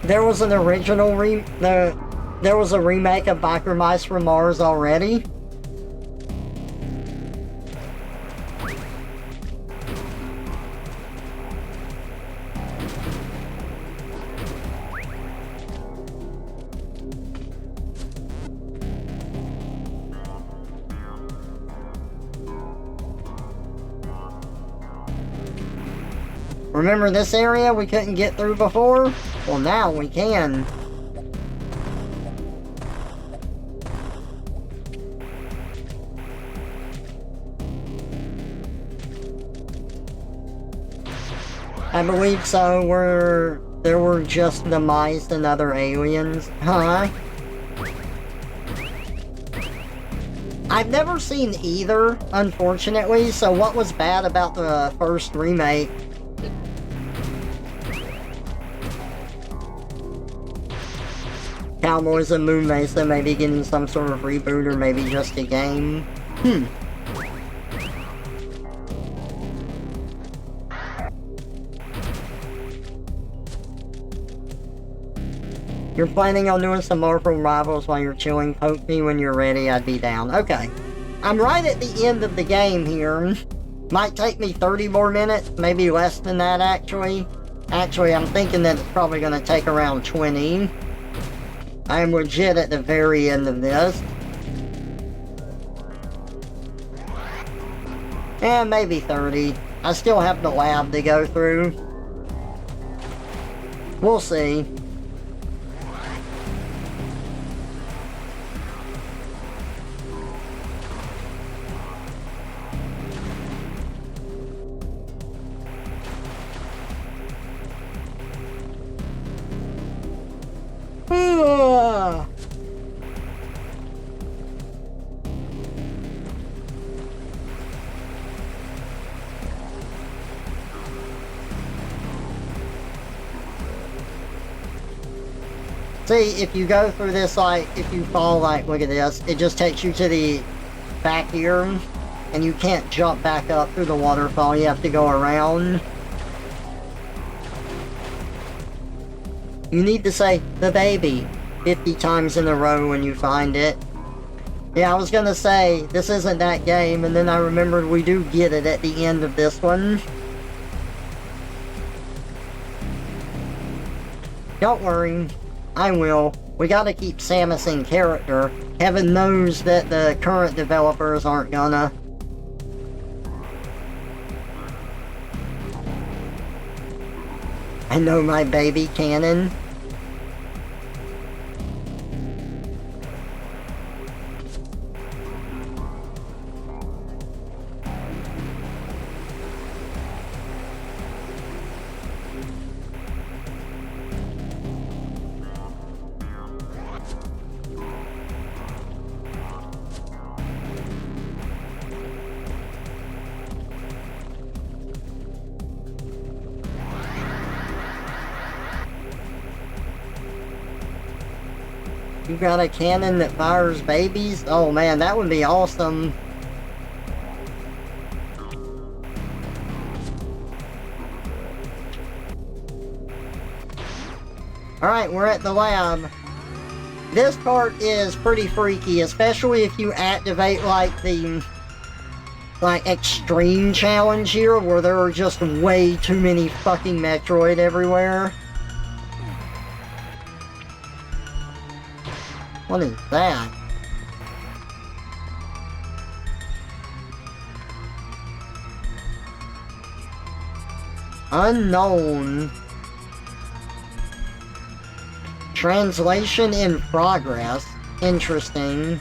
S1: There was an original there was a remake of Biker Mice from Mars already. Remember this area we couldn't get through before? Well, now we can. I believe so. There were just the mice and other aliens. Huh? I've never seen either, unfortunately, so what was bad about the first remake? Cowboys and Moon Mesa maybe getting some sort of reboot or maybe just a game. You're planning on doing some Marvel Rivals while you're chilling? Poke me when you're ready, I'd be down. Okay. I'm right at the end of the game here. Might take me 30 more minutes, maybe less than that actually. Actually, I'm thinking that it's probably going to take around 20. I am legit at the very end of this. And maybe 30. I still have the lab to go through. We'll see. See, if you go through this, like, if you fall, like, look at this, it just takes you to the back here, and you can't jump back up through the waterfall, you have to go around. You need to say, the baby, 50 times in a row when you find it. Yeah, I was gonna say, this isn't that game, and then I remembered we do get it at the end of this one. Don't worry, I will. We gotta keep Samus in character. Heaven knows that the current developers aren't gonna. I know my baby canon. You got a cannon that fires babies? Oh man, that would be awesome. Alright, we're at the lab. This part is pretty freaky, especially if you activate like the extreme challenge here, where there are just way too many fucking Metroid everywhere. What is that? Unknown. Translation in progress. Interesting.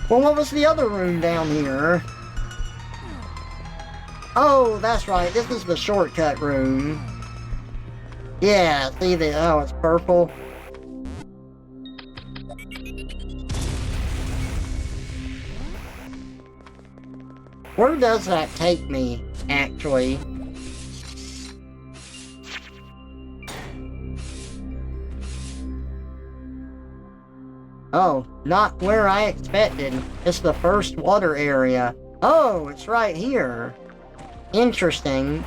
S1: Well, what was the other room down here? Oh, that's right. This is the shortcut room. Yeah, see the... oh, it's purple. Where does that take me, actually? Oh, not where I expected. It's the first water area. Oh, it's right here. Interesting.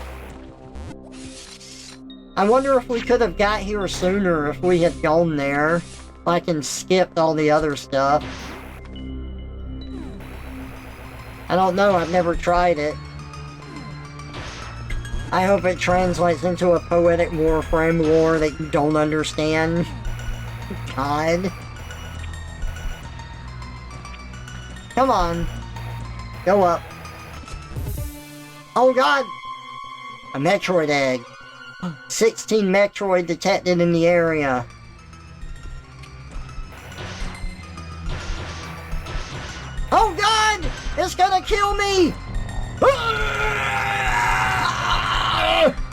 S1: I wonder if we could have got here sooner if we had gone there, like, and skipped all the other stuff. I don't know, I've never tried it. I hope it translates into a poetic Warframe lore that you don't understand. God. Come on. Go up. Oh god! A Metroid egg. 16 Metroid detected in the area. Oh god! It's gonna kill me!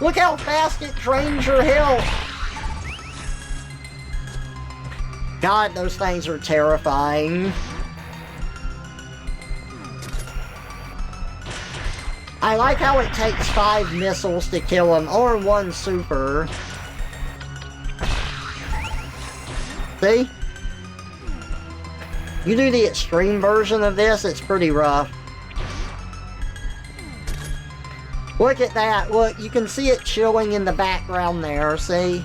S1: Look how fast it drains your health! God, those things are terrifying. I like how it takes 5 missiles to kill him, or 1 super. See? You do the extreme version of this, it's pretty rough. Look at that, look, you can see it chilling in the background there, see?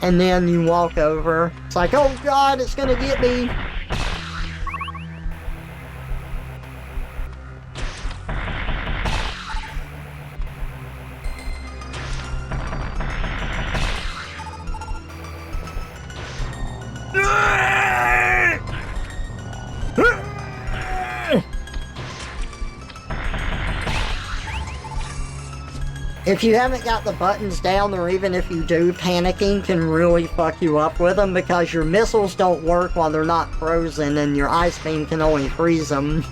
S1: And then you walk over. It's like, oh god, it's gonna get me! If you haven't got the buttons down, or even if you do, panicking can really fuck you up with them because your missiles don't work while they're not frozen and your ice beam can only freeze them.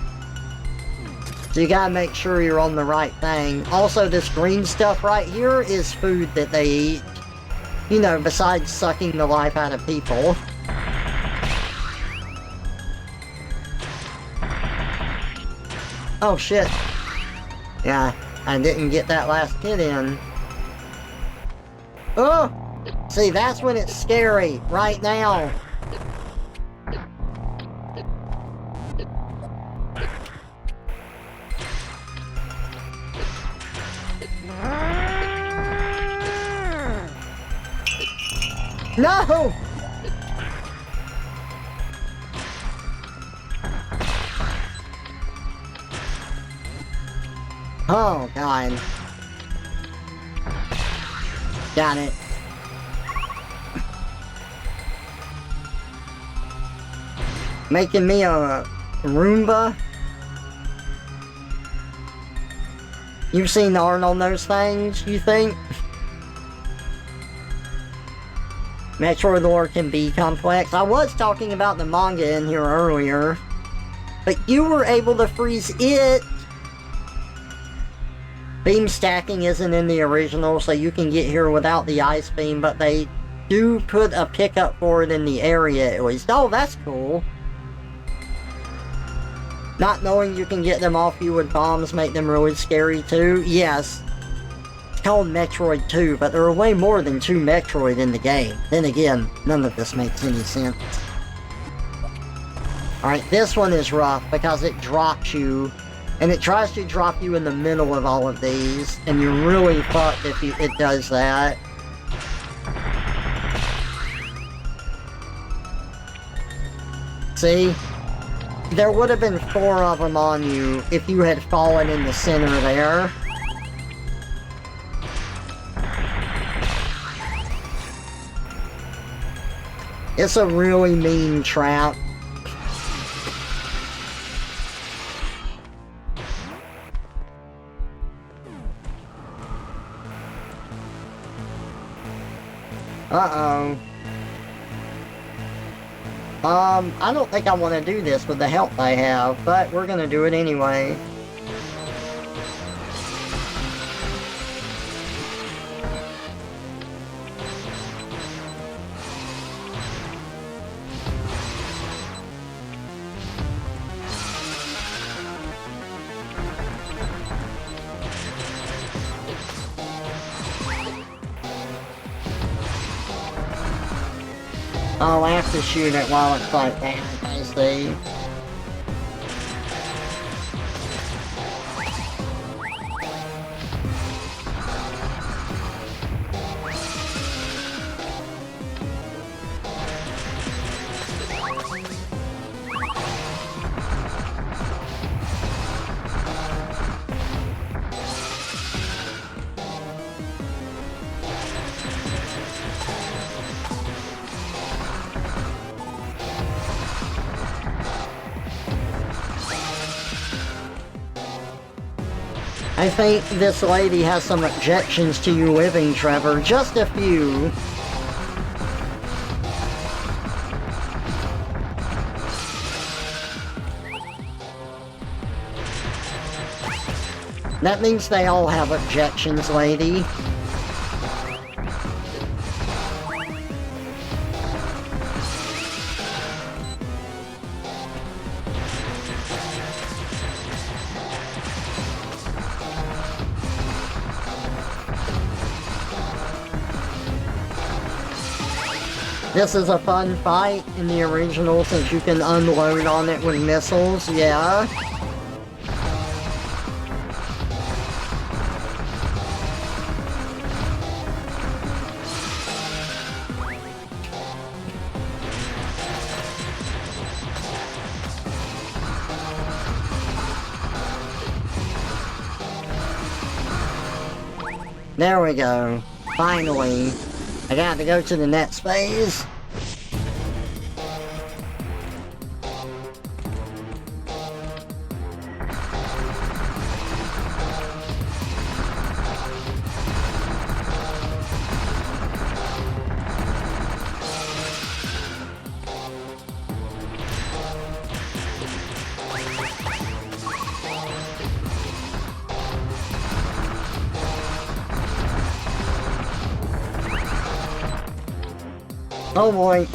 S1: So you gotta make sure you're on the right thing. Also, this green stuff right here is food that they eat. You know, besides sucking the life out of people. Oh shit. Yeah. I didn't get that last hit in. Oh! See, that's when it's scary. Right now. No! Oh, God. Got it. Making me a Roomba? You've seen Arnold on those things, you think? Metroid lore can be complex. I was talking about the manga in here earlier. But you were able to freeze it. Beam stacking isn't in the original, so you can get here without the ice beam, but they do put a pickup for it in the area at least. Oh, that's cool. Not knowing you can get them off you with bombs make them really scary too. Yes. It's called Metroid 2, but there are way more than 2 Metroid in the game. Then again, none of this makes any sense. Alright, this one is rough because it drops you. And it tries to drop you in the middle of all of these, and you're really fucked if it does that. See? There would have been 4 of them on you if you had fallen in the center there. It's a really mean trap. Uh-oh. I don't think I want to do this with the help I have, but we're gonna do it anyway. Oh, I have to shoot it while it's like that, I see. I think this lady has some objections to you living, Trevor. Just a few. That means they all have objections, lady. This is a fun fight in the original since you can unload on it with missiles, yeah. There we go. Finally. I got to go to the next phase. Oh boy.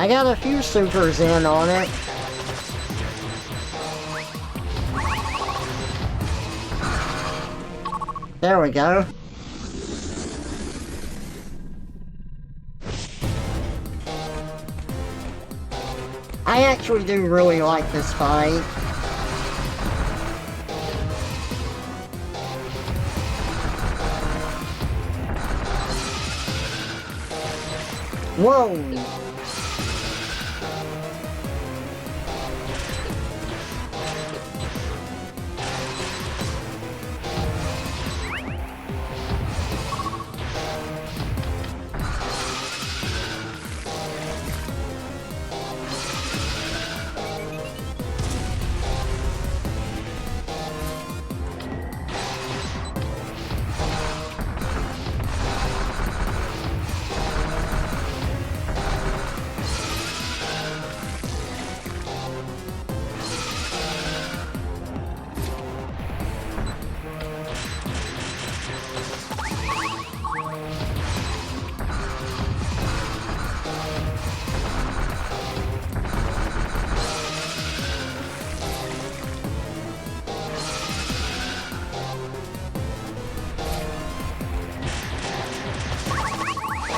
S1: I got a few supers in on it. There we go. I actually do really like this fight. Whoa!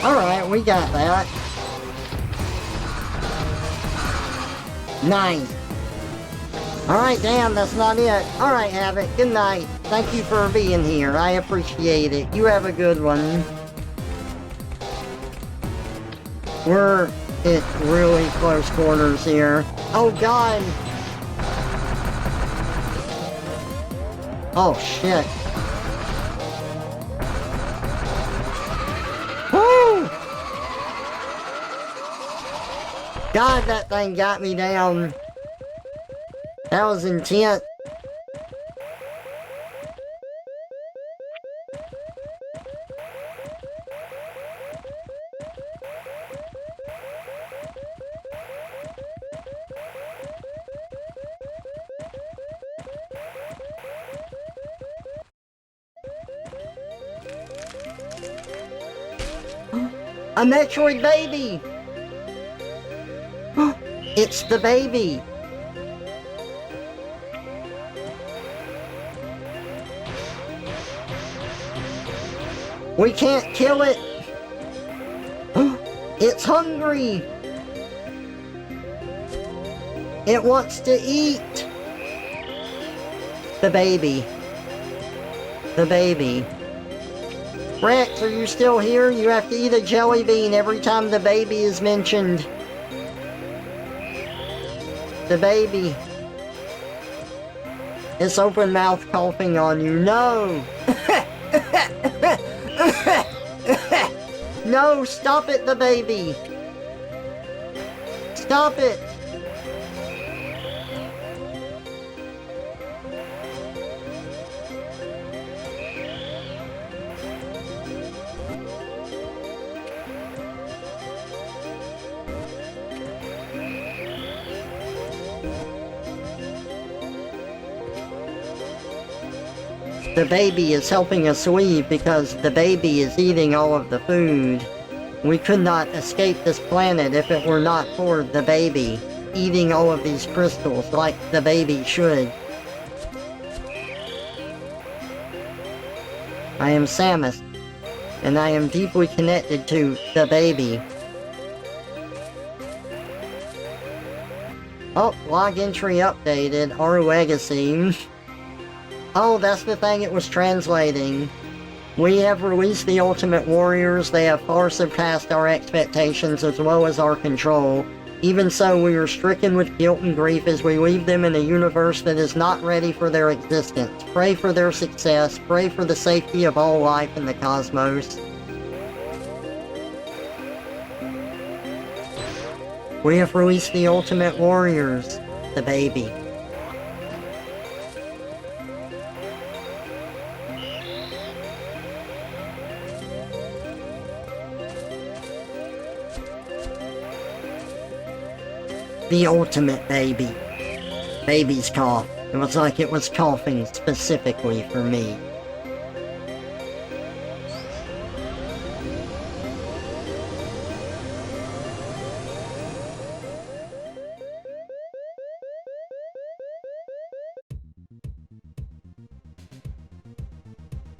S1: Alright, we got that. Nice. Alright, damn, that's not it. Alright, Havoc, good night. Thank you for being here. I appreciate it. You have a good one. We're at really close quarters here. Oh, God. Oh, shit. Woo! God, that thing got me down. That was intense. A Metroid baby! It's the baby! We can't kill it! It's hungry! It wants to eat! The baby. The baby. Rex, are you still here? You have to eat a jelly bean every time the baby is mentioned. The baby. It's open mouth coughing on you. No! No, stop it, the baby! Stop it! The baby is helping us leave because the baby is eating all of the food. We could not escape this planet if it were not for the baby eating all of these crystals like the baby should. I am Samus, and I am deeply connected to the baby. Oh, log entry updated, our legacy. Oh, that's the thing it was translating. We have released the Ultimate Warriors. They have far surpassed our expectations as well as our control. Even so, we are stricken with guilt and grief as we leave them in a universe that is not ready for their existence. Pray for their success. Pray for the safety of all life in the cosmos. We have released the Ultimate Warriors. The baby. The ultimate baby. Baby's cough. It was like it was coughing specifically for me.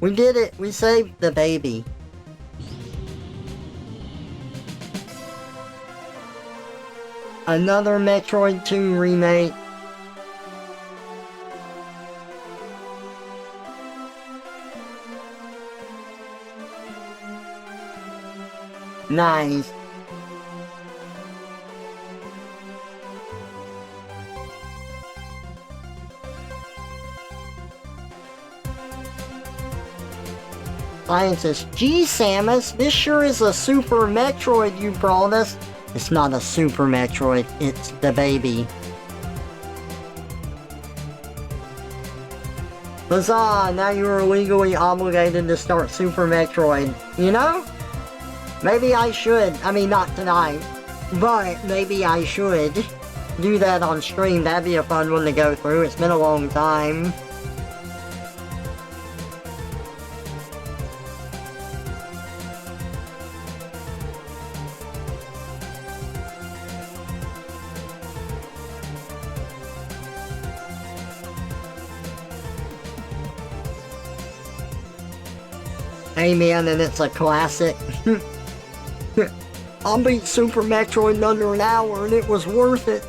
S1: We did it! We saved the baby. Another Metroid 2 remake. Nice. Scientist, gee Samus, this sure is a Super Metroid you brought us. It's not a Super Metroid, it's the baby. Huzzah, now you are legally obligated to start Super Metroid. You know? Maybe I should. I mean, not tonight. But maybe I should do that on stream. That'd be a fun one to go through. It's been a long time. Hey man, and it's a classic. I beat Super Metroid in under an hour and it was worth it.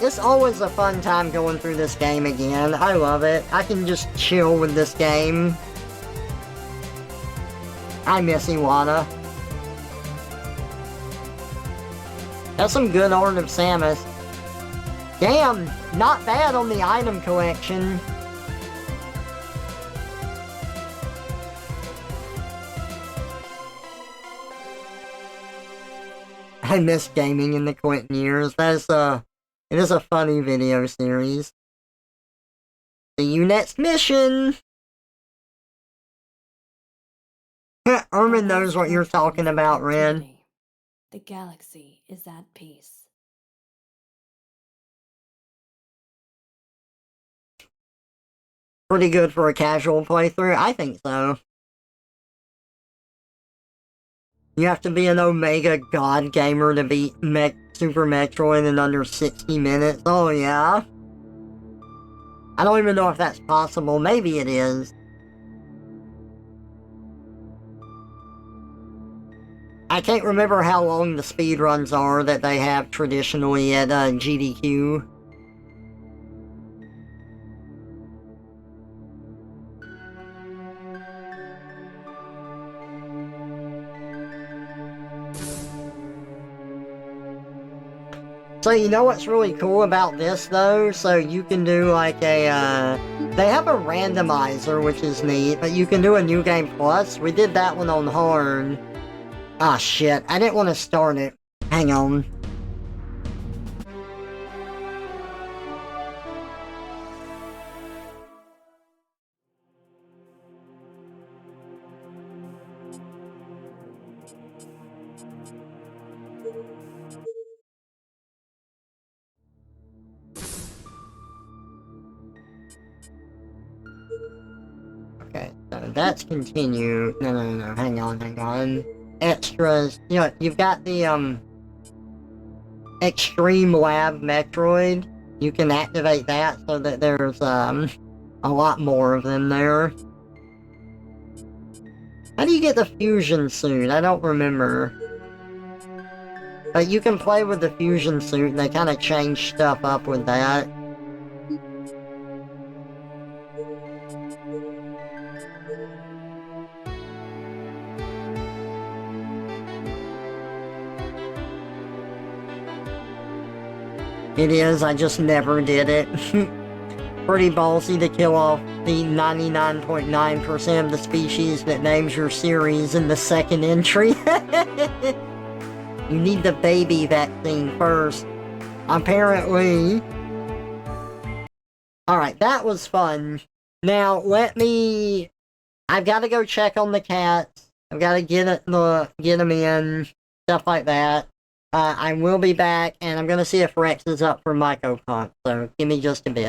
S1: It's always a fun time going through this game again. I love it. I can just chill with this game. I miss Iwata. That's some good art of Samus. Damn, not bad on the item collection. I miss gaming in the Clinton years. It is a funny video series. See you next mission! Ermin knows what you're talking about, Red.
S3: The galaxy is at peace.
S1: Pretty good for a casual playthrough? I think so. You have to be an Omega God gamer to beat Super Metroid in under 60 minutes. Oh yeah? I don't even know if that's possible. Maybe it is. I can't remember how long the speedruns are that they have traditionally at GDQ. So you know what's really cool about this though? So you can do like a, they have a randomizer, which is neat, but you can do a New Game Plus. We did that one on hard. Ah shit, I didn't want to start it. Hang on. Okay, so that's continue. No, hang on. Extras. You know, you've got the, Extreme Lab Metroid. You can activate that so that there's, a lot more of them there. How do you get the fusion suit? I don't remember. But you can play with the fusion suit, and they kind of change stuff up with that. It is, I just never did it. Pretty ballsy to kill off the 99.9% of the species that names your series in the second entry. You need the baby vaccine first. Apparently. Alright, that was fun. Now, I've got to go check on the cats. I've got to get them in. Stuff like that. I will be back, and I'm going to see if Rex is up for Myco Pump, so give me just a bit.